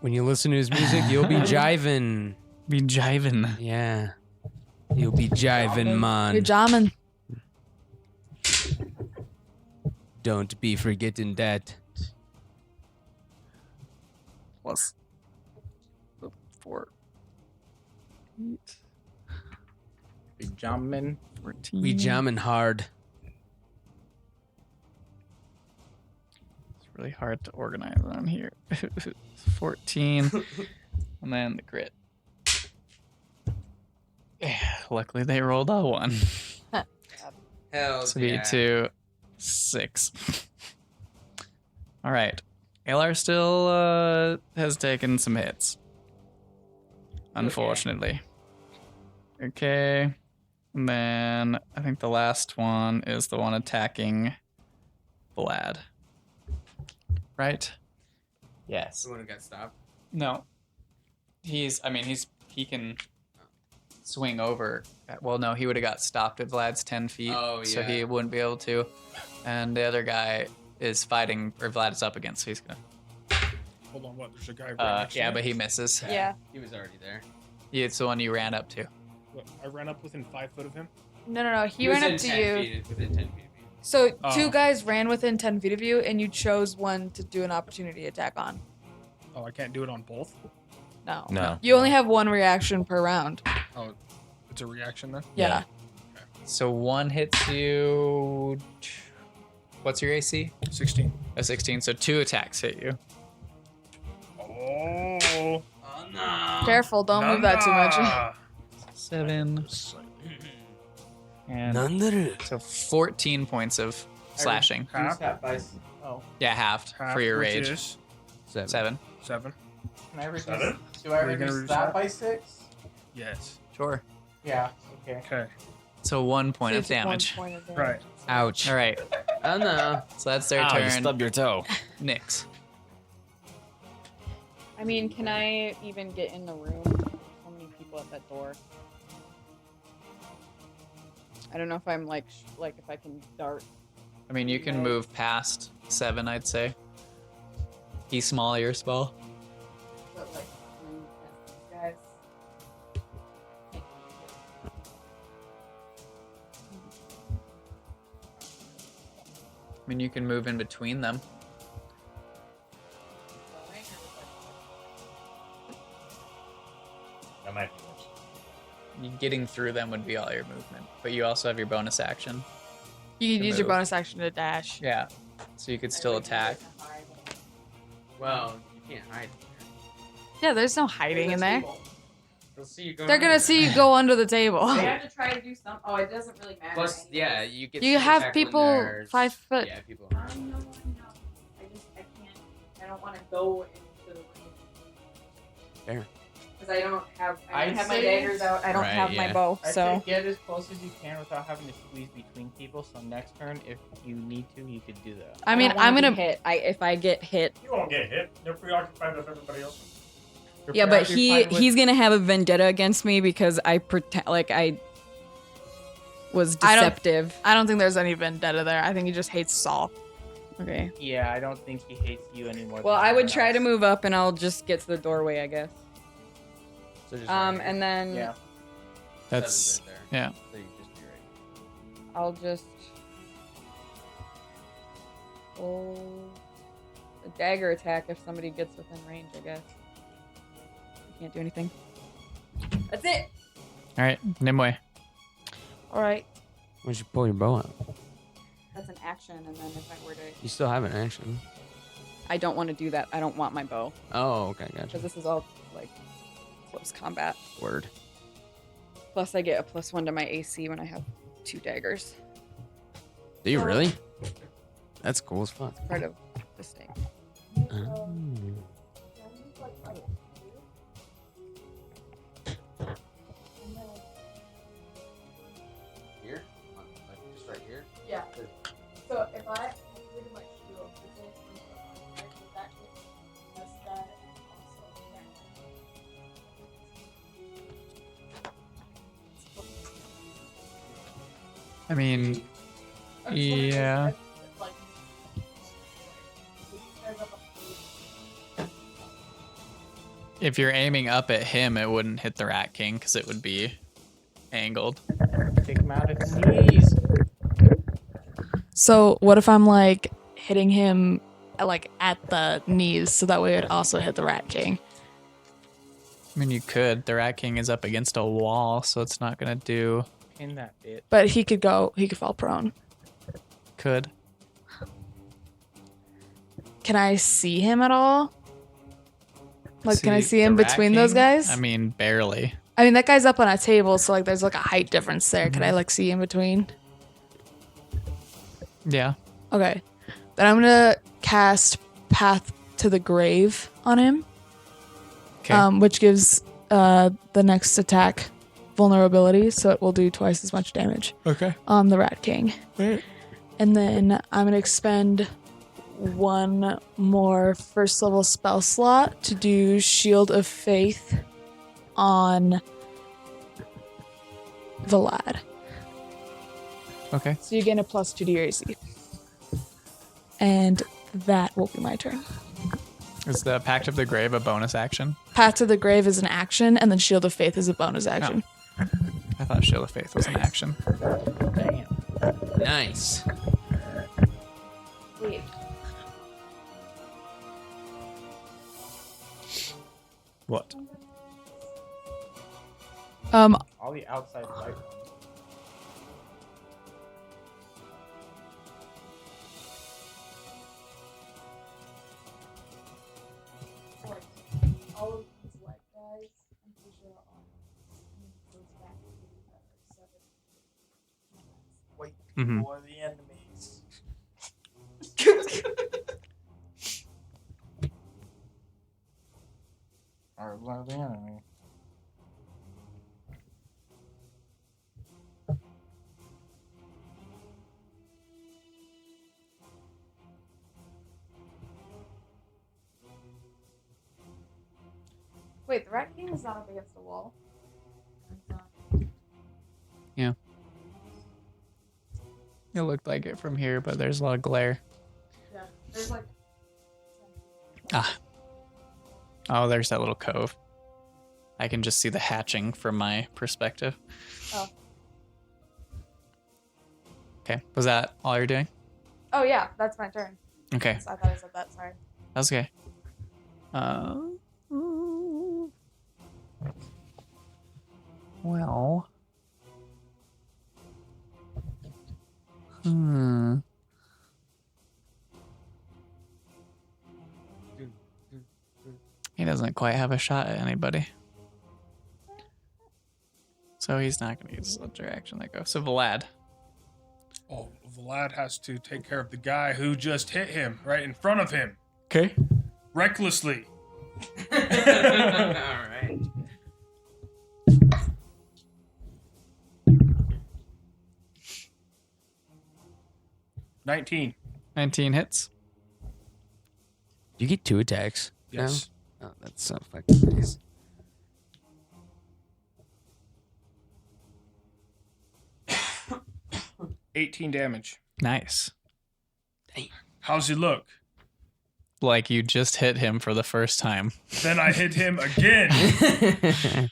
When you listen to his music, you'll be jiving. Be jiving. Yeah. You'll be jiving, man. You're jamming. Don't be forgetting that. Plus 4. 8. Be jamming. 14. We jamming hard. It's really hard to organize on here. 14. And then the crit. Yeah, luckily they rolled a 1. Hell So yeah. 2, 6. All right. Alar still has taken some hits. Unfortunately. Okay. And then I think the last one is the one attacking Vlad. Right? Yes. The one who got stopped. No. He can swing over. Well, no, he would have got stopped at Vlad's 10 feet. Oh, So yeah. he wouldn't be able to. And the other guy is fighting, or Vlad is up against, so he's gonna. Hold on, what? There's a guy right next to Yeah, me? but he misses. Yeah. He was already there. Yeah, it's the one you ran up to. What, I ran up within 5 foot of him? No. He ran up to you. Within 10 feet. So Oh. 2 guys ran within 10 feet of you, and you chose one to do an opportunity attack on. Oh, I can't do it on both? No. No. You only have 1 reaction per round. Oh, it's a reaction then? Yeah. So 1 hits you. What's your AC? 16. A 16. So 2 attacks hit you. Oh. Careful, don't move that too much. 7. And Nandere. so 14 points of slashing. Half? Oh, Yeah, halved Half, for your which rage. is 7. 7. can I reduce? 7? Do I Are you gonna reduce reduce that that? by 6? Yes. Sure. Yeah. Okay. Okay. So 1 point of It's 1 damage. point of damage. Right. Ouch. All right. Oh no. So that's their Ow, you turn. stubbed your toe. Nyx. I mean, can I even get in the room? So many people at that door. I don't know if I'm like if I can dart. I mean, you can move past 7, I'd say. He's small, you're small. But like, guys. I mean, you can move in between them. That might be Getting through them would be all your movement, but you also have your bonus action. You can To use your move. bonus action to dash. Yeah, so you could still attack. Well, you can't hide. Yeah, there's no hiding in there. They'll see you go. They're gonna see you go under the table. I have to try to do something. Oh, it doesn't really matter. Plus, yeah, you get. You sneak have attack when people there's- 5 foot. Yeah, people. I know. I can't. I don't want to go into the ring. Fair. Because I don't have I'd my say- daggers out. I don't Right, have my yeah. bow. I'd So say get as close as you can without having to squeeze between people. So next turn, if you need to, you could do that. I mean, don't wanna I'm be gonna. hit. If I get hit. You won't get hit. You're preoccupied with everybody else. You're Yeah, but preoccupied with- he's gonna have a vendetta against me because I pretend like I was I don't- deceptive. I don't think there's any vendetta there. I think he just hates Saul. Okay. Yeah, I don't think he hates you anymore. Well, than I would anyone try to else. move up, and I'll just get to the doorway, I guess. So just And then Yeah. That's right there. yeah. So you just be right. I'll just a dagger attack if somebody gets within range, I guess. I can't do anything. That's it. All right, Nimue. All right. Why don't you pull your bow out? That's an action, and then if I were to, You still have an action. I don't want to do that. I don't want my bow Oh, okay, gotcha. because this is all like close combat. Word. Plus, I get a +1 to my AC when I have 2 daggers. Do you really? That's cool as fuck. Part of this thing. Oh. Here? Like just right here? Yeah. So if I rid my shield, that I mean, yeah. If you're aiming up at him, it wouldn't hit the Rat King because it would be angled. Take him out at the knees. So what if I'm like hitting him like at the knees, so that way it also hit the Rat King? I mean, you could. The Rat King is up against a wall, so it's not gonna do. In that bit. But he could fall prone. Could. Can I see him at all? Like, can I see the him Rat between those King? guys? I mean, barely. I mean, that guy's up on a table, so like, there's like a height difference there. Can I like see in between? Yeah. Okay. Then I'm gonna cast Path to the Grave on him. Okay. Which gives the next attack vulnerability, so it will do twice as much damage. Okay. On the Rat King. Right. And then I'm gonna expend 1 more first level spell slot to do Shield of Faith on Vlad. Okay. So you gain a +2 to your AC. And that will be my turn. Is the Pact of the Grave a bonus action? Path to the Grave is an action, and then Shield of Faith is a bonus action. I thought Shield of Faith was an action. Damn. Nice. Wait. What? All the outside light. All of these white guys, I'm pretty sure goes back to 7. Wait Mhm. for the enemies. Alright, one of the enemy. Wait, the Rat King is not up against a wall. Yeah. It looked like it from here, but there's a lot of glare. Yeah, there's like. Ah. Oh, there's that little cove. I can just see the hatching from my perspective. Oh. Okay. Was that all you're doing? Oh yeah, that's my turn. Okay. So I thought I said that. Sorry. That's okay. Well. He doesn't quite have a shot at anybody. So he's not going to use his legendary action. That goes. So Vlad. Oh, Vlad has to take care of the guy who just hit him right in front of him. Okay. Recklessly. All right. $19. 19 hits. You get 2 attacks. Yes. No? Oh, that's so fucking nice. $18 damage. Nice. How's he look? Like you just hit him for the first time. Then I hit him again.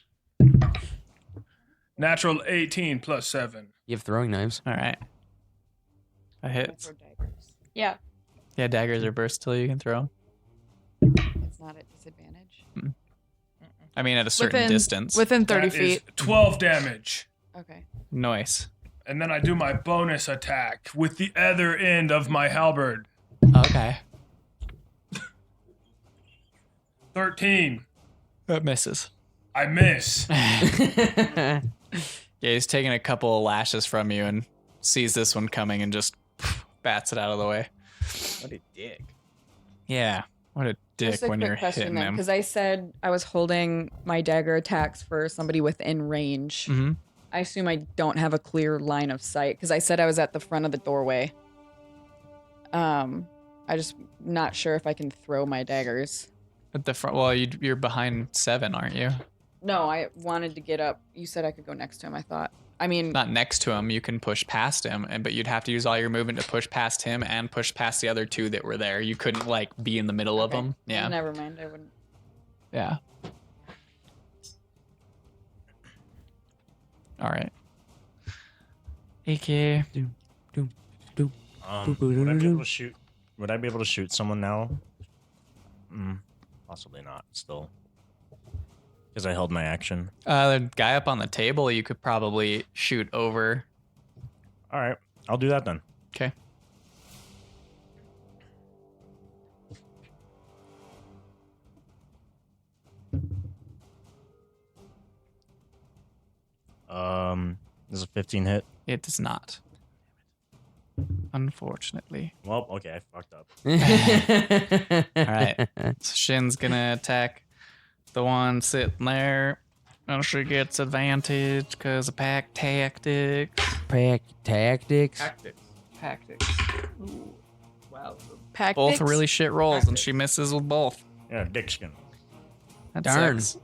Natural 18 plus 7. You have throwing knives. All right. That hits. Yeah. Yeah, daggers are versatile. You can throw. It's not at disadvantage. I mean, at a certain distance. Within 30 That feet. is 12 damage. Okay. Nice. And then I do my bonus attack with the other end of my halberd. Okay. 13. That misses. I miss. Yeah, he's taking a couple of lashes from you and sees this one coming and just bats it out of the way. What a dick. Yeah. What a dick Just a when quick you're question hitting then, him. because I said I was holding my dagger attacks for somebody within range. Mm-hmm. I assume I don't have a clear line of sight because I said I was at the front of the doorway. I just not sure if I can throw my daggers. At the front. Well, you're behind 7, aren't you? No, I wanted to get up. You said I could go next to him. I thought. I mean, Not next to him. You can push past him, but you'd have to use all your movement to push past him and push past the other 2 that were there. You couldn't like be in the middle of them. Yeah. Never mind. I wouldn't. Yeah. All right. AK. Would I be able to shoot? Would I be able to shoot someone now? Possibly not. Still, because I held my action. The guy up on the table, you could probably shoot over. All right, I'll do that then. Okay. Does a 15 hit? It does not. Unfortunately. Well, okay, I fucked up. All right. So Shin's gonna attack the one sitting there. And she gets advantage because of pack tactics. Pack tactics. Tactics. Ooh. Wow. Both really shit rolls, and she misses with both. Yeah, dick skin. That Darn. sucks.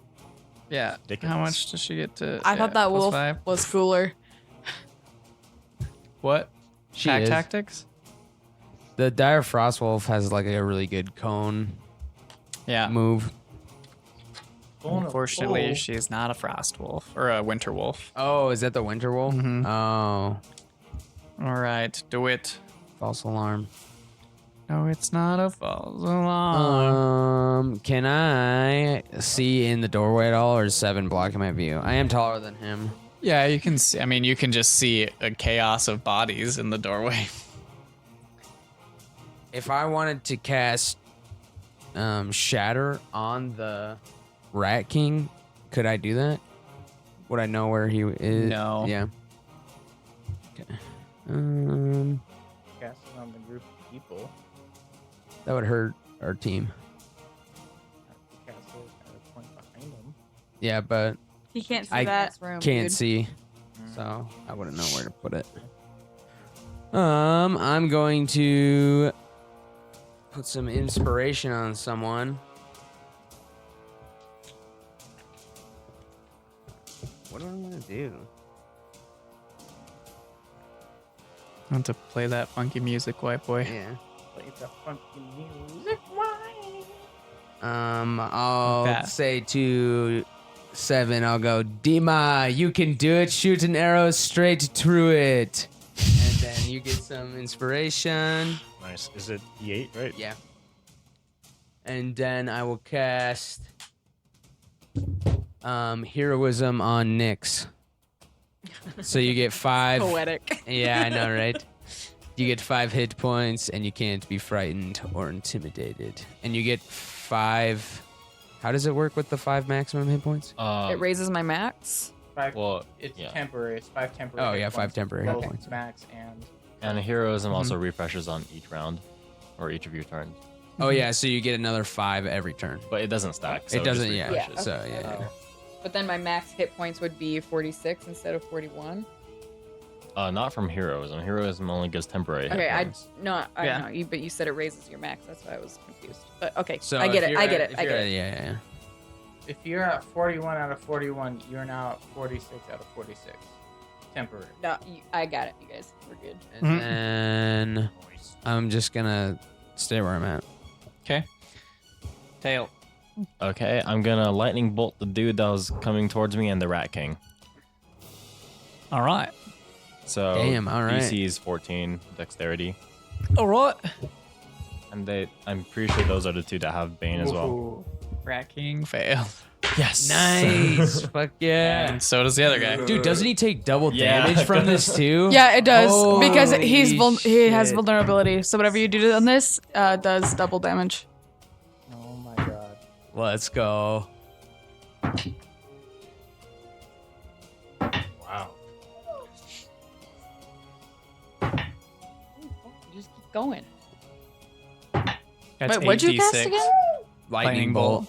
Yeah. How much does she get to? I thought that plus wolf 5? was cooler. What? She Pack is. tactics? The Dire Frost Wolf has like a really good cone move. Unfortunately, she's not a frost wolf or a winter wolf. Oh, is that the Winter Wolf? Mhm. Oh. All right, do it. False alarm. No, it's not a false alarm. Can I see in the doorway at all, or is 7 blocking my view? I am taller than him. Yeah, you can see. I mean, you can just see a chaos of bodies in the doorway. If I wanted to cast Shatter on the Rat King, could I do that? Would I know where he is? No. Yeah. Okay. Casting on the group of people. That would hurt our team. Cast it at a point behind them. Yeah, but He can't see I that. can't dude. see, so I wouldn't know where to put it. I'm going to put some inspiration on someone. What do I want to do? I want to play that funky music, white boy. Yeah. Play the funky music. Why? I'll That. say to 7, I'll go, Dima, you can do it. Shoot an arrow straight through it. And then you get some inspiration. Nice. Is it E8, right? Yeah. And then I will cast Heroism on Nyx. So you get 5. Poetic. Yeah, I know, right? You get 5 hit points, and you can't be frightened or intimidated. And you get 5. How does it work with the 5 maximum hit points? It raises my max. 5. Well, it's yeah. temporary. It's 5 temporary. Oh, hit yeah, 5 points, temporary both hit points. Max and. And heroism also refreshes on each round, or each of your turns. Oh yeah, so you get another 5 every turn. But it doesn't stack. So It doesn't, just yeah. refreshes. So yeah. But then my max hit points would be 46 instead of 41. Not from heroism. Heroism only gives temporary. Okay, hit I points. know, but you said it raises your max. That's why I was confused. But okay, So I get if it. you're I get at- it. if I you're get at- it. Yeah. If you're at 41 out of 41, you're now at 46 out of 46. Temporary. No, I got it. You guys, we're good. And then I'm just gonna stay where I'm at. Okay. Tail. Okay, I'm gonna lightning bolt the dude that was coming towards me and the Rat King. All right. So Damn, all right. DC is 14 dexterity, All right. and I'm pretty sure those are the two that have Bane as well. Rat King failed. Yes. Nice. Fuck yeah. And so does the other guy. Dude, doesn't he take double Yeah. damage from this too? Yeah, it does because Holy he has shit. vulnerability. So whatever you do on this does double damage. Oh my god. Let's go. Wow. Just keep going. That's Wait, what'd you cast 8d6. again? Lightning bolt.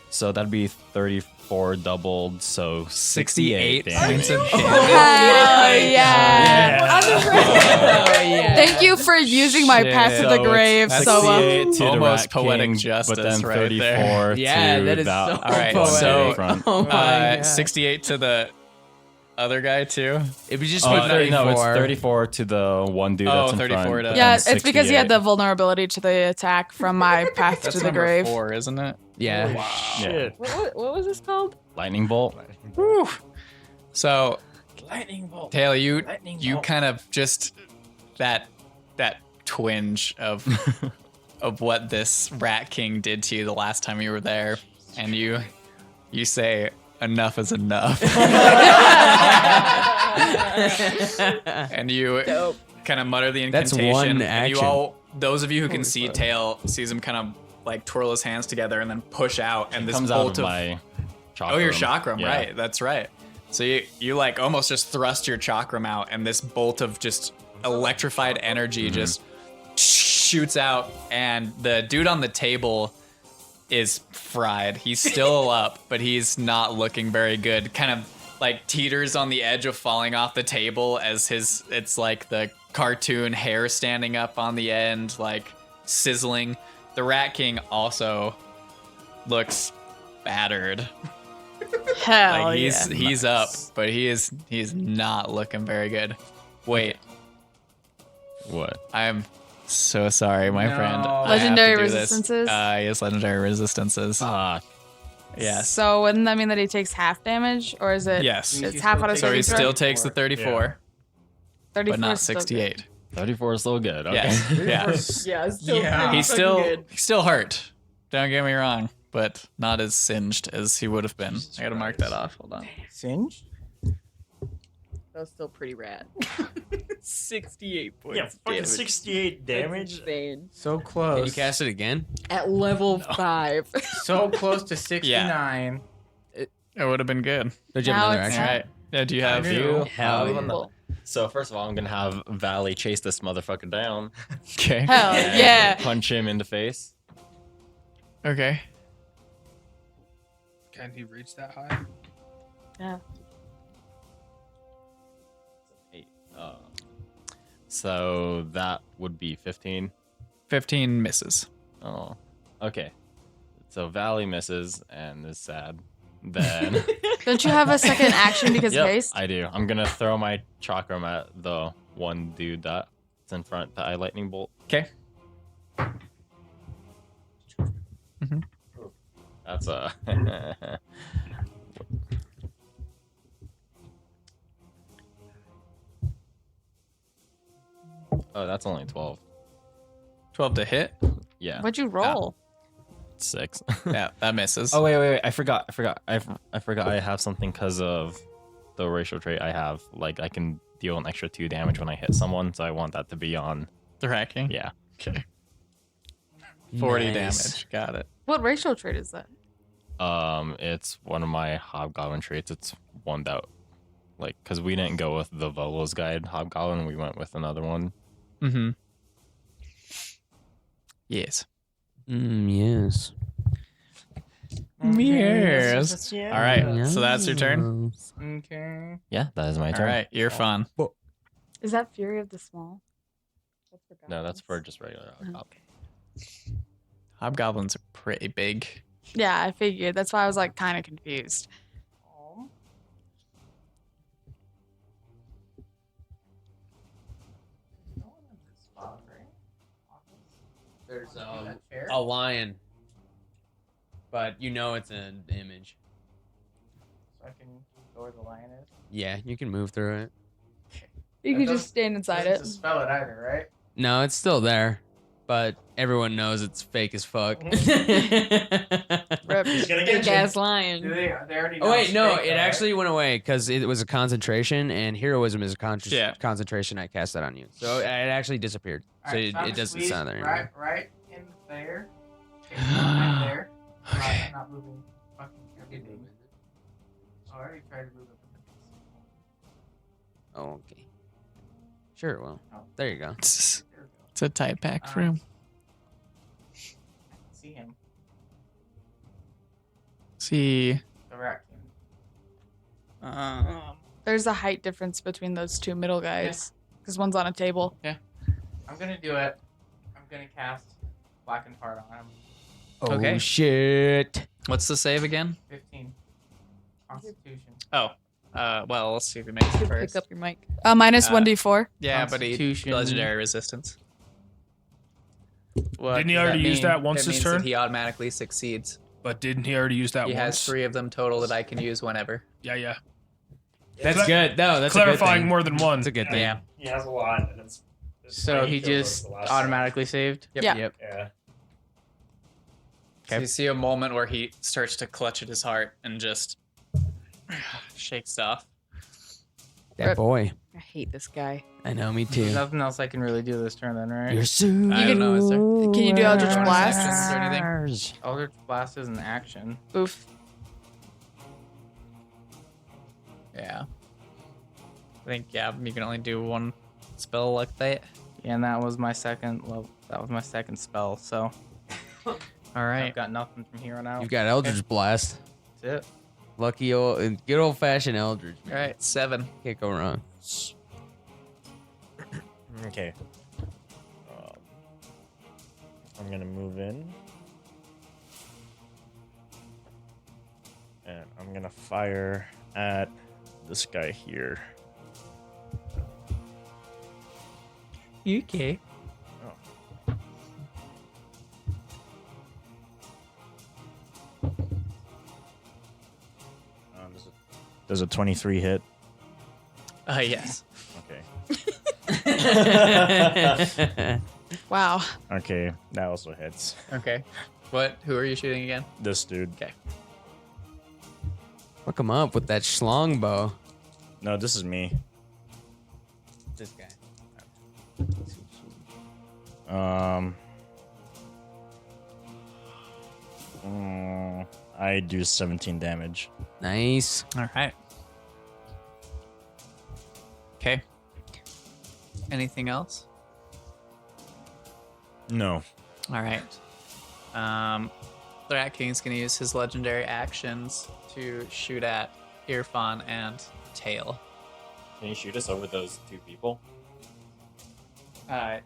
So that'd be 34 doubled, so 68 68 points of damage. damage. Hell Yeah. Thank you for using my path to the grave, it's Soa. 68 to the Almost Rat poetic King, justice but then right 34 there. Yeah, to that is that so All right, one so front. Oh my God. 68 to the other guy too. It was just Oh, with 34. no, it's 34 to the one dude that's in 34 front. to- but Yeah, then it's because he had 68. the vulnerability to the attack from my path That's to the number grave. 4, isn't it? Yeah. Yeah. What was this called? Lightning bolt. Whew. So, Lightning bolt. Taylor, you Lightning you bolt. kind of just that twinge of of what this Rat King did to you the last time you were there, and you say enough is enough, and you kind of mutter the That's incantation. one And you action. all, those of you who can see Tail, sees him kind of like twirl his hands together and then push out, and this comes out bolt of of my chakram. Oh, your chakram, Yeah. right? That's right. So you like almost just thrust your chakram out, and this bolt of just electrified energy just shoots out, and the dude on the table is fried. He's still up, but he's not looking very good. Kind of like teeters on the edge of falling off the table as it's like the cartoon hair standing up on the end, like sizzling. The Rat King also looks battered. Hell Like yeah. he's up, but he's not looking very good. Wait, What? I'm so sorry, my friend. I have Legendary to do this. resistances? Yes, legendary resistances. Yes. So wouldn't that mean that he takes half damage, or is it? Yes. It's half out of So he 34? still takes the 34, 34 but not is still good. 68. 34 is still good. Okay. Yes. Yeah. Yeah, it's still pretty He's fucking still hurt. Don't get me wrong, but not as singed as he would have been. I gotta mark that off. Hold on. Singe? That was still pretty rad. 68 points. Yeah, fucking damage. 68 damage. Insane. So close. Can you cast it again? At level 5. So close to 69. It would have been good. Did you have Now another it's action? All right. Yeah, do you have Hell So first of all, I'm gonna have Valley chase this motherfucker down. Okay. Hell and yeah. Punch him in the face. Okay. Can he reach that high? Yeah. So that would be 15. 15 misses. Oh, okay. So Valley misses and is sad. Then Don't you have a second action because Yep, haste? I do. I'm gonna throw my chakram at the one dude that's in front that I lightning bolt. Okay. That's a Oh, that's only 12. 12 to hit. Yeah. What'd you roll? 6. Yeah, that misses. Oh wait! I forgot. I forgot. I have something because of the racial trait I have. Like I can deal an extra 2 damage when I hit someone, so I want that to be on. The hacking. Yeah. Okay. 40 Nice. damage. Got it. What racial trait is that? It's one of my hobgoblin traits. It's one that, like, because we didn't go with the Volo's guide hobgoblin, we went with another one. Mm-hmm. Yes. Yes. Yes. All right. So that's your turn. Okay. Yeah, that is my All turn. right. You're fun. Is that Fury of the Small? No, that's for just regular hobgoblin. Hobgoblins are pretty big. Yeah, I figured. That's why I was like kind of confused. There's a lion, but you know it's an image. So I can go where the lion is. Yeah, you can move through it. You could just stand inside it. Doesn't spell it either, right? No, it's still there, but everyone knows it's fake as fuck. Rip. Big ass lion. They already know Oh wait, it's no, fake, it though, actually went away because it was a concentration, and heroism is a Yeah. concentration. I cast that on you, so it actually disappeared. So Alright, so I'm it gonna doesn't squeeze sound there anymore. right in there. Okay, right there. I'm not moving fucking everything. Oh, I already tried to move it. Oh, okay. Sure, it will. There you go. It's a tight packed room. I can see him. See. The raccoon. There's a height difference between those two middle guys. Because one's on a table. Yeah. I'm gonna do it. I'm gonna cast Blackened Heart on him. Oh Okay. shit! What's the save again? 15. Constitution. Oh. Well, let's see if he makes it first. Pick up your mic. Minus 1d4. Yeah, but he Constitution. legendary resistance. What Didn't he does already use mean? that once It this means turn? that he automatically succeeds. But didn't he already use that He once? has 3 of them total that I can use whenever. Yeah. That's Cla- good. No, that's a good clarifying thing. more than one. That's a good thing. Yeah. He has a lot, and it's So why he killed us just the last automatically saved? Yep. Yeah. Yep. time. So you see a moment where he starts to clutch at his heart and just shakes it off. That boy. I hate this guy. I know, me There's too. nothing else I can really do this turn then, right? You're so. I don't know, is there? Can you do Eldritch Bonus Blast? actions or anything? Eldritch Blast is an action. Oof. Yeah. I think, yeah, you can only do one spell like that. Yeah, and that was my second level. That was my second spell, so All right. I've got nothing from here on out. You've got Eldritch Blast. That's it. Lucky old, good old fashioned Eldritch. All right, 7. Can't go wrong. Okay. I'm gonna move in, and I'm gonna fire at this guy here. Okay. Does a 23 hit? Yes. Okay. Wow. Okay, that also hits. Okay. What? Who are you shooting again? This dude. Okay. Hook him up with that schlong bow. No, this is me. This guy. I do 17 damage. Nice. All right. Okay. Anything else? No. All right. The Rat King's gonna use his legendary actions to shoot at Irfan and Tail. Can you shoot us over those 2 people? Yeah,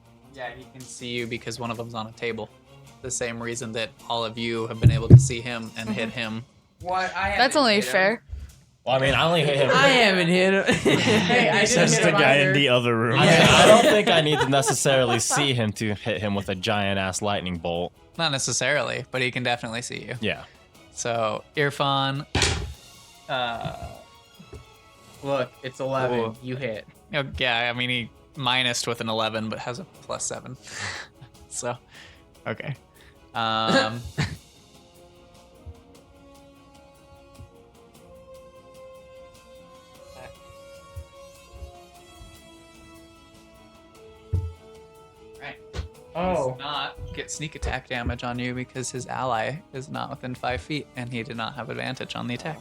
he can see you because one of them's on a table. The same reason that all of you have been able to see him and hit him. What? That's only fair. Well, I mean, I only hit him. I haven't hit him. Hey, I didn't Says hit the him guy either. in the other room. I mean, I don't think I need to necessarily see him to hit him with a giant ass lightning bolt. Not necessarily, but he can definitely see you. Yeah. So Irfan. Look, it's 11. Ooh. You hit. Yeah, I mean he minused with an 11, but has a +7. So, okay. Oh. He's not get sneak attack damage on you because his ally is not within 5 feet and he did not have advantage on the attack.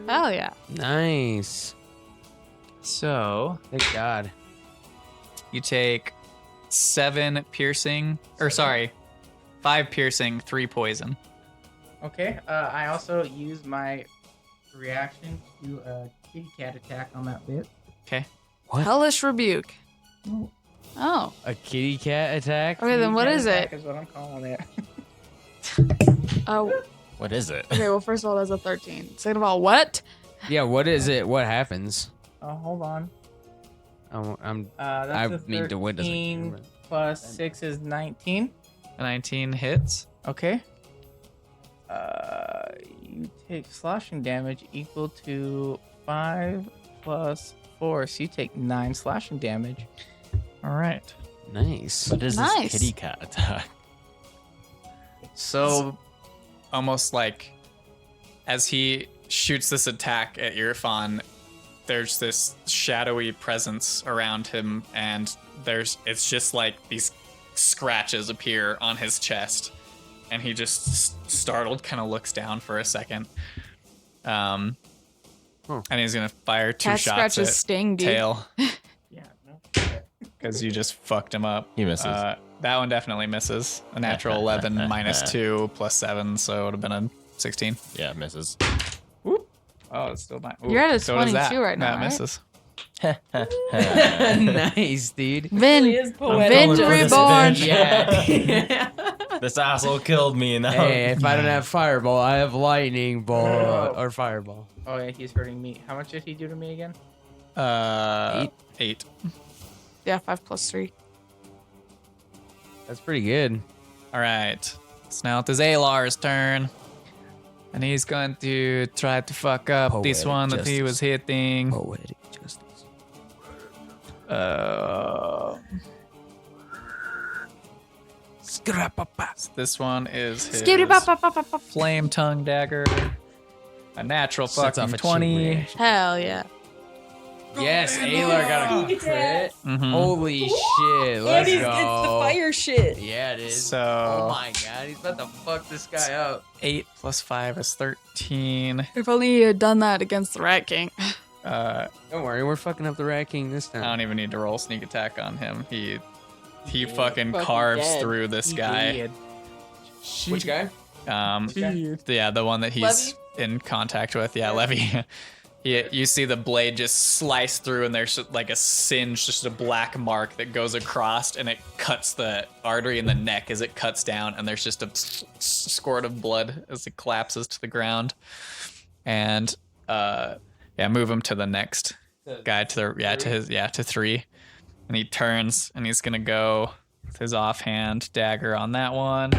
Hell yeah. Nice. So, Thank God. you take 7 piercing, or sorry, 5 piercing, 3 poison. Okay. I also use my reaction to a kitty cat attack on that bit. Okay. What? Hellish rebuke. Oh. A kitty cat attack? Okay, then what Kitty is cat it? attack is what I'm calling it. Oh. What is it? Okay, well, first of all, that's a 13. Second of all, what? Yeah, what is it? What happens? Oh, hold on. I'm That's I a mean, DeWitt doesn't 13 care. plus 6 is 19. 19 hits. Okay. You take slashing damage equal to 5 plus 4, so you take 9 slashing damage. All right. Nice. What is Nice. this kitty cat attack? So, almost like as he shoots this attack at Irfan, there's this shadowy presence around him, and it's just like these scratches appear on his chest, and he just startled kind of looks down for a second. And he's gonna fire 2 Cat shots scratches at sting, dude. Tail Yeah, no. because you just fucked him up. He misses. That one definitely misses. A natural 11 minus 2 plus 7, so it would have been a 16. Yeah, misses. Oh, it's still not. You're at a so does that. 22 right now, That right? misses. Nice, dude. Vin, is poetic. Vin going for this reborn. Yeah. This asshole killed me now. Hey, if I don't have fireball, I have lightning ball or fireball. Oh, yeah, he's hurting me. How much did he do to me again? 8. Yeah, 5 plus 3. That's pretty good. All right. So now it's Alar's turn. And he's going to try to fuck up this Poetic one that he justice. was hitting. Poetic justice. This one is his Skitty-bop-bop-bop-bop. flame tongue dagger. A natural Sets off fucking a chain 20. reaction. Hell yeah. Yes, Alar got a crit. Mhm. Holy shit, let's It's the go. fire shit. Yeah, it is. So Oh my god, he's about to fuck this guy up. 8 plus 5 is 13. If only you had done that against the Rat King. Uh, Don't worry, we're fucking up the Rat King this I time. don't even need to roll sneak attack on him. He fucking fucking carves dead. through this guy. Which guy? Yeah, the one that he's in contact with. Yeah, Levy. You see the blade just slice through, and there's like a singe, just a black mark that goes across, and it cuts the artery in the neck as it cuts down, and there's just a squirt of blood as it collapses to the ground. And move him to the next guy to 3, and he turns, and he's gonna go with his offhand dagger on that one.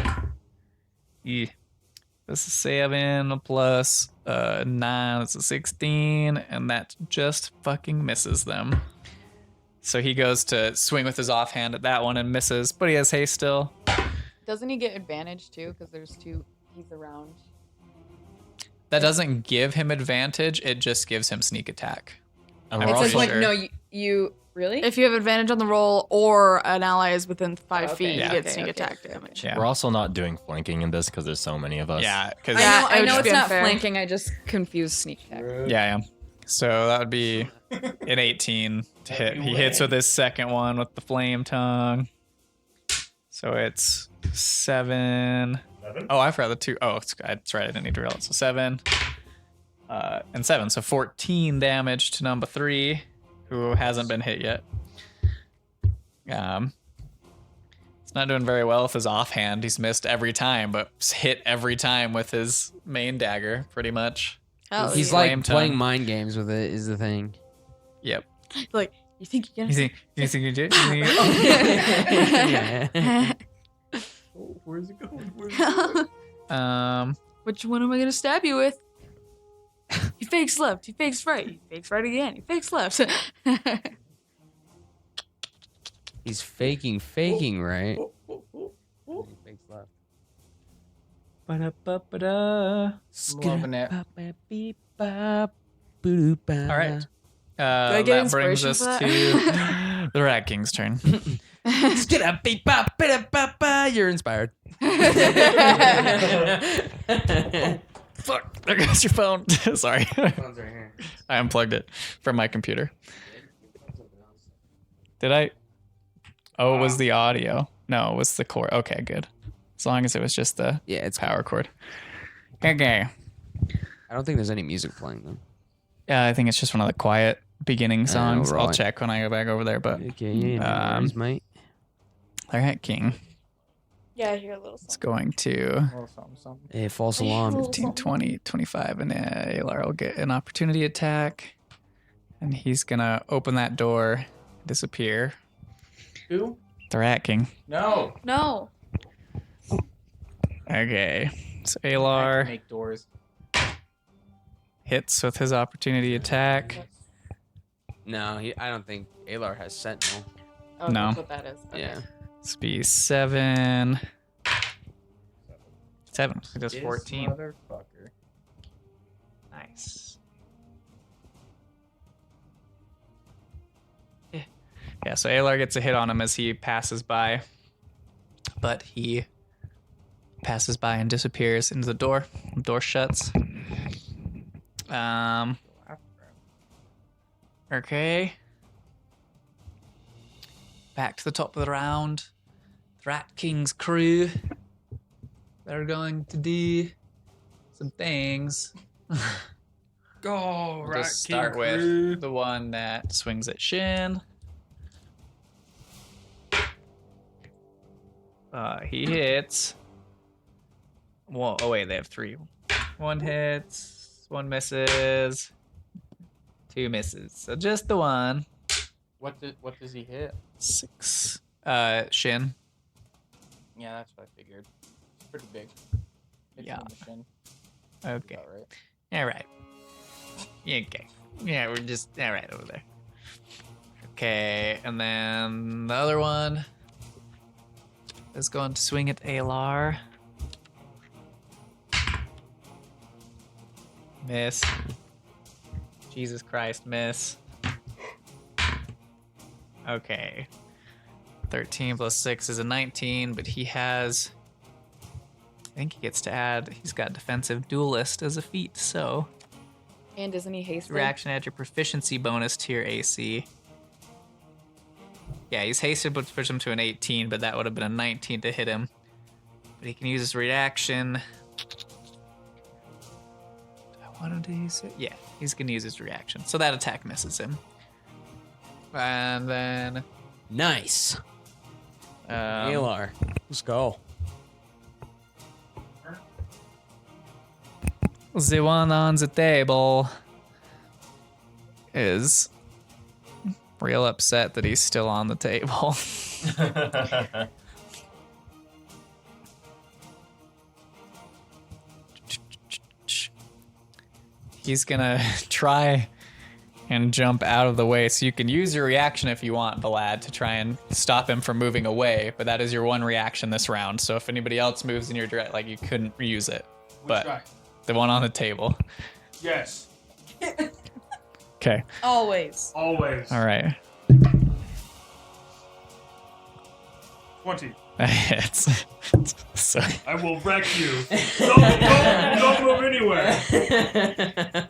This is 7 plus 9. That's a 16, and that just fucking misses them. So he goes to swing with his offhand at that one and misses, but he has haste still. Doesn't he get advantage too? Because there's 2. He's around. That doesn't give him advantage. It just gives him sneak attack. And I'm we're It pretty says also, like sure. no, you really? If you have advantage on the roll or an ally is within 5 Okay. feet, Yeah. you get Okay, sneak okay, attack okay. damage. Yeah. we're also not doing flanking in this because there's so many of us. Yeah, because Yeah, it I would know just it's be not unfair. flanking. I just confused sneak attack. yeah. So that would be an 18 to hit. He hits with his second one with the flame tongue. So it's 7. 11? Oh, I forgot the 2. Oh, that's right. I didn't need to roll it. So 7 and 7. So 14 damage to number 3, who hasn't been hit yet. It's not doing very well with his offhand. He's missed every time, but hit every time with his main dagger, pretty much. Hell He's yeah. like Flame playing tongue. mind games with it, is the thing. Yep. Like you think you're You gonna? think you do? You think you do? Where's it going? Which one am I gonna stab you with? He fakes left. He fakes right. He fakes right again. He fakes left. He's faking, right? He fakes left. Ba-da-ba-ba-da. Loving it. All right. I get That brings inspiration us for that? to The Rat King's turn. You're inspired. Fuck, there goes your phone. Sorry. Phone's right here. I unplugged it from my computer. Did I? Oh, it was the audio. No, it was the cord. Okay, good. As long as it was just the it's power cord. Okay. I don't think there's any music playing though. Yeah, I think it's just one of the quiet beginning songs. I'll right. check when I go back over there. But Okay, yeah, no worries, mate. the Rat King Yeah, I hear a little is going to Hey, false alarm. 15, 20, 25, and Alar will get an opportunity attack. And he's going to open that door, disappear. Who? The Rat King. No. No. Okay. So I Alar can make doors. hits with his opportunity attack. No, I don't think Alar has Sentinel. Oh, No. that's what that is. Okay. Yeah. This be 7. 7. He does 14. Motherfucker. Nice. Yeah, so Alar gets a hit on him as he passes by. But he passes by and disappears into the door. The door shuts. Okay. Back to the top of the round. The Rat King's crew. They're going to do some things. Go, We'll just start with the one that swings at Shin. He hits. Whoa, oh wait, they have 3. 1 hits, 1 misses, 2 misses. So just the one. What does he hit? 6. Shin. Yeah, that's what I figured. It's pretty big. Hits Yeah. him in the shin. Okay. About right. Yeah, right. Yeah, okay. Yeah, we're just right over there. Okay, and then the other one is going to swing at Alar. Miss. Jesus Christ, miss. Okay. 13 plus 6 is a 19, but he has... I think he gets to add... He's got Defensive Duelist as a feat, so... And isn't he hasted? Reaction add your proficiency bonus to your AC. Yeah, he's hasted, which puts him to an 18, but that would have been a 19 to hit him. But he can use his reaction. Do I want to use it? Yeah, he's going to use his reaction. So that attack misses him. And then... Nice. Alar, let's go. The one on the table is real upset that he's still on the table. He's gonna try and jump out of the way, so you can use your reaction if you want, Vlad, to try and stop him from moving away, but that is your one reaction this round. So if anybody else moves in your direction, like, you couldn't use it. But guy? the one on the table. Yes. Okay. Always. Always. All right. 20. Hits. So I will wreck you. Don't move anywhere.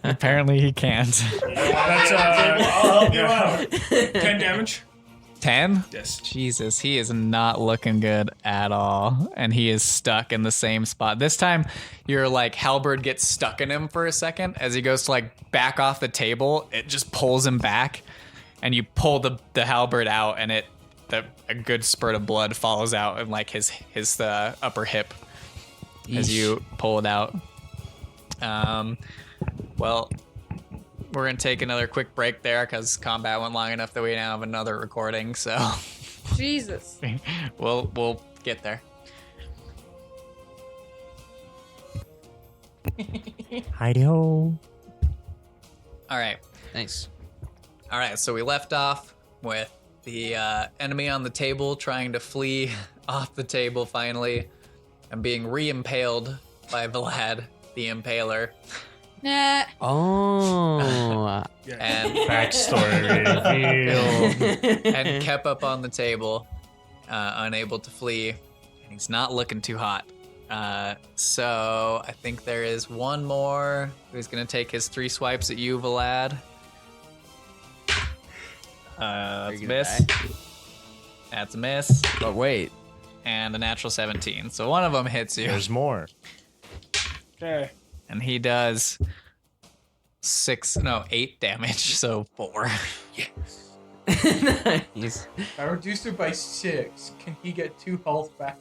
apparently he can't. That's I'll help you out. 10 damage. 10? Yes. Jesus, he is not looking good at all. And he is stuck in the same spot. This time, your like halberd gets stuck in him for a second. As he goes to like back off the table, it just pulls him back. And you pull the halberd out, and a good spurt of blood follows out in like his upper hip as you pull it out. Well, we're gonna take another quick break there because combat went long enough that we now have another recording. So Jesus. we'll get there. Hi-do. All right. Nice. All right. So we left off with the enemy on the table trying to flee off the table finally, and being re-impaled by Vlad the Impaler. Nah. Oh. And Backstory reveal. and kept up on the table, unable to flee, and he's not looking too hot. So I think there is one more who's gonna take his 3 swipes at you, Vlad. That's a miss. That's a miss. But wait. And a natural 17. So one of them hits you. There's more. Okay. And he does 8 damage. So 4. Nice. I reduced it by 6. Can he get 2 health back?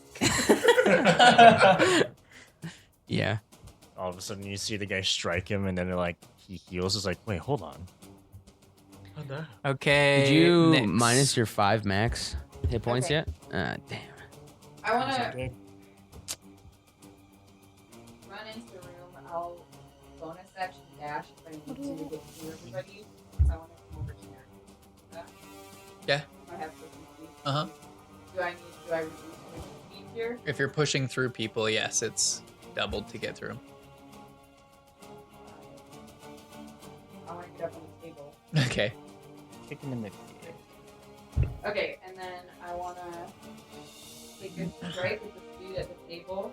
Yeah. All of a sudden, you see the guy strike him, and then he heals. It's like, wait, hold on. Okay. Did you Nyx. minus your 5 max hit points Okay. yet? Damn. I want to run into the room. I'll bonus action dash if I need to get to everybody. I want to come over here. Yeah. I have 50 feet. Uh-huh. Do I reduce my feet here? If you're pushing through people, yes, it's doubled to get through. I want to get up on the table. Okay. Kick him in the Okay, and then I want to take a strike with the dude at the table.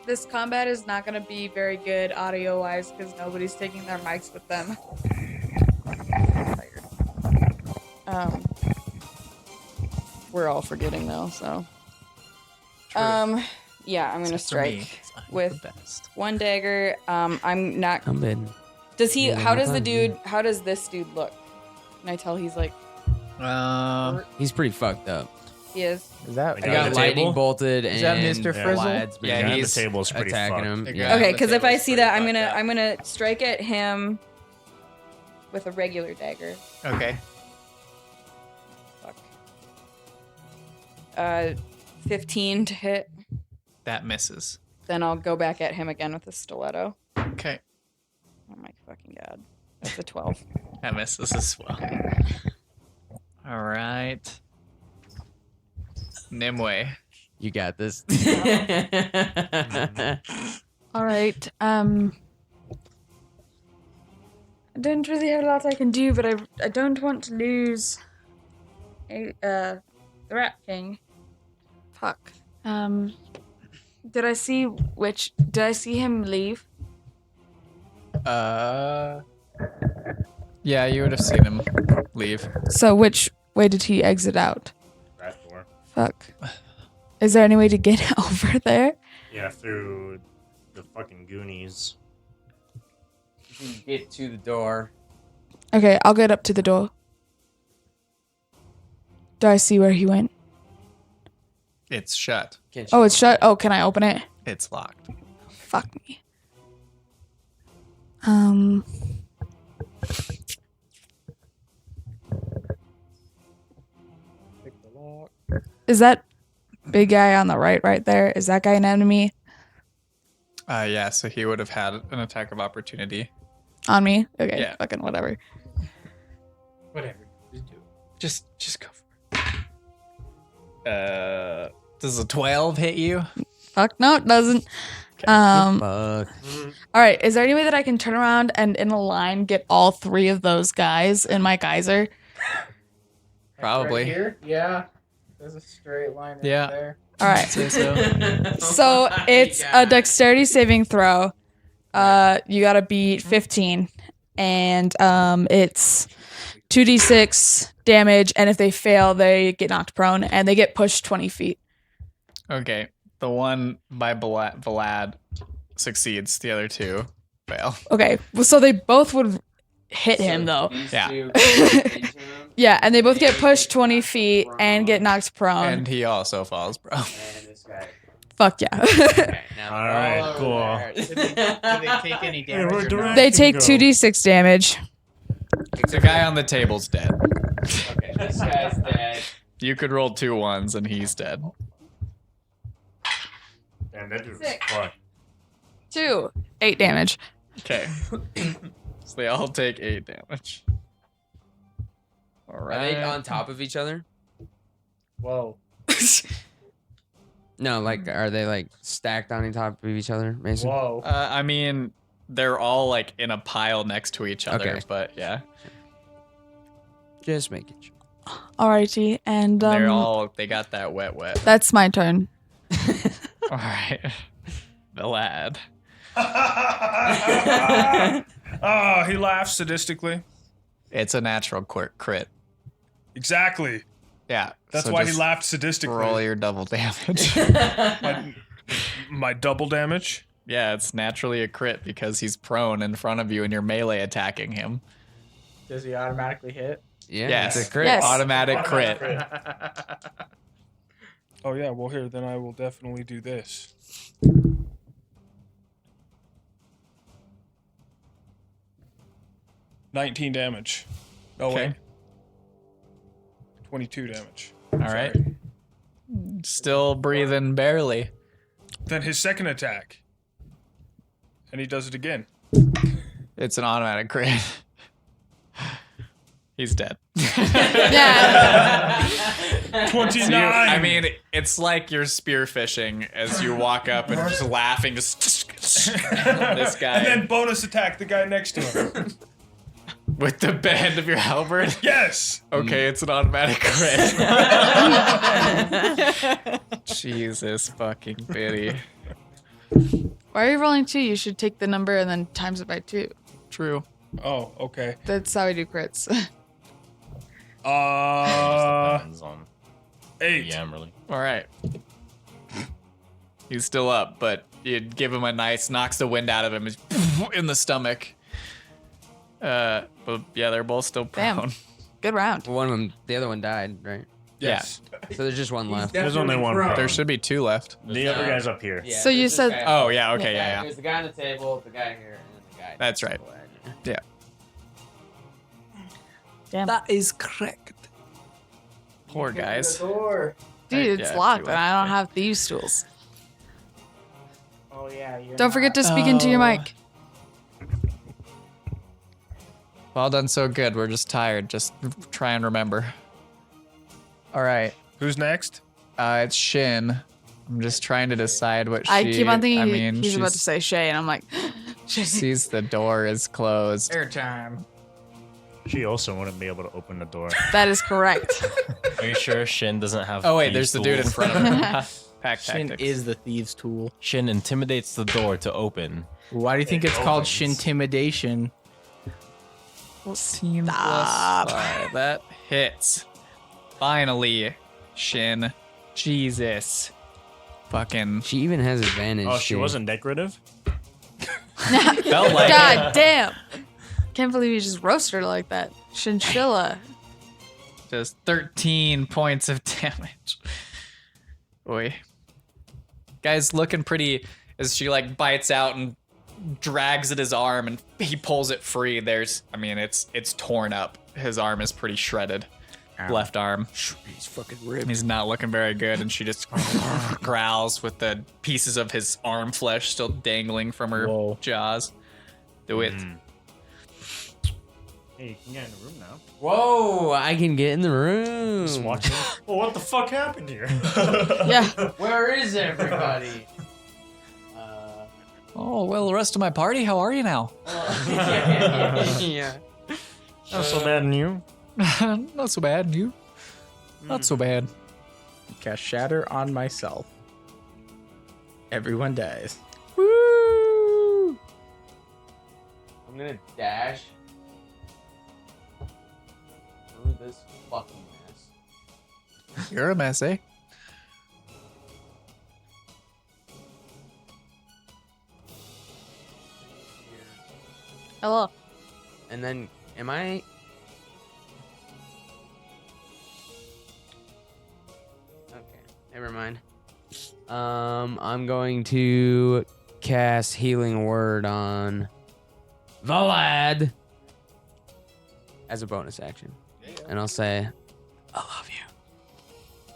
This combat is not going to be very good audio-wise because nobody's taking their mics with them. We're all forgetting though, so. Yeah, I'm gonna Except for me, strike 'cause I'm with the best. one dagger. I'm not. I'm in. Does he? Yeah, How no does the problem. dude? How does this dude look? Can I tell he's like? He's pretty fucked up. He is. Is that? The He guy at got the lightning table? bolted Is that and Mr. Frizzle? Vlad's been Yeah, the guy at the he's table is pretty attacking fucked. him. The Yeah. guy- Okay, the because if I table's see that, pretty fucked up. I'm gonna strike at him with a regular dagger. Okay. Fuck. 15 to hit. That misses. Then I'll go back at him again with a stiletto. Okay. Oh my fucking god. That's a 12. That misses as well. All right. Nimue. You got this. All right. I don't really have a lot I can do, but I don't want to lose the Rat King. Fuck. Did I see him leave? Yeah, you would have seen him leave. So which way did he exit out? That door. Fuck. Is there any way to get over there? Yeah, through the fucking Goonies. You can get to the door. Okay, I'll get up to the door. Do I see where he went? It's shut. Oh, it's shut. Oh, can I open it? It's locked. Fuck me. Is that big guy on the right there? Is that guy an enemy Yeah, so he would have had an attack of opportunity. on me? Okay, Yeah. fucking whatever. Whatever. Just do it. Just go for it. Does a 12 hit you? Fuck no, it doesn't. Fuck. All right, is there any way that I can turn around and in a line get all 3 of those guys in my geyser? Probably. Right here? Yeah. There's a straight line right Yeah. there. All right. Say so. So it's a dexterity saving throw. You gotta beat 15, and it's 2d6 damage. And if they fail, they get knocked prone, and they get pushed 20 feet. Okay. The one by Vlad succeeds. The other 2 fail. Okay, well, so they both would hit him though. Yeah. Yeah, and they both get pushed 20 feet and get knocked prone. And he also falls, bro. Fuck yeah. All right, cool. Did they take any damage? Or not? They take 2d6 damage. The guy on the table's dead. Okay, this guy's dead. You could roll 2 ones and he's dead. Damn, that dude was 6. fucked. 2. 8 damage. Okay. So they all take 8 damage. All Are right. they on top of each other? Whoa. No, like, are they like stacked on top of each other, Mason? Whoa. I mean, They're all like in a pile next to each other, Okay. but yeah. Just make it sure. Alrighty, and They got that wet. that's my turn. All right. The lad. Oh, he laughs sadistically. It's a natural crit. Exactly. Yeah. That's so why he just laughed sadistically. Roll your double damage. My double damage? Yeah, it's naturally a crit because he's prone in front of you and you're melee attacking him. Does he automatically hit? Yeah, Yes. it's a crit. Yes. Automatic crit. Oh yeah, well here, then I will definitely do this. $19 damage. No Okay. wait. 22 damage. All right. Still breathing barely. Then his second attack. And he does it again. It's an automatic crit. He's dead. Yeah. 29. I mean, it's like you're spearfishing as you walk up and just laughing. Just this guy And then bonus attack the guy next to him. with the end of your halberd. Yes. Okay, it's an automatic crit. Jesus fucking pity. Why are you rolling 2? You should take the number and then times it by 2. True. Oh, okay. That's how we do crits. Depends on 8. DM, really. All right. He's still up, but you give him a nice, knocks the wind out of him in the stomach. But yeah, they're both still prone. Damn. Good round. One of them, the other one died, right? Yes. So there's just one left. There's only one. There should be 2 left. The other guy's up here. Yeah, So you there's this said- guy- Oh, yeah, okay, yeah. There's the guy on the table, the guy here, and then the guy. That's right. Yeah. Damn. That is correct. Poor guys. Dude, it's Yeah, locked you and I don't have these tools. Oh yeah. You're Don't forget to speak into your Oh. mic. Well done, so good. We're just tired. Just try and remember. All right. Who's next? It's Shin. I'm just trying to decide what she... I keep on thinking I mean, he's about she's- to say Shay, and I'm like, She sees the door is closed. Airtime. She also wouldn't be able to open the door. that is correct. Are you sure Shin doesn't have? Oh wait, thieves' there's the dude in tools? front of him. Pack Shin tactics. is the thieves' tool. Shin intimidates the door to open. Why do you think it's called Shintimidation? 14 Stop. plus 5. That hits. Finally, Shin. Jesus. Fucking. She even has advantage. Oh, she too. wasn't decorative? Felt like God damn. Can't believe you just roasted her like that. Chinchilla. just 13 points of damage. Boy. Guy's looking pretty as she like bites out and drags at his arm and he pulls it free. It's torn up. His arm is pretty shredded. Left arm. He's fucking ripped. He's not looking very good, and she just growls with the pieces of his arm flesh still dangling from her jaws. Do it. Hey, you can get in the room now. Whoa! I can get in the room. Just watch it. Well, what the fuck happened here? Yeah. Where is everybody? Oh, well, the rest of my party, how are you now? Yeah. Not so bad in you. Not so bad, you? Not so bad. Cast Shatter on myself. Everyone dies. Woo! I'm gonna dash through this fucking mess. You're a mess, eh? Hello. And then, am I? Okay, never mind. I'm going to cast Healing Word on Vlad as a bonus action, and I'll say, "I love you,"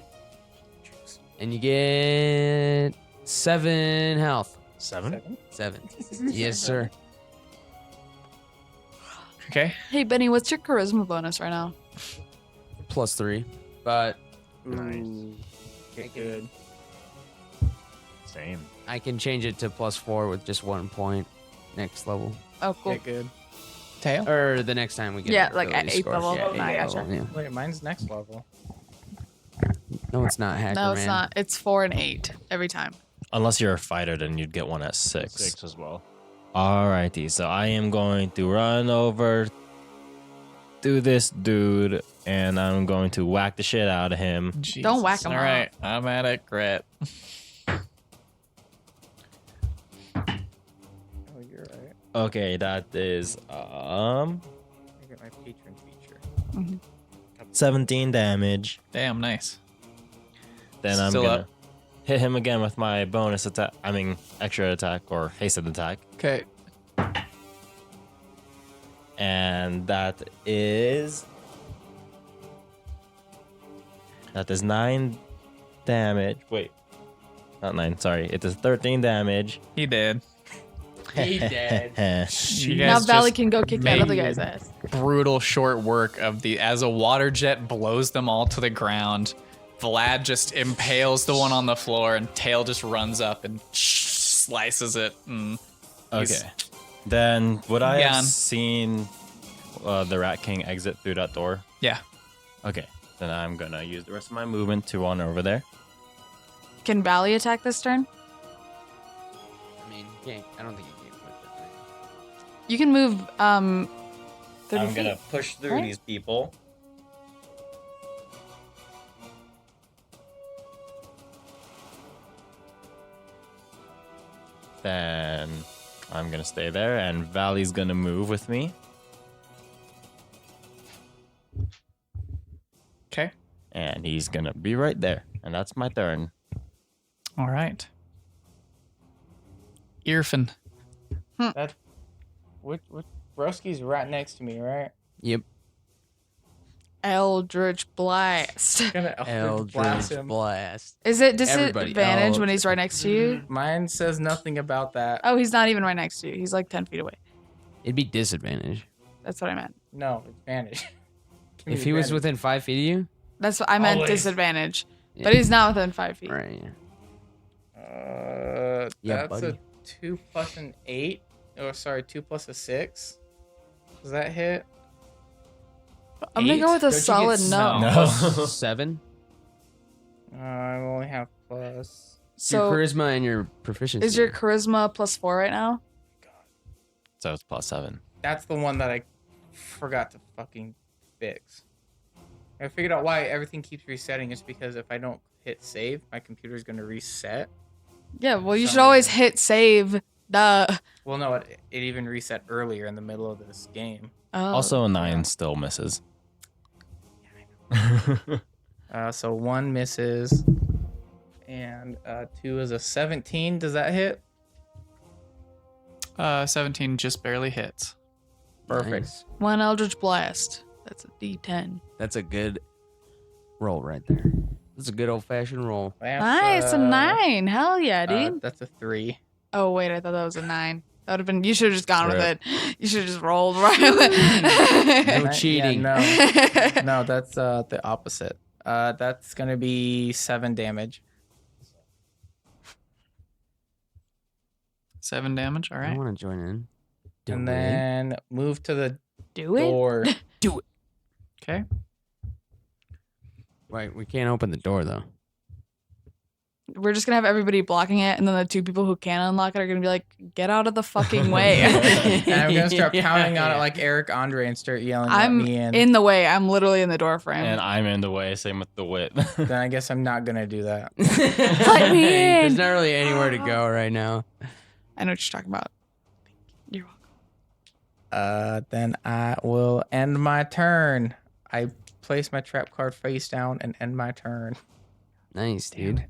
and you get 7 health. 7? 7. Yes, sir. Okay. Hey, Benny, what's your charisma bonus right now? +3, but Okay, good. Same. I can change it to +4 with just 1 point next level. Oh, cool. Okay, good. Tail? Or the next time we get Yeah, an like at ability 8th score. level. Yeah, Oh, I 8th gotcha. level, yeah. Wait, mine's next level. No, it's not, Hacker No, it's Man. not. It's 4 and 8 every time. Unless you're a fighter, then you'd get one at 6. 6 as well. Alrighty, so I am going to run over to this dude, and I'm going to whack the shit out of him. Don't whack him All right, I'm at it. Grit. Oh, you're right. Okay, that is I get my patron feature. 17 damage. Damn, nice. Then I'm Still gonna up. hit him again with my bonus attack. I mean, extra attack or hasted attack. Okay. And that is 9 damage. Wait, not 9. Sorry, it is 13 damage. He did. He did. You Now guys Valley just can go kick that made other guy's ass. brutal short work of the as a water jet blows them all to the ground. Vlad just impales the one on the floor, and Tail just runs up and slices it. And he's- Okay. Then would I have Gone. seen the Rat King exit through that door? Yeah. Okay. Then I'm gonna use the rest of my movement to run over there. Can Valley attack this turn? I mean, I don't think you can put that there. You can move 30 I'm feet. gonna push through right? these people. Then I'm gonna stay there, and Valley's gonna move with me. Okay. And he's gonna be right there, and that's my turn. All right. Earfin. That, what, Broski's right next to me, right? Yep. Eldritch Blast. Gonna Eldritch Blast him. Blast. Is it Everybody, disadvantage when he's right next to you? Mine says nothing about that. Oh, he's not even right next to you. He's like 10 feet away. It'd be disadvantage. That's what I meant. No, advantage. Give me If he was advantage. within 5 feet of you? That's what I meant. Always. Disadvantage. Yeah. But he's not within 5 feet. Right, Yeah, Yeah, that's buddy. a 2 plus an 8. Oh, sorry, 2 plus a 6. Does that hit? I'm gonna go with a Don't you get solid no. 7? I only have plus. So your charisma and your proficiency. is your charisma +4 right now? So it's +7. That's the one that I forgot to fucking fix. I figured out why everything keeps resetting. It's because if I don't hit save, my computer's gonna reset. Yeah, well, you Some should always hit save. Duh. Well, no, it even reset earlier in the middle of this game. Oh. Also, a 9 still misses. So 1 misses, and 2 is a 17. Does that hit? 17 just barely hits. Perfect. Nice. 1 Eldritch Blast. That's a D10. That's a good roll right there. That's a good old fashioned roll. Nice, a 9. Hell yeah, dude. That's a 3. Oh wait, I thought that was a 9. That would have been. You should have just gone with Rip. it. You should have just rolled right with it. No cheating. No, no, that's the opposite. That's gonna be 7 damage. 7 damage. All I right. want to join in. And then move to the Do it. door. Do it. Okay. Right, we can't open the door though. We're just gonna have everybody blocking it, and then the 2 people who can unlock it are gonna be like, "Get out of the fucking way!" And I'm gonna start pounding on it like Eric Andre and start yelling at I'm me. And in the way. I'm literally in the door frame. And I'm in the way, same with the wit. then I guess I'm not gonna do that. Let me in. There's not really anywhere to go right now. I know what you're talking about. You're welcome. Then I will end my turn. I place my trap card face down and end my turn. Nice, dude.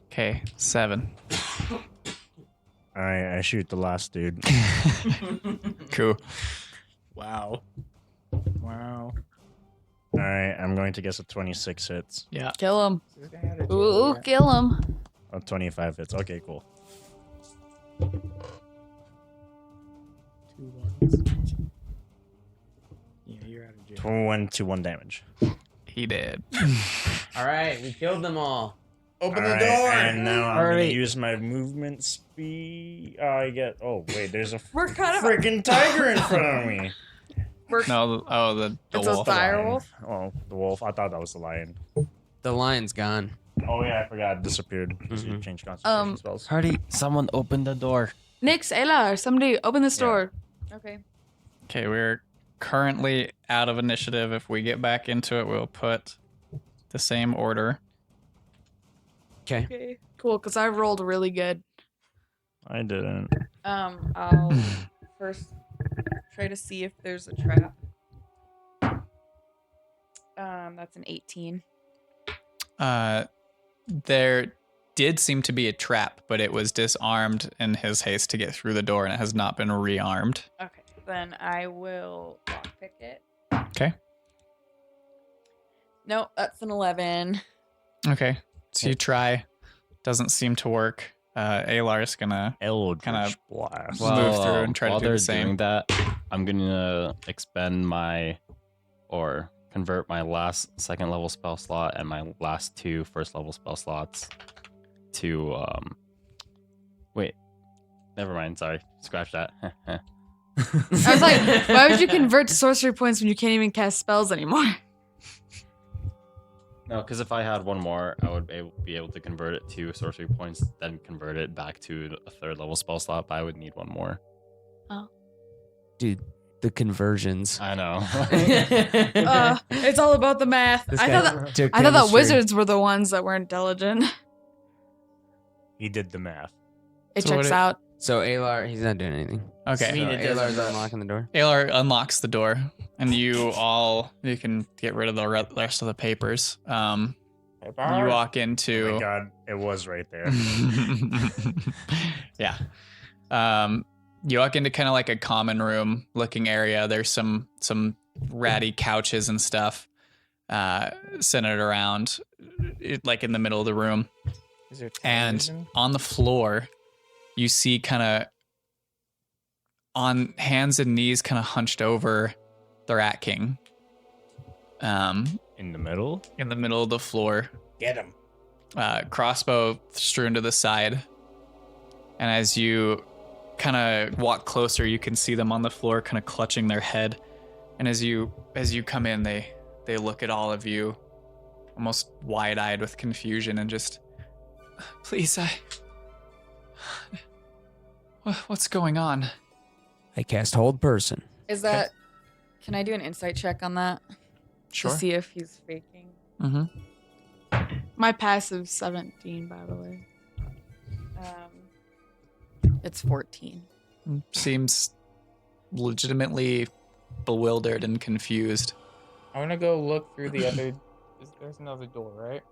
Okay, 7. Alright, I shoot the last dude. Cool. Wow. Wow. Alright, I'm going to guess a 26 hits. Yeah. Kill him. Ooh, kill him. Oh, 25 hits. Okay, cool. 2 1s. Yeah, you're out of jail. 21 damage. He did. All right, we killed them all. Open the Alright, door. And now I'm gonna Alright. use my movement speed. I get. Oh wait, there's a We're kind of freaking tiger in front of me. No, the It's a wolf. dire Lion. wolf? Oh, the wolf. I thought that was the lion. The lion's gone. Oh yeah, I forgot. It disappeared because you changed concentration spells. Hardy, someone open the door. Nyx, Ayla, somebody open this door. Okay. Okay, we're currently out of initiative. If we get back into it, we'll put the same order. Okay. Okay. Cool, because I rolled really good. I didn't. I'll first try to see if there's a trap. That's an 18. There did seem to be a trap, but it was disarmed in his haste to get through the door, and it has not been rearmed. Okay, then I will lockpick it. Okay. No, that's an 11. Okay. So you try. Doesn't seem to work. Alar's gonna kind of blast. move through and try while to do they're the same. doing that, I'm gonna expend or convert my last second level spell slot and my last 2 first level spell slots to wait. Never mind, sorry. Scratch that. I was like, why would you convert to sorcery points when you can't even cast spells anymore? No, because if I had one more, I would be able to convert it to sorcery points, then convert it back to a 3rd level spell slot, but I would need one more. Oh. Dude, the conversions. I know. It's all about the math. This I guy thought took that chemistry. wizards were the ones that were intelligent. He did the math. It checks out. So Alar, he's not doing anything. Okay. So Alar's unlocking the door. Alar unlocks the door, and you can get rid of the rest of the papers. You walk into. Oh my god, it was right there. Yeah. You walk into kind of like a common room looking area. There's some ratty couches and stuff centered around, like in the middle of the room. Is there And television? on the floor, you see kind of on hands and knees, kind of hunched over, the Rat King. In the middle? In the middle of the floor. Get him. Crossbow strewn to the side. And as you kind of walk closer, you can see them on the floor, kind of clutching their head. And as you come in, they look at all of you, almost wide-eyed with confusion, and just, please, what's going on? I cast Hold Person. Is that? Can I do an insight check on that? Sure. To see if he's faking. Mm-hmm. My passive's 17, by the way. It's 14. Seems legitimately bewildered and confused. I want to go look through the other. There's another door, right?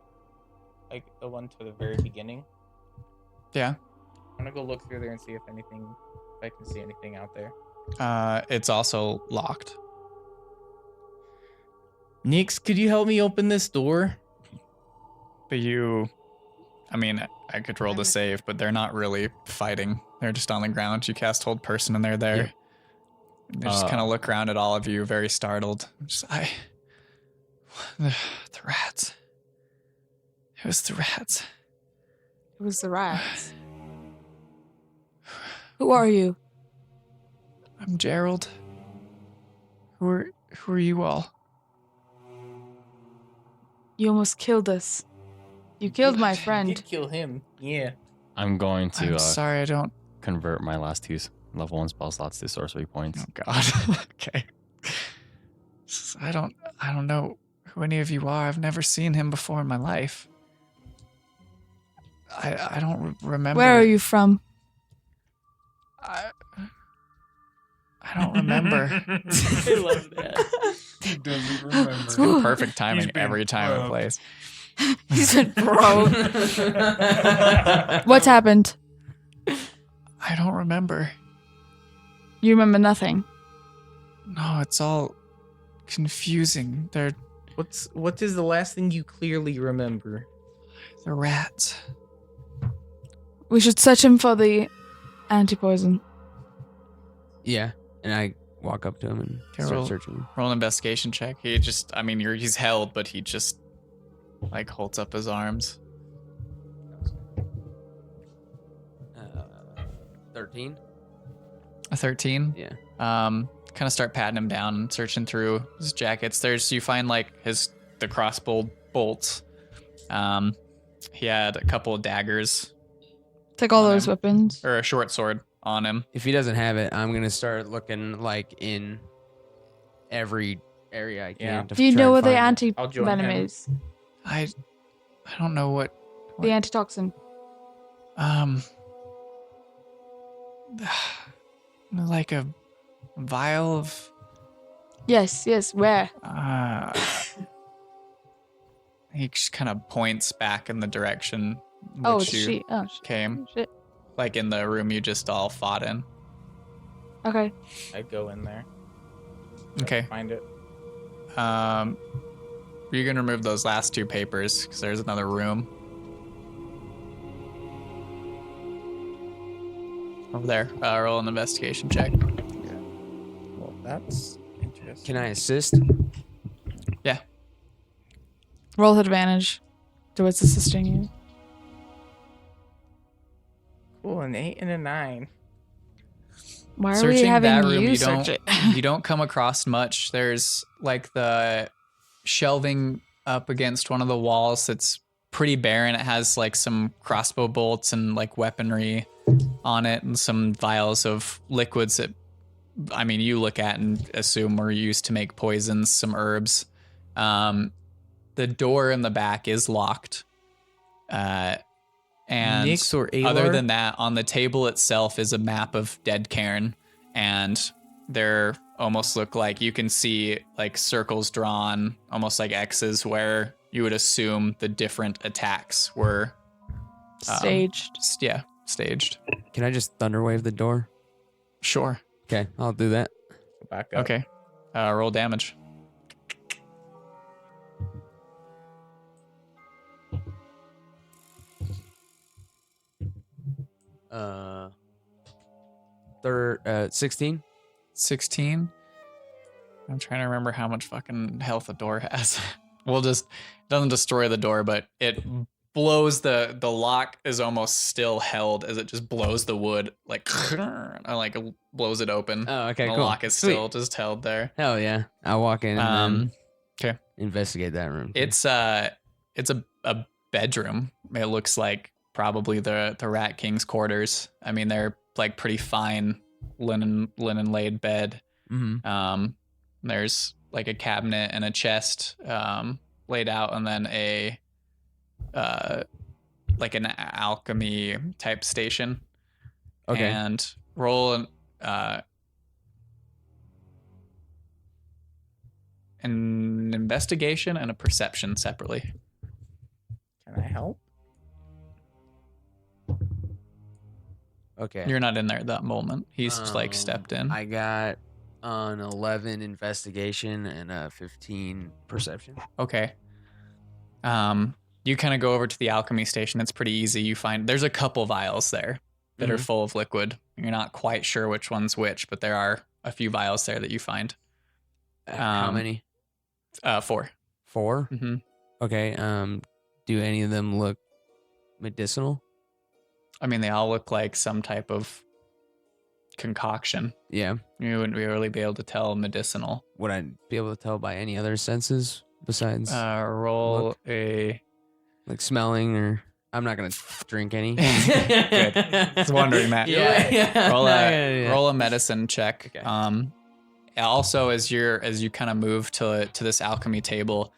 Like the one to the very beginning. Yeah. I want to go look through there and see if I can see anything out there. It's also locked. Nyx, could you help me open this door? But I could roll the save, but they're not really fighting. They're just on the ground. You cast Hold Person and they're there. Yeah. They just kind of look around at all of you, very startled. The rats. It was the rats. It was the rats. Who are you? I'm Gerald. Who are you all? You almost killed us. You killed my You friend. did kill him. Yeah. I'm going to I'm sorry, I don't convert my last 2 level 1 spell slots to sorcery points. Oh god. Okay. I don't know who any of you are. I've never seen him before in my life. I don't remember. Where are you from? I don't remember. I love that. He doesn't remember. It's been perfect timing every time and place. He said, bro. What's happened? I don't remember. You remember nothing. No, it's all confusing. They're What is the last thing you clearly remember? the rats. We should search him for the anti-poison. Yeah, and I walk up to him and Okay, start searching. Roll an investigation check. He just, he's held, but he just, holds up his arms. 13. A 13. Yeah. Kind of start patting him down and searching through his jackets. You find like the crossbow bolts. He had a couple of daggers. Take all on those him, weapons. or a short sword on him. If he doesn't have it, I'm gonna start looking like in every area I can. To Do you try know and where the find it. anti-venom is? I don't know what. The antitoxin. Like a vial of. Yes, where? He just kind of points back in the direction Oh, which you shit. Oh, came. shit. Like in the room you just all fought in. Okay. I go in there. Okay. Find it. You can remove those last 2 papers because there's another room over there. Roll an investigation check. Well, that's interesting. Can I assist? Yeah. Roll with advantage towards assisting you. Cool, an 8 and a 9. Why are Searching we having that room, you you search don't it? you don't come across much. There's like the shelving up against one of the walls that's pretty barren. It has like some crossbow bolts and like weaponry on it, and some vials of liquids that, I mean, you look at and assume were used to make poisons. Some herbs. The door in the back is locked. And Nyx or other Alar? than that, on the table itself is a map of Deadcairn, and there almost look like you can see like circles drawn, almost like X's, where you would assume the different attacks were Staged. Yeah, staged. Can I just thunderwave the door? Sure. Okay, I'll do that. Back up. Okay. Roll damage. 16. 16. I'm trying to remember how much fucking health the door has. It doesn't destroy the door, but it blows the lock is almost still held as it just blows the wood like blows it open. Oh, okay, the cool. lock is Sweet. still just held there. Hell yeah. I'll walk in and okay. investigate that room. It's a bedroom. It looks like probably the Rat King's quarters. I mean, they're like pretty fine linen laid bed. Mm-hmm. There's like a cabinet and a chest laid out, and then like an alchemy type station. Okay. And roll an investigation and a perception separately. Can I help? Okay. You're not in there at that moment. He's like stepped in. I got an 11 investigation and a 15 perception. Okay. You kind of go over to the alchemy station. It's pretty easy. You find there's a couple vials there that are Mhm. full of liquid. You're not quite sure which one's which, but there are a few vials there that you find. How many? 4. 4? Mm-hmm. Okay. Do any of them look medicinal? I mean, they all look like some type of concoction. Yeah. You wouldn't really be able to tell medicinal. Would I be able to tell by any other senses besides Roll look? like smelling, or I'm not gonna drink any. Good. I was wondering that. Yeah. Roll a medicine check. Okay. Also, as you kind of move to this alchemy table,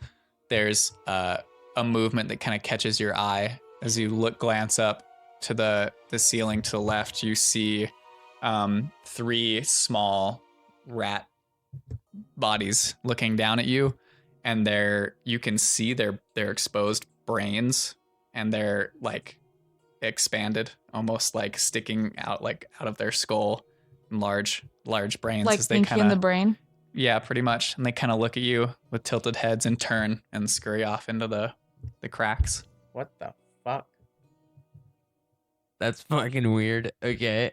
there's a movement that kind of catches your eye as you glance up to the ceiling to the left. You see 3 small rat bodies looking down at you, and you can see their exposed brains, and they're like expanded, almost like sticking out of their skull, large brains, Like as they Pinky kind in the of brain. yeah, pretty much. And they kind of look at you with tilted heads and turn and scurry off into the cracks. What the fuck? That's fucking weird. Okay.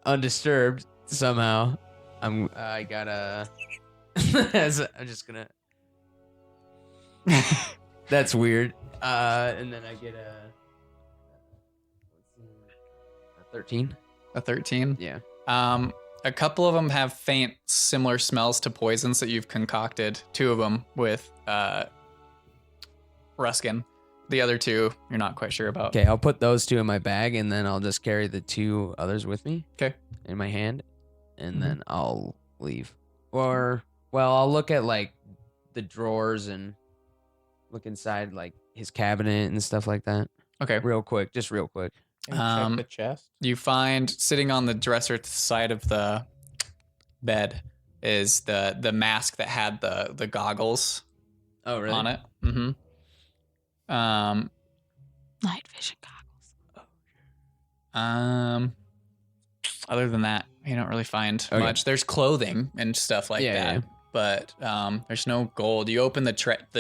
Undisturbed somehow. I gotta. I'm just gonna. That's weird. And then I get a 13. A 13? Yeah. A couple of them have faint, similar smells to poisons that you've concocted. 2 of them with Ruskin. The other 2, you're not quite sure about. Okay, I'll put those 2 in my bag, and then I'll just carry the 2 others with me. Okay. In my hand, and then I'll leave. Or, well, I'll look at like the drawers and look inside like his cabinet and stuff like that. Okay. Real quick, just real quick. Check the chest. You find sitting on the dresser to the side of the bed is the mask that had the goggles Oh, really? on it. Mm-hmm. Night vision Other than that, you don't really find much. There's clothing and stuff like that, but there's no gold. You open the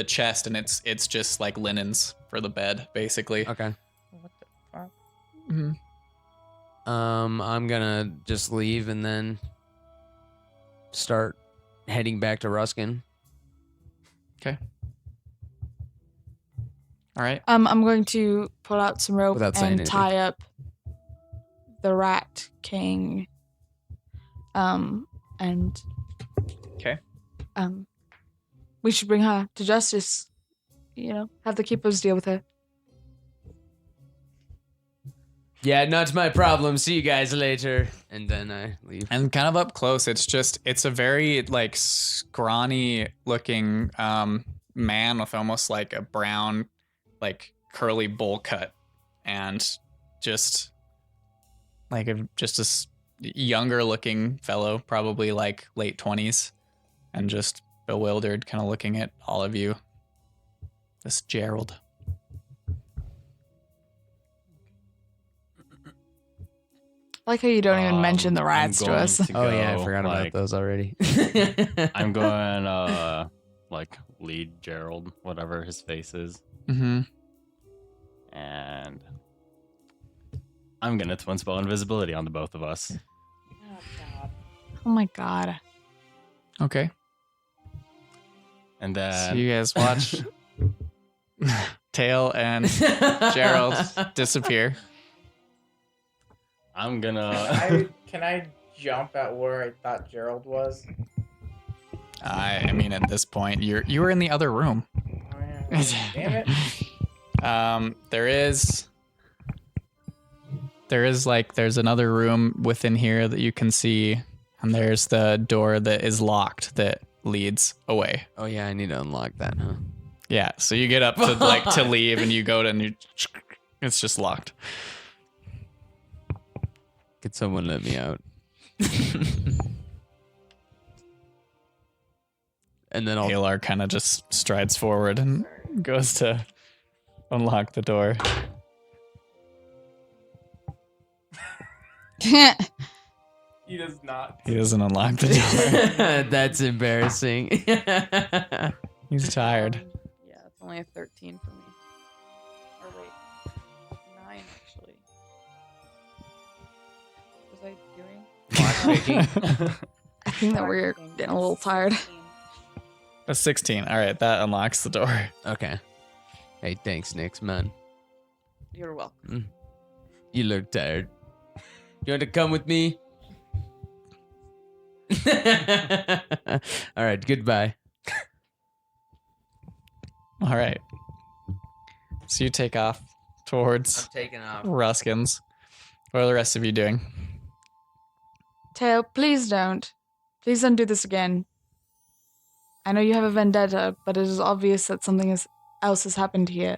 chest and it's just like linens for the bed, basically. Okay. What the fuck? Mm-hmm. I'm gonna just leave and then start heading back to Ruskin. Okay. All right. I'm going to pull out some rope Without saying and anything. tie up the Rat King. And okay. We should bring her to justice. Have the keepers deal with her. Yeah, not my problem. See you guys later. And then I leave. And kind of up close, it's a very like scrawny looking man with almost like a brown, like curly bowl cut, and just like a younger looking fellow, probably like late 20s, and just bewildered, kind of looking at all of you. This Gerald. I like how you don't even mention the rats to us. Oh yeah, I forgot about those already. I'm going like lead Gerald, whatever his face is. Mm-hmm. And I'm gonna twin spell invisibility on the both of us. Oh my god. Okay. And then So you guys watch Tail and Gerald disappear. I'm gonna. Can I jump at where I thought Gerald was? I mean, at this point, you were in the other room. Damn it. There's another room within here that you can see, and there's the door that is locked that leads away. Oh yeah, I need to unlock that, huh? Yeah, so you get up to leave, and you go to and it's just locked. Could someone let me out? And then Alar kind of just strides forward and goes to unlock the door. He does not. He doesn't unlock the door. That's embarrassing. He's tired. Yeah, it's only a 13 for me. Or wait, 9 actually. What was I doing? I think that we're getting a little tired. A 16. All right, that unlocks the door. Okay. Hey, thanks, Nix, man. You're welcome. You look tired. You want to come with me? All right, goodbye. All right. So you take off towards I'm taking off. Ruskin's. What are the rest of you doing? Tail, please don't. Please don't do this again. I know you have a vendetta, but it is obvious that something else has happened here.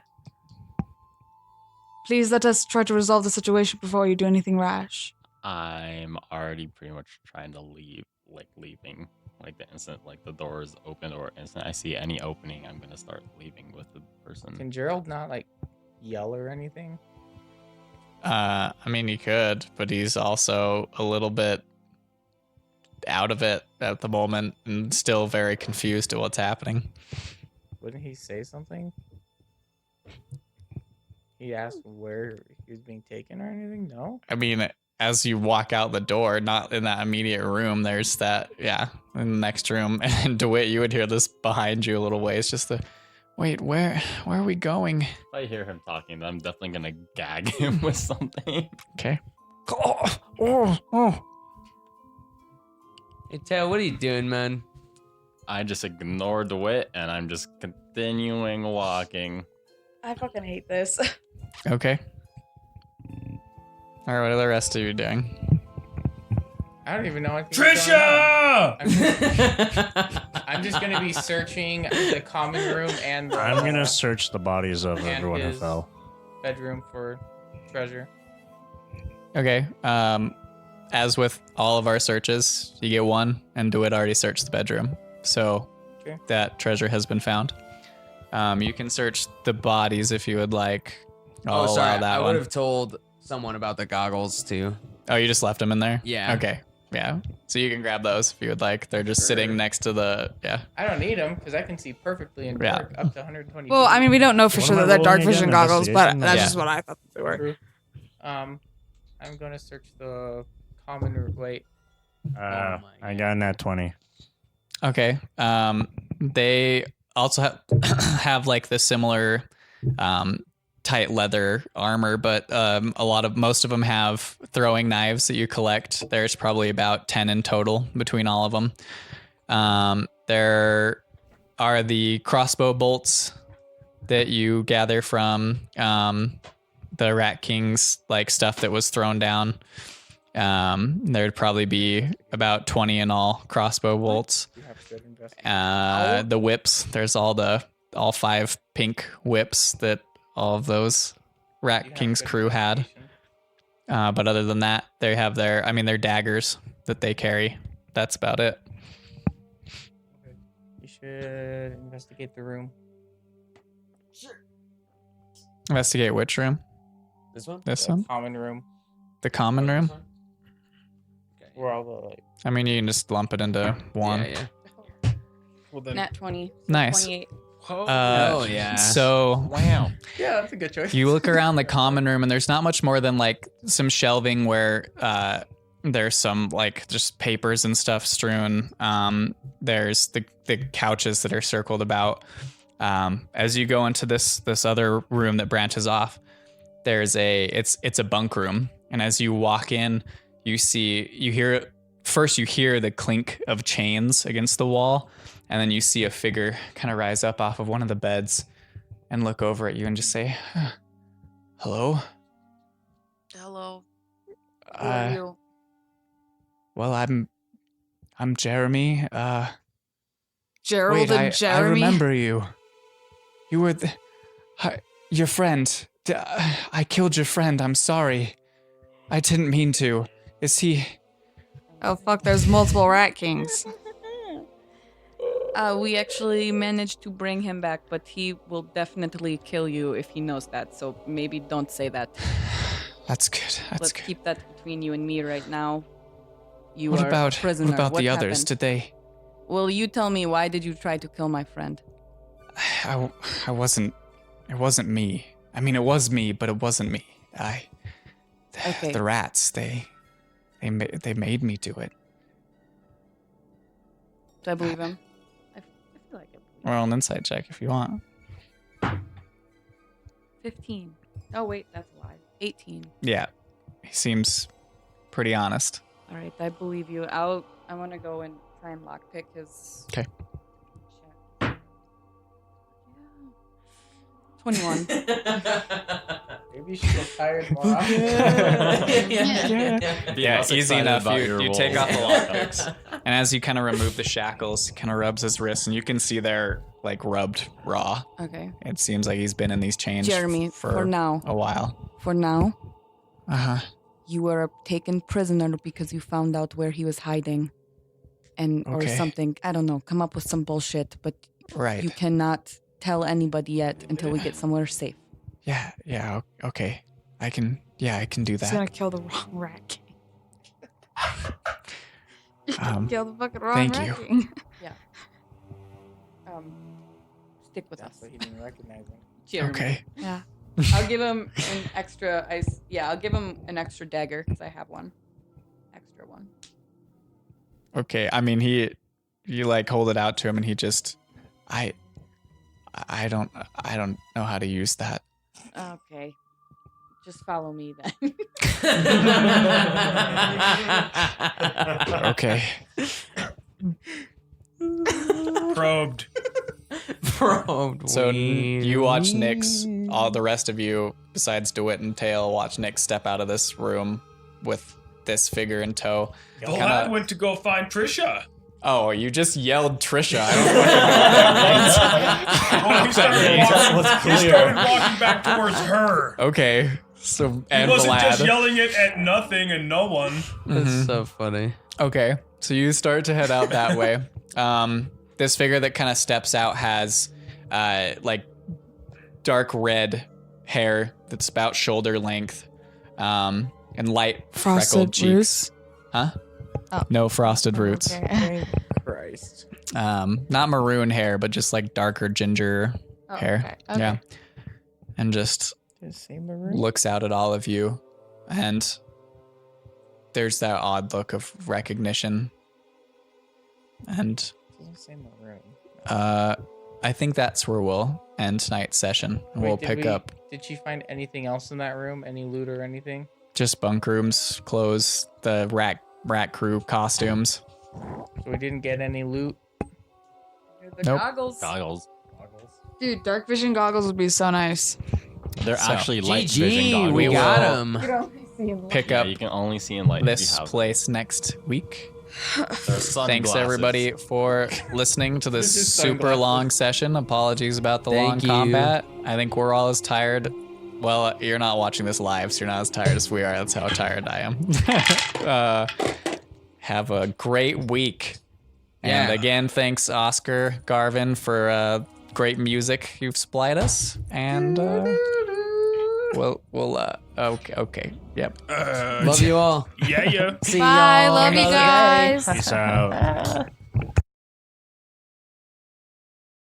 Please let us try to resolve the situation before you do anything rash. I'm already pretty much trying to leaving. Like the instant, like the door is open or instant I see any opening, I'm gonna start leaving with the person. Can Gerald not like yell or anything? I mean, he could, but he's also a little bit out of it at the moment and still very confused at what's happening. Wouldn't he say something? He asked where he was being taken or anything? No? I mean, as you walk out the door, not in that immediate room, there's that, yeah, in the next room. And DeWitt, you would hear this behind you a little ways, just the, wait, where are we going? If I hear him talking, then I'm definitely gonna gag him with something. Okay. Hey, Tail, what are you doing, man? I just ignored the wit, and I'm just continuing walking. I fucking hate this. Okay. All right, what are the rest of you doing? I don't even know what Trisha! I'm just gonna be searching the common room and the I'm gonna search the bodies of and everyone who his fell. bedroom for treasure. Okay. As with all of our searches, you get one, and DeWitt already searched the bedroom, so Okay. that treasure has been found. You can search the bodies if you would like. I'll Oh, sorry. allow that I one. would have told someone about the goggles too. Oh, you just left them in there? Yeah. Okay. Yeah. So you can grab those if you would like. They're just sitting next to the I don't need them because I can see perfectly in Yeah. dark up to 120. Well, I mean, we don't know for What sure am I that they're dark rolling vision again? goggles, but Investigation? that's Yeah. just what I thought they were. True. I'm gonna search the common room. Wait. I got in that 20. Okay. They also have like the similar tight leather armor, but most of them have throwing knives that you collect. There's probably about 10 in total between all of them. There are the crossbow bolts that you gather from the Rat King's like stuff that was thrown down. There'd probably be about 20 in all crossbow bolts. The whips, there's all 5 pink whips that all of those Rat King's crew had. But other than that, they have their daggers that they carry. That's about it. You should investigate the room. Investigate which room? This one? This The one? common room. The common room? Where all the like. I mean, you can just lump it into one. Yeah. Well then. Nat 20. Nice. 28. Oh, yeah. So Wow. Yeah, that's a good choice. you look around the common room, and there's not much more than like some shelving where there's some like just papers and stuff strewn. There's the couches that are circled about. As you go into this other room that branches off, there's it's a bunk room, and as you walk in, you hear the clink of chains against the wall, and then you see a figure kind of rise up off of one of the beds and look over at you and just say, "Hello." Hello. Who are you? Well, I'm Jeremy. Gerald wait, and Jeremy. I remember you. You were your friend. I killed your friend. I'm sorry. I didn't mean to. Is he? Oh fuck! There's multiple Rat Kings. We actually managed to bring him back, but he will definitely kill you if he knows that. So maybe don't say that. That's good. Let's keep that between you and me right now. You What are about a prisoner. what about the others? happened? Did they? Well, you tell me. Why did you try to kill my friend? I wasn't. It wasn't me. I mean, it was me, but it wasn't me. Okay. The rats. They made me do it. Do I believe him? I feel like it. Roll an insight check if you want. 15. Oh wait, that's a lie. 18. Yeah, he seems pretty honest. All right, I believe you. I want to go and try and lockpick his. Okay. 21. Maybe you should get tired more Yeah, Less easy excited enough. about You your take roll. off the lockpicks, and as you kind of remove the shackles, he kind of rubs his wrists, and you can see they're like rubbed raw. Okay. It seems like he's been in these chains Jeremy, for now. a while. For now, You were taken prisoner because you found out where he was hiding. And or Okay. something. I don't know. Come up with some bullshit, but Right. you cannot tell anybody yet until we get somewhere safe. Yeah, okay. I can do He's that. gonna kill the wrong Rat King. Kill the fucking wrong thank Rat you. King. Yeah. Stick with us. So he didn't recognize him. Jeremy. Okay. Yeah. I'll give him an extra. I'll give him an extra dagger because I have one. Extra one. Okay. I mean, you like hold it out to him, and he just, I don't know how to use that. Okay. Just follow me then. Okay. Probed. Probed. So you watch Nyx, all the rest of you, besides DeWitt and Tail, watch Nyx step out of this room with this figure in tow. Vlad went to go find Trisha. Oh, you just yelled Trisha. I don't fucking know what that means. He started walking back towards her. Okay. So, and He wasn't Vlad. just yelling it at nothing and no one. That's so funny. Okay, so you start to head out that way. This figure that kind of steps out has like dark red hair that's about shoulder length, and light Frosted freckled cheeks. roots? Huh? Oh. No frosted roots. Okay. Christ. Not maroon hair, but just like darker ginger Oh, hair. okay. Yeah, and just looks out at all of you, and there's that odd look of recognition. And I think that's where we'll end tonight's session. We'll pick up Did she find anything else in that room? Any loot or anything? just bunk rooms, clothes, the rat crew costumes. So we didn't get any loot. The Nope. goggles. Dude, dark vision goggles would be so nice. They're So, actually light GG, vision goggles. we got will 'em. Pick Yeah, up you can only see in light if this you have place next week. They're Thanks sunglasses. everybody for listening to this This is super sunglasses. long session. Apologies about the long Thank you. combat. I think we're all as tired. Well, you're not watching this live, so you're not as tired as we are. That's how tired I am. Have a great week. And Yeah. again, thanks Oscar Garvin for great music you've supplied us. And okay. Yep. Love you all. Yeah. See Bye. y'all Love you another day. guys. Peace out.